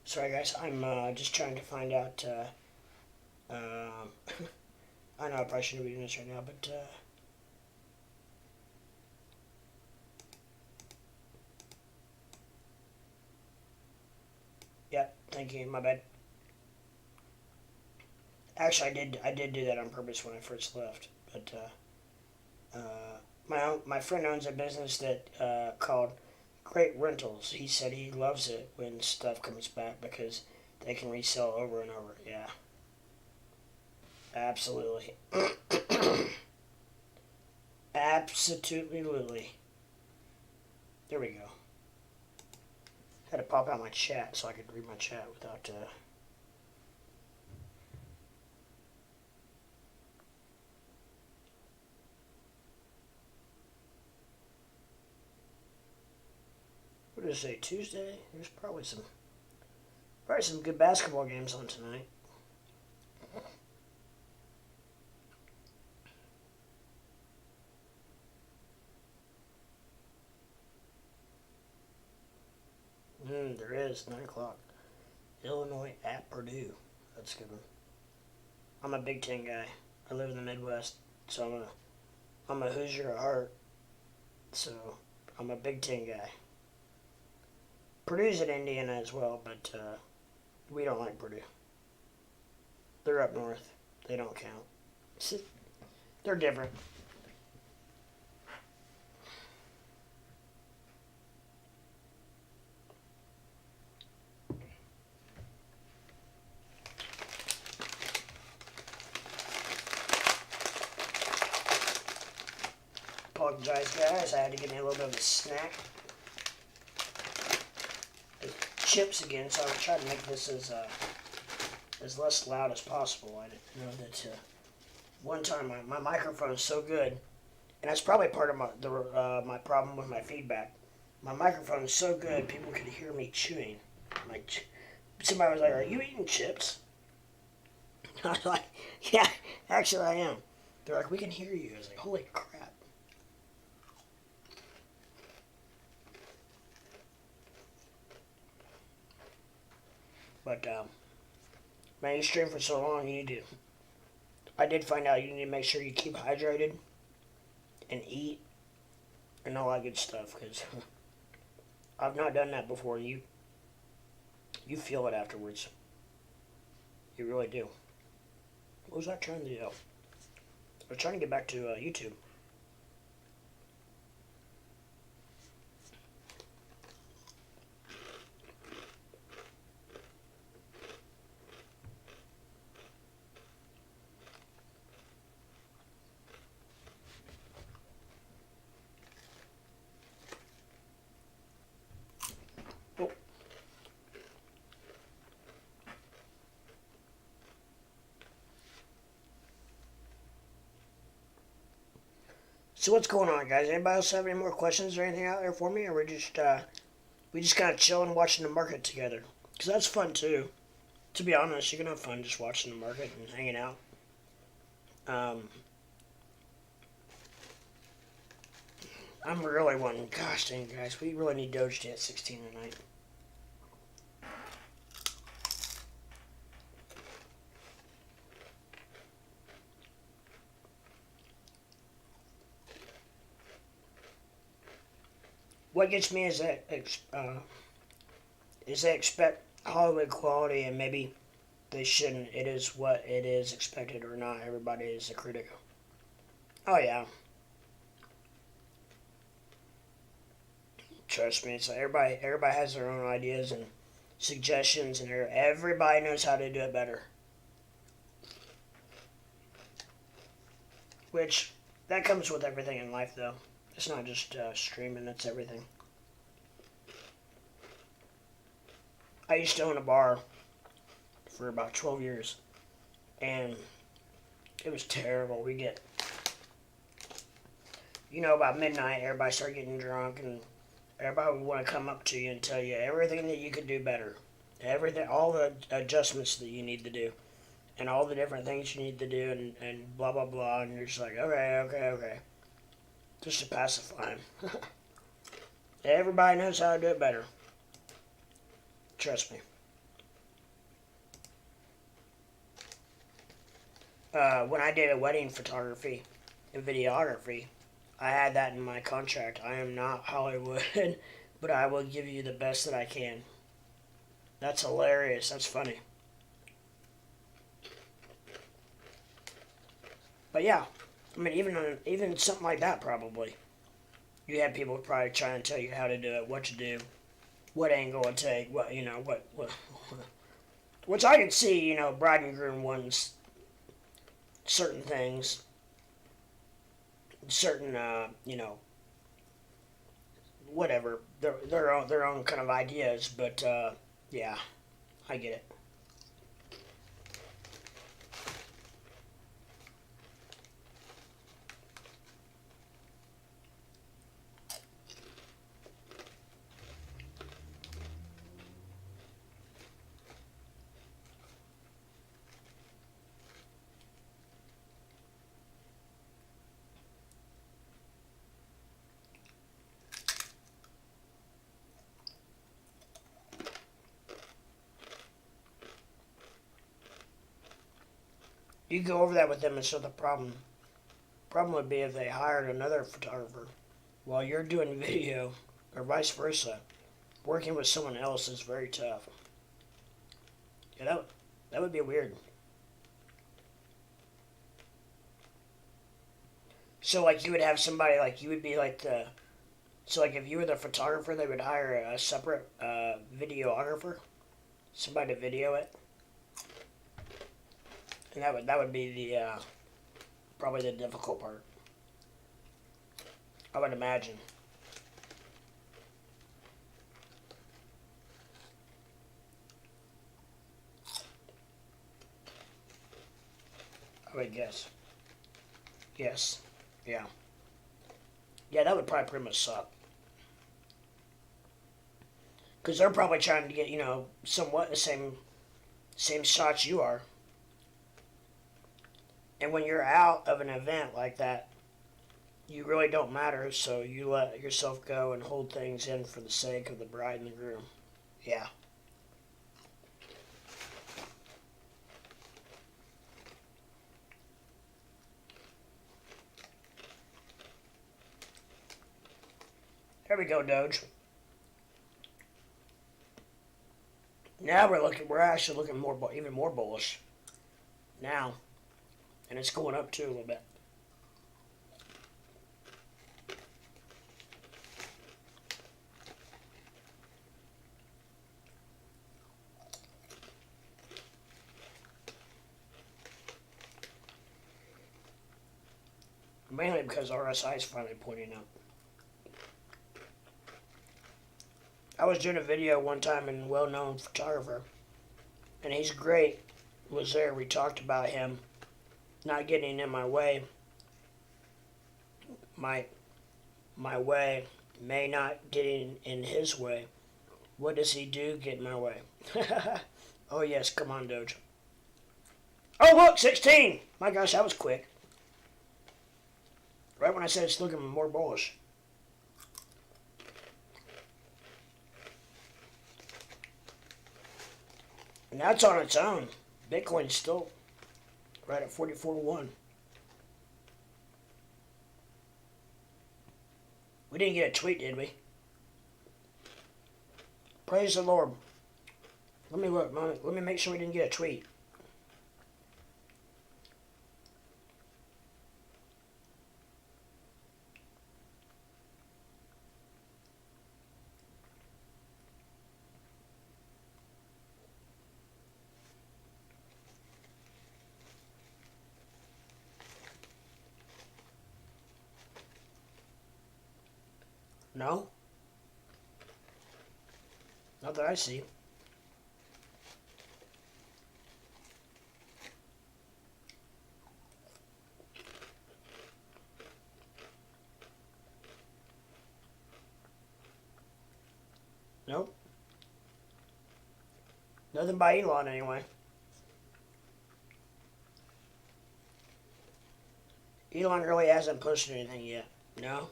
Sorry, guys. I'm just trying to find out. I know I probably shouldn't be doing this right now, but yeah. Thank you. My bad. Actually, I did do that on purpose when I first left, but my friend owns a business that called Great Rentals. He said he loves it when stuff comes back because they can resell over and over. Yeah. Absolutely. Absolutely. There we go. Had to pop out my chat so I could read my chat without what did it say? Tuesday? There's probably some good basketball games on tonight. There is 9 o'clock. Illinois at Purdue. That's a good one. I'm a Big Ten guy. I live in the Midwest, so I'm a Hoosier at heart. So I'm a Big Ten guy. Purdue's at Indiana as well, but we don't like Purdue. They're up north. They don't count. They're different. Apologize, guys. I had to give me a little bit of a snack. Chips again, so I'll try to make this as less loud as possible. I didn't know that one time my microphone is so good, and that's probably part of my problem with my feedback. My microphone is so good, people could hear me chewing. Like, Somebody was like, "Are you eating chips?" I was like, "Yeah, actually I am." They're like, "We can hear you." I was like, "Holy crap!" But man, you stream for so long, you need to. I did find out you need to make sure you keep hydrated and eat and all that good stuff because I've not done that before. You feel it afterwards. You really do. What was I trying to do? I was trying to get back to YouTube. Oh. So what's going on, guys? Anybody else have any more questions or anything out there for me, or we just kind of chilling, watching the market together? Because that's fun too. To be honest, you can have fun just watching the market and hanging out. I'm really wanting. Gosh dang, guys, we really need Doge to hit 16 tonight. What gets me is that they expect Hollywood quality, and maybe they shouldn't. It is what it is expected, or not. Everybody is a critic. Oh yeah, trust me. It's like everybody has their own ideas and suggestions, and everybody knows how to do it better. Which that comes with everything in life, though. It's not just streaming. It's everything. I used to own a bar for about 12 years, and it was terrible. We get, about midnight, everybody started getting drunk, and everybody would want to come up to you and tell you everything that you could do better, everything, all the adjustments that you need to do, and all the different things you need to do, and blah blah blah, and you're just like, okay, just to pacify them. Everybody knows how to do it better. Trust me. When I did a wedding photography and videography, I had that in my contract. I am not Hollywood, but I will give you the best that I can. That's hilarious. That's funny. But yeah, I mean, even something like that, probably. You have people probably trying to tell you how to do it, what to do, what angle to take, what. Which I could see, bride and groom ones, certain things, certain, whatever, their own kind of ideas, but, yeah, I get it. You go over that with them, and so the problem would be if they hired another photographer while you're doing video, or vice versa. Working with someone else is very tough. Yeah, that would be weird. So, like, you would have somebody, like, you would be like so, like, if you were the photographer, they would hire a separate videographer, somebody to video it. And that would be the probably the difficult part, I would imagine. I would guess. Yes. Yeah. Yeah, that would probably pretty much suck. Because they're probably trying to get, somewhat the same shots you are. And when you're out of an event like that, you really don't matter, so you let yourself go and hold things in for the sake of the bride and the groom. Yeah. There we go, Doge. Now we're actually looking even more bullish. Now. And it's going up too a little bit. Mainly because RSI is finally pointing up. I was doing a video one time and a well-known photographer, and he's great, was there. We talked about him not getting in my way. My way may not getting in his way. What does he do get in my way? Oh yes, come on, Doge. Oh look, 16! My gosh, that was quick. Right when I said it's looking more bullish. And that's on its own. Bitcoin's still right at 44.1. We didn't get a tweet, did we? Praise the Lord. Let me look. Let me make sure we didn't get a tweet. No? Not that I see. Nope. Nothing by Elon anyway. Elon really hasn't posted anything yet. No?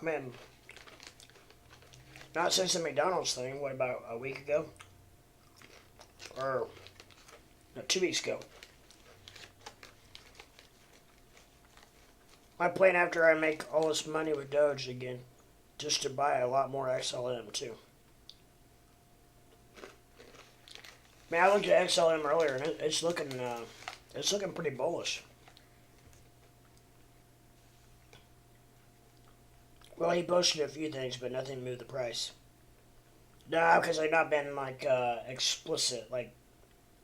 I mean, not since the McDonald's thing. What, about a week ago? Or, no, 2 weeks ago. My plan after I make all this money with Doge again, just to buy a lot more XLM too. Man, I looked at XLM earlier and it's looking pretty bullish. Well, he posted a few things, but nothing moved the price. No, because they've not been, like, explicit, like,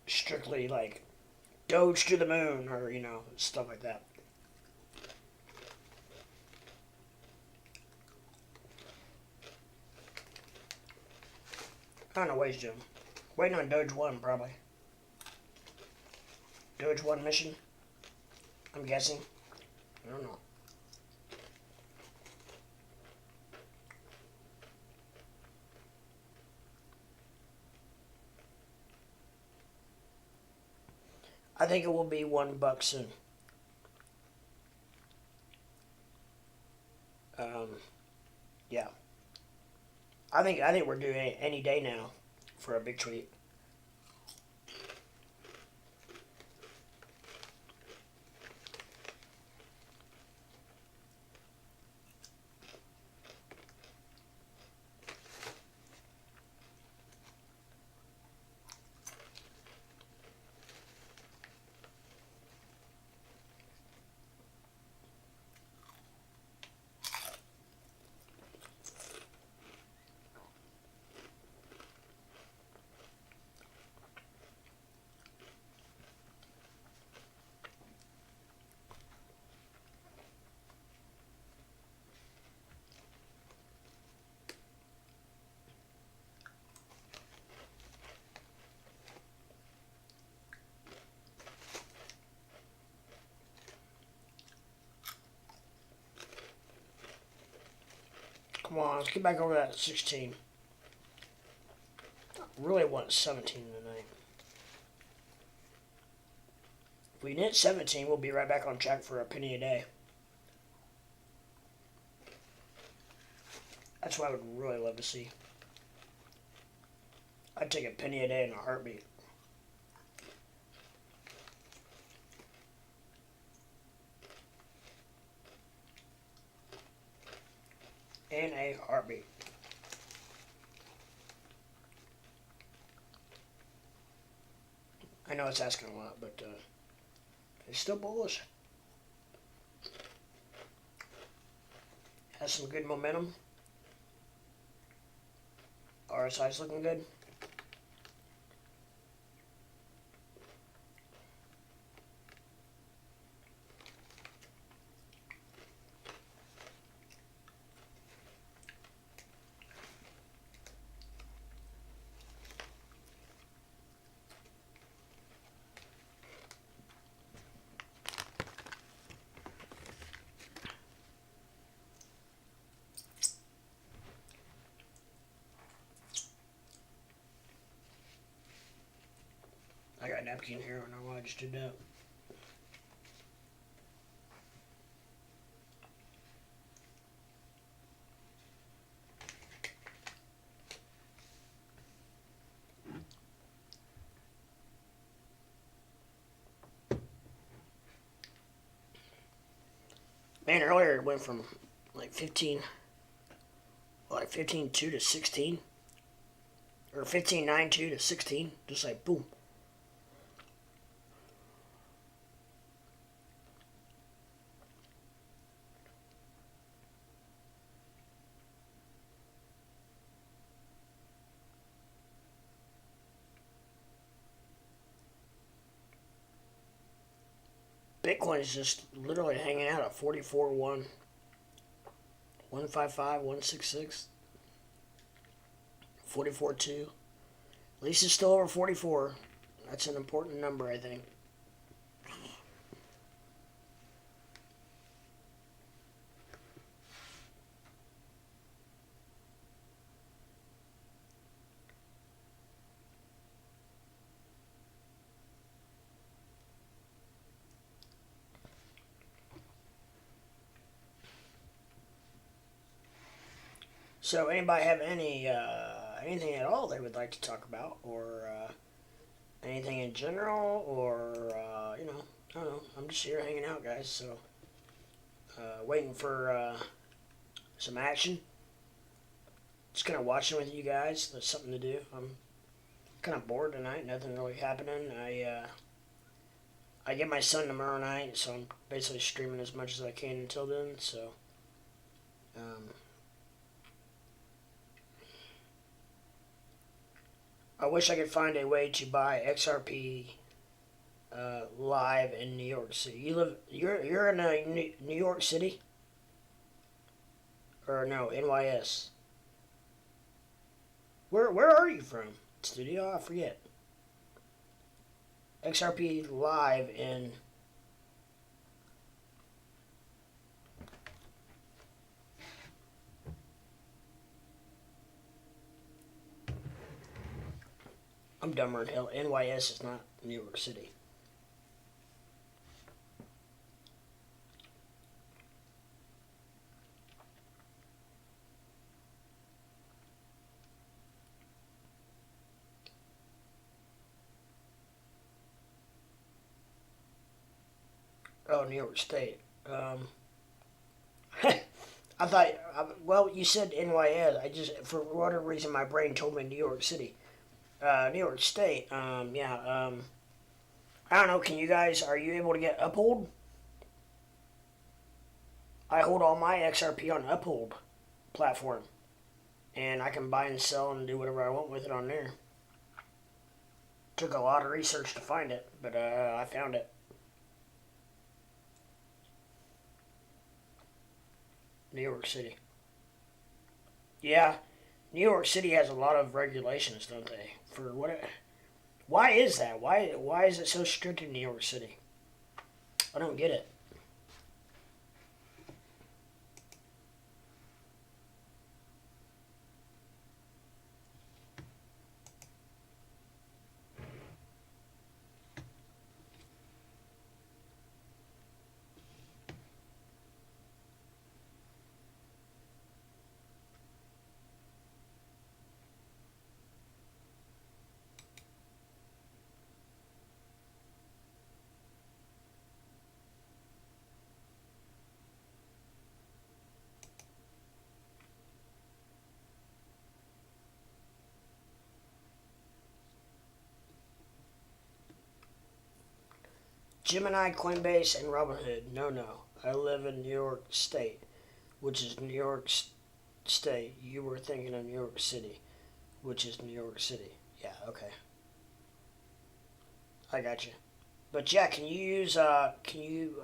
strictly, like, Doge to the moon, or, stuff like that. I don't know what he's doing. Waiting on Doge 1, probably. Doge 1 mission? I'm guessing. I don't know. I think it will be $1 soon. Yeah. I think we're doing it any day now for a big tweet. on, let's get back over that 16. I really want 17 tonight. If we hit 17, we'll be right back on track for a penny a day. That's what I would really love to see. I'd take a penny a day in a heartbeat. In a heartbeat. I know it's asking a lot, but it's still bullish. Has some good momentum. RSI's looking good. I got a napkin here, I don't know why I just did that. Man, earlier it went from like 15.2 to 16. Or 15.92 to 16. Just like boom. Bitcoin is just literally hanging out at 44.1, 155, 166, 44.2. At least it's still over 44. That's an important number, I think. So, anybody have anything at all they would like to talk about, or anything in general, or I don't know. I'm just here hanging out, guys. So, waiting for some action. Just kind of watching with you guys. There's something to do. I'm kind of bored tonight. Nothing really happening. I get my son tomorrow night, so I'm basically streaming as much as I can until then. So. I wish I could find a way to buy XRP live in New York City. You're in New York City, or no, NYS. Where are you from? Studio? I forget. XRP live in. I'm dumber than hell. NYS is not New York City. Oh, New York State. I thought, well, you said NYS. For whatever reason, my brain told me New York City. New York State, I don't know, are you able to get Uphold? I hold all my XRP on Uphold platform, and I can buy and sell and do whatever I want with it on there. Took a lot of research to find it, but I found it. New York City. Yeah, New York City has a lot of regulations, don't they? For what? Why is that? Why is it so strict in New York City? I don't get it. Gemini, Coinbase, and Robinhood. No. I live in New York State, which is New York State. You were thinking of New York City, which is New York City. Yeah, okay. I got you. But yeah, can you use, how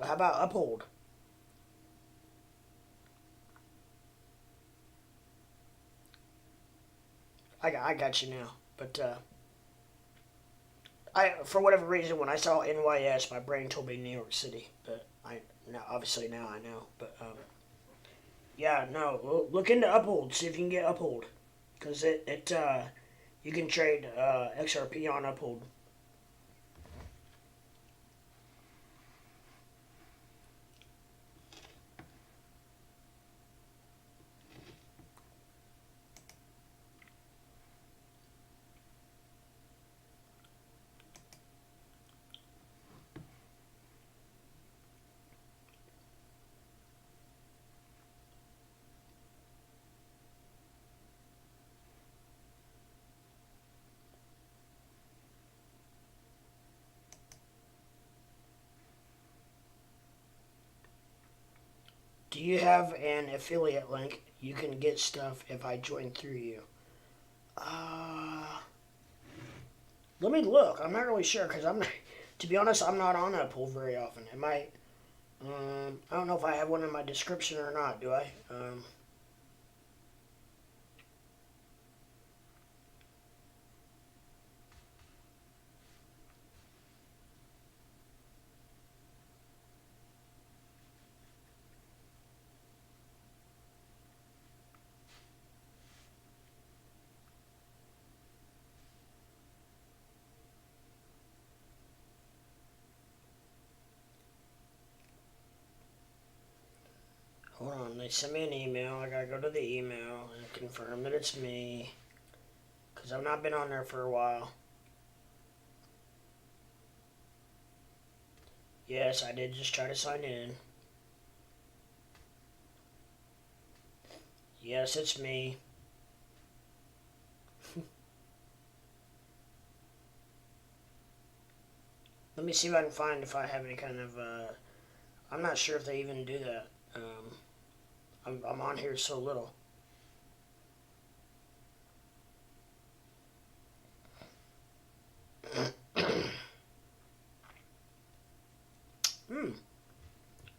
about Uphold? I got you now. But, for whatever reason, when I saw NYS, my brain told me New York City. But obviously now I know. But, yeah, no, look into Uphold, see if you can get Uphold. Because you can trade, XRP on Uphold. Do you have an affiliate link? You can get stuff if I join through you. Let me look. I'm not really sure because to be honest, I'm not on Uphold very often. It might, I don't know if I have one in my description or not, do I? Hold on, they sent me an email. I gotta go to the email and confirm that it's me. Because I've not been on there for a while. Yes, I did just try to sign in. Yes, it's me. Let me see if I can find if I have any kind of, I'm not sure if they even do that. I'm on here so little.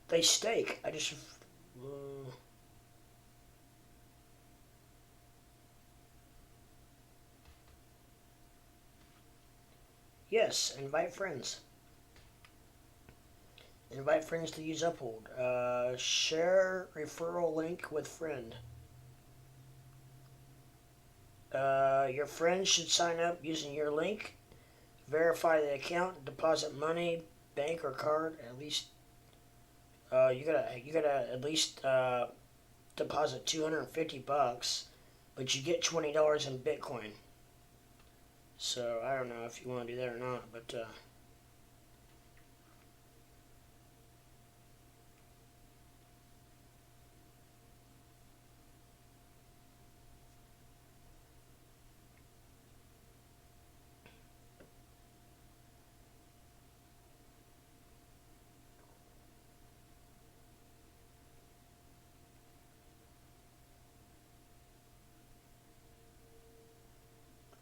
They stake. I just... yes, invite friends. Invite friends to use Uphold. Share referral link with friend. Your friends should sign up using your link. Verify the account. Deposit money, bank or card. At least you gotta at least deposit $250, but you get $20 in Bitcoin. So I don't know if you want to do that or not, but.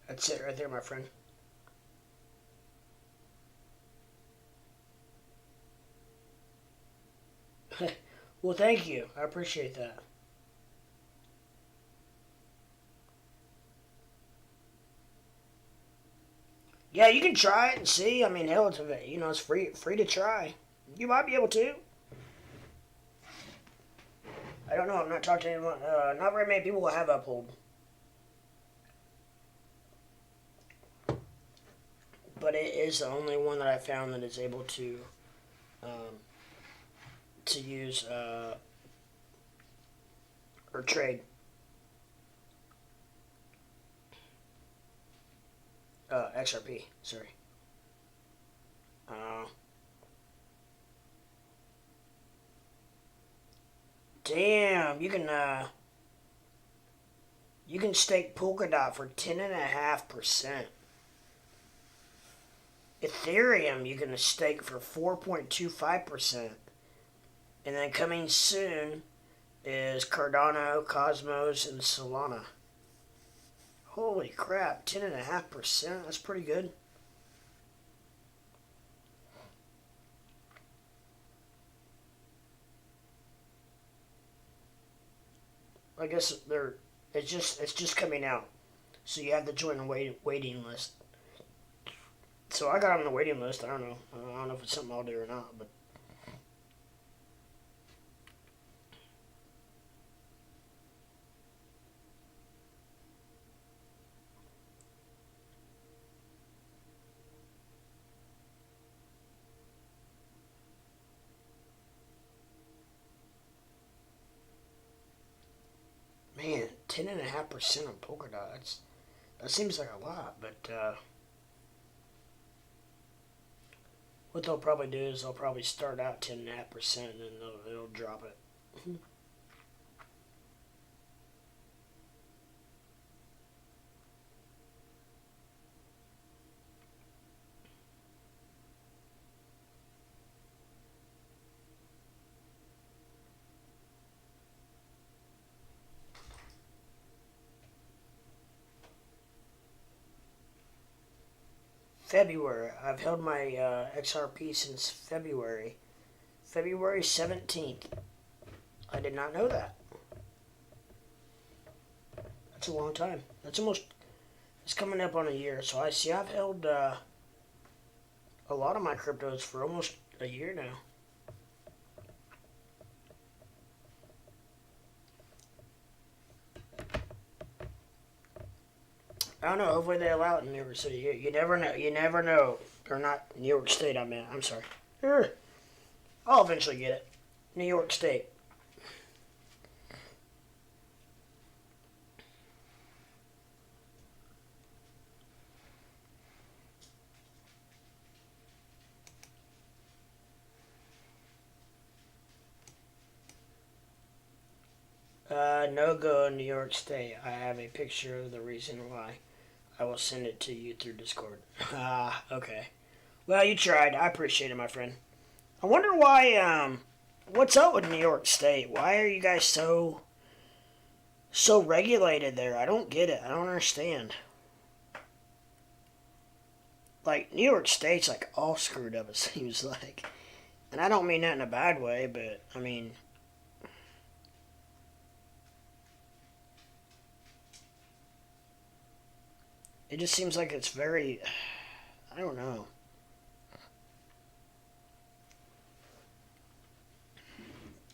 That's it right there, my friend. Well, thank you. I appreciate that. Yeah, you can try it and see. I mean, hell, it's free to try. You might be able to. I don't know. I'm not talking to anyone. Not very many people will have Uphold. But it is the only one that I found that is able to use or trade XRP. Sorry. Damn, you can stake Polkadot for 10.5%. Ethereum, you can stake for 4.25%. And then coming soon is Cardano, Cosmos, and Solana. Holy crap, 10.5%. That's pretty good. I guess it's just coming out, so you have to join the waiting list. So I got on the waiting list. I don't know if it's something I'll do or not, but. Man, 10.5% on Polkadot. That seems like a lot, but what they'll probably do is they'll probably start out 10.5% and then it'll drop it. February. I've held my XRP since February 17th. I did not know that. That's a long time. It's coming up on a year. So I've held a lot of my cryptos for almost a year now. I don't know. Hopefully they allow it in New York City. You never know. You never know. Or not New York State, I meant. I'm sorry. I'll eventually get it. New York State. No go in New York State. I have a picture of the reason why. I will send it to you through Discord. Okay. Well, you tried. I appreciate it, my friend. I wonder why, what's up with New York State? Why are you guys so regulated there? I don't get it. I don't understand. Like, New York State's, like, all screwed up, it seems like. And I don't mean that in a bad way, but, I mean... It just seems like it's very... I don't know.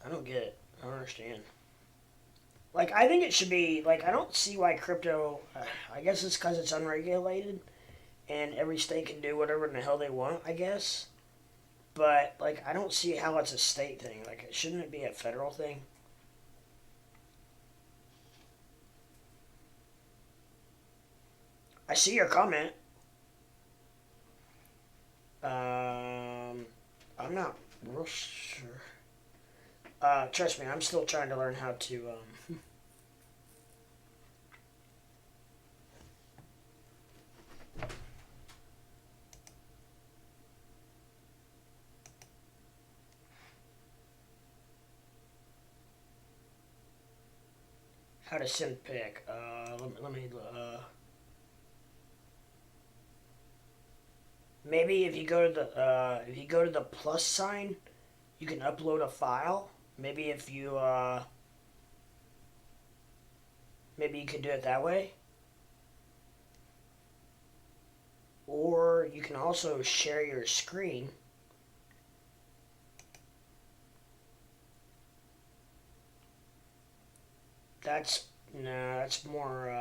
I don't get it. I don't understand. Like, I think it should be... Like, I don't see why crypto... I guess it's because it's unregulated. And every state can do whatever in the hell they want, I guess. But, like, I don't see how it's a state thing. Like, shouldn't it be a federal thing? I see your comment. I'm not real sure. Trust me, I'm still trying to learn how to, how to send pic. Let me, maybe if you go to the plus sign, you can upload a file. Maybe if you maybe you could do it that way. Or you can also share your screen. That's more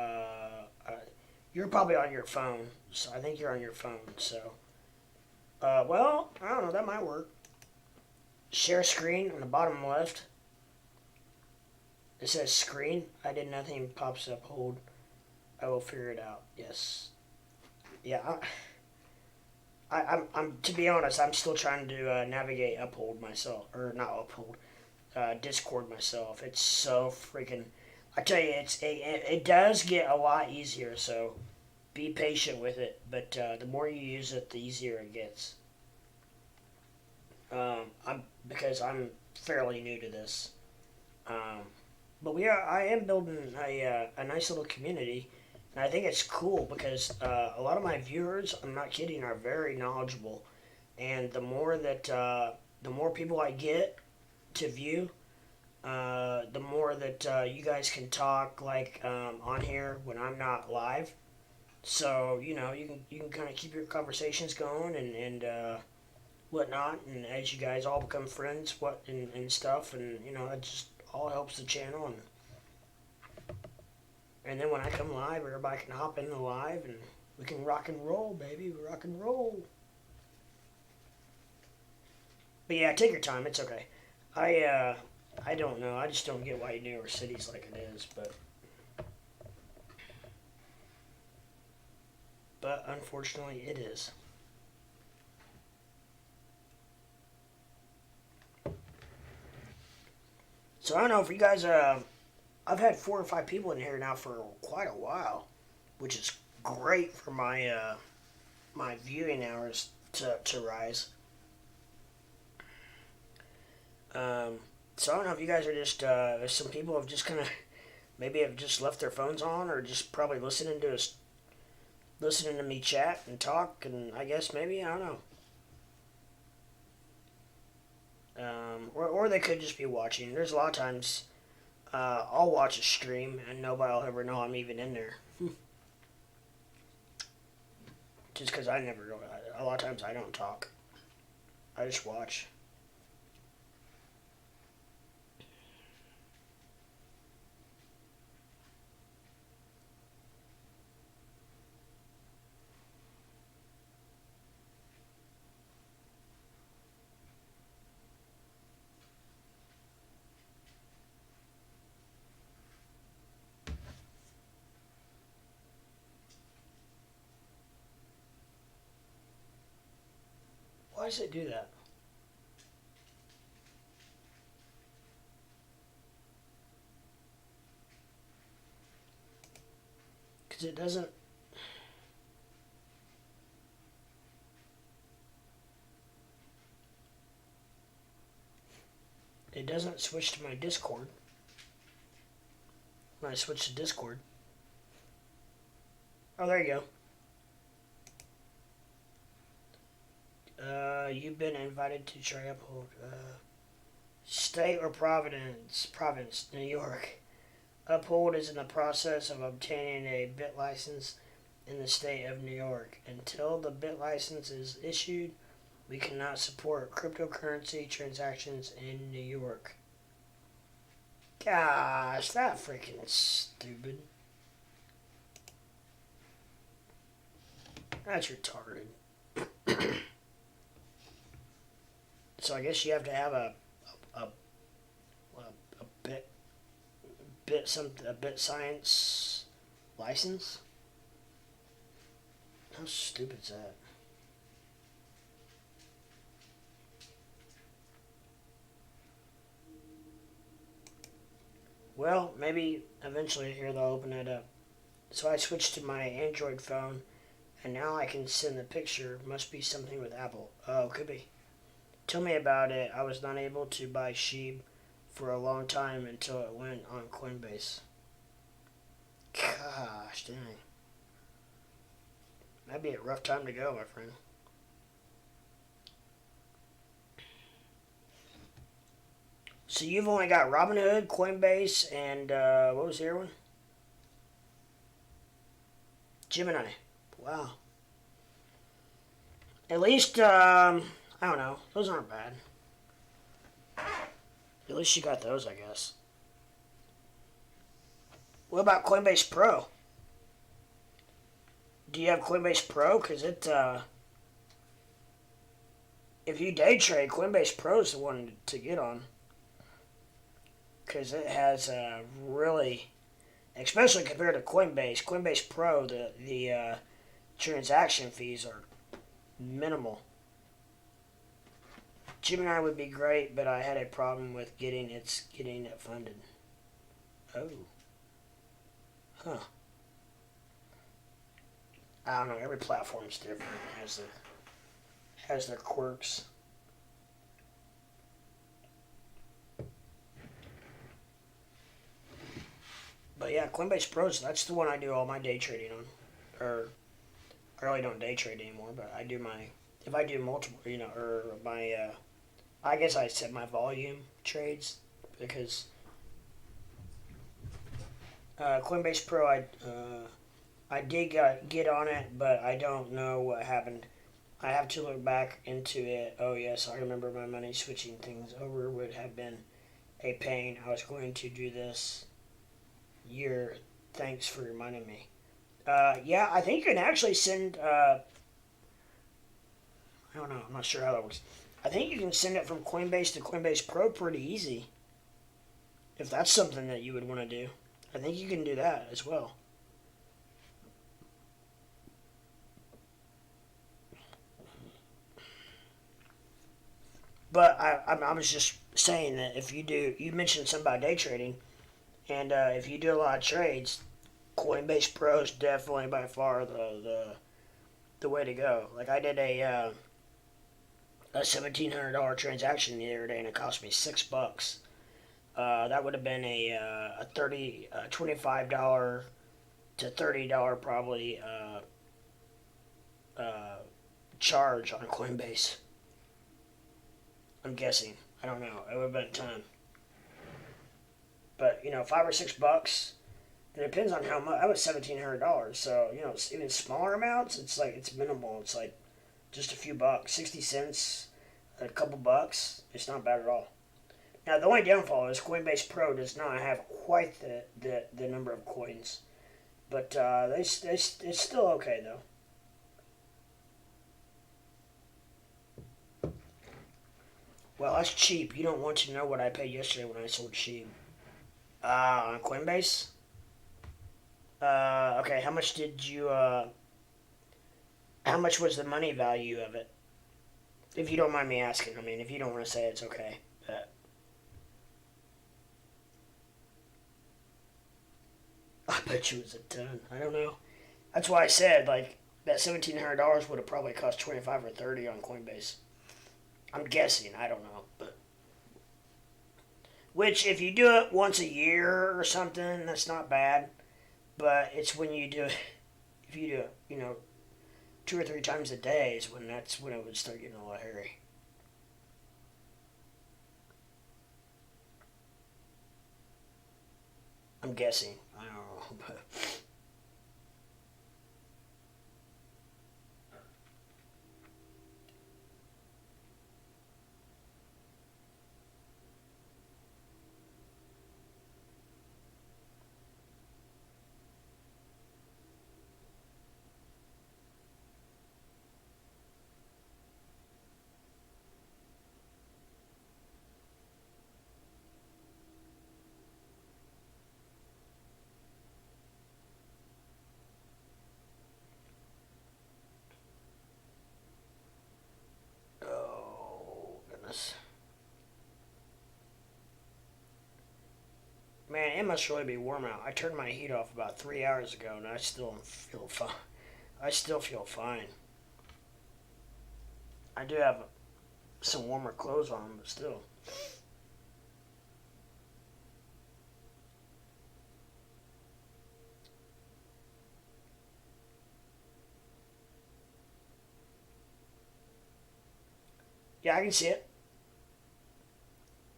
you're probably on your phone. So I think you're on your phone, so well, I don't know, that might work. Share screen on the bottom left. It says screen. I did nothing, pops up, hold. I will figure it out. Yes. Yeah, I'm to be honest, I'm still trying to navigate Uphold myself, or not Uphold, Discord myself. It's so freaking. I tell you, it does get a lot easier. So, be patient with it, but the more you use it, the easier it gets. Because I'm fairly new to this. But I am building a nice little community, and I think it's cool because a lot of my viewers, I'm not kidding, are very knowledgeable, and the more people I get to view, the more that you guys can talk on here when I'm not live. So you can kind of keep your conversations going and whatnot, and as you guys all become friends, and stuff, and it just all helps the channel, and then when I come live, everybody can hop in the live, and we can rock and roll, baby, rock and roll. But yeah, take your time. It's okay. I don't know. I just don't get why New York City's like it is, but unfortunately, it is. So I don't know if you guys. I've had 4 or 5 people in here now for quite a while, which is great for my my viewing hours to rise. So I don't know if you guys are just some people have just kind of maybe have just left their phones on, or just probably listening to me chat and talk, and I guess maybe, I don't know. Or they could just be watching. There's a lot of times I'll watch a stream and nobody will ever know I'm even in there. Just because I never go. A lot of times I don't talk. I just watch. Why does it do that? Because it doesn't... It doesn't switch to my Discord. When I switch to Discord. Oh, there you go. You've been invited to try uphold. State or province, New York. Uphold is in the process of obtaining a bit license in the state of New York. Until the bit license is issued, we cannot support cryptocurrency transactions in New York. Gosh, that freaking stupid. That's retarded. So I guess you have to have a bit science license. How stupid is that? Well, maybe eventually here they'll open it up. So I switched to my Android phone, and now I can send the picture. Must be something with Apple. Oh, could be. Tell me about it. I was not able to buy SHIB for a long time until it went on Coinbase. Gosh, dang. That'd be a rough time to go, my friend. So you've only got Robinhood, Coinbase, and what was the other one? Gemini. Wow. At least, I don't know. Those aren't bad. At least you got those, I guess. What about Coinbase Pro? Do you have Coinbase Pro? Because it, if you day trade, Coinbase Pro is the one to get on. Because it has really, especially compared to Coinbase Pro, the transaction fees are minimal. Gemini would be great, but I had a problem with getting it funded. Oh. Huh. I don't know. Every platform's different. Has their quirks. But yeah, Coinbase Pros, that's the one I do all my day trading on. Or, I really don't day trade anymore, but I do if I do multiple, or I guess I set my volume trades because Coinbase Pro, I did get on it, but I don't know what happened. I have to look back into it. Oh yes, I remember my money switching things over would have been a pain. I was going to do this year. Thanks for reminding me. Yeah, I think you can actually send. I don't know. I'm not sure how that works. I think you can send it from Coinbase to Coinbase Pro pretty easy. If that's something that you would want to do, I think you can do that as well. But I was just saying that if you mentioned something about day trading, and if you do a lot of trades, Coinbase Pro is definitely by far the way to go. Like I did a $1,700 transaction the other day, and it cost me $6. That would have been a $25 to $30 probably charge on Coinbase. I'm guessing. I don't know. It would have been a ton. But $5 or $6. It depends on how much. That was $1,700. So even smaller amounts, it's minimal. It's like just a few bucks, 60 cents, a couple bucks. It's not bad at all. Now the only downfall is Coinbase Pro does not have quite the number of coins, but it's still okay though. Well, that's cheap. You don't want to know what I paid yesterday when I sold sheep. On Coinbase? Okay, how much did you, how much was the money value of it? If you don't mind me asking. I mean, if you don't want to say, it's okay. But I bet you it was a ton. I don't know. That's why I said, like, that $1,700 would have probably cost 25 or 30 on Coinbase. I'm guessing. I don't know. But which, if you do it once a year or something, that's not bad. But it's when you do it, if you do it, 2 or 3 times a day is when it would start getting a little hairy. I'm guessing. I don't know. But oh, goodness. Man, it must really be warm out. I turned my heat off about 3 hours ago, and I still feel fine. I still feel fine. I do have some warmer clothes on, but still. Yeah, I can see it.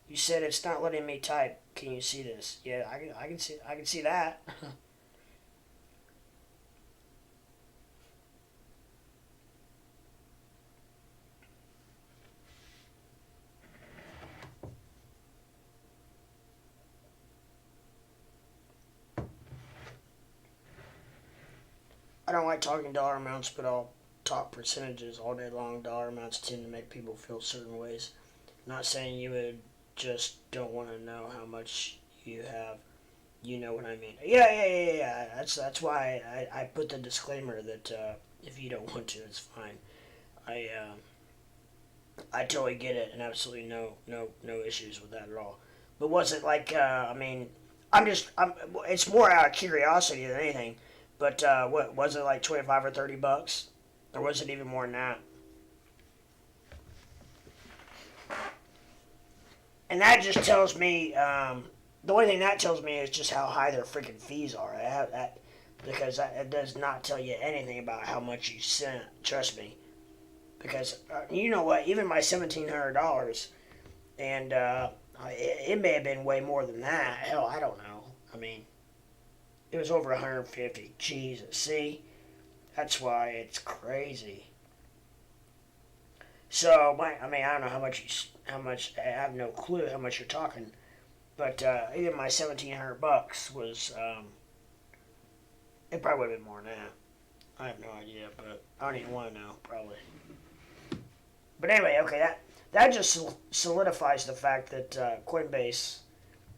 You said it's not letting me type. Can you see this? Yeah, I can see that. I don't like talking dollar amounts, but I'll talk percentages all day long. Dollar amounts tend to make people feel certain ways. Not saying you would just don't want to know how much you have. You know what I mean? Yeah. That's why I put the disclaimer that if you don't want to, it's fine. I I totally get it, and absolutely no issues with that at all. But was it like? I mean, I'm. It's more out of curiosity than anything. But what was it, like 25 or $30, or was it even more than that? And that just tells me, the only thing that tells me is just how high their freaking fees are. Because it does not tell you anything about how much you sent. Trust me. Because you know what? Even my $1,700, and it may have been way more than that. Hell, I don't know. I mean, it was over 150. Jesus, see, that's why it's crazy. So I mean, I don't know how much. I have no clue how much you're talking. But even my $1,700 was, it probably would have been more than that. I have no idea, but I don't even want to know, probably. But anyway, okay, that just solidifies the fact that Coinbase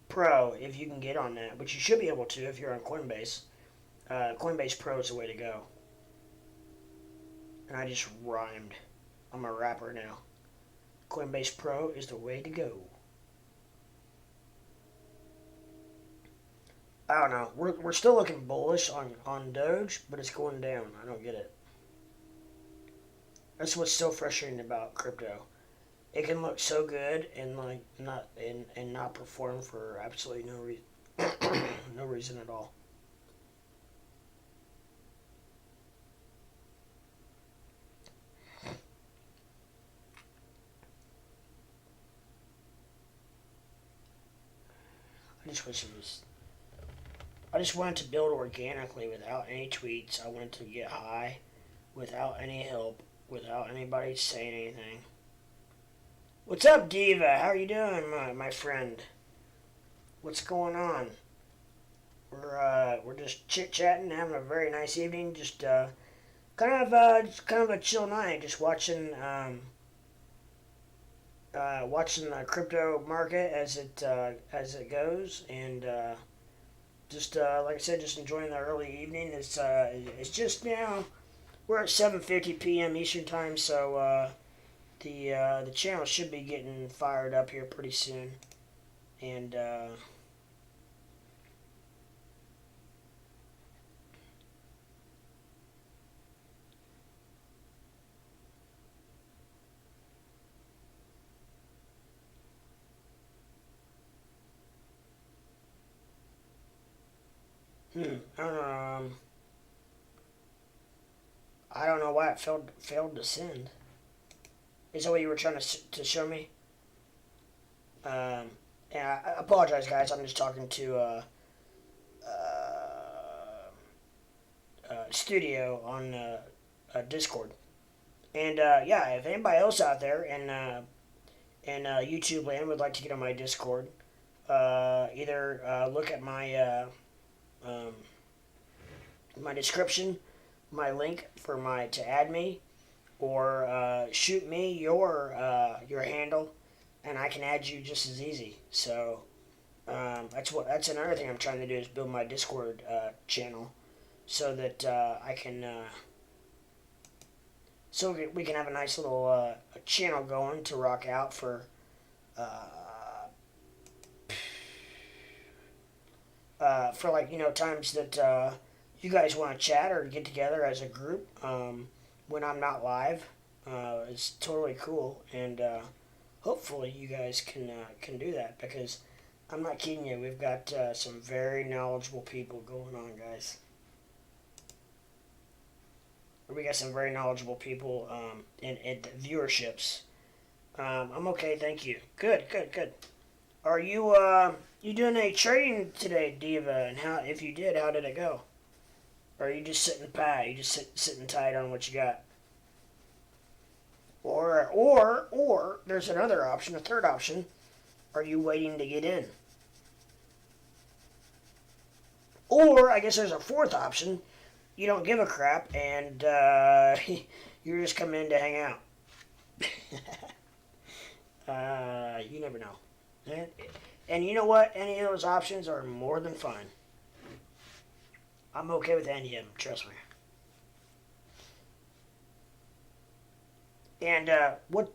Pro, if you can get on that, which you should be able to if you're on Coinbase, Coinbase Pro is the way to go. And I just rhymed. I'm a rapper now. Coinbase Pro is the way to go. I don't know. We're still looking bullish on Doge, but it's going down. I don't get it. That's what's so frustrating about crypto. It can look so good and like not perform for absolutely no reason, no reason at all. I just wish it was. I just wanted to build organically without any tweets. I wanted to get high without any help, without anybody saying anything. What's up, Diva? How are you doing, my friend? What's going on? We're just chit chatting, having a very nice evening. Just kind of a chill night. Just watching watching the crypto market as it goes, and just like I said, just enjoying the early evening. It's just now we're at 7:50 p.m. Eastern time, so the channel should be getting fired up here pretty soon, and I don't know why it failed to send. Is that what you were trying to show me? Yeah, I apologize, guys. I'm just talking to Studio on Discord. And yeah, if anybody else out there in YouTube land would like to get on my Discord, either look at my my description, my link for to add me, or shoot me your handle, and I can add you just as easy. So that's another thing I'm trying to do is build my Discord channel, so that I can so we can have a nice little channel going to rock out for like, you know, times that you guys want to chat or get together as a group when I'm not live. It's totally cool, and hopefully you guys can do that, because I'm not kidding you. We've got some very knowledgeable people going on, guys. We got some very knowledgeable people in viewerships. I'm okay, thank you. Good. Are you you doing any trading today, Diva? And if you did, how did it go? Or are you just sitting pat? You just sitting tight on what you got? Or there's another option, a third option. Are you waiting to get in? Or I guess there's a fourth option. You don't give a crap, and you're just coming in to hang out. You never know. And you know what? Any of those options are more than fine. I'm okay with any of them, trust me. And what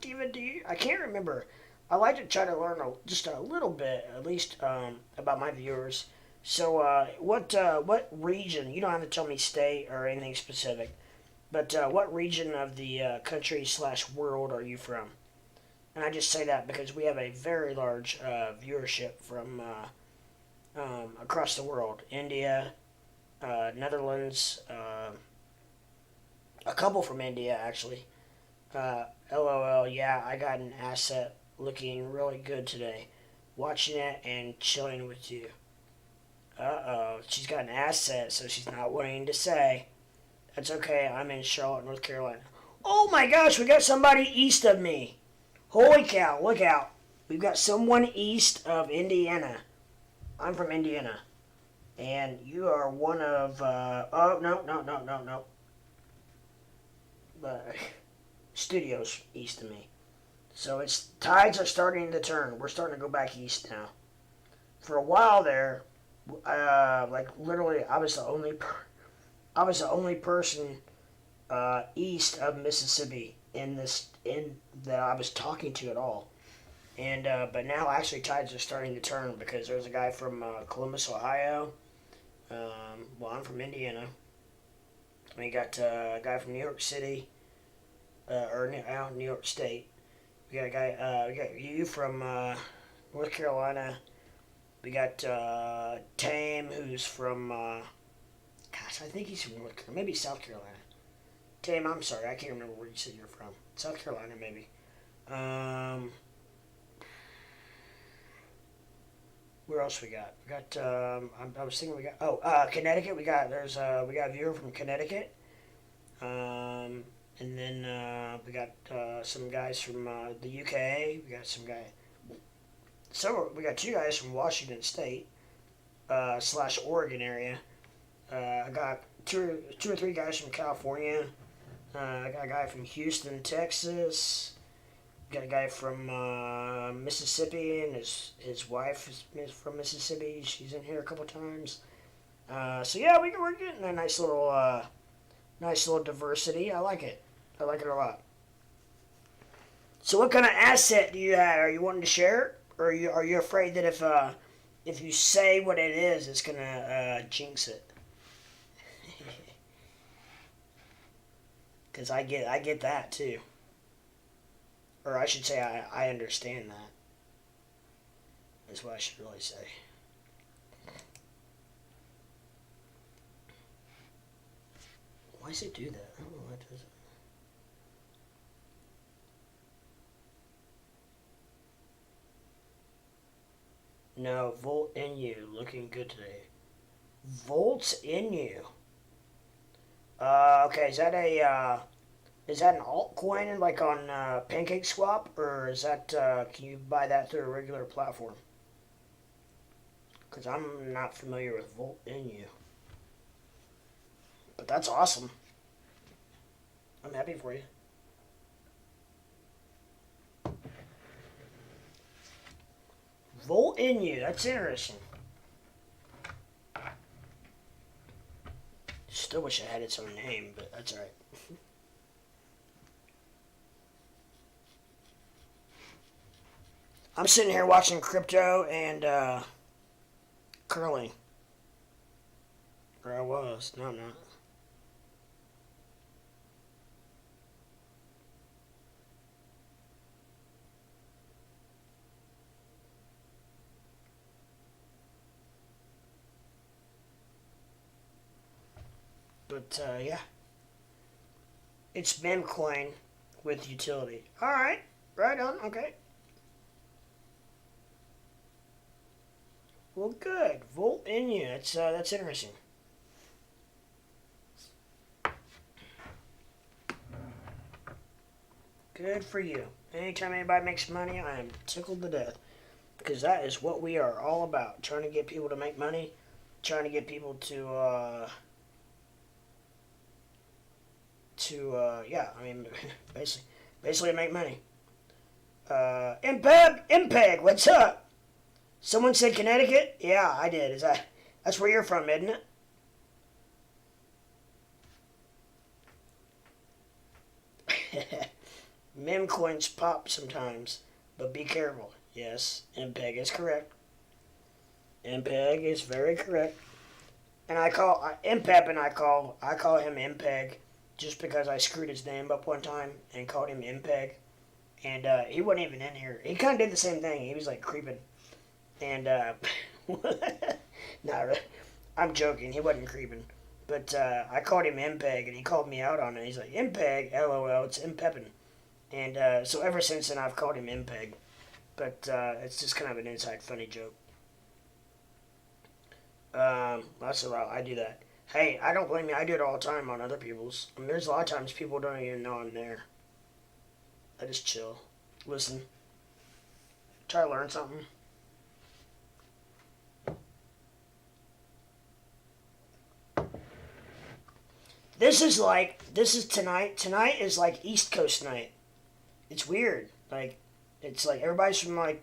Diva do you? I can't remember. I like to try to learn just a little bit, at least, about my viewers. So, what region? You don't have to tell me state or anything specific, but what region of the country slash world are you from? And I just say that because we have a very large viewership from across the world. India, Netherlands, a couple from India actually. LOL, yeah, I got an asset looking really good today. Watching it and chilling with you. Uh-oh, she's got an asset, so she's not wanting to say. That's okay, I'm in Charlotte, North Carolina. Oh my gosh, we got somebody east of me. Holy cow, look out. We've got someone east of Indiana. I'm from Indiana. And you are one of, oh, no. Studios east of me. So it's, tides are starting to turn. We're starting to go back east now. For a while there, like literally, I was the only person east of Mississippi in that I was talking to at all. And but now actually tides are starting to turn because there's a guy from Columbus, Ohio. Well, I'm from Indiana. We got a guy from New York City, or New York State. We got a guy. We got you from North Carolina. We got Tame, who's from. Gosh, I think he's from North Carolina, maybe South Carolina. Tame, I'm sorry, I can't remember where you said you're from. South Carolina, maybe. Where else we got? We got. I was thinking we got. Oh, Connecticut. We got a viewer from Connecticut. And then we got some guys from the UK. We got some guy. So we got two guys from Washington State slash Oregon area. I got two or three guys from California. I got a guy from Houston, Texas. Got a guy from Mississippi, and his wife is from Mississippi. She's in here a couple times. So yeah, we're getting a nice little diversity. I like it. I like it a lot. So what kind of asset do you have? Are you wanting to share it, or are you afraid that if you say what it is, it's gonna jinx it? Because I get that too. Or I should say I understand that. That's what I should really say. Why does it do that? I don't know why it does it. No, Volt in you. Looking good today. Volts in you. Okay, is that an altcoin like on PancakeSwap, or is that can you buy that through a regular platform? Because I'm not familiar with Volt in you. But that's awesome. I'm happy for you. Volt in you. That's interesting. Still wish I had its own name, but that's alright. I'm sitting here watching crypto and curling. Or I was. No, I'm not. But yeah, it's memcoin with utility. All right, right on. Okay. Well, good. Volt in you. That's interesting. Good for you. Anytime anybody makes money, I am tickled to death, because that is what we are all about. Trying to get people to make money, trying to get people to yeah, I mean, basically make money. Impeg, what's up? Someone said Connecticut? Yeah, I did. That's where you're from, isn't it? Meme coins pop sometimes, but be careful. Yes, Impeg is correct. MPEG is very correct. And I call MPEP, and I call him MPEG just because I screwed his name up one time and called him MPEG. And he wasn't even in here. He kind of did the same thing. He was like creeping. And, nah, I'm joking. He wasn't creeping. But I called him MPEG, and he called me out on it. He's like, MPEG? LOL, it's MPEPin'. And so ever since then, I've called him MPEG. But it's just kind of an inside funny joke. That's about, I do that. Hey, I don't blame you. I do it all the time on other people's. I mean, there's a lot of times people don't even know I'm there. I just chill. Listen. Try to learn something. This is tonight. Tonight is like East Coast night. It's weird. Like, it's like everybody's from like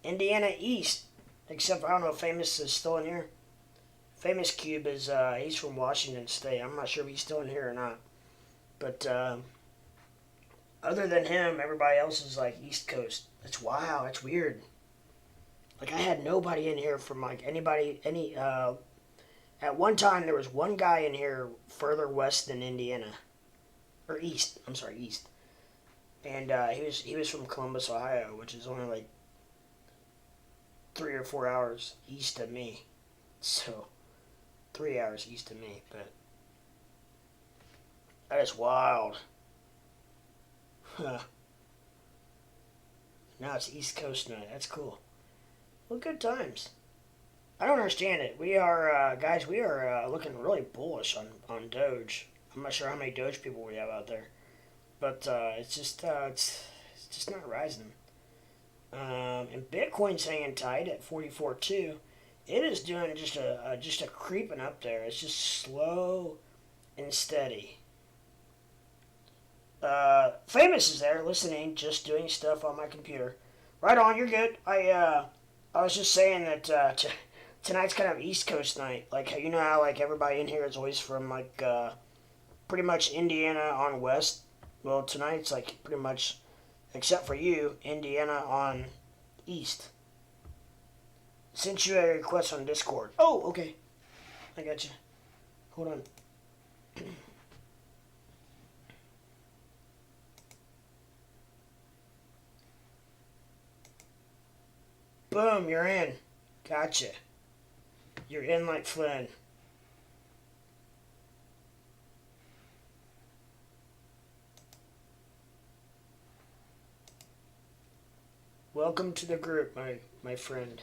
Indiana East. Except, I don't know if Famous is still in here. Famous Cube is, he's from Washington State. I'm not sure if he's still in here or not. But, other than him, everybody else is like East Coast. It's wow, it's weird. Like, I had nobody in here from like at one time there was one guy in here further west than Indiana. Or east, I'm sorry, east. And, he was from Columbus, Ohio, which is only like 3 or 4 hours east of me. So, 3 hours east of me, but that is wild. Huh. Now it's East Coast night. That's cool. Well, good times. I don't understand it. We are, guys, we are looking really bullish on Doge. I'm not sure how many Doge people we have out there. But it's just not rising. And Bitcoin's hanging tight at 44.2. It is doing just a creeping up there. It's just slow and steady. Famous is there listening, just doing stuff on my computer. Right on, you're good. I was just saying that tonight's kind of East Coast night. Like, you know how like everybody in here is always from like pretty much Indiana on west. Well, tonight's like pretty much, except for you, Indiana on east. Sent you a request on Discord. Oh, okay. I got you. Hold on. Boom, you're in. Gotcha. You're in like Flynn. Welcome to the group, my friend.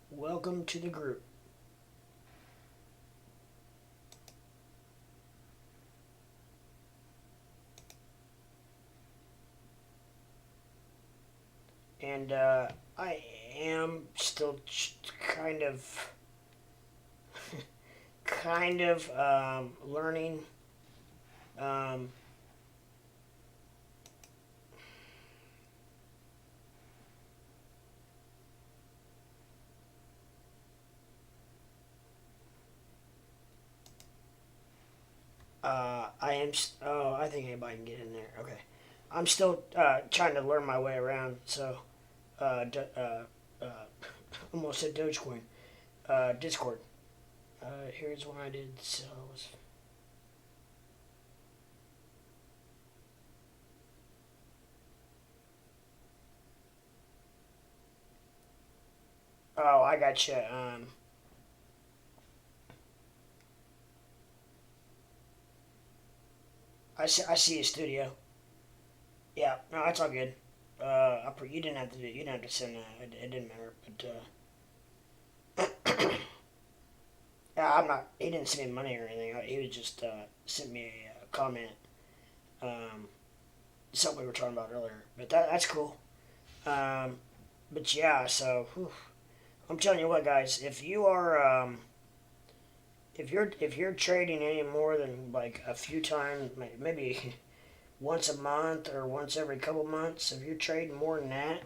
Welcome to the group. And I am still kind of learning. I think anybody can get in there. Okay. I'm still trying to learn my way around, so almost said Dogecoin. Discord. Here's what I did. So oh, I gotcha. I see a studio. Yeah, no, that's all good. You didn't have to send that. It didn't matter, but yeah, I'm not. He didn't send me money or anything. He was just sent me a comment. Something we were talking about earlier, but that's cool. But yeah, so whew, I'm telling you what, guys, if you are if you're trading any more than like a few times, maybe once a month or once every couple months, if you're trading more than that,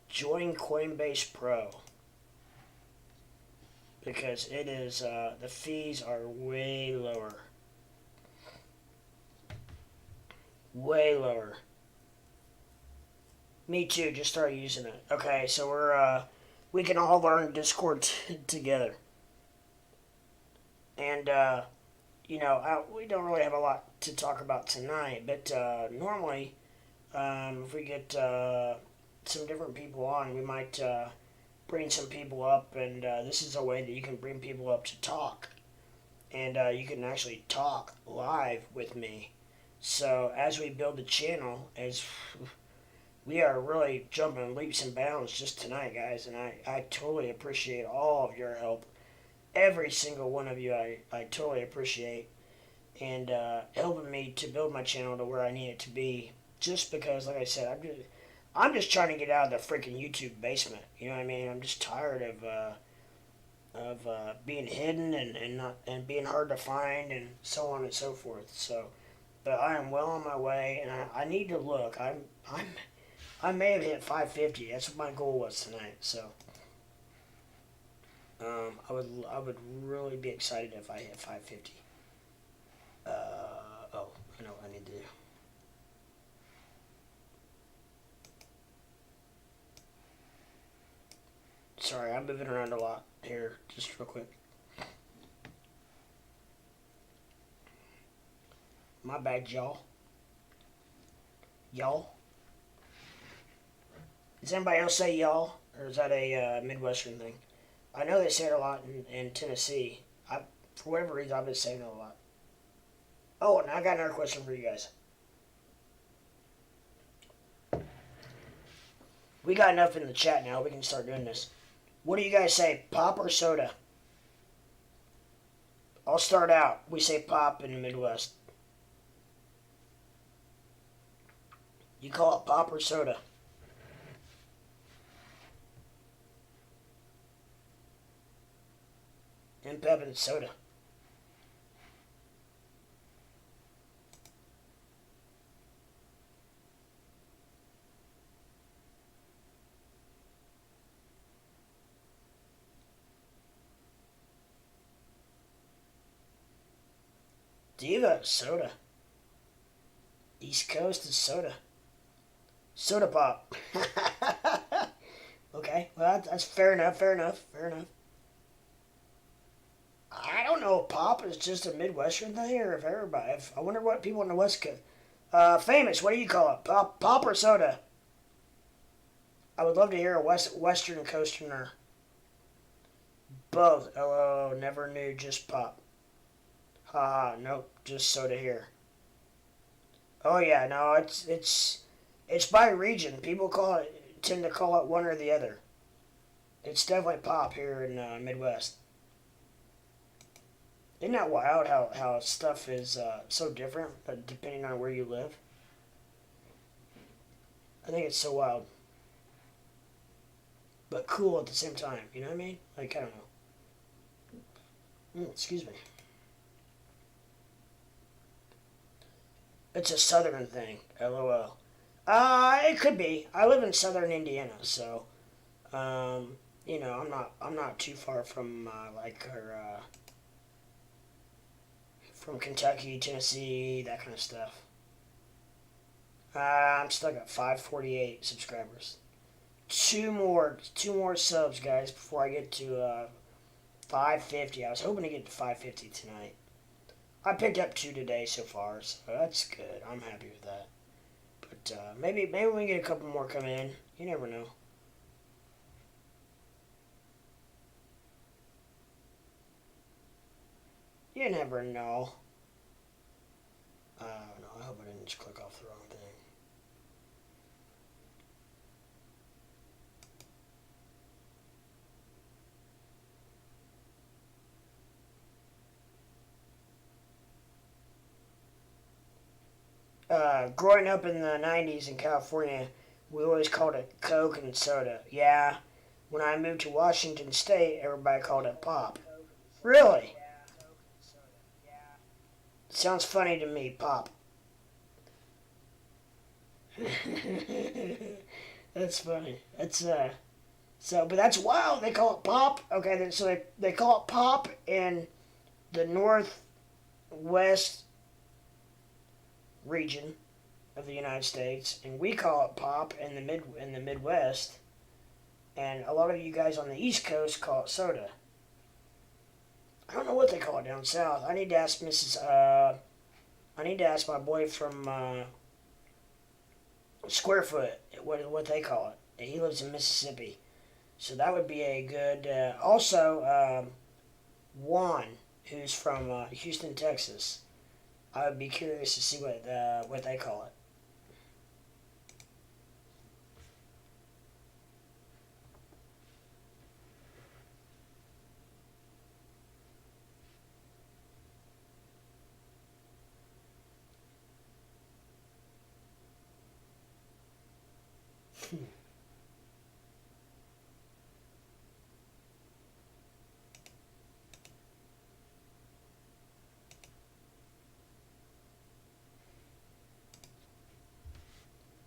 join Coinbase Pro, because it is the fees are way lower. Way lower. Me too. Just started using it. Okay, so we can all learn Discord together. And we don't really have a lot to talk about tonight, but normally, if we get some different people on, we might bring some people up, and this is a way that you can bring people up to talk, and you can actually talk live with me. So as we build the channel, as we are really jumping leaps and bounds just tonight, guys, and I totally appreciate all of your help. Every single one of you, I totally appreciate, and helping me to build my channel to where I need it to be. Just because, like I said, I'm just trying to get out of the freaking YouTube basement. You know what I mean? I'm just tired of being hidden and being hard to find and so on and so forth. So, but I am well on my way, and I need to look. I may have hit 550. That's what my goal was tonight. So. I would really be excited if I hit 550. I know what I need to do. Sorry, I'm moving around a lot here, just real quick. My bad, y'all. Y'all? Does anybody else say y'all? Or is that a Midwestern thing? I know they say it a lot in Tennessee. For whatever reason, I've been saying it a lot. Oh, and I got another question for you guys. We got enough in the chat now. We can start doing this. What do you guys say, pop or soda? I'll start out. We say pop in the Midwest. You call it pop or soda? And pep and soda. Diva, soda. East Coast is soda. Soda pop. Okay, well, that's fair enough, fair enough, fair enough. I don't know if pop is just a Midwestern thing or if everybody. I wonder what people in the West Coast. Famous, what do you call it? Pop or soda? I would love to hear a Western Coasterner. Both. Oh, never knew, just pop. Haha, nope, just soda here. Oh yeah, no, it's by region. People tend to call it one or the other. It's definitely pop here in Midwest. Isn't that wild how stuff is so different depending on where you live? I think it's so wild. But cool at the same time, you know what I mean? Like, I don't know. Excuse me. It's a southern thing, LOL. It could be. I live in southern Indiana, so, I'm not too far from, from Kentucky, Tennessee, that kind of stuff. I'm stuck at 548 subscribers. Two more subs, guys, before I get to 550. I was hoping to get to 550 tonight. I picked up 2 today so far, so that's good. I'm happy with that. But maybe we can get a couple more coming in. You never know. You never know. I don't know. I hope I didn't just click off the wrong thing. Growing up in the 90s in California, we always called it Coke and soda. Yeah, when I moved to Washington State, everybody called it pop. Really? Sounds funny to me, pop. That's funny. That's but that's wild. They call it pop. Okay, so they call it pop in the northwest region, of the United States, and we call it pop in the Midwest, and a lot of you guys on the East Coast call it soda. I don't know what they call it down south. I need to ask I need to ask my boy from Squarefoot what they call it. He lives in Mississippi, so that would be a good. Also, Juan, who's from Houston, Texas. I would be curious to see what they call it.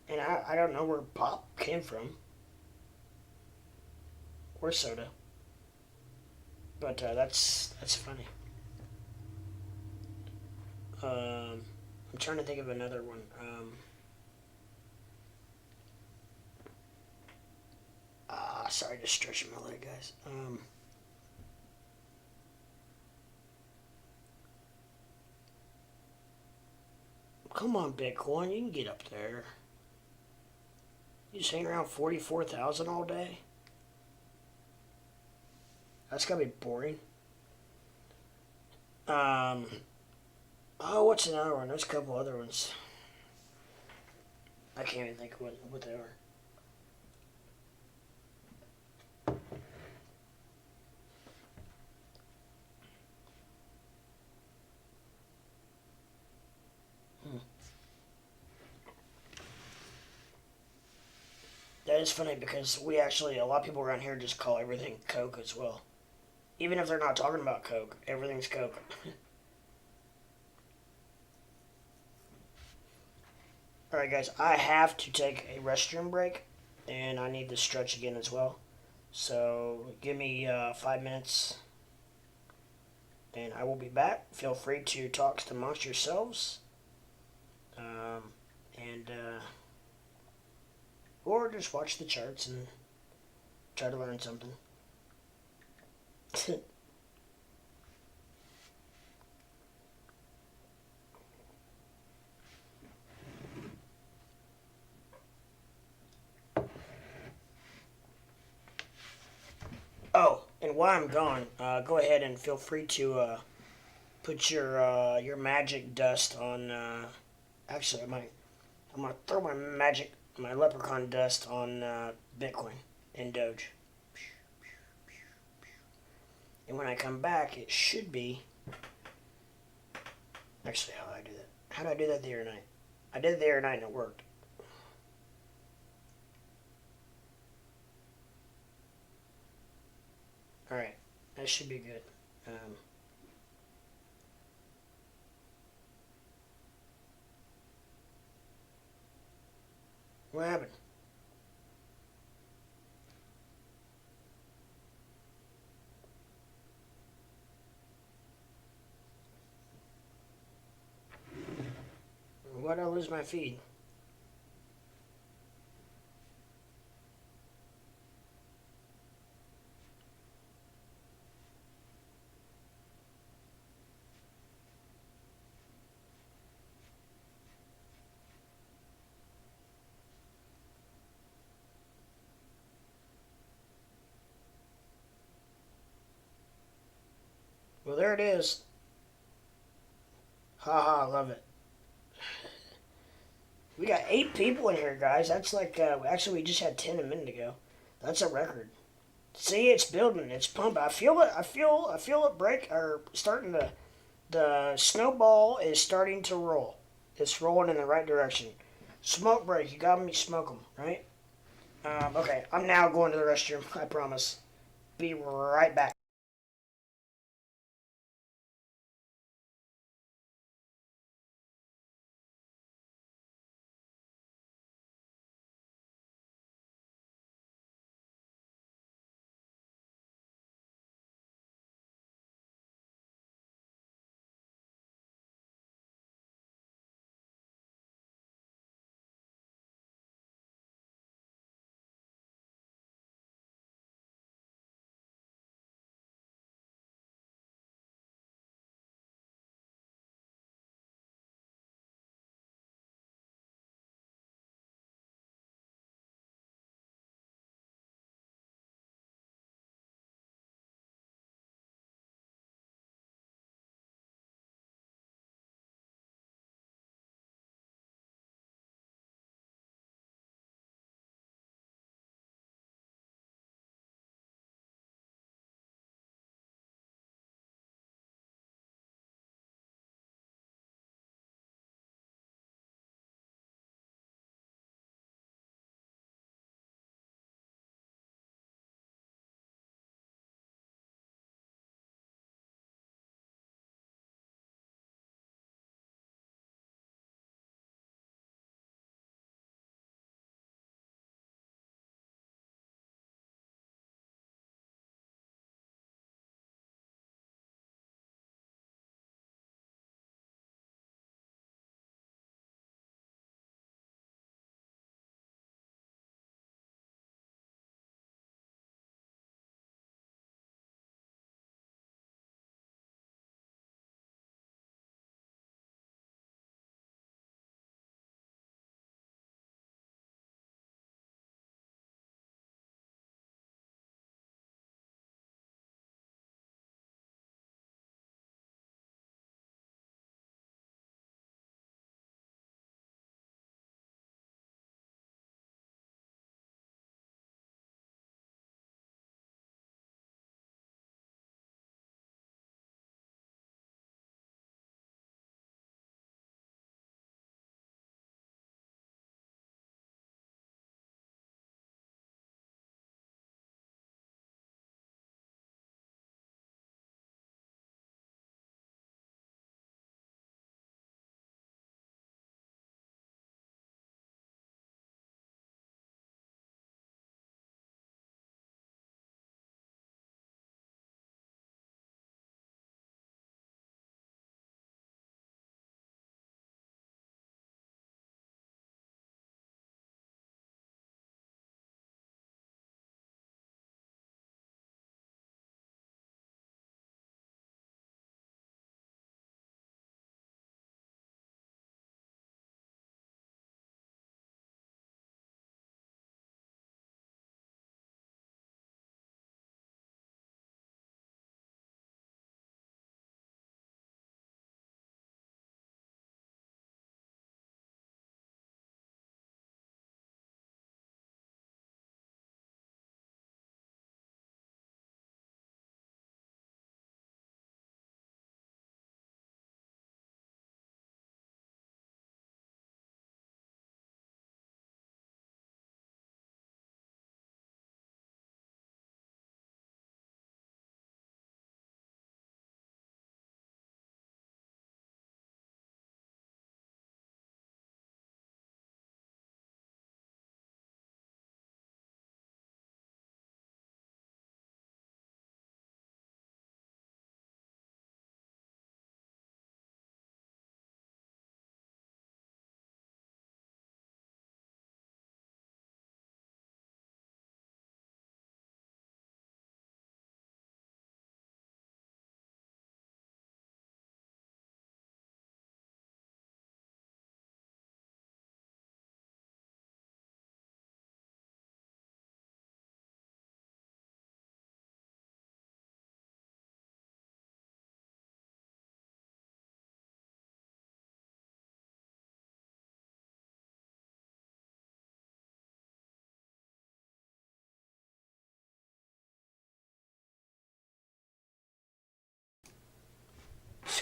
And I don't know where pop came from. Or soda. But that's funny. I'm trying to think of another one. Sorry to stretch my leg, guys. Come on, Bitcoin, you can get up there. You just hang around 44,000 all day? That's gotta be boring. Oh, what's another one? There's a couple other ones. I can't even think of what they are. That is funny because a lot of people around here just call everything Coke as well. Even if they're not talking about Coke, everything's Coke. Alright guys, I have to take a restroom break, and I need to stretch again as well. So give me 5 minutes, and I will be back. Feel free to talk amongst yourselves. Or just watch the charts and try to learn something. Oh, and while I'm gone, go ahead and feel free to put your magic dust on. Actually, I'm gonna throw my leprechaun dust on Bitcoin and Doge. And when I come back, it should be. Actually, how do I do that? How did I do that the other night? I did it the other night and it worked. Alright, that should be good. What happened? Why'd I lose my feed? Well, there it is. Haha, I love it. We got 8 people in here, guys. That's like, actually, we just had 10 a minute ago. That's a record. See, it's building. It's pumping. I feel it. I feel it break. Or starting to. The snowball is starting to roll. It's rolling in the right direction. Smoke break. You got me. Smoke them, right? Okay. I'm now going to the restroom. I promise. Be right back.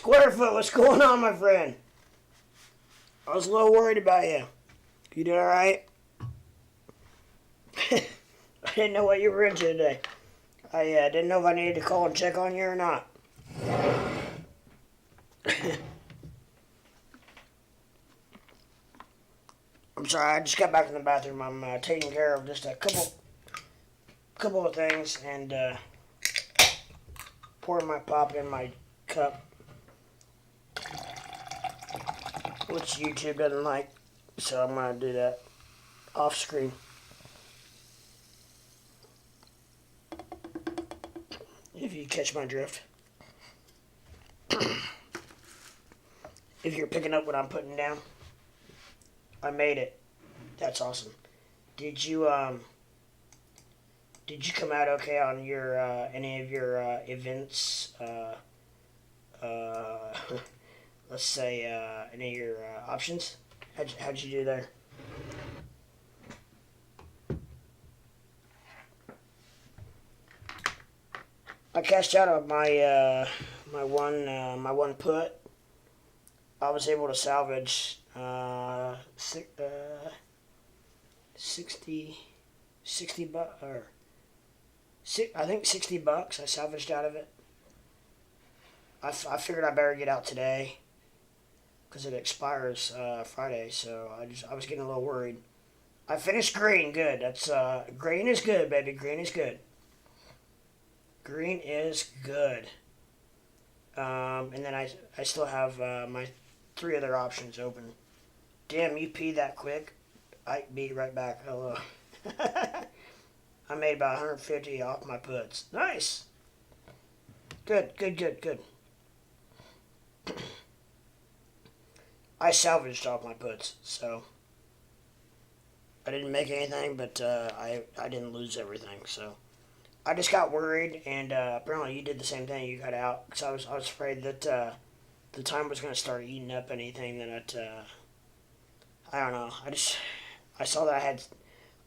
Squarefoot, what's going on, my friend? I was a little worried about you. You doing alright? I didn't know what you were into today. I didn't know if I needed to call and check on you or not. I'm sorry, I just got back from the bathroom. I'm taking care of just a couple of things and pouring my pop in my cup, which YouTube doesn't like, so I'm going to do that off screen. If you catch my drift. If you're picking up what I'm putting down. I made it. That's awesome. Did you come out okay on your any of your events? Let's say any of your options. How'd you do there? I cashed out of my my one put. I was able to salvage 60 bucks, or I think $60 I salvaged out of it. I figured I better get out today because it expires Friday, so I was getting a little worried. I finished green, good. That's green is good, baby. Green is good. Green is good. And then I still have my 3 other options open. Damn, you pee that quick? I be right back. Hello. I made about 150 off my puts. Nice. Good. I salvaged off my puts, so I didn't make anything, but I didn't lose everything. So I just got worried, and apparently you did the same thing. You got out because I was afraid that the time was going to start eating up anything that I don't know. I saw that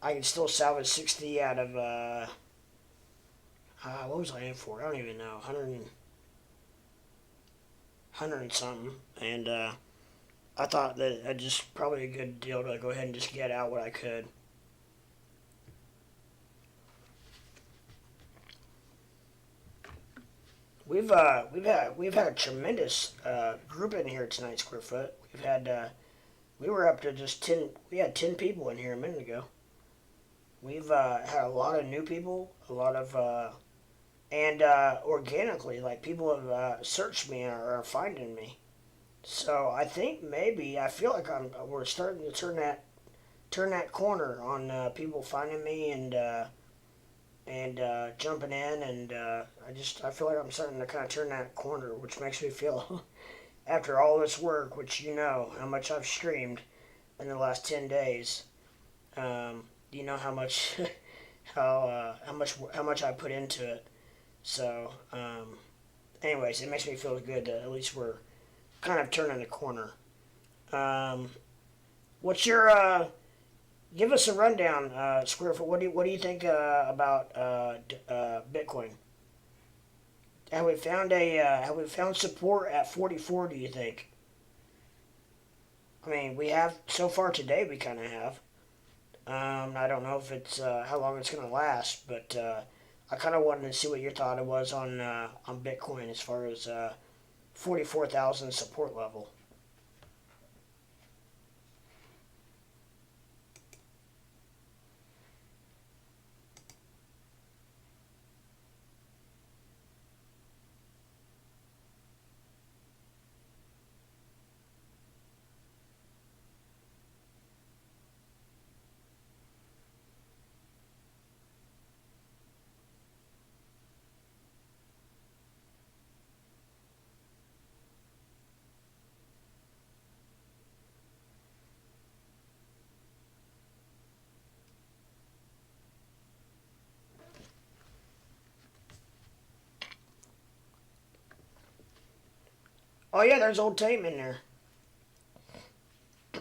I could still salvage 60 out of what was I in for? I don't even know. 100 and something, and I thought that it just probably a good deal to go ahead and just get out what I could. We've had a tremendous group in here tonight, Squarefoot. We were up to just 10. We had 10 people in here a minute ago. We've had a lot of new people, a lot of and organically, like people have searched me and are finding me. So I think maybe I feel like we're starting to turn that corner on people finding me and jumping in, and I feel like I'm starting to kind of turn that corner, which makes me feel after all this work, which you know how much I've streamed in the last 10 days. You know how much how much I put into it. So anyways, it makes me feel good that at least we're kind of turning the corner. What's your give us a rundown, Squarefoot? What do you think about Bitcoin? Have we found support at 44? Do you think? I mean, we have so far today. We kind of have. I don't know if it's how long it's gonna last, but I kind of wanted to see what your thought was on Bitcoin as far as 44,000 support level. Oh yeah, there's old Tame in there. I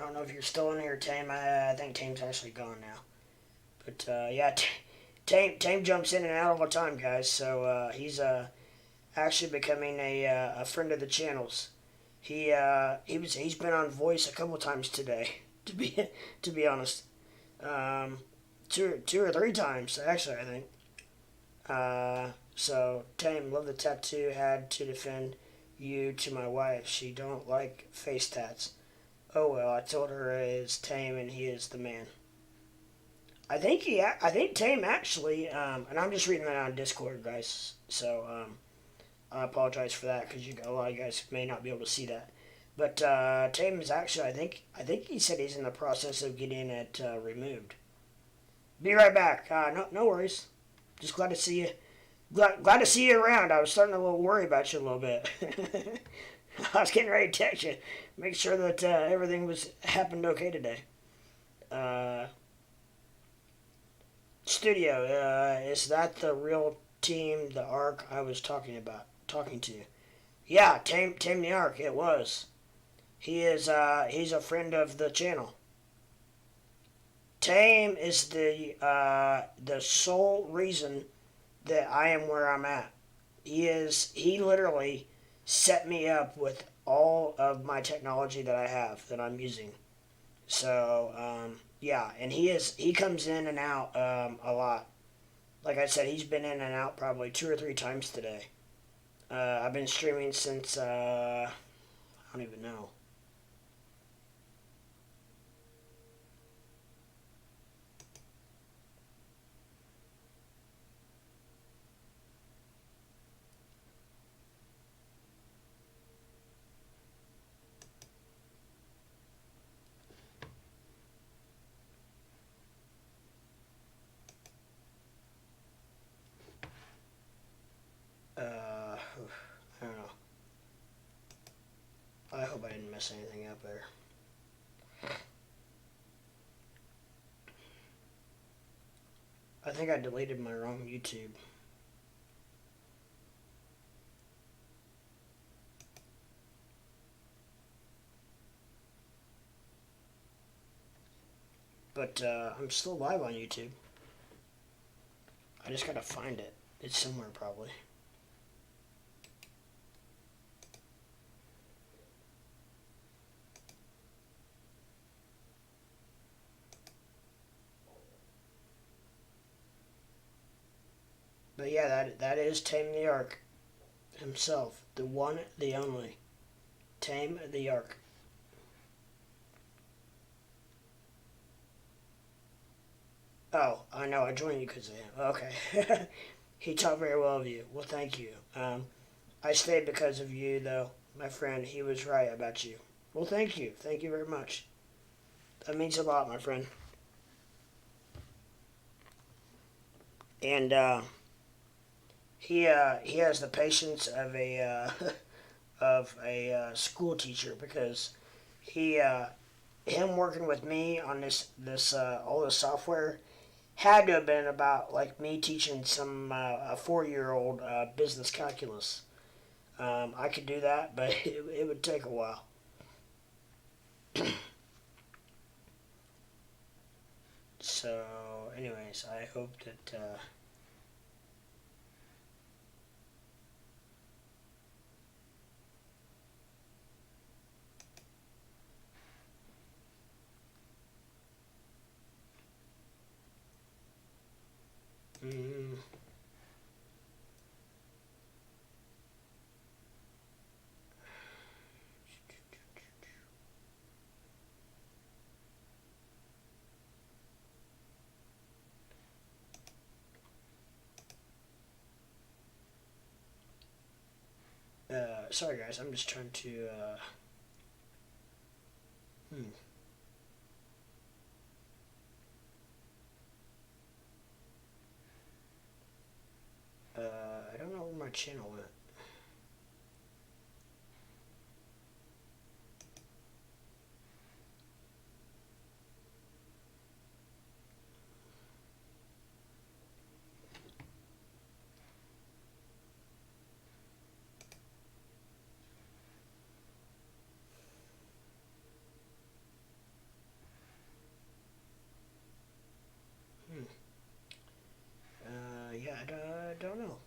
don't know if you're still in here, Tame. I think Tame's actually gone now. But yeah, Tame jumps in and out all the time, guys. So actually becoming a friend of the channels. He's been on Voice a couple times today. To be honest, two or three times actually, I think. So Tame, love the tattoo. Had to defend you to my wife. She don't like face tats. Oh well, I told her it's Tame and he is the man. I think Tame actually, and I'm just reading that on Discord, guys. So I apologize for that because a lot of you guys may not be able to see that. But Tame is actually, I think he said he's in the process of getting it removed. Be right back. No worries. Just glad to see you. Glad to see you around. I was starting to worry about you a little bit. I was getting ready to text you, make sure that everything happened okay today. Studio, is that the real team, the Ark I was talking to? Yeah, Tame the Ark. It was. He's a friend of the channel. Tame is the sole reason that I am where I'm at. He literally set me up with all of my technology that I have that I'm using. So yeah, and he comes in and out a lot. Like I said, he's been in and out probably 2 or 3 times today. I've been streaming since I don't even know. I don't know. I hope I didn't mess anything up there. I think I deleted my wrong YouTube. But I'm still live on YouTube. I just gotta find it. It's somewhere probably. But yeah, that is Tame the Ark himself. The one, the only. Tame the Ark. Oh, I know, I joined you because of him. Okay. He talked very well of you. Well, thank you. I stayed because of you, though. My friend, he was right about you. Well, thank you. Thank you very much. That means a lot, my friend. And he has the patience of a school teacher because him working with me on this all the software had to have been about like me teaching some a 4-year-old business calculus. I could do that, but it would take a while. So, anyways, I hope that. Mm, sorry, guys. I'm just trying to. Hmm. I don't know where my channel went. Hmm. Yeah, I don't know.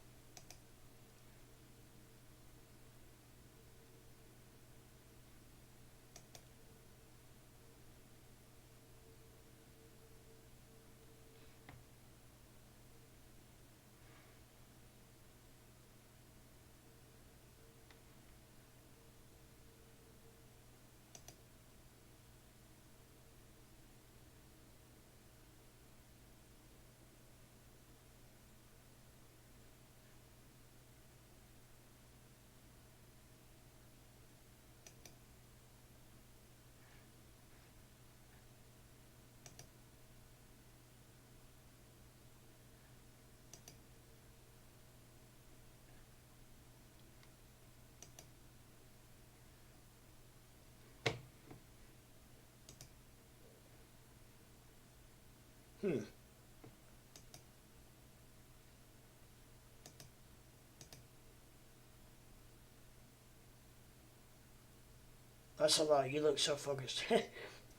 That's a lot. You look so focused.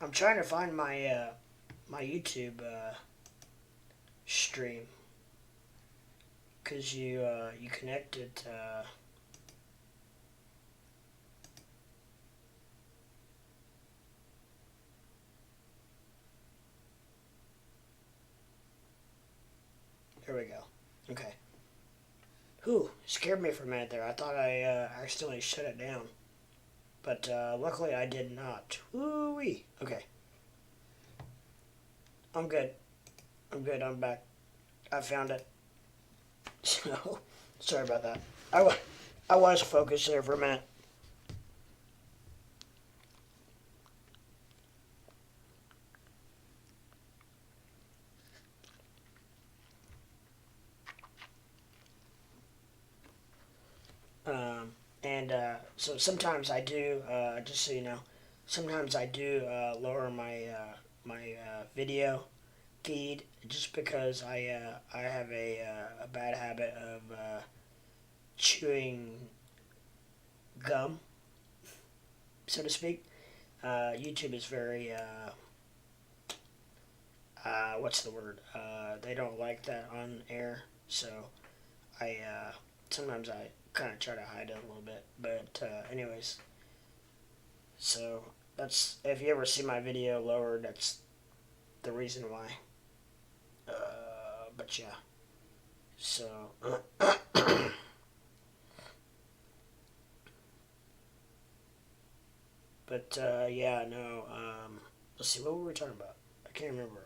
I'm trying to find my my YouTube stream because you connected. Here we go. Okay. Whew, scared me for a minute there. I thought I accidentally shut it down. But luckily I did not. Woo-wee. Okay. I'm good. I'm good. I'm back. I found it. So, sorry about that. I was focused there for a minute. So sometimes I do, just so you know, sometimes I do lower my video feed just because I have a bad habit of chewing gum, so to speak. YouTube is very what's the word? They don't like that on air, so I sometimes I kind of try to hide it a little bit. But anyways, so that's if you ever see my video lowered, that's the reason why. But yeah, so. But yeah, no. Let's see, what were we talking about? I can't remember.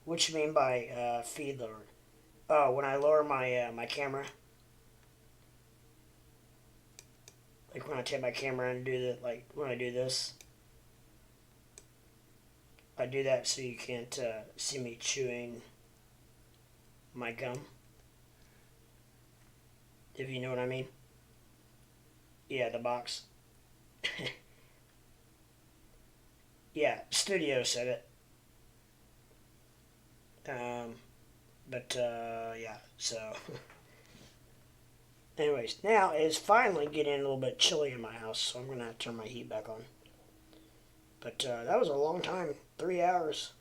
What you mean by feed lowered? Oh, when I lower my my camera, like when I take my camera and do the like when I do this, I do that so you can't see me chewing my gum. If you know what I mean. Yeah, the box. Yeah, Studio said it. But yeah, so. Anyways, now it's finally getting a little bit chilly in my house, so I'm gonna have to turn my heat back on. But that was a long time, 3 hours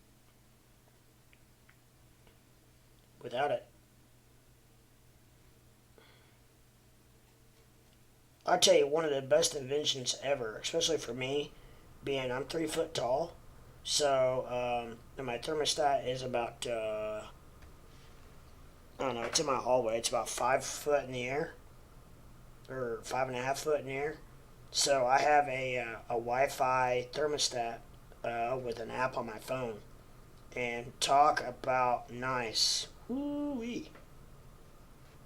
without it. I'll tell you, one of the best inventions ever, especially for me, being I'm 3 foot tall. So, and my thermostat is about, I don't know, it's in my hallway. It's about 5 foot in the air, or 5.5 foot in the air. So I have a Wi-Fi thermostat with an app on my phone. And talk about nice. Woo-wee.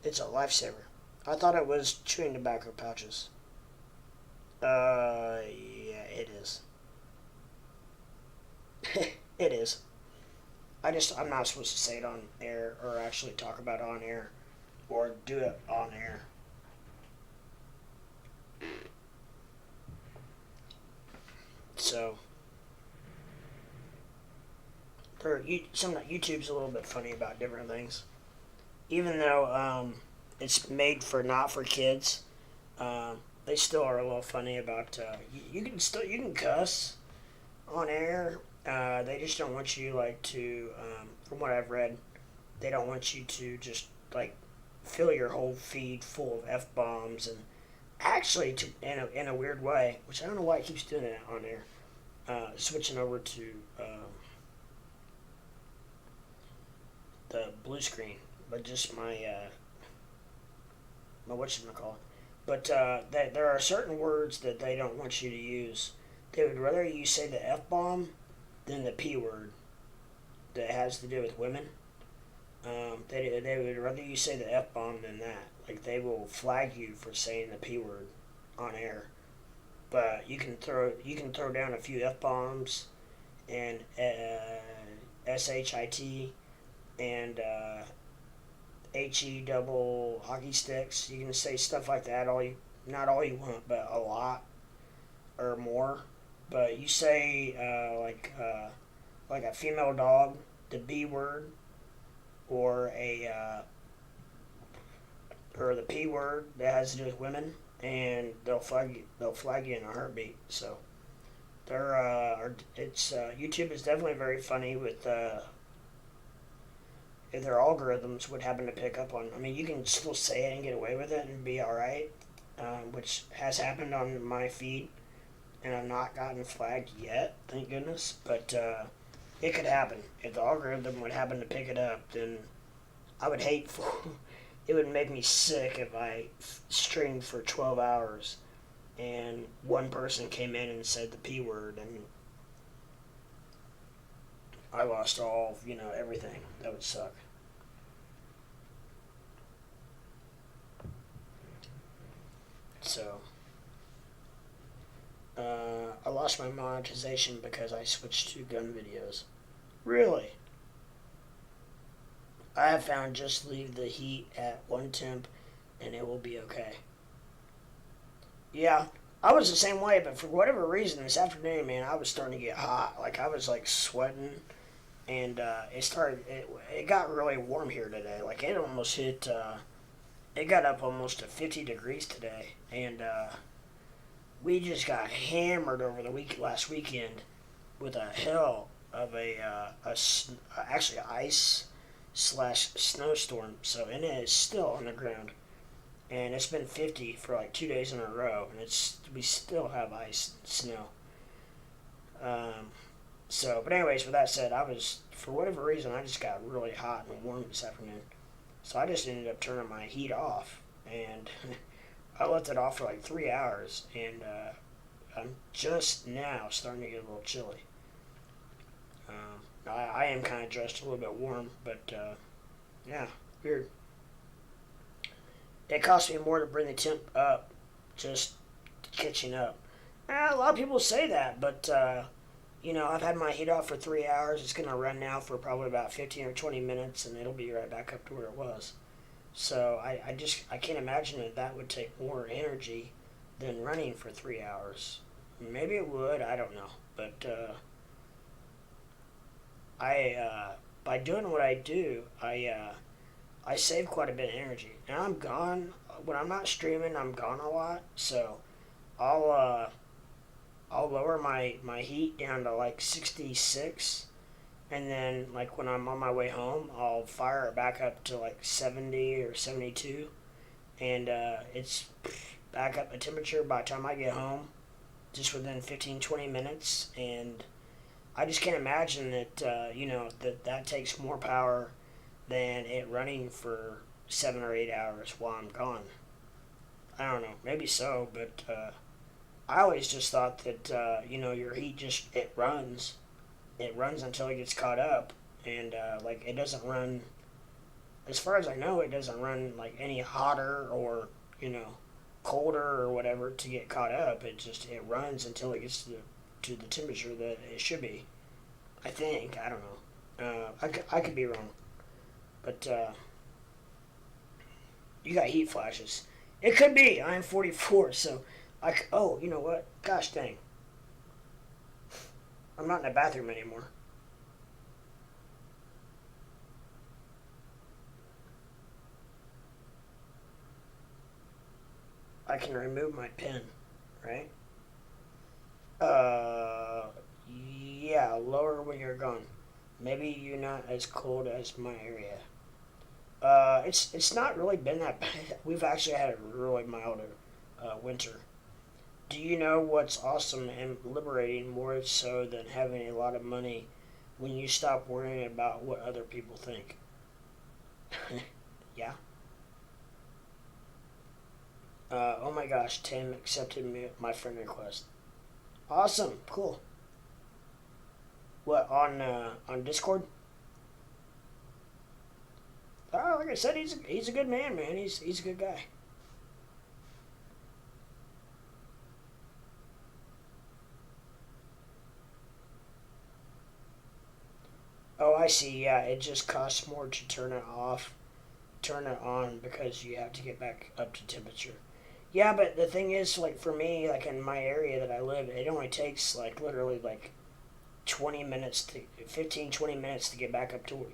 It's a lifesaver. I thought it was chewing tobacco pouches. Yeah, it is. It is. I'm not supposed to say it on air or actually talk about it on air or do it on air. So, YouTube's a little bit funny about different things. Even though it's made for not for kids, they still are a little funny about. You can cuss on air. They just don't want you like to. From what I've read, they don't want you to just like fill your whole feed full of f-bombs and actually in a weird way, which I don't know why it keeps doing it on air. Switching over to the blue screen, but just my whatchamacallit. But there are certain words that they don't want you to use. They would rather you say the F-bomb than the P word that has to do with women. They would rather you say the F-bomb than that. Like, they will flag you for saying the P word on air. But you can throw down a few F-bombs and SHIT and HE double hockey sticks. You can say stuff like that not all you want, but a lot or more. but you say like a female dog, the B word, or or the P word that has to do with women, and they'll flag you. They'll flag you in a heartbeat. So YouTube is definitely very funny with if their algorithms would happen to pick up on. I mean, you can still say it and get away with it and be all right, which has happened on my feed, and I've not gotten flagged yet, thank goodness. But it could happen if the algorithm would happen to pick it up. Then I would hate for. It would make me sick if I streamed for 12 hours and one person came in and said the P word and I lost all, everything. That would suck. So, I lost my monetization because I switched to gun videos. Really? I have found just leave the heat at 1 temp and it will be okay. Yeah, I was the same way, but for whatever reason this afternoon, man, I was starting to get hot. Like I was like sweating, and it got really warm here today. Like it almost hit, it got up almost to 50 degrees today, and we just got hammered over the last weekend with a hell of actually ice / snowstorm. So, and it is still on the ground, and it's been 50 for like 2 days in a row, and we still have ice and snow. But anyways, with that said, for whatever reason, I just got really hot and warm this afternoon. So I just ended up turning my heat off, and I left it off for like 3 hours, and I'm just now starting to get a little chilly. I am kind of dressed a little bit warm, but yeah, weird. It cost me more to bring the temp up, just catching up. A lot of people say that, but I've had my heat off for 3 hours. It's going to run now for probably about 15 or 20 minutes, and it'll be right back up to where it was. So I can't imagine that would take more energy than running for 3 hours. Maybe it would, I don't know. But by doing what I do, I save quite a bit of energy. Now I'm gone. When I'm not streaming, I'm gone a lot. So I'll lower my heat down to like 66, and then like when I'm on my way home, I'll fire it back up to like 70 or 72, and it's back up to temperature by the time I get home, just within 15-20 minutes. And I just can't imagine that that takes more power than it running for 7 or 8 hours while I'm gone. I don't know, maybe so, but I always just thought that your heat it runs until it gets caught up, and like it doesn't run. As far as I know, it doesn't run like any hotter or colder or whatever to get caught up. It runs until it gets to the temperature that it should be. I think, I don't know. I could be wrong, but you got heat flashes. It could be. I am 44, so oh, you know what? Gosh dang. I'm not in the bathroom anymore. I can remove my pen, right? Yeah, lower when you're gone. Maybe you're not as cold as my area. It's not really been that bad. We've actually had a really mild winter. Do you know what's awesome and liberating more so than having a lot of money when you stop worrying about what other people think? Yeah. Oh my gosh, Tim accepted my friend request. Awesome, cool. What, on Discord? Oh, like I said, he's a good man, man. He's a good guy. Oh, I see. Yeah, it just costs more to turn it on because you have to get back up to temperature. Yeah, but the thing is, like, for me, like, in my area that I live, it only takes, like, literally, like, 20 minutes to 15, 20 minutes to get back up to,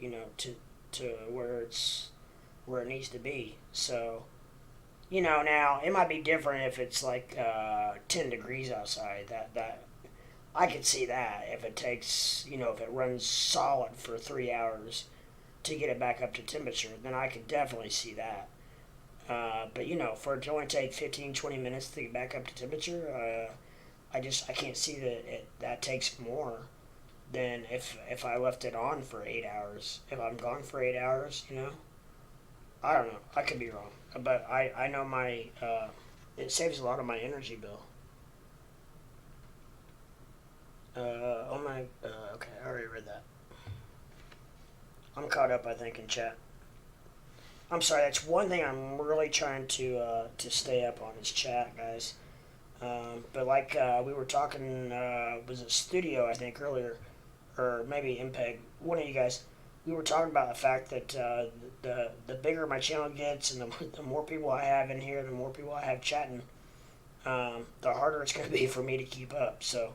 to where it needs to be. So, now it might be different if it's like 10 degrees outside. That I could see that if it takes, if it runs solid for 3 hours to get it back up to temperature, then I could definitely see that. But for it to only take 15, 20 minutes to get back up to temperature, I can't see that takes more than if I left it on for 8 hours. If I'm gone for 8 hours, I don't know. I could be wrong, but I know it saves a lot of my energy bill. Okay, I already read that. I'm caught up, I think, in chat. I'm sorry. That's one thing I'm really trying to stay up on is chat, guys. But like we were talking, was it Studio, I think, earlier, or maybe MPEG, one of you guys, we were talking about the fact that the bigger my channel gets and the more people I have in here, the more people I have chatting, the harder it's going to be for me to keep up. So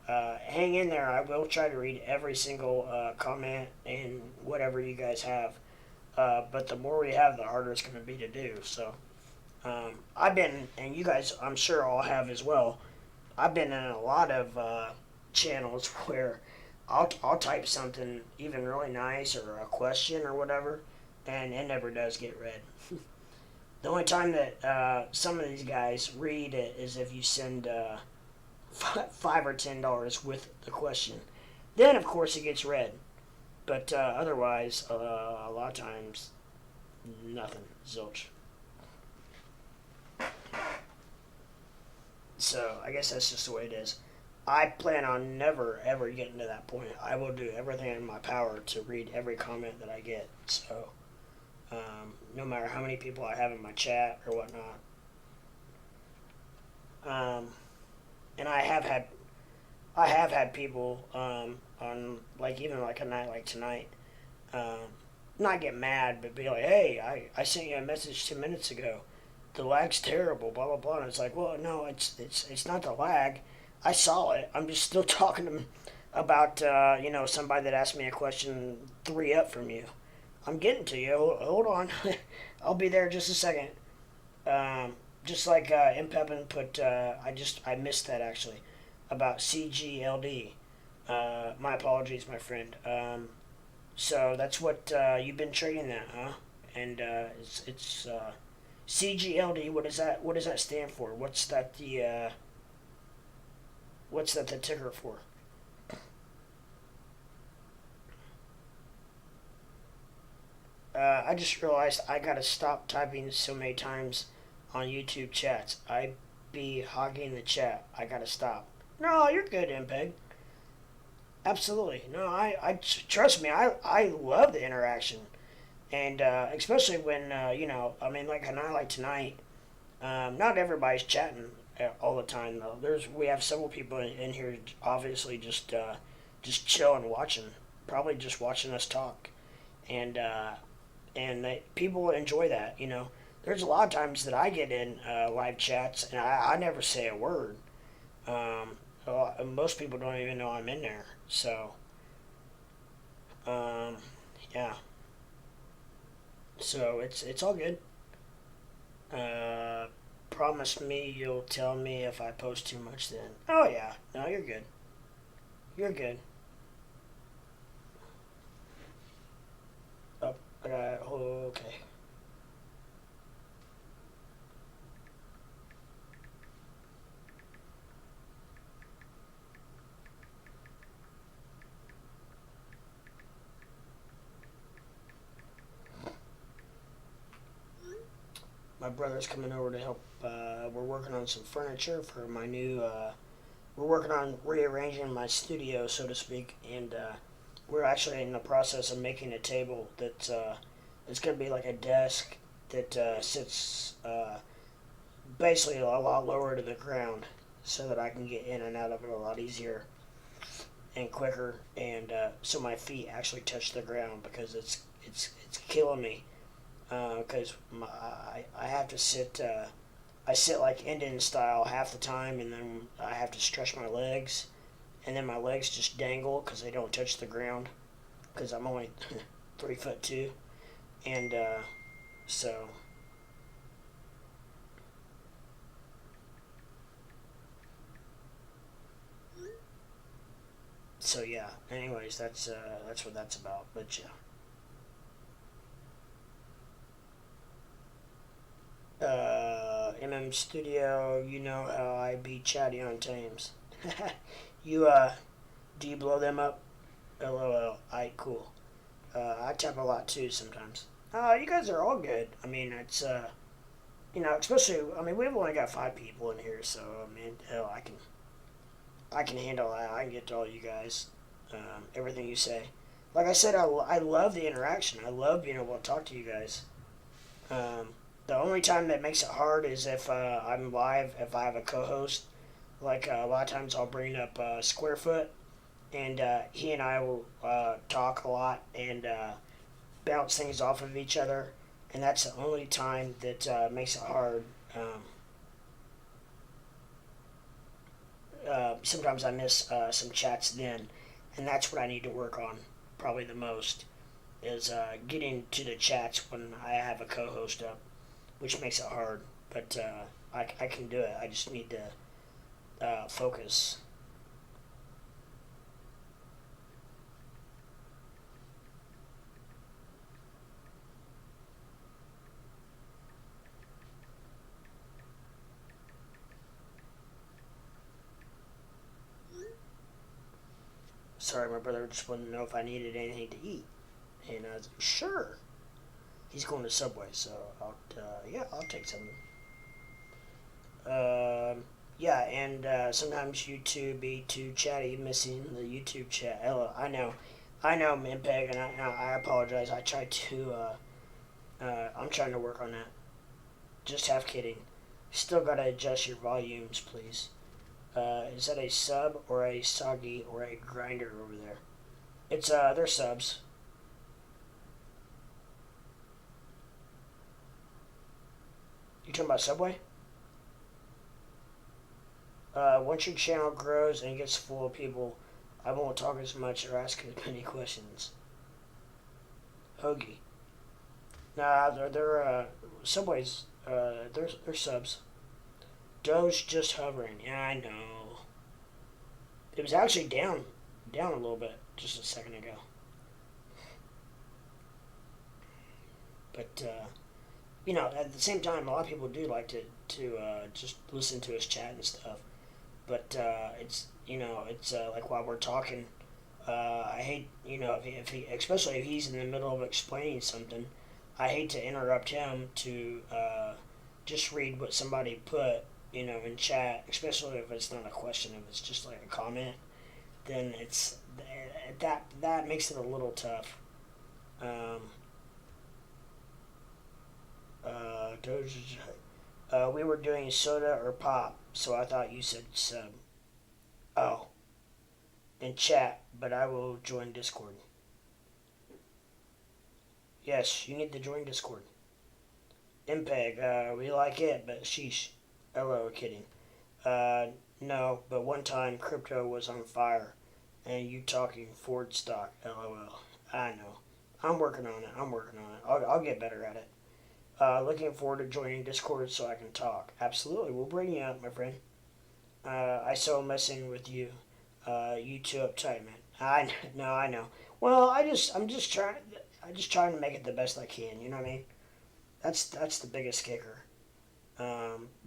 hang in there. I will try to read every single comment and whatever you guys have. But the more we have, the harder it's going to be to do. So I've been, and you guys I'm sure all have as well, I've been in a lot of channels where I'll type something even really nice or a question or whatever, and it never does get read. The only time that some of these guys read it is if you send $5 or $10 with the question. Then, of course, it gets read. But otherwise, a lot of times, nothing. Zilch. So, I guess that's just the way it is. I plan on never, ever getting to that point. I will do everything in my power to read every comment that I get. So, no matter how many people I have in my chat or whatnot. And I have had people on, like, even like a night like tonight, not get mad, but be like, hey, I sent you a message 2 minutes ago. The lag's terrible, blah, blah, blah. And it's like, well, no, it's not the lag. I saw it. I'm just still talking to them about, somebody that asked me a question 3 up from you. I'm getting to you. Hold on. I'll be there in just a second. Just like MPEPin put, I missed that actually, about CGLD. My apologies, my friend. So that's what you've been trading that, huh? And it's CGLD. What does that stand for? What's that the ticker for? I just realized I gotta stop typing so many times on YouTube chats. I be hogging the chat. I gotta stop. No, you're good, MPEG. Absolutely. No, I trust me. I love the interaction, and especially when like a night like tonight. Not everybody's chatting all the time though. We have several people in here, obviously just chilling, watching, probably just watching us talk, and people enjoy that. There's a lot of times that I get in live chats and I never say a word. Most people don't even know I'm in there. So, yeah. So it's all good. Promise me you'll tell me if I post too much then. Oh yeah. No, you're good. You're good. Oh, okay. My brother's coming over to help. We're working on some furniture for my new. We're working on rearranging my studio, so to speak, and we're actually in the process of making a table that it's going to be like a desk that sits basically a lot lower to the ground, so that I can get in and out of it a lot easier and quicker, and so my feet actually touch the ground because it's killing me. Because I have to sit I sit like Indian style half the time, and then I have to stretch my legs, and then my legs just dangle because they don't touch the ground, because I'm only 3'2", and so. So yeah. Anyways, that's what that's about. But yeah. MM Studio, you know how I be chatty on Tames. You do you blow them up? LOL. I cool. I tap a lot too sometimes. You guys are all good. I mean, it's especially. I mean, we've only got 5 people in here, so I mean, hell, I can handle that. I can get to all you guys. Everything you say. Like I said, I love the interaction. I love being able to talk to you guys. The only time that makes it hard is if I'm live, if I have a co-host. Like a lot of times I'll bring up Squarefoot, and he and I will talk a lot and bounce things off of each other. And that's the only time that makes it hard. Sometimes I miss some chats then, and that's what I need to work on probably the most, is getting to the chats when I have a co-host up, which makes it hard. But I can do it. I just need to focus. Sorry, my brother just wanted to know if I needed anything to eat. And I was like, sure. He's going to Subway, so I'll take something. Yeah, and sometimes YouTube be too chatty, missing the YouTube chat. Hello, I know, Minpeg, and I apologize. I tried to, I'm trying to work on that. Just half kidding. Still gotta adjust your volumes, please. Is that a sub or a soggy or a grinder over there? It's they're subs. You talking about Subway? Once your channel grows and gets full of people, I won't talk as much or ask as many questions. Hoagie. Nah, they're Subways. They're subs. Doge just hovering. Yeah, I know. It was actually down a little bit just a second ago. But at the same time, a lot of people do like to just listen to us chat and stuff. But it's like while we're talking, I hate if he especially if he's in the middle of explaining something, I hate to interrupt him to just read what somebody put in chat, especially if it's not a question, if it's just like a comment, then it's that makes it a little tough. Doge, we were doing soda or pop, so I thought you said sub. Oh, in chat, but I will join Discord. Yes, you need to join Discord. MPEG, we like it, but sheesh. LO, kidding. No, but one time crypto was on fire, and you talking Ford stock. LOL. I know. I'm working on it. I'll get better at it. Looking forward to joining Discord so I can talk. Absolutely, we'll bring you up, my friend. I so messing with you. You too uptight, man. I know. Well, I'm just trying to make it the best I can. You know what I mean? That's the biggest kicker.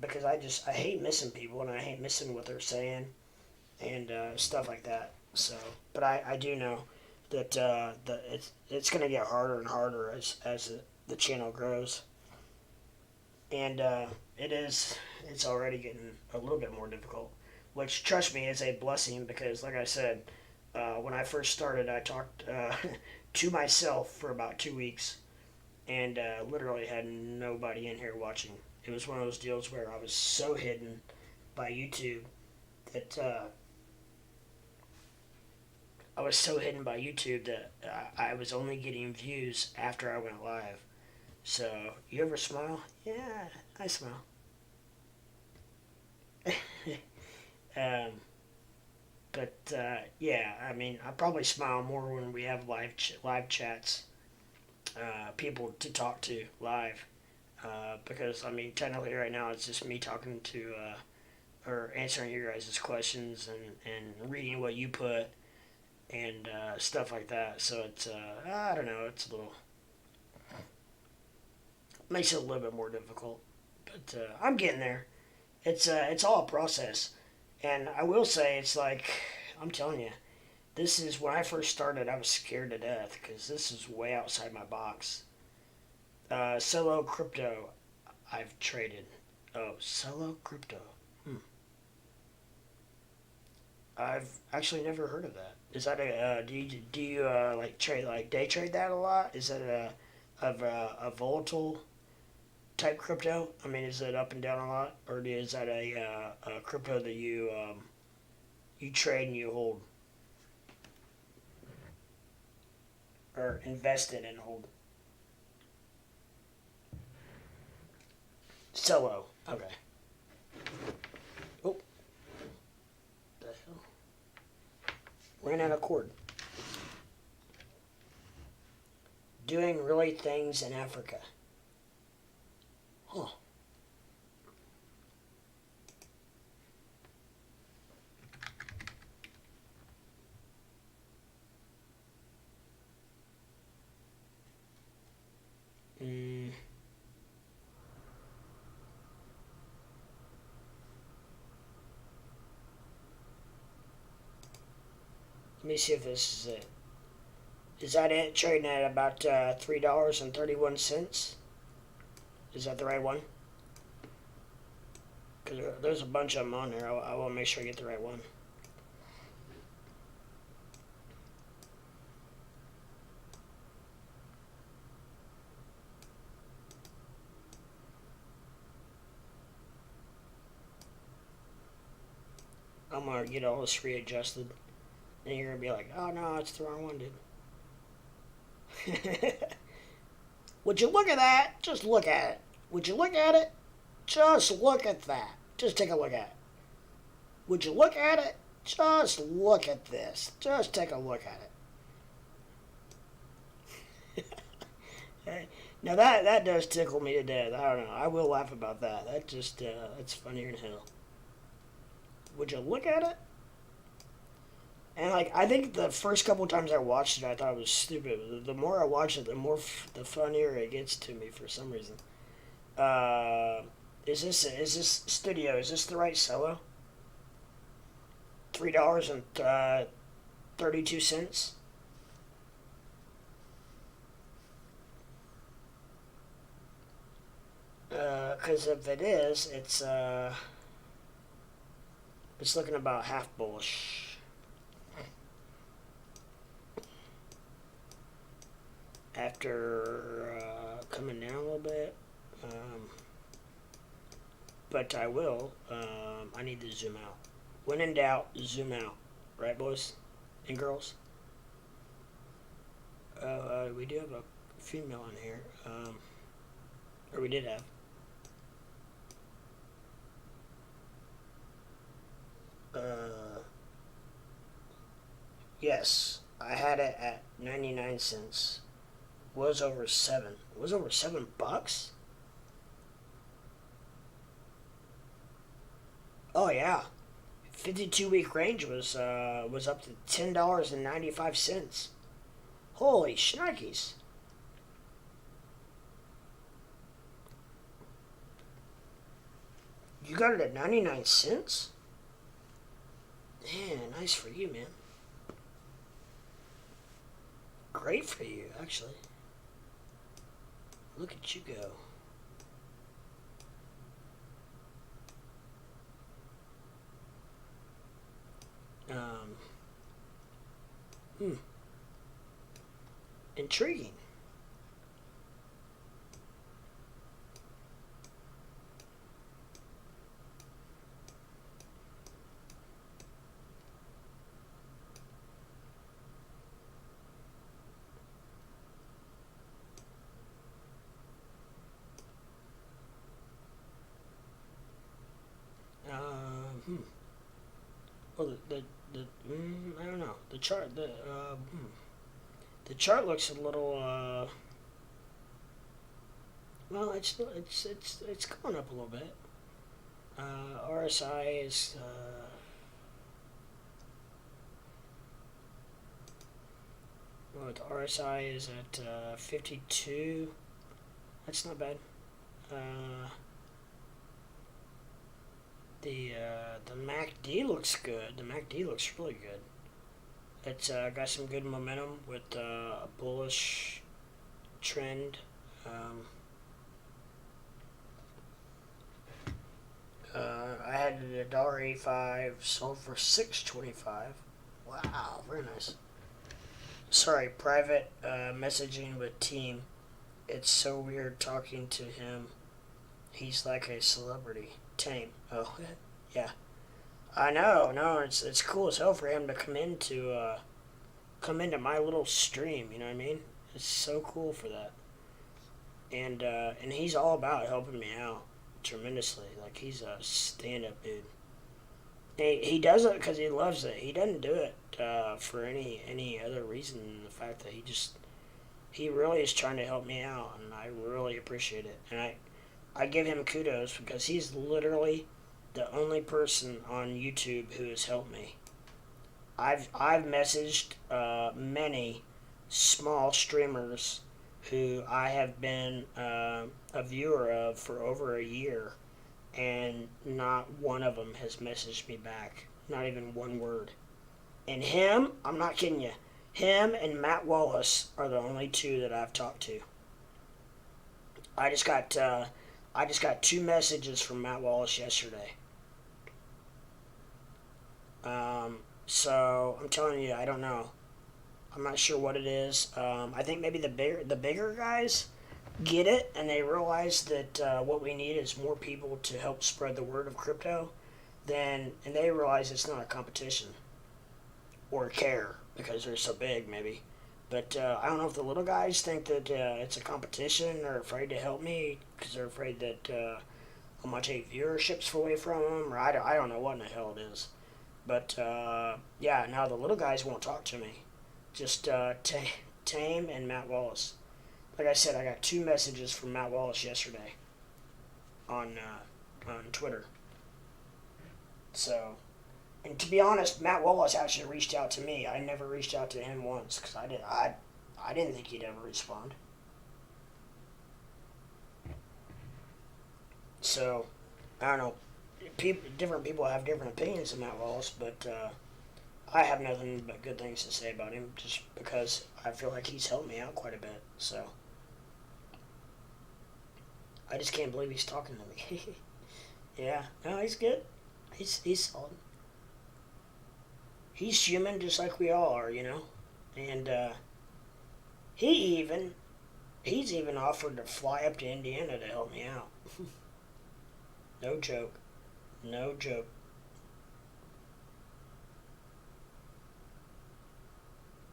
Because I hate missing people, and I hate missing what they're saying and stuff like that. So, but I do know that it's gonna get harder and harder as the channel grows. And it's already getting a little bit more difficult, which, trust me, is a blessing, because like I said, when I first started, I talked to myself for about 2 weeks, and literally had nobody in here watching. It was one of those deals where I was so hidden by YouTube that I was only getting views after I went live. So, you ever smile? Yeah, I smile. um, yeah, I mean, I probably smile more when we have live chats, people to talk to live, because I mean, technically right now it's just me talking to or answering your guys' questions and reading what you put and stuff like that. So it's I don't know, it's a little makes it a little bit more difficult, but I'm getting there. It's all a process, and I will say it's like I'm telling you, this is when I first started. I was scared to death because this is way outside my box. Solo crypto, I've traded. Oh, solo crypto. Hmm. I've actually never heard of that. Is that a do you like trade like day trade that a lot? Is it a volatile type crypto? I mean, is it up and down a lot, or is that a crypto that you trade and you hold or invest in and hold? Solo. Okay. Oh, the hell! Ran out of cord. Doing really things in Africa. Huh. Mm. Let me see if this is it. Is that it? Trading at about $3.31. Is that the right one? Because there's a bunch of them on there. I want to make sure I get the right one. I'm going to get all this readjusted. And you're going to be like, oh no, it's the wrong one, dude. Would you look at that? Just look at it. Would you look at it? Just look at that. Just take a look at it. Would you look at it? Just look at this. Just take a look at it. Hey, now that does tickle me to death. I don't know. I will laugh about that. That just that's funnier than hell. Would you look at it? And like I think the first couple times I watched it, I thought it was stupid. The more I watch it, the more the funnier it gets to me for some reason. Is this studio? Is this the right solo? $3.32. Because if it is, it's looking about half bullish. After coming down a little bit, but I will. I need to zoom out. When in doubt, zoom out. Right, boys and girls? We do have a female in here. Or we did have. Yes, I had it at 99 cents. Was over 7. Was over $7? Oh yeah. 52-week range was up to $10.95. Holy shnikes. You got it at 99 cents? Man, nice for you, man. Great for you, actually. Look at you go. Intriguing. the chart looks a little well, it's going up a little bit. RSI is well, the RSI is at 52. That's not bad. The MACD looks good. The MACD looks really good. It's got some good momentum with a bullish trend. I had it at $1.85, sold for $6.25. Wow, very nice. Sorry, private messaging with team. It's so weird talking to him. He's like a celebrity. Tame. Oh, yeah. I know. No, it's cool as hell for him to come into my little stream. You know what I mean? It's so cool for that. And he's all about helping me out tremendously. Like, he's a stand-up dude. He does it because he loves it. He doesn't do it for any other reason than the fact that he really is trying to help me out, and I really appreciate it. And I give him kudos because he's literally the only person on YouTube who has helped me. I've messaged many small streamers who I have been a viewer of for over a year, and not one of them has messaged me back. Not even one word. And him, I'm not kidding you, him and Matt Wallace are the only two that I've talked to. I just got 2 messages from Matt Wallace yesterday. So I'm telling you, I don't know. I'm not sure what it is. I think maybe the bigger guys get it, and they realize that what we need is more people to help spread the word of crypto. And they realize it's not a competition or care because they're so big, maybe. But I don't know if the little guys think that it's a competition or afraid to help me because they're afraid that I might take viewerships away from them, or I don't know what in the hell it is. But yeah, now the little guys won't talk to me. Just Tame and Matt Wallace. Like I said, I got 2 messages from Matt Wallace yesterday on Twitter. So, and to be honest, Matt Wallace actually reached out to me. I never reached out to him once because I didn't think he'd ever respond. So, I don't know. Different people have different opinions of Matt Wallace, but I have nothing but good things to say about him just because I feel like he's helped me out quite a bit. So, I just can't believe he's talking to me. Yeah, no, he's good. He's solid. He's human just like we all are, you know? And he's even offered to fly up to Indiana to help me out. No joke. No joke.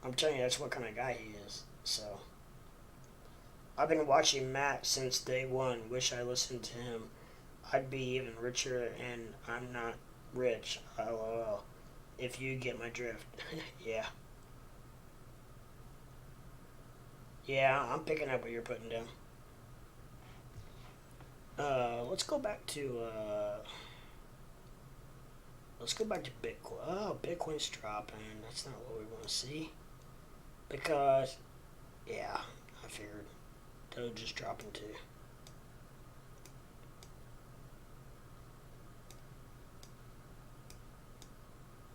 I'm telling you, that's what kind of guy he is. So, I've been watching Matt since day one. Wish I listened to him. I'd be even richer, and I'm not rich. LOL. If you get my drift. Yeah. Yeah, I'm picking up what you're putting down. Let's go back to Bitcoin. Oh, Bitcoin's dropping. That's not what we want to see. Because, yeah, I figured Doge is dropping too.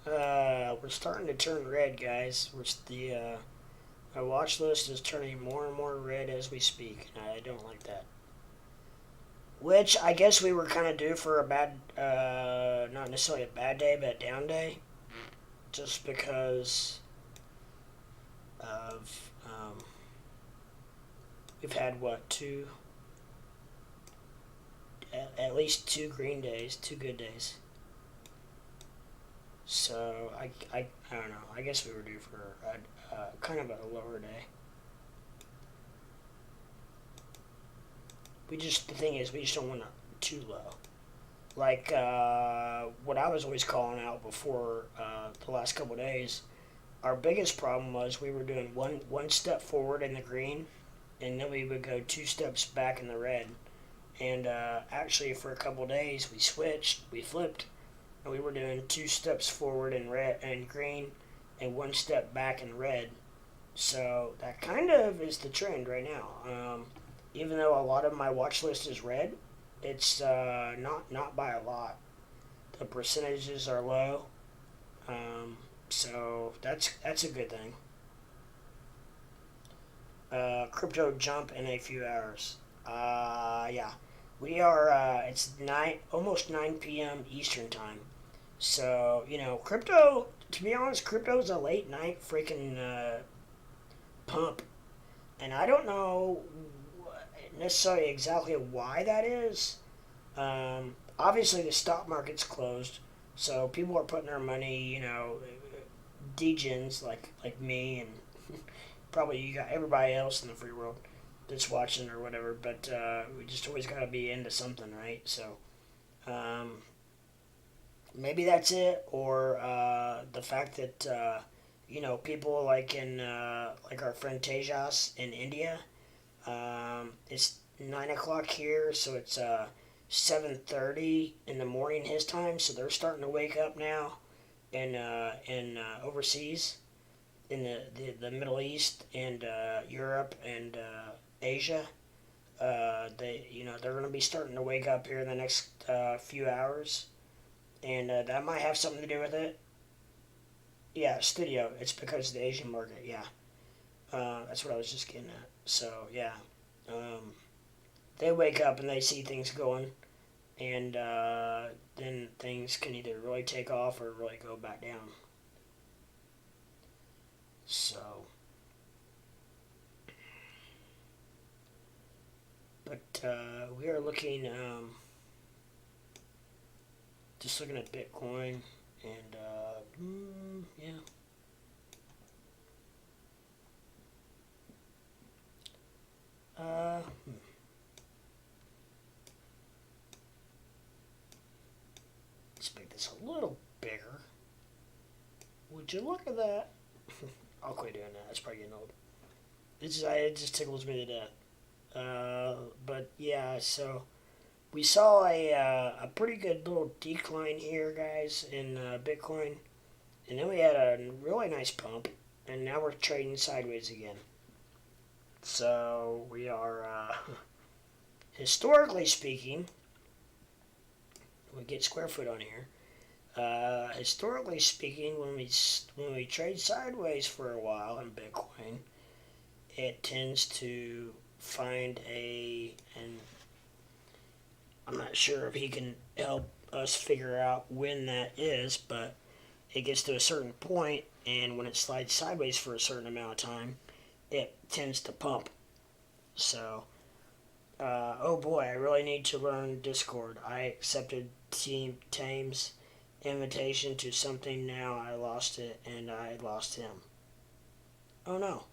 We're starting to turn red, guys. My watch list is turning more and more red as we speak, and I don't like that. Which I guess we were kind of due for a bad, not necessarily a bad day, but a down day. Just because of, we've had, at least 2 green days, 2 good days. So, I don't know. I guess we were due for kind of a lower day. The thing is, we just don't want it too low. Like, what I was always calling out before the last couple of days, our biggest problem was we were doing one step forward in the green, and then we would go 2 steps back in the red. And actually, for a couple days, we flipped, and we were doing 2 steps forward in red and green, and 1 step back in red. So that kind of is the trend right now. Even though a lot of my watch list is red, it's not by a lot. The percentages are low, so that's a good thing. Crypto jump in a few hours. Yeah, we are. It's almost 9 p.m. Eastern time. So crypto. To be honest, crypto is a late night freaking pump, and I don't know necessarily exactly why that is. Obviously, the stock market's closed, so people are putting their money, degens like me and probably you got everybody else in the free world that's watching or whatever. But we just always got to be into something, right? So maybe that's it, or the fact that people like like our friend Tejas in India. It's 9 o'clock here, so it's 7:30 in the morning his time. So they're starting to wake up now, in overseas, in the Middle East and Europe and Asia. They're going to be starting to wake up here in the next few hours, and that might have something to do with it. Yeah, studio. It's because of the Asian market. Yeah. That's what I was just getting at. So, yeah. They wake up and they see things going, and then things can either really take off or really go back down. So. But we are looking, just looking at Bitcoin, and, yeah. Let's make this a little bigger. Would you look at that? I'll quit doing that. That's probably getting old. It just tickles me to death. But yeah, so we saw a pretty good little decline here, guys, in Bitcoin, and then we had a really nice pump, and now we're trading sideways again. So we are, historically speaking, we get square foot on here. Historically speaking, when we trade sideways for a while in Bitcoin, it tends to find and I'm not sure if he can help us figure out when that is, but it gets to a certain point, and when it slides sideways for a certain amount of time, it tends to pump. So, oh boy, I really need to learn Discord. I accepted Team Tame's invitation to something, now I lost it, and I lost him. Oh no.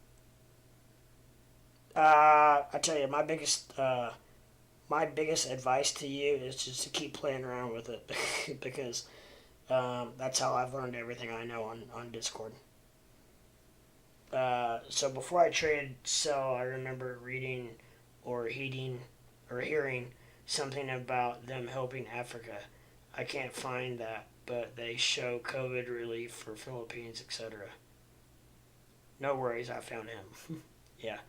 I tell you, my biggest advice to you is just to keep playing around with it, because that's how I've learned everything I know on Discord. So before I traded sell, I remember reading or hearing something about them helping Africa. I can't find that, but they show COVID relief for Philippines, etc. No worries, I found him. Yeah.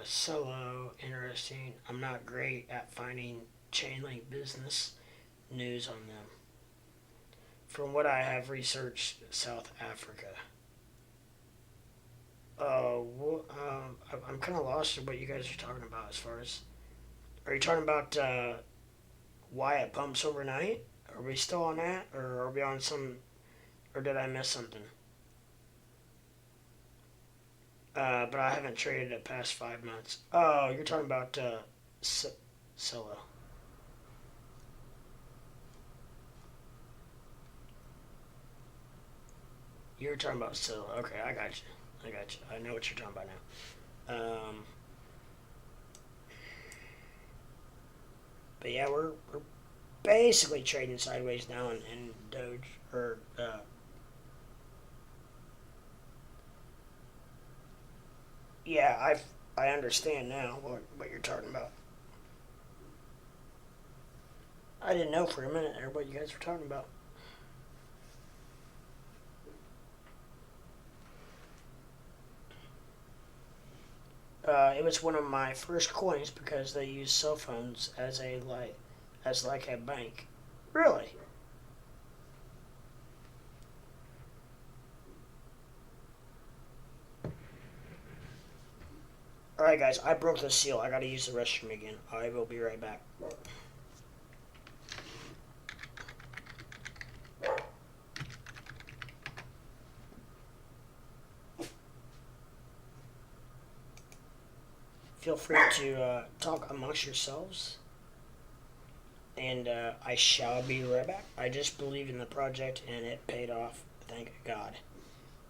Solo, interesting. I'm not great at finding Chainlink business news on them. From what I have researched, South Africa. Well, I'm kind of lost in what you guys are talking about as far as... Are you talking about why it pumps overnight? Are we still on that? Or are we on some... Or did I miss something? But I haven't traded it past 5 months. Oh, you're talking about Solo. You were talking about Scylla. Okay, I got you. I got you. I know what you're talking about now. But yeah, we're basically trading sideways now in Doge or yeah, I understand now what you're talking about. I didn't know for a minute there what you guys were talking about. It was one of my first coins because they use cell phones as like a bank. Really? Alright guys, I broke the seal. I gotta use the restroom again. I will be right back. Feel free to talk amongst yourselves. And I shall be right back. I just believed in the project and it paid off. Thank God.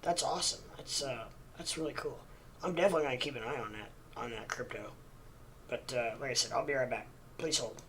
That's awesome. That's really cool. I'm definitely gonna keep an eye on that crypto. But like I said, I'll be right back. Please hold.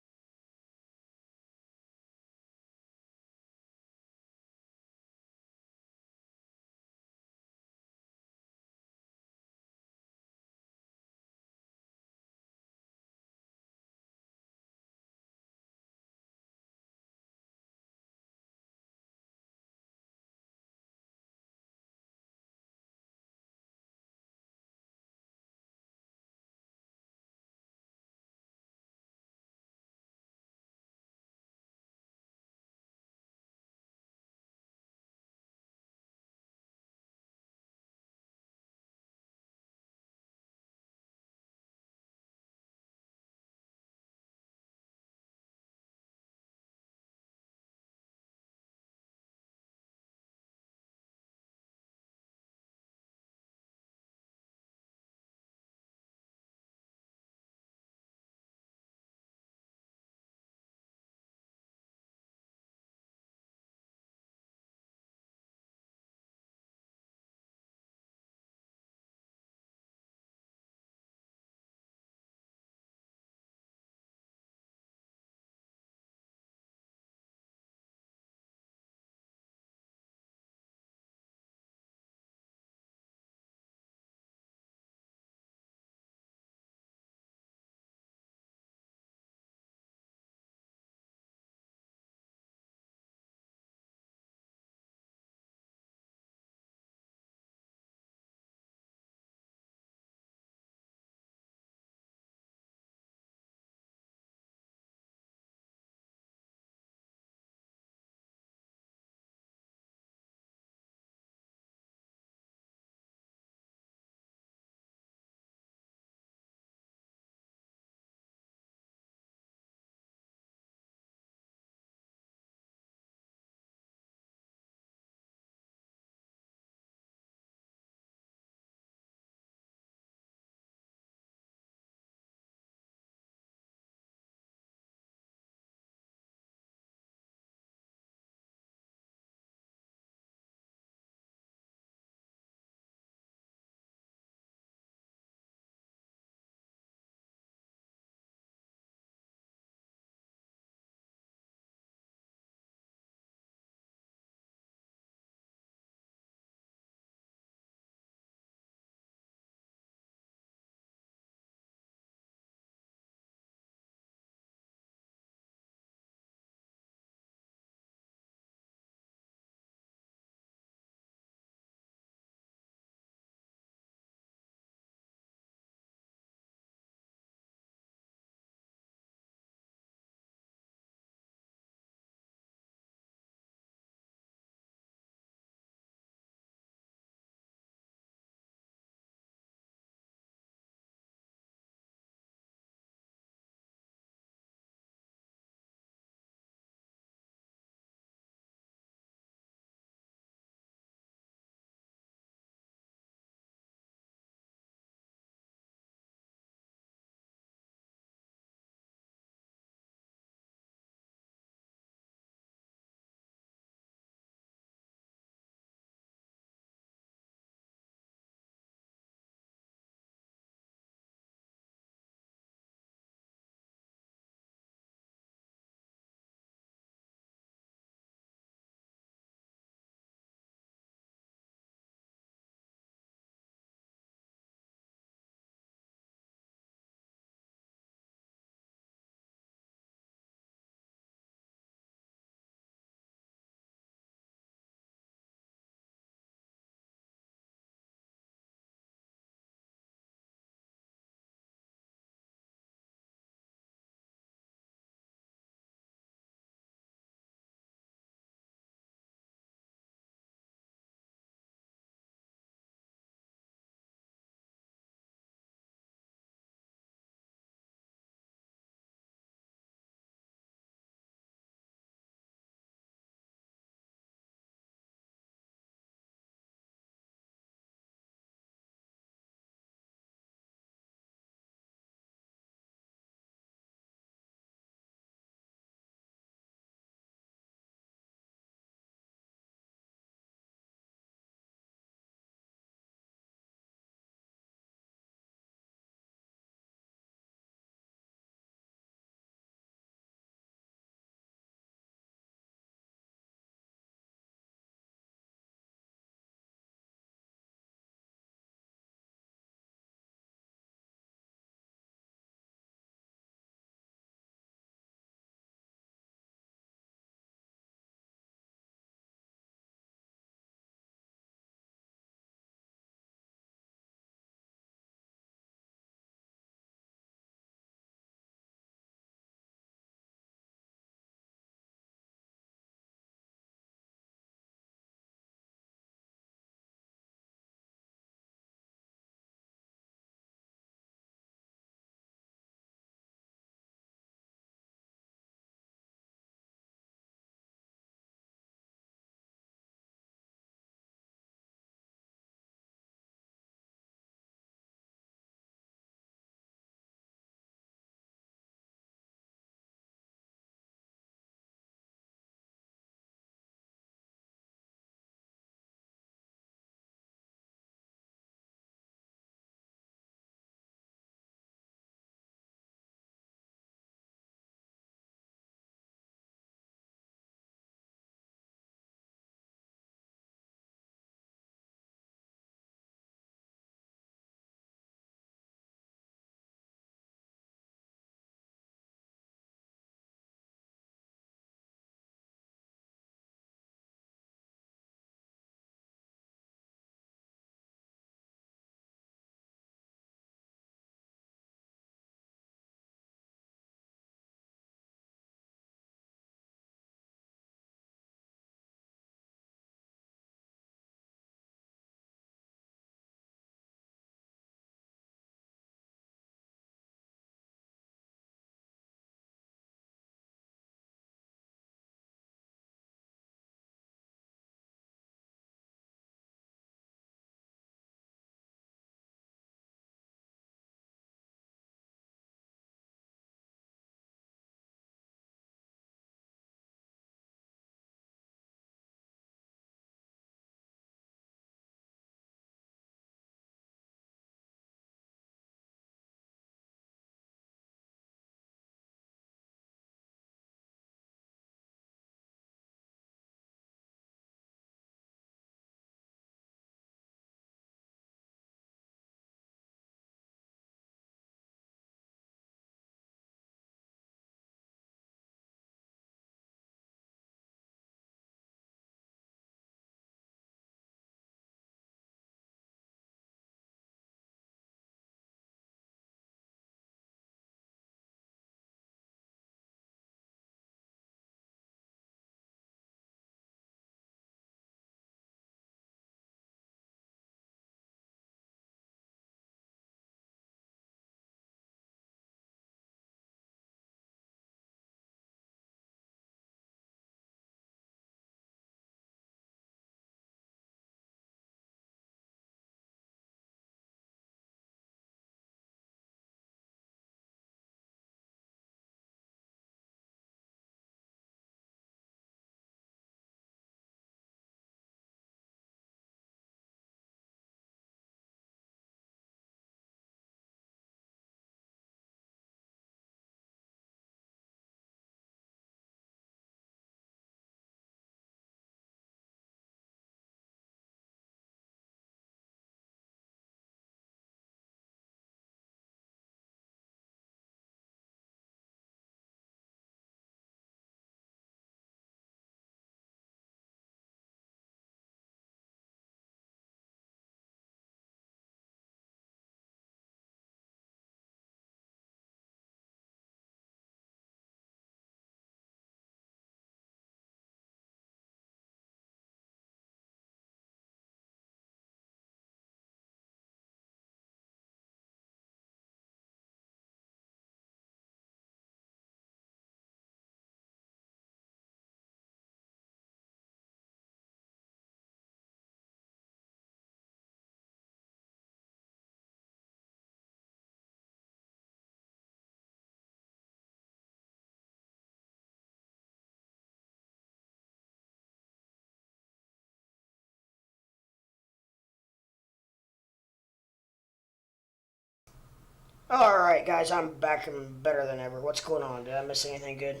Alright, guys, I'm back and better than ever. What's going on? Did I miss anything good?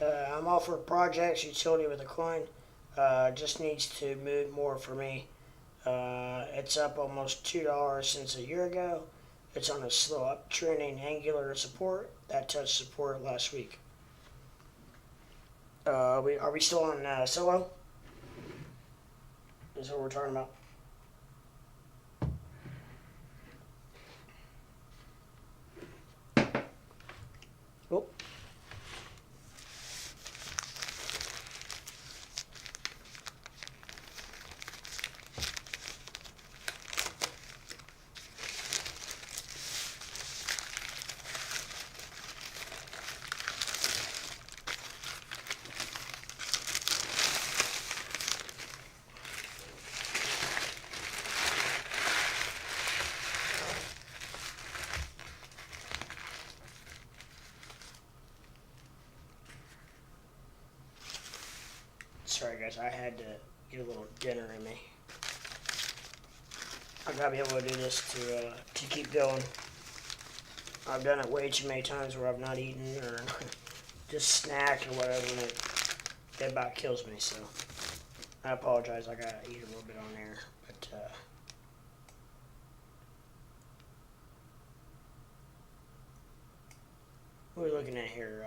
I'm all for projects, utility with a coin. Just needs to move more for me. It's up almost $2 since a year ago. It's on a slow uptrending angular support. That touched support last week. Are we still on solo? Is what we're talking about. Oh. Sorry guys, I had to get a little dinner in me. I gotta be able to do this to keep going. I've done it way too many times where I've not eaten or just snacked or whatever, and it about kills me. So I apologize. I gotta eat a little bit on there, but what are we looking at here?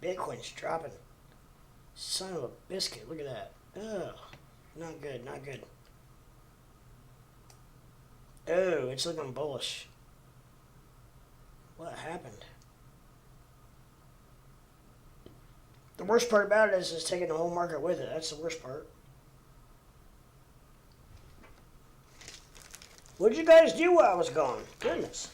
Bitcoin's dropping. Son of a biscuit, look at that. Ugh, not good, not good. Oh, it's looking bullish. What happened? The worst part about it is it's taking the whole market with it. That's the worst part. What did you guys do while I was gone? Goodness.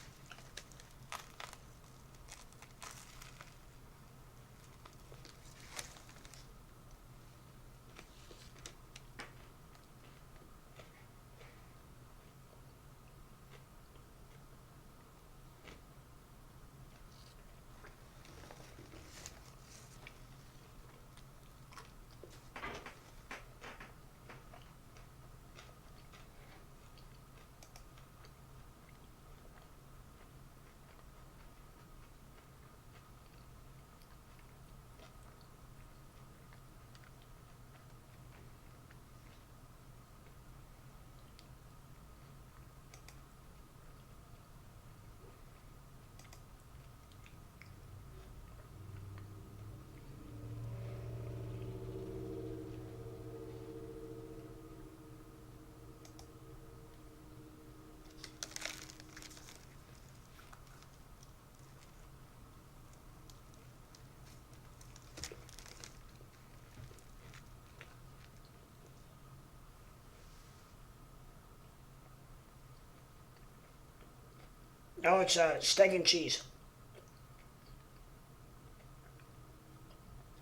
No, it's steak and cheese.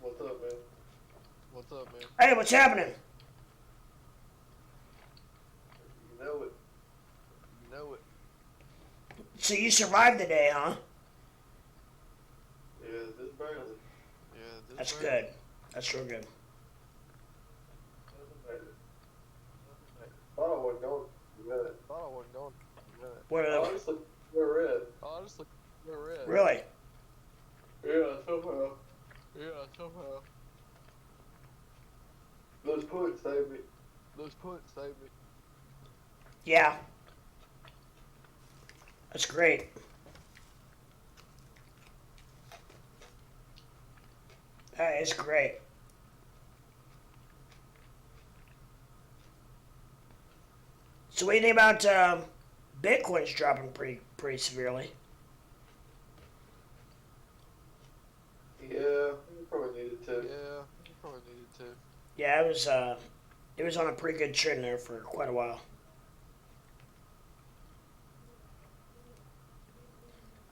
What's up, man? What's up, man? Hey, what's happening? You know it. You know it. So you survived the day, huh? Yeah, just barely. Yeah, just That's barely. good. That's real good. Thought I wasn't going. You know it. Thought I wasn't going. You know it. What? Honestly, we're red. Honestly, we're red. Really? Yeah, somehow. Yeah, somehow. Those points saved me. Those points saved me. Yeah. That's great. That is great. So what do you think about Bitcoin's dropping pretty severely? Yeah, you probably needed to. Yeah, you probably needed to. Yeah, it was on a pretty good trend there for quite a while.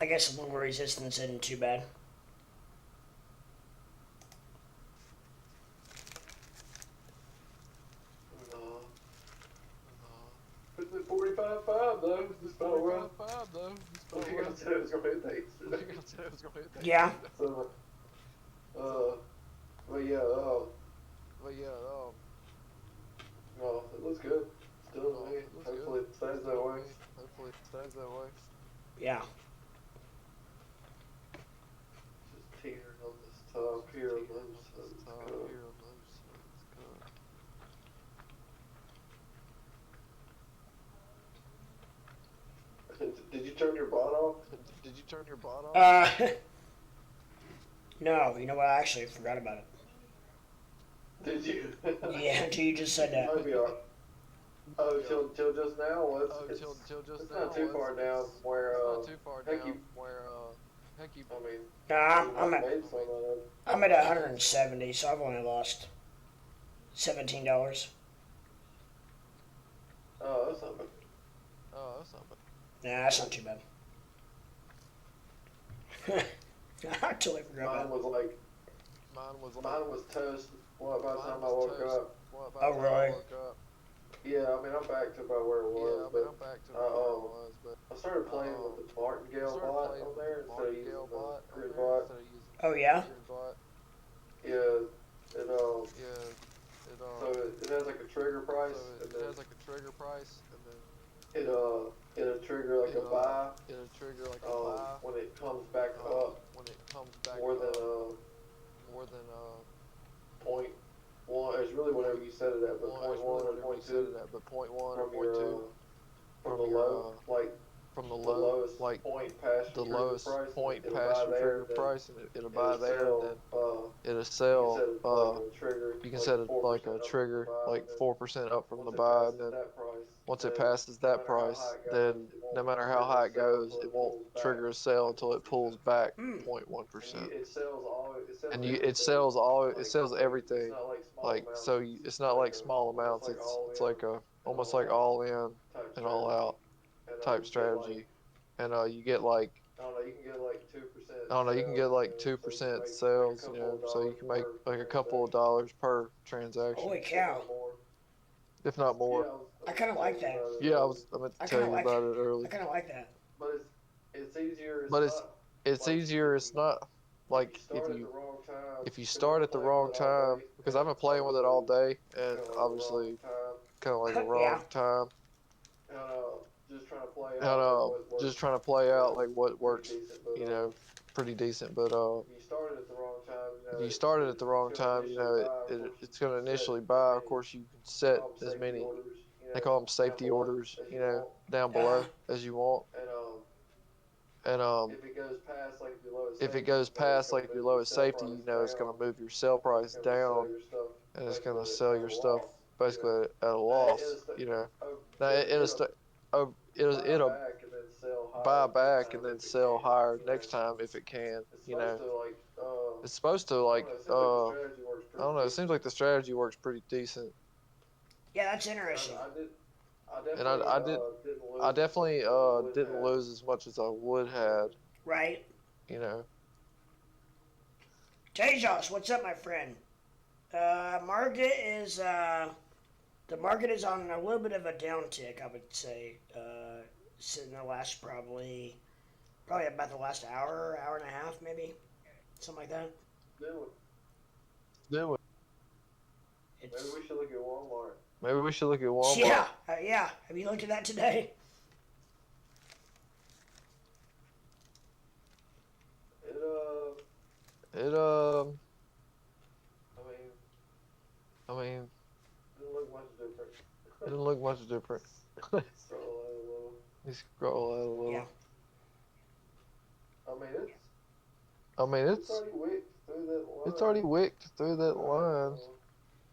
I guess a little resistance isn't too bad. It's at 45.5 though. Just about around 45 though. Just about around. I said it was gonna hit that. I said it was gonna hit that. Yeah. So, but yeah, no, Yeah. Just teetering on this top here on those. Did you turn your bot off? No, you know what? I actually forgot about it. Did you? Yeah, until you just said that. Maybe oh, till just now. Well, it's not too far down from where Hecky. I mean, Nah, I'm at 170, 170, so I've only lost $17. Oh, that's not bad. Nah, that's not too bad. I totally forgot about it. Mine was toast. Well, by the time I woke up. Oh, really? Yeah, I mean, I'm back to about where it was, I started playing with the Martingale bot on there instead of using the grid bot. Oh, yeah? Yeah, so it has like a trigger price, and then it'll trigger like a buy, when it comes back up more than point one. It's really whatever you set it at, but point one or point two from the low, like the lowest point past your trigger price, and it'll buy there, and then It'll sell. you can set it like a trigger, like 4% up from the buy, and then once it passes that price, then no matter how high it goes, it won't trigger a sell until it pulls back 0.1%. And it sells everything. Like so, it's not like small amounts. It's like a almost like all in and all out type strategy, and you get like. I don't know. You can get like 2% sales, you know, so you can make like a couple of dollars per transaction. Holy cow. If not more. I kind of like that. Yeah, I meant to tell you about it earlier. I kind of like that. But it's easier. But it's easier. It's not like if you start at the wrong time, because I've been playing with it all day, and obviously kind of like the wrong time. Just trying to play out like what works, you know, pretty decent. But if you started at the wrong time, you know, it's going to initially buy. Of course, you can set as many. They call them safety orders, you know, down below as you want. And if it goes past like your lowest safety, you know, it's going to move your sell price down, and it's going to sell your stuff basically at a loss, you know. Now it'll buy back and then sell higher next time if it can, you know. It's supposed to like I don't know. It seems like the strategy works pretty decent. Yeah, that's interesting. And I definitely didn't lose as much as I would have. Right. You know. Tejas, what's up, my friend? Market is the market is on a little bit of a downtick, I would say. In the last probably about the last hour and a half, maybe, something like that. Do it. Maybe we should look at Walmart. Maybe we should look at Walmart. Yeah, yeah. Have you looked at that today? I mean, it didn't look much different. You scroll out a little. Yeah. I mean, it's already wicked through that line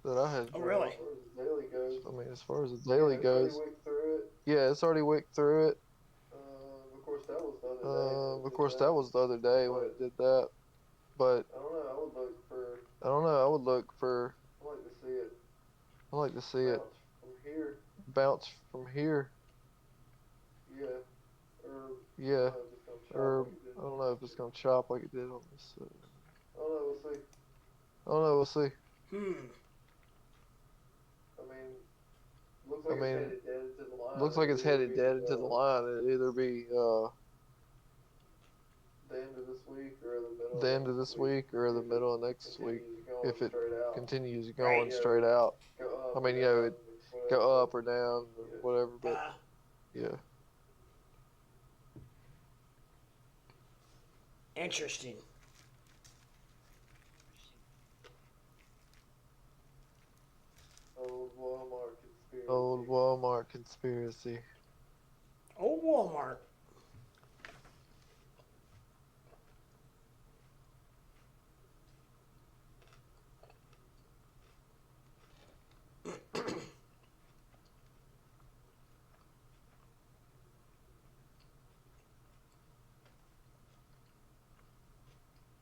that I had. Oh, really? I mean, as far as the daily goes, yeah, it's already wicked through it. Of course, that was the other day when it did that. But I don't know. I would look for. I like to see it. Bounce from here. Yeah. Or I don't know if it's gonna chop like it did on this. I don't know. We'll see. I mean, looks like it's headed dead into the line. It'll either be the end of this week or the middle of next week if it continues going straight out. I mean, you know, it go up or down or whatever, but yeah. Interesting. Old Walmart conspiracy. Old Walmart conspiracy. Oh, Walmart.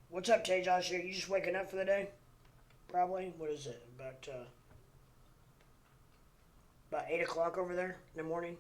What's up, Tay Josh? Are you just waking up for the day? Probably. What is it? About 8 o'clock over there in the morning?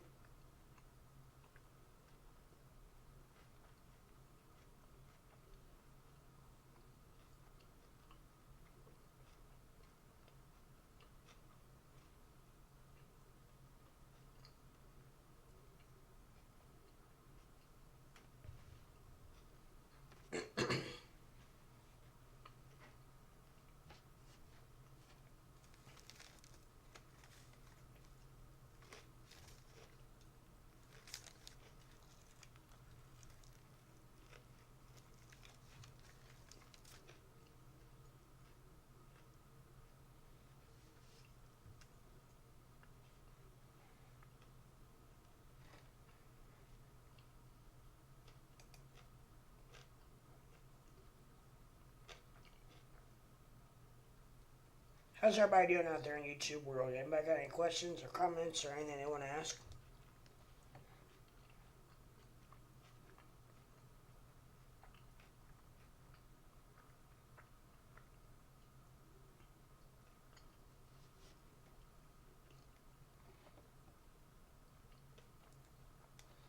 How's everybody doing out there in YouTube world? Anybody got any questions or comments or anything they want to ask?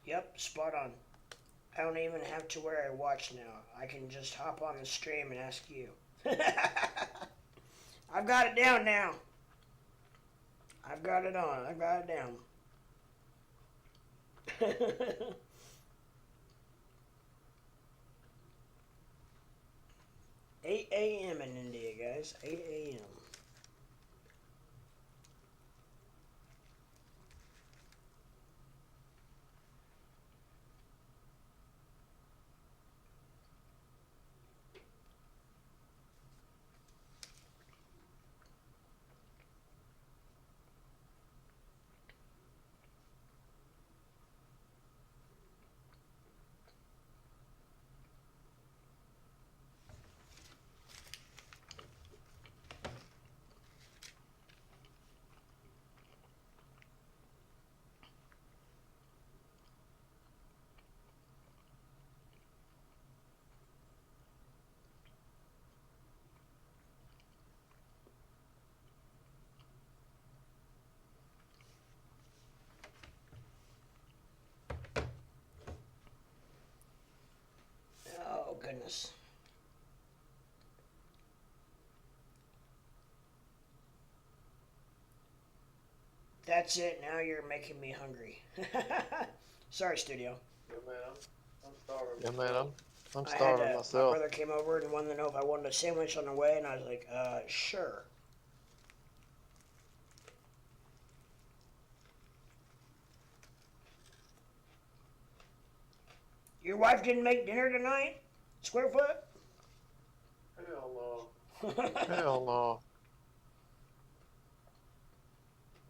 Yep, spot on. I don't even have to wear a watch now. I can just hop on the stream and ask you. I've got it down now. I've got it on. I've got it down. 8 a.m. in India, guys. 8 a.m. Oh, goodness. That's it. Now you're making me hungry. Sorry, studio. Yeah, man, I'm starving. Yeah, man, I'm starving myself. My brother came over and wanted to know if I wanted a sandwich on the way, and I was like, sure. Your wife didn't make dinner tonight? Squarefoot? Hell no. Hell no.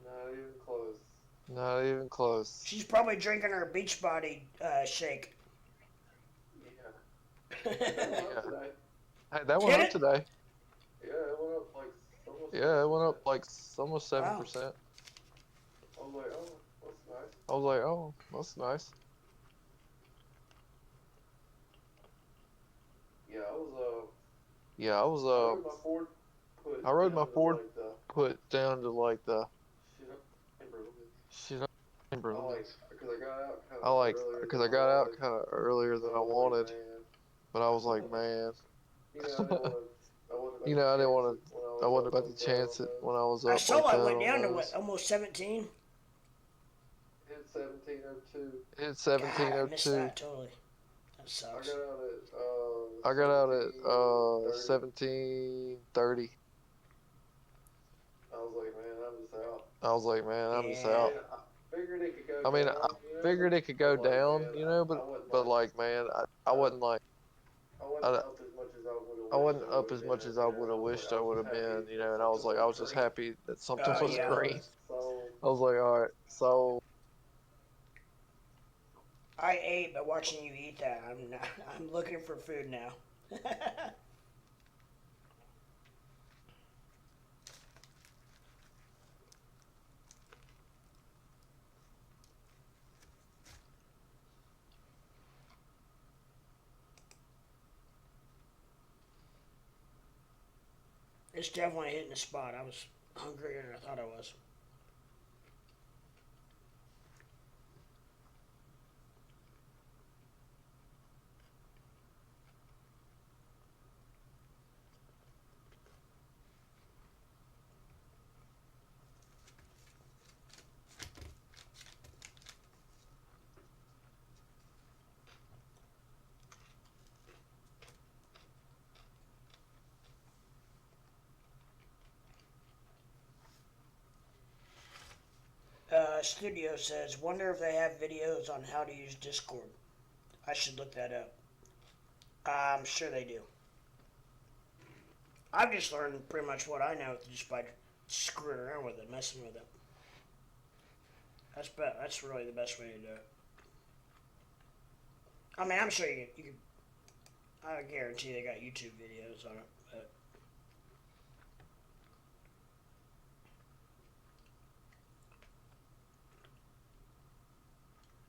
Not even close. Not even close. She's probably drinking her Beachbody shake. Yeah. Hey, that went up today. Yeah, it went up like almost. Yeah, it went up like almost 7%. Wow. I was like, oh, that's nice. I was like, oh, that's nice. Yeah, I was I rode my Ford put down to like the shit. Because I got out kind of earlier than I wanted, but I was like, man, you know, I didn't want to. I wasn't about to chance it when I was up. I saw I went down to what, almost 17? Hit 1702. Hit 1702. I missed that totally. That sucks. I got out at 1730. I was like, man, I'm just out. I was like, man, I'm just out. I figured it could go down. I mean, I figured it could go down, you know, but like, man, I wasn't like, I wasn't up as much as I would have wished I would have been, you know, and I was just happy that something was yeah. green. I was like, all right, so I ate, but watching you eat that, I'm not, I'm looking for food now. It's definitely hitting the spot. I was hungrier than I thought I was. Studio says, wonder if they have videos on how to use Discord. I should look that up. I'm sure they do. I've just learned pretty much what I know just by screwing around with it, messing with it. That's really the best way to do it. I mean, I'm sure you could. I guarantee they got YouTube videos on it, but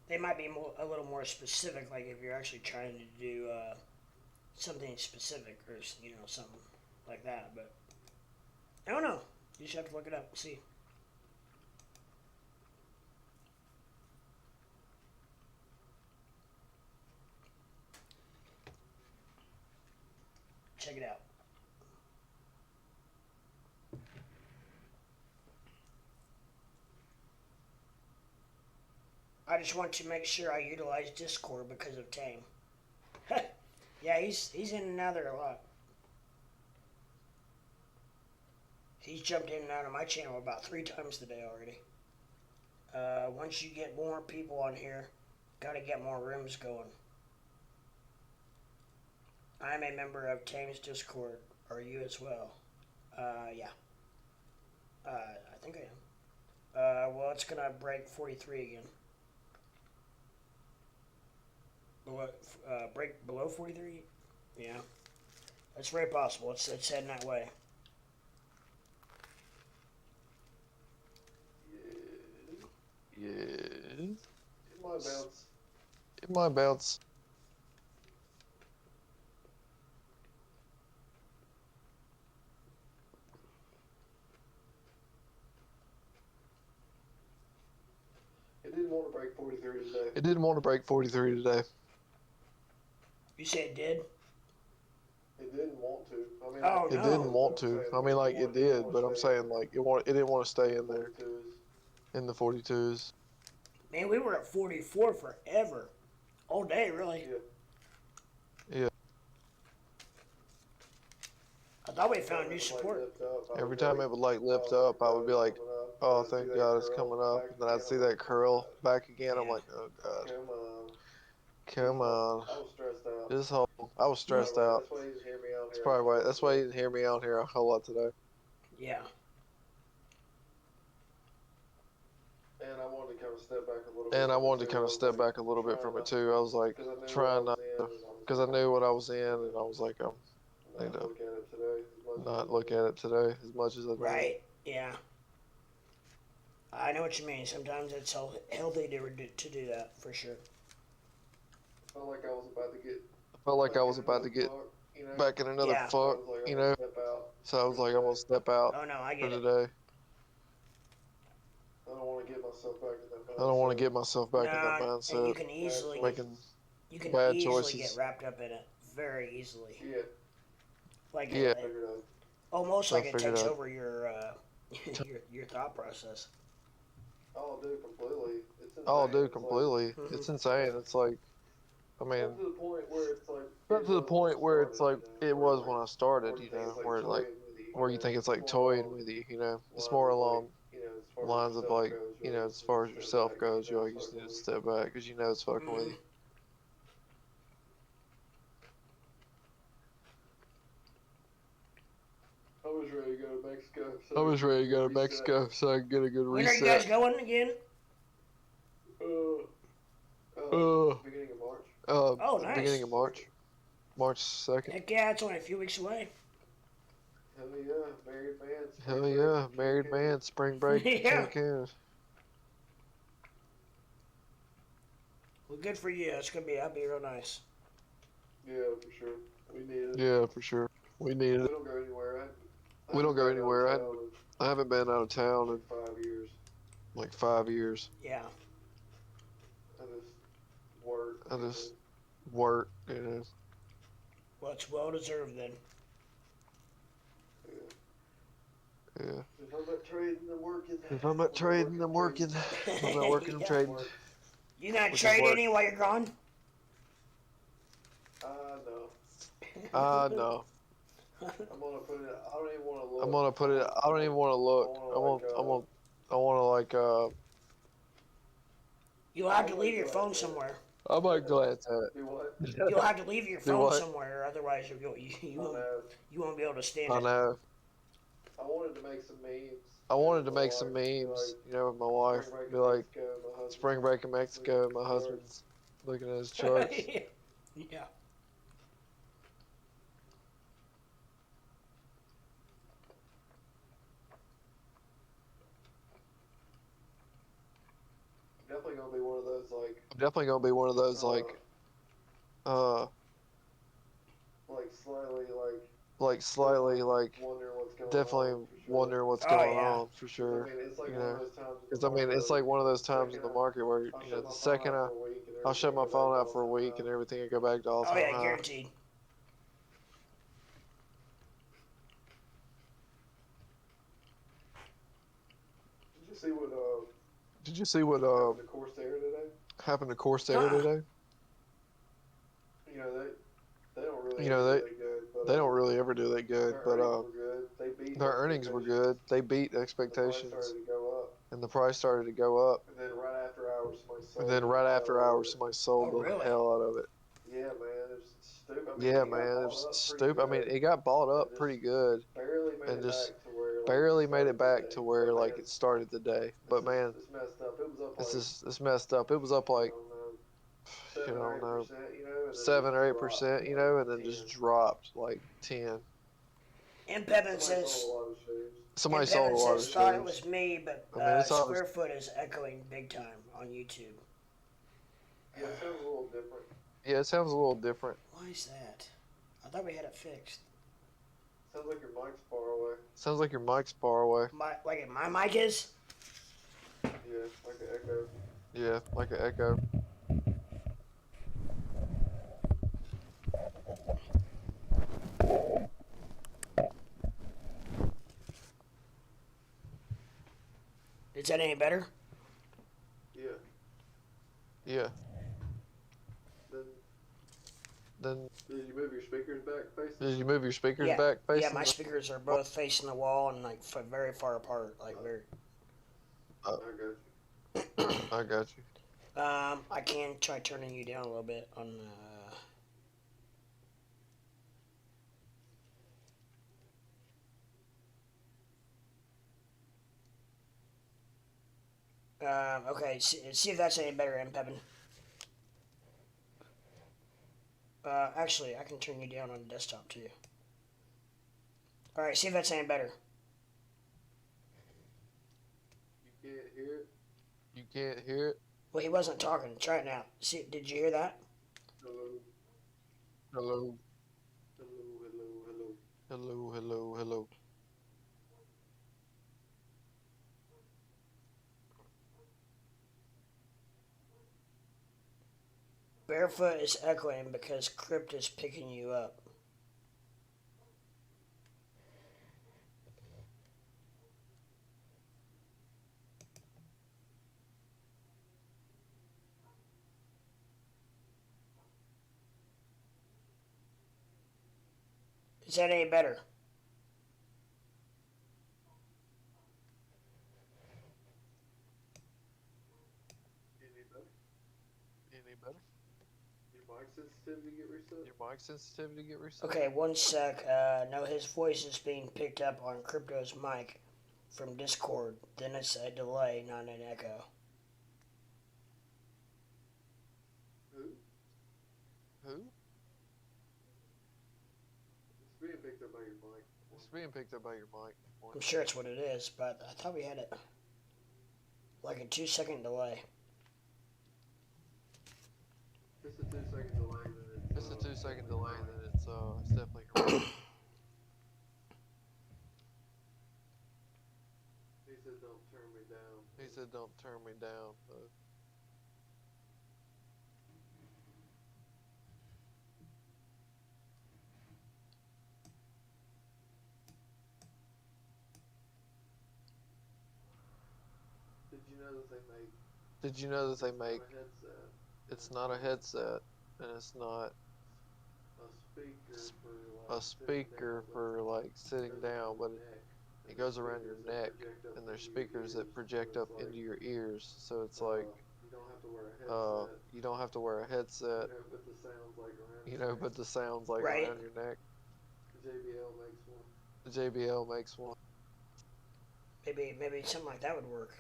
they might be a little more specific. Like if you're actually trying to do something specific or something like that. But I don't know. You just have to look it up and see. Check it out. I just want to make sure I utilize Discord because of Tame. Yeah, he's in and out of there a lot. He's jumped in and out of my channel about 3 times today already. Once you get more people on here, gotta get more rooms going. I'm a member of Tame's Discord. Are you as well? Yeah. I think I am. Well, it's gonna break 43 again. Break below 43? Yeah. That's very possible. It's heading that way. yeah, it might bounce. It might bounce. It didn't want to break 43 today. It didn't want to break 43 today. You say it did? It didn't want to. I mean, oh, it no. didn't want to. I mean, like it did, but I'm saying like it didn't want to stay in there, in the 42s. Man, we were at 44 forever, all day, really. Yeah. I thought we found new support. Every time it would like lift up, I would be like, "Oh, thank God it's coming up." And then I'd see that curl back again. I'm like, "Oh God, come on." This whole I was stressed out. That's probably why. That's why you didn't hear me out here a whole lot today. Yeah. And I wanted to kind of step back a little bit. And I wanted to kind of step back a little bit from it too. I was like trying not to, because I knew what I was in, and I was like, I need to not look at it today as much as I did. Right. Yeah. I know what you mean. Sometimes it's healthy to do that for sure. I felt like I was about to get back in another fuck, you know. So I was like, I'm gonna step out Oh no, I for get it. today. I don't want to get myself back in that mindset. And you can easily making bad choices. get wrapped up in it very easily. Yeah. Like Yeah. almost like it takes out. over your your thought process. Oh, dude, completely. Mhm. It's insane. It's like, I mean, not to the point where it's like it was when I started, you know, where you think it's like toying with you, you know. It's more along lines of like, you know, as far as yourself goes, you always need to step back because you know it's fucking with you. was ready to go to Mexico. So I was ready to go to Mexico so I can get a good When reset. are you guys going again? Beginning of March. Oh, nice. Beginning of March. March 2nd. Heck yeah, it's only a few weeks away. Hell yeah, married man. Hell yeah, married man. Spring break. Yeah. Cancun. Well, good for you. That'll be real nice. Yeah, for sure. We need it. Yeah, for sure. We need it. We don't go anywhere. We don't go anywhere. I haven't been out of town in 5 years. Like 5 years. Yeah. I just work, you know. Well, it's well deserved then. Yeah. If I'm not trading, I'm working. If I'm not trading, I'm working. If I'm not working, I'm Yeah. trading. You not Which is trade work. any while you're gone? No. No. I'm gonna put it. I don't even want to look. I'm gonna put it. I don't even want to look. I want to like. You'll have to leave your phone somewhere. I might glance at it. You'll have to leave your Do phone what? somewhere, otherwise you won't be able to stand I it. know. I wanted to make some memes. You know, with my wife. Be like, spring break in Mexico. My husband's looking at his charts. Yeah. Definitely gonna be one of those like. I'm definitely gonna be one of those like slightly like wondering what's going on for sure. You know, because I mean it's like one of those times in the market where you know the second I'll shut my phone out for a week and everything will go back to all time Oh yeah, high. guaranteed. Did you see what happened to Corsair today? You know they don't really ever do that good, but their earnings were good. They beat expectations, and the price started to go up. And then right after hours, somebody sold the really? hell out of it. Yeah, man, it was stupid. I mean, it got bought up pretty good, and just barely made it back to where like it started the day. But man, it's messed up. It was up like, I don't know, 7 or 8%, you know, and then just dropped like 10. And Pevin says. Somebody sold a lot of shares. Thought it was me, but I mean, it's Square Foot is echoing big time on YouTube. Yeah, it sounds a little different. Yeah, it sounds a little different. Why is that? I thought we had it fixed. Sounds like your mic's far away. Sounds like your mic's far away. Like my mic is? Yeah, like an echo. Yeah, like an echo. Is that any better? Yeah. Yeah. Then did you move your speakers back facing? Did you move your speakers back facing? Yeah, my speakers are both facing the wall and like very far apart, like very. Oh, I got you. I got you. I can try turning you down a little bit on. Okay, see if that's any better, Pevin. Actually, I can turn you down on the desktop too. Alright, see if that's any better. You can't hear it? You can't hear it? Well, he wasn't talking. Try it now. See, did you hear that? Hello. Hello. Hello, hello, hello. Hello, hello, hello. Barefoot is echoing because Crypt is picking you up. Is that any better? Any better? Your mic sensitivity get reset? Your mic sensitivity get reset? Okay, one sec. No, his voice is being picked up on Crypto's mic from Discord. Then it's a delay, not an echo. Who? Who? It's being picked up by your mic. It's being picked up by your mic. I'm sure it's what it is, but I thought we had it like a 2-second delay. It's a 2-second delay, then it's a 2-second delay, then it's definitely correct. He said don't turn me down. He said don't turn me down. Did you know that they make? Did you know that they make? It's not a headset, and it's not a speaker for like sitting down, but it goes around your neck, and there's speakers that project up into your ears. So it's like you don't have to wear a headset. You know, but the sounds like Right. around your neck. JBL makes one. JBL makes one. Maybe something like that would work.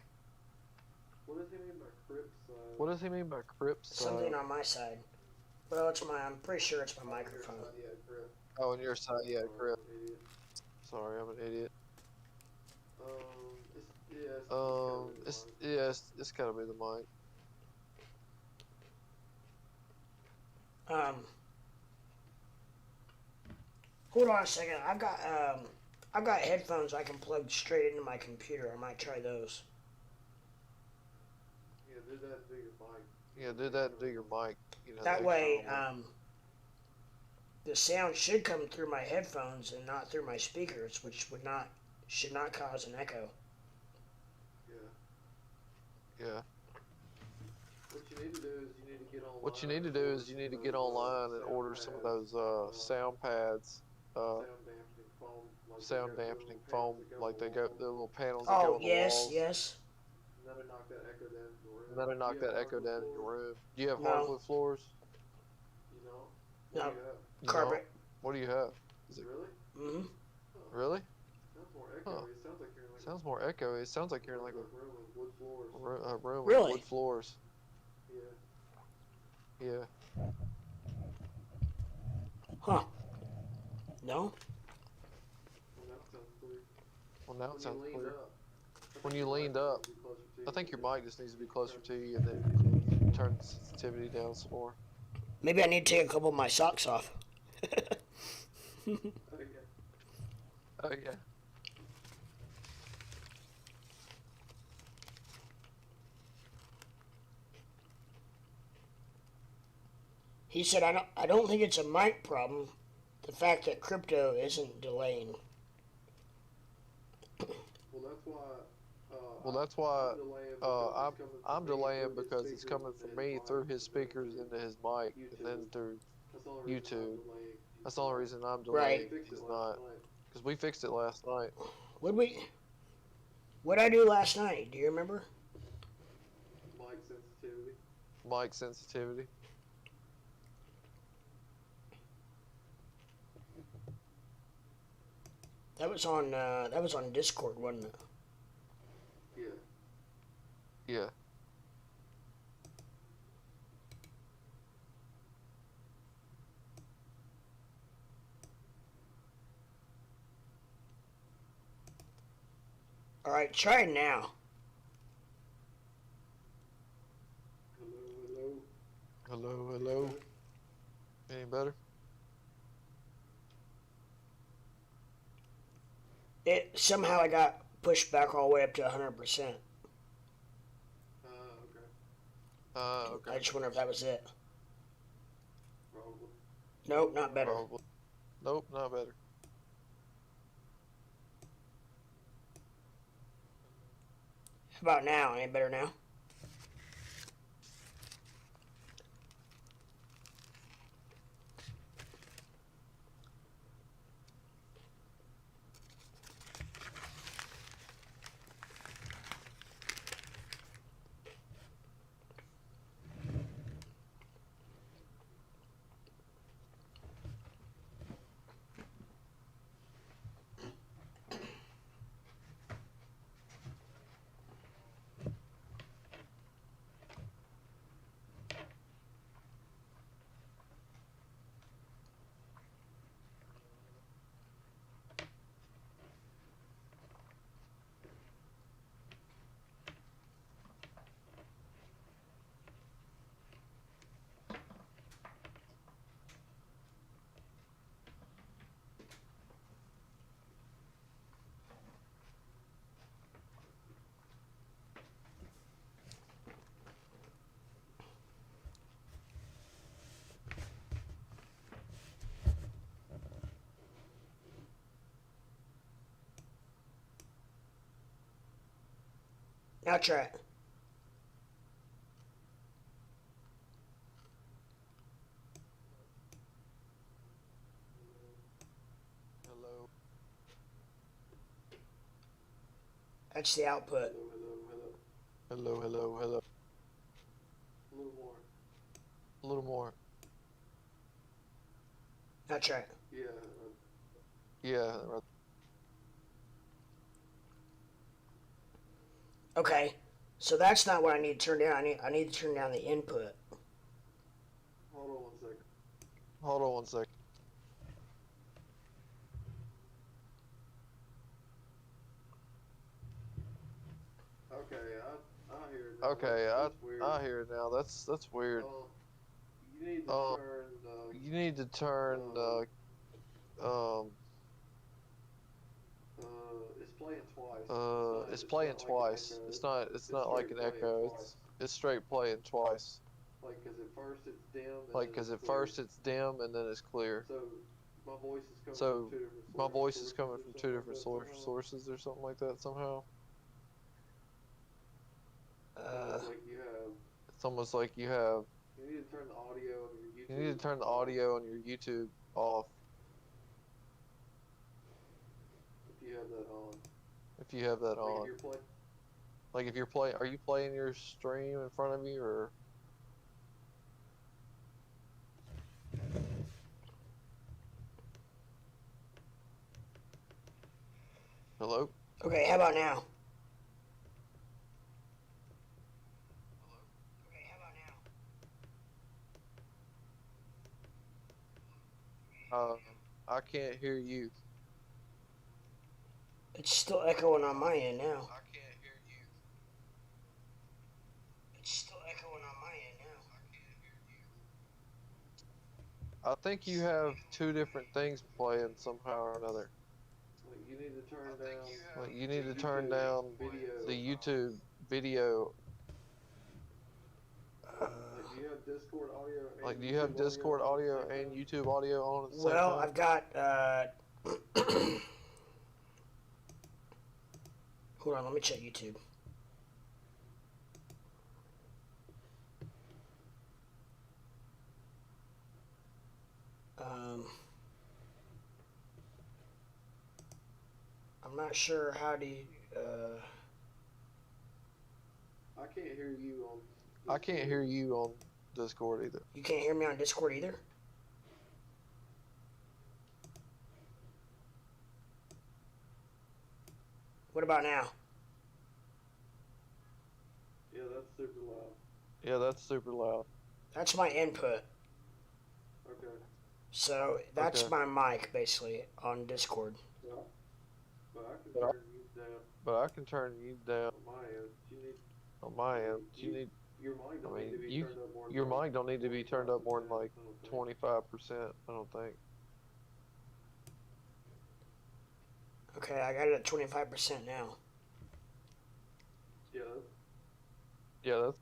What does he mean by Crips? What does he mean by Crips? Something on my side. Well, I'm pretty sure it's my microphone. Oh, on your side, yeah, Crip. Sorry, I'm an idiot. It's gotta be the mic. Hold on a second. I've got headphones I can plug straight into my computer. I might try those. Yeah, do that and do your mic. Yeah, do that and do your mic. You know, That way, the sound should come through my headphones and not through my speakers, which should not cause an echo. Yeah. Yeah. What you need to do is you need to get online and order some of those sound pads, sound dampening foam, like the little panels that go on the walls. Yes. That'll knock that echo down in your room. That'll knock that echo down in your room. Do you have hardwood floors? You know. No. Carpet. What do you have? Is it really? Mm-hmm. Really? Sounds more echoey. It sounds like you're in like a room with wood floors. Really? With wood floors. Yeah. Huh. No? Well, now it sounds clear. When you leaned up, I think your mic just needs to be closer to you, and then turn the sensitivity down some more. Maybe I need to take a couple of my socks off. Oh yeah. He said, I don't think it's a mic problem. The fact that crypto isn't delaying. Well, that's why I'm delaying because it's coming from me through his speakers into his mic and then through YouTube. That's the only reason I'm delaying. Right. It's not because we fixed it last night. What'd I do last night? Do you remember? Mic sensitivity. That was on Discord, wasn't it? Yeah. All right, try it now. Hello. Any better? Somehow I got pushed back all the way up to 100%. Okay. I just wonder if that was it. Probably. Nope, not better. Probably. Nope, not better. How about now? Any better now? Now try it. Hello. That's the output. Hello, hello, hello. A little more. A little more. Now try it. Yeah. Yeah. Right. Okay, so that's not what I need to turn down. I need to turn down the input. Hold on 1 second. Hold on 1 second. Okay, I hear it now. Okay, That's weird. I hear it now. That's weird. You need to turn. You need to turn. It's playing twice. It's playing twice. It's not like an echo. It's straight playing twice. Like, cause at first it's dim. First it's dim and then it's clear. So my voice is coming So from two different my sources. voice is coming from two different sources or something like that somehow. Like you have. It's almost like you have. You need to turn the audio on your YouTube. You need to turn the audio on your YouTube off. If you have that on. If you have that Like on. if you're Like if you're playing, are you playing your stream in front of you or? Hello? Okay, how about now? I can't hear you. It's still echoing on my end now. I can't hear you. It's still echoing on my end now. I think you have two different things playing somehow or another. Like you need to turn down. Like you need to turn down the YouTube video. Like do you have Discord audio? And Like do you have Discord audio and YouTube audio on at the same time? Well, I've got, hold on, let me check YouTube. I'm not sure how to, I can't hear you on. I can't hear you on Discord either. you can't hear me on Discord either? What about now? Yeah, that's super loud. Yeah, that's super loud. That's my input. Okay. So that's Okay. my mic basically on Discord. Yeah. But I can turn you down But I can turn you down on my end. You need. on my end. You need. Your mic don't I need to mean, be turned up more. your mic don't need to be turned up more than like I don't think. 25%. I don't think. Okay, I got it at 25% now. Yeah. Yeah, that's.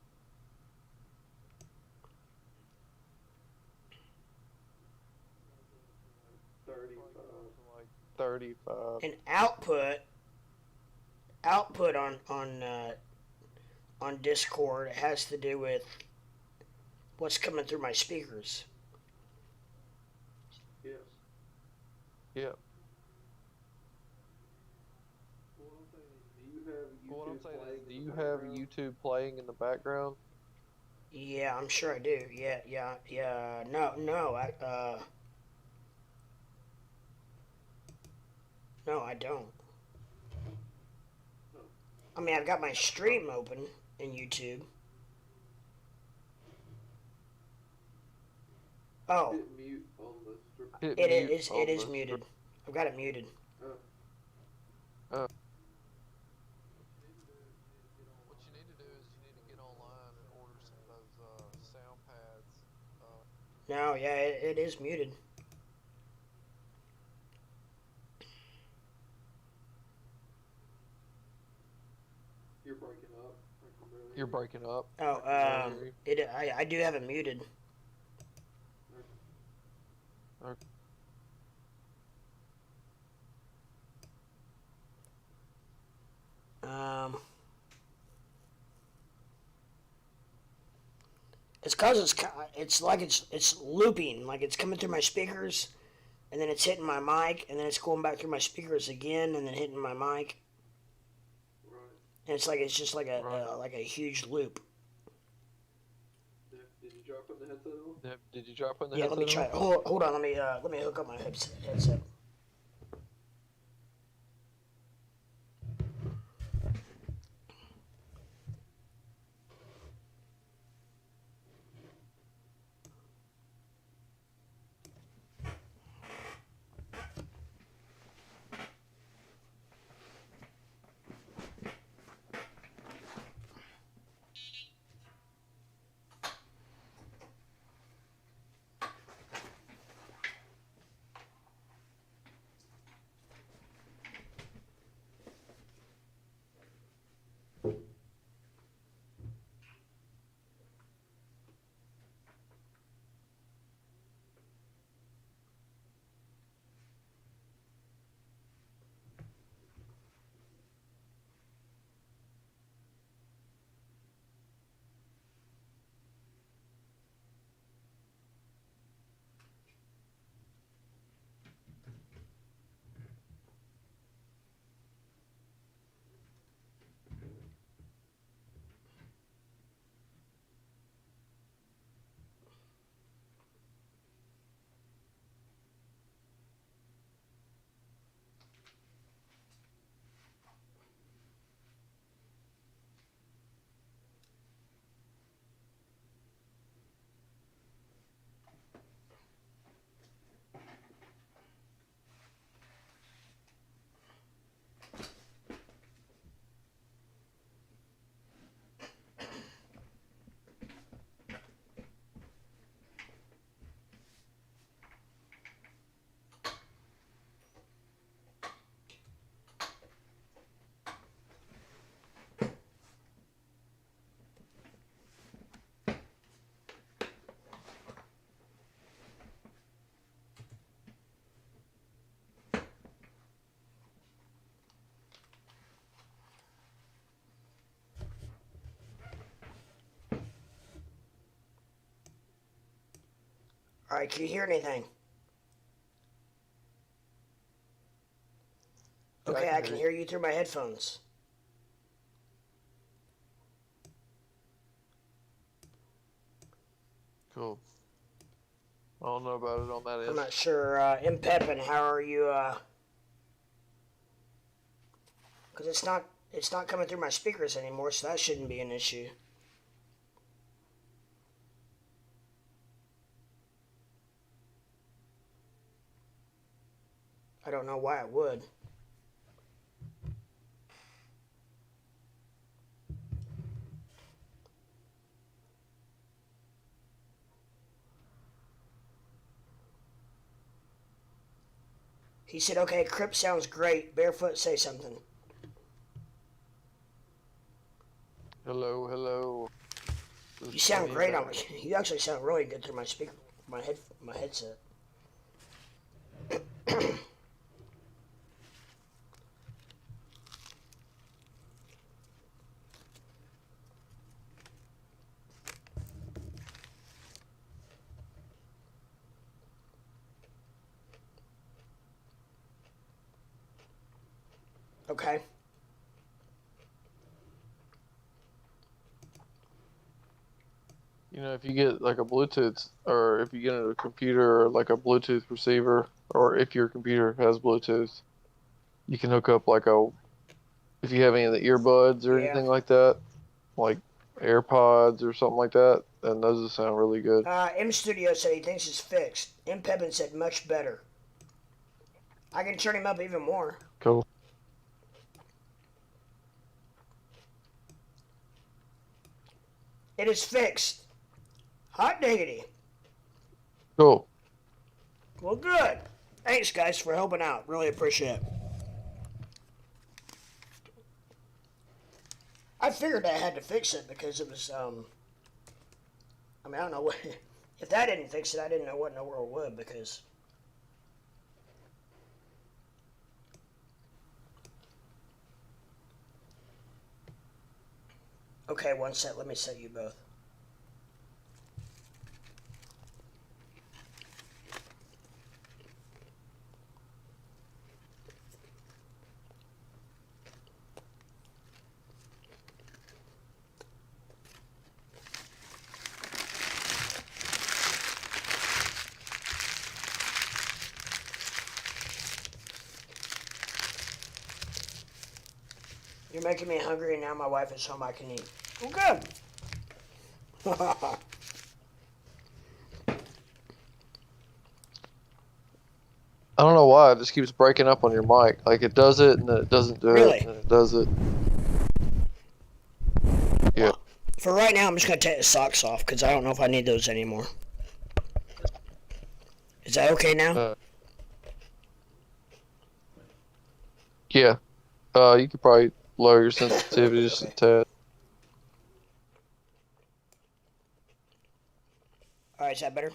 35. Like 35. And output on Discord has to do with what's coming through my speakers. Yes. Yeah. What I'm saying is, Do you have YouTube playing in the background? Yeah, I'm sure I do. Yeah. No, I don't. I mean, I've got my stream open in YouTube. Oh, Hit mute on the Hit it mute is. on It is the- muted. I've got it muted. What you need to do is you need to get online and order some of those sound pads. No, yeah, it is muted. You're breaking up. I can barely You're hear you. breaking up. Oh, I do have it muted. It's cause it's like it's looping, like it's coming through my speakers, and then it's hitting my mic, and then it's going back through my speakers again, and then hitting my mic. Right. And it's just like Right. like a huge loop. Did you drop on the headset at all? Did you drop on the Yeah, headset? let me try it. Hold on, let me hook up my headset. All right, can you hear anything? Yeah, Okay, I can hear you through my headphones. Cool. I don't know about it on that end. I'm not sure. Pepin, how are you? Because it's not coming through my speakers anymore, so that shouldn't be an issue. I don't know why it would. He said, okay, Crip sounds great. Barefoot, say something. Hello, hello. You sound great on you actually sound really good through my speaker, my headset. Okay. You know, if you get like a Bluetooth, or if you get a computer or like a Bluetooth receiver, or if your computer has Bluetooth, you can hook up like if you have any of the earbuds or anything like that, like AirPods or something like that, then those will sound really good. M Studio said he thinks it's fixed. M Pepin said much better. I can turn him up even more. Cool. It is fixed. Hot diggity. Cool. Well, good. Thanks, guys, for helping out. Really appreciate it. I figured I had to fix it because it was, I mean, I don't know what, if that didn't fix it, I didn't know what in the world would, because okay, one set, let me set you both. You're making me hungry, and now my wife is home. I can eat. Oh, good. I don't know why it just keeps breaking up on your mic. Like it does it and then it doesn't do Really? it and then it does it. Yeah. Well, for right now, I'm just gonna take the socks off because I don't know if I need those anymore. Is that okay now? Yeah. You could probably lower your sensitivity just a tad. All right, is that better?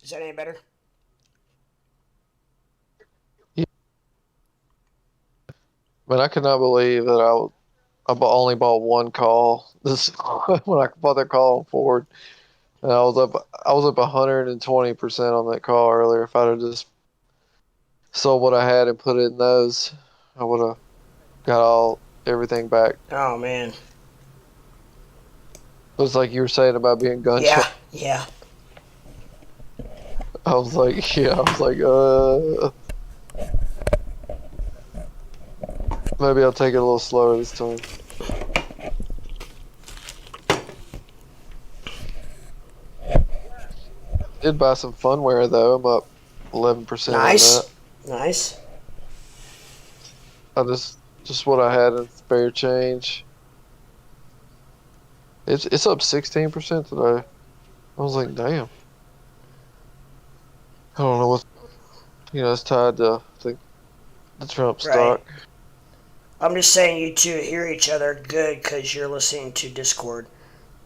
Is that any better? Yeah. But I could not believe that only bought one call. This when I bought that call on Ford, and I was up 120% on that call earlier. If I'd have just sold what I had and put it in those, I would have got everything back. Oh man. It was like you were saying about being gun Yeah, shy. yeah. I was like, maybe I'll take it a little slower this time. Did buy some funware though. I'm up 11% Nice. on that. Nice. I just what I had in spare change. It's up 16% today. I was like, damn. I don't know what, it's tied to, I think, the Trump stock. I'm just saying you two hear each other good because you're listening to Discord,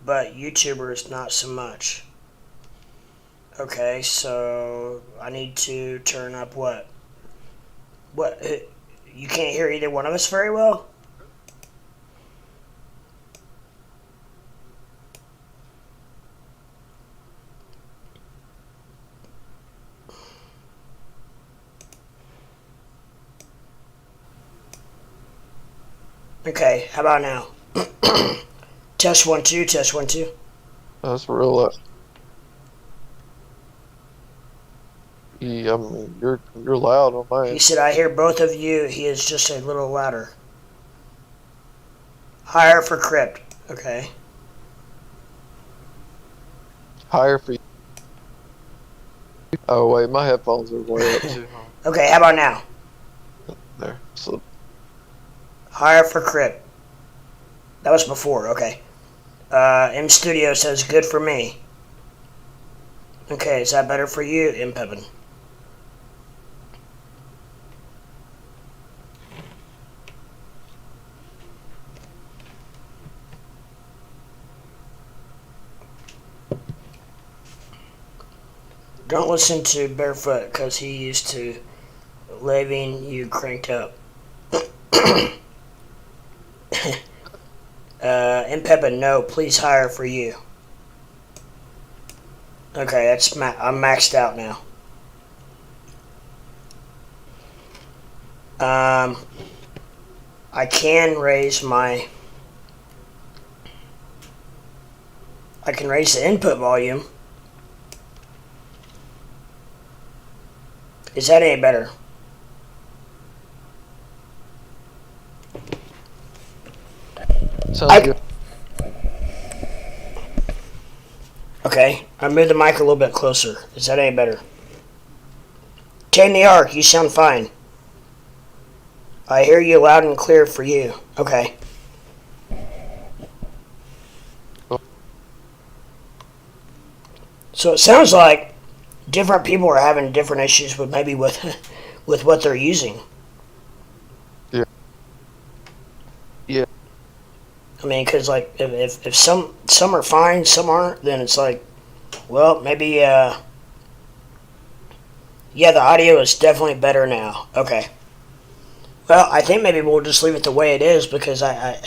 but YouTubers not so much. Okay, so I need to turn up what? What? You can't hear either one of us very well? Okay, how about now? Test 1 2, test 1 2. That's real loud. Yeah, I mean, you're loud on mine. He said, I hear both of you. He is just a little louder. Higher for crypt. Okay. Higher for you. Oh, wait, my headphones are way up too. Okay, how about now? There. So, Higher for crypt. That was before, okay. M Studio says, good for me. Okay, is that better for you, M Pepin? Don't listen to Barefoot because he used to leaving you cranked up. M Pepin, no, please hire for you. Okay, that's I'm maxed out now. I can raise my. I can raise the input volume. Is that any better? sounds good. Okay, I moved the mic a little bit closer. Is that any better? Tame the Ark, you sound fine. I hear you loud and clear for you. Okay. So it sounds like different people are having different issues with maybe with what they're using. Yeah. Yeah. I mean, because like if some are fine, some aren't, then it's like, well, maybe yeah, the audio is definitely better now. Okay. Well, I think maybe we'll just leave it the way it is because I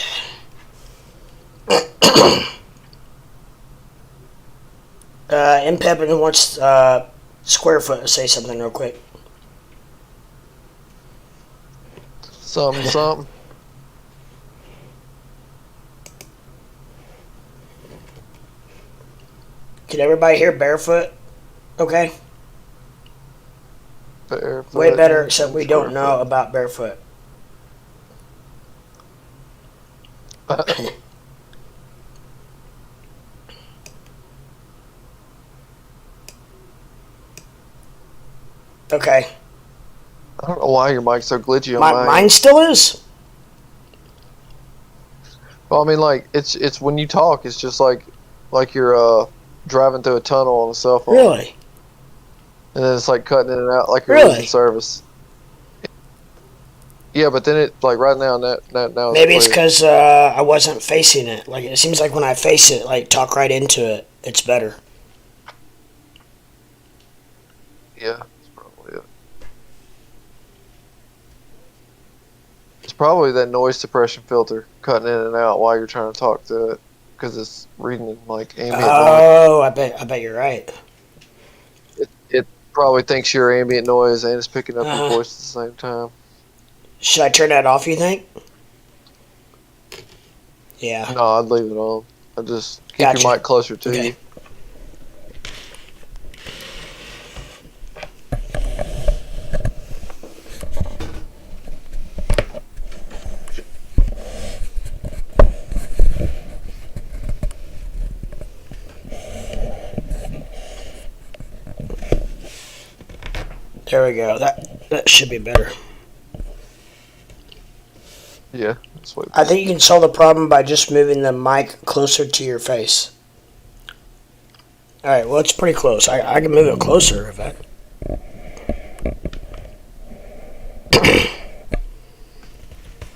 M Pepin wants Squarefoot to say something real quick. Something. Can everybody hear barefoot? Okay. Barefoot, Way better, yeah, except we it's don't know barefoot. about barefoot. Okay. I don't know why your mic's so glitchy on mine. Mine still is? Well, I mean, like it's when you talk, it's just like you're driving through a tunnel on a cell phone. Really? And then it's like cutting in and out, like you're Really? losing service. Yeah, but then it like right now, now it's Maybe it's clear. because I wasn't facing it. Like it seems like when I face it, like talk right into it, it's better. Yeah, that's probably it. It's probably that noise suppression filter cutting in and out while you're trying to talk to it, because it's reading like ambient noise. Oh, I bet you're right. It probably thinks you're ambient noise and it's picking up your voice at the same time. Should I turn that off, you think? Yeah. No, I'd leave it on. I just keep Gotcha. your mic closer to you. There we go. That should be better. Yeah, that's what. I think you can solve the problem by just moving the mic closer to your face. Alright, well, it's pretty close. I can move it closer if I...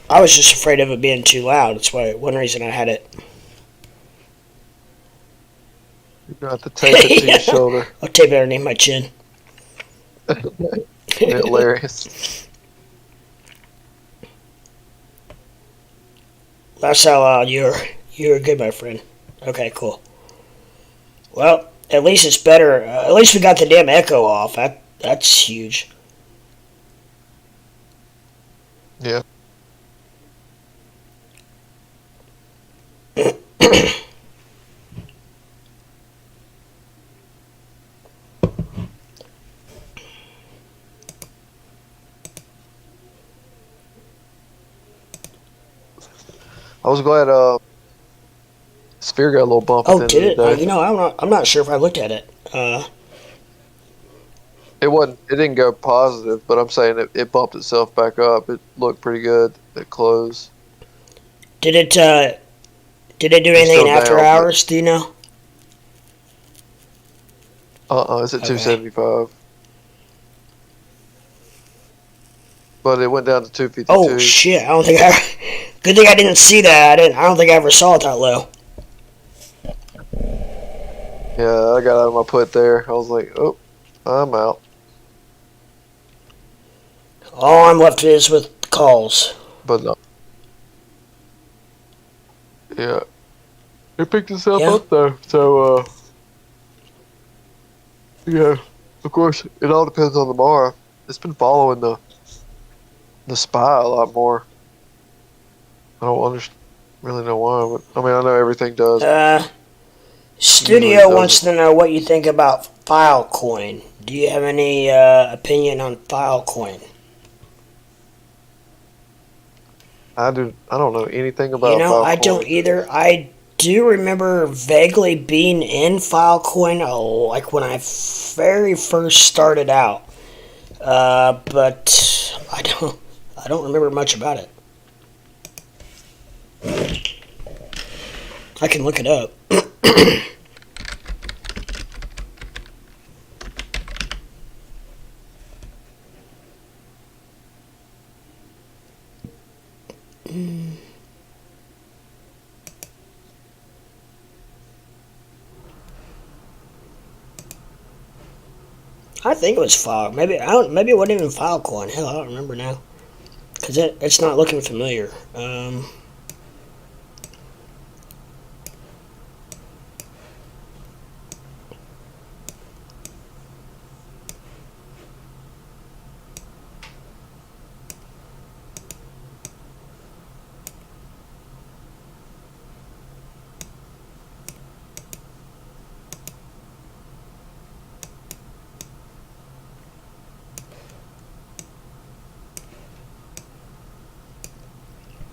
I was just afraid of it being too loud. That's why one reason I had it. You're going to have to tape it to your shoulder. I'll tape it underneath my chin. Hilarious. That's how loud you're good, my friend. Okay, cool. Well, at least it's better. At least we got the damn echo off. That's huge. Yeah. I was glad Sphere got a little bump. Oh, at the did end it? of the day. I'm not sure if I looked at it. It didn't go positive, but I'm saying it bumped itself back up. It looked pretty good at close. Did it do anything after hours? Do you know? It's at 275. But it went down to 252. Oh shit! I don't think Good thing I didn't see that. I don't think I ever saw it that low. Yeah, I got out of my put there. I was like, oh, I'm out. All I'm left is with calls. But no. Yeah. It picked itself up though. So, yeah. Of course, it all depends on tomorrow. It's been following the SPY a lot more. I don't really know why, but I mean, I know everything does. Studio wants to know what you think about Filecoin. Do you have any opinion on Filecoin? I don't know anything about. You know, Filecoin. I don't either. I do remember vaguely being in Filecoin, like when I very first started out, but I don't remember much about it. I can look it up. I think it was File. Maybe Maybe it wasn't even Filecoin. Hell, I don't remember now, because it's not looking familiar.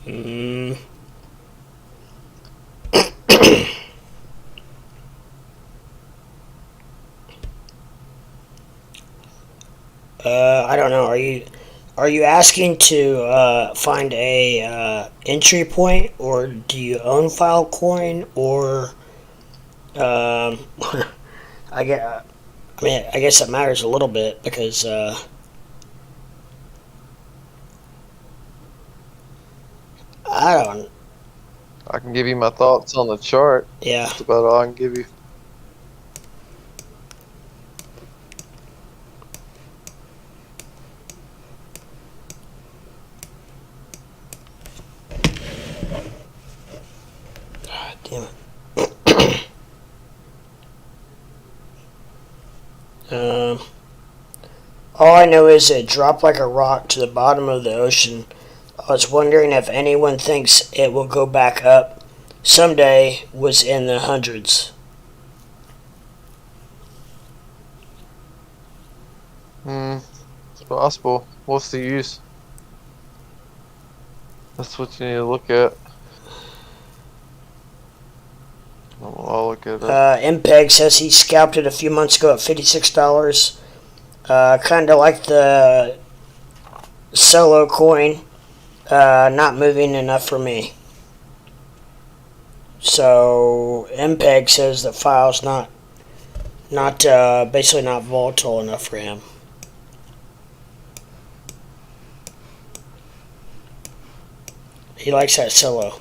Mm. I don't know. Are you asking to find a entry point, or do you own Filecoin, or I get? I mean, I guess that matters a little bit because I don't. I can give you my thoughts on the chart. Yeah. That's about all I can give you. God damn it. All I know is it dropped like a rock to the bottom of the ocean. I was wondering if anyone thinks it will go back up someday. Was in the hundreds. It's possible. What's the use? That's what you need to look at. I'll look at it. MPEG says he scalped it a few months ago at $56. Kind of like the solo coin. Not moving enough for me. So MPEG says the file's not basically not volatile enough for him. He likes that solo.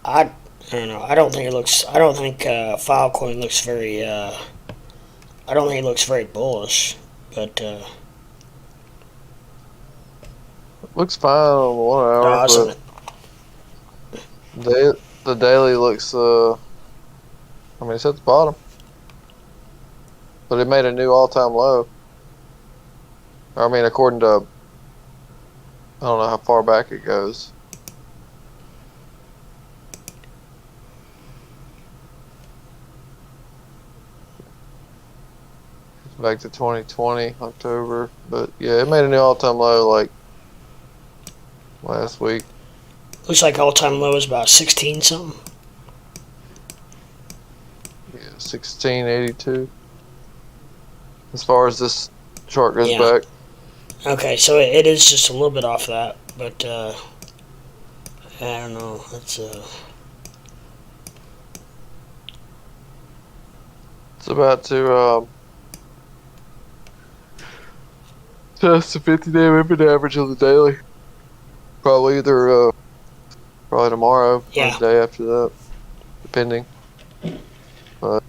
I don't know. I don't think it looks. I don't think Filecoin looks very. I don't think it looks very bullish, but. Looks fine on the 1 hour, Awesome. but the daily looks. I mean, it's at the bottom, but it made a new all-time low. I mean, according to, I don't know how far back it goes. Back to 2020 October, but yeah, it made a new all-time low like last week. Looks like all-time low is about 16 something. Yeah, 1682. As far as this chart goes Yeah. back. Okay, so it is just a little bit off that, but I don't know. That's It's about to test the 50-day moving average of the daily. Probably either probably tomorrow Yeah. or the day after that, depending. But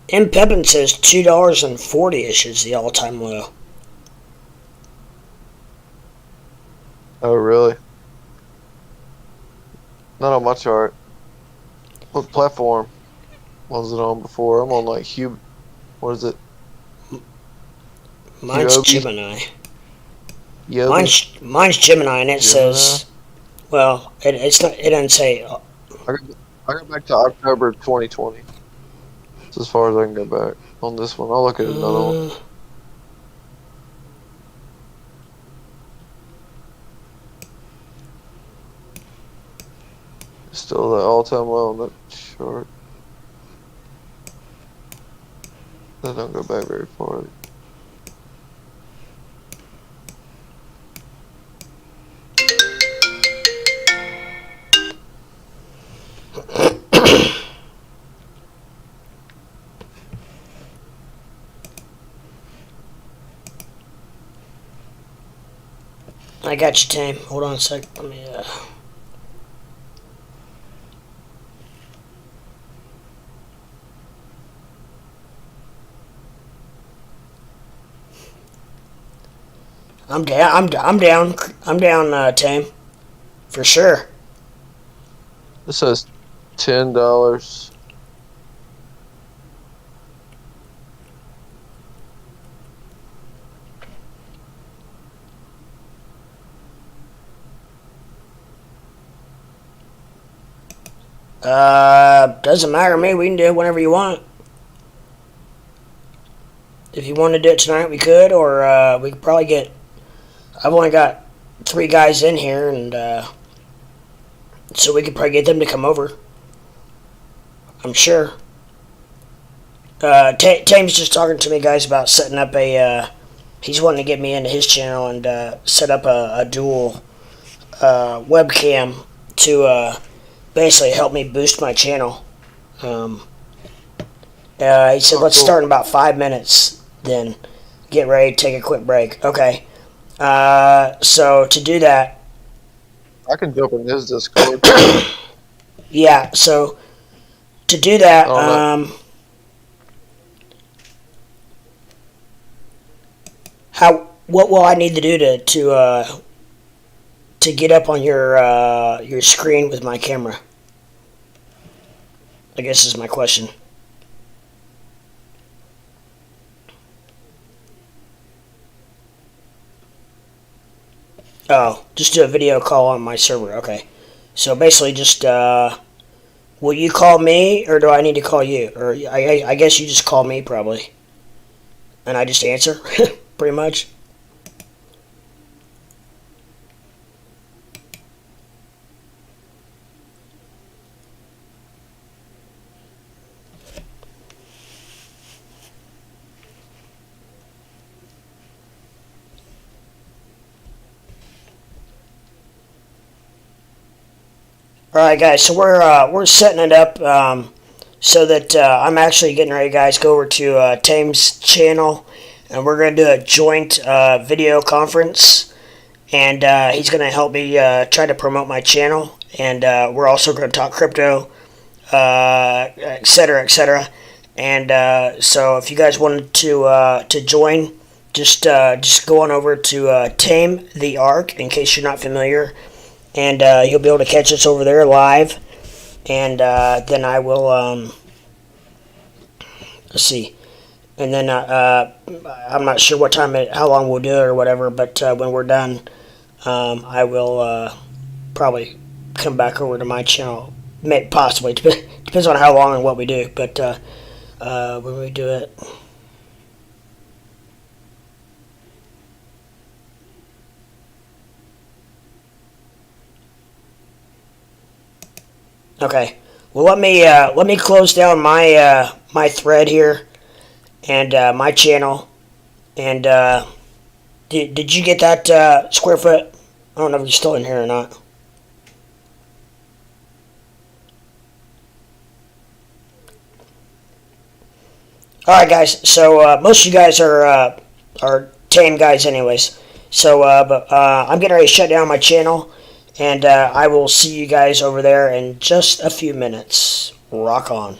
M. Pepin says $2.40-ish is the all-time low. oh really? Not on my chart. What platform was it on before? I'm on like what is it? Mine's Yobi? Gemini. Yobi? Mine's Gemini, and it Gemini? says, well, it's not. It doesn't say. I got back to October 2020. That's as far as I can go back on this one. I'll look at another one. Still the all-time low on that chart. That don't go back very far. I got you, Tame. Hold on a sec. Let me. I'm down. I'm down, Tame. For sure. This says $10. Doesn't matter to me. We can do it whenever you want. If you want to do it tonight, we could, or we could probably get... I've only got 3 guys in here, and so we could probably get them to come over. I'm sure. Tame's just talking to me, guys, about setting up a... he's wanting to get me into his channel and set up a dual webcam to basically help me boost my channel. He said, let's start in about 5 minutes, then get ready, take a quick break. Okay. So to do that... I can jump in his Discord. Yeah, so to do that, what will I need to do to get up on your screen with my camera? I guess is my question. Oh, just do a video call on my server. Okay. So basically just, will you call me, or do I need to call you? Or I guess you just call me, probably. And I just answer, pretty much. Alright guys, so we're setting it up so that I'm actually getting ready, guys, go over to Tame's channel, and we're going to do a joint video conference, and he's going to help me try to promote my channel, and we're also going to talk crypto, etc., etc. And so if you guys wanted to join, just go on over to Tame the Ark, in case you're not familiar. And you'll be able to catch us over there live, and then I will, let's see, and then I'm not sure what time, how long we'll do it or whatever, but when we're done, I will probably come back over to my channel, possibly, depends on how long and what we do, but when we do it. Okay, well let me close down my my thread here, and my channel, and did you get that square foot? I don't know if you're still in here or not. All right, guys. So most of you guys are Tame guys, anyways. So but I'm getting ready to shut down my channel. And I will see you guys over there in just a few minutes. Rock on.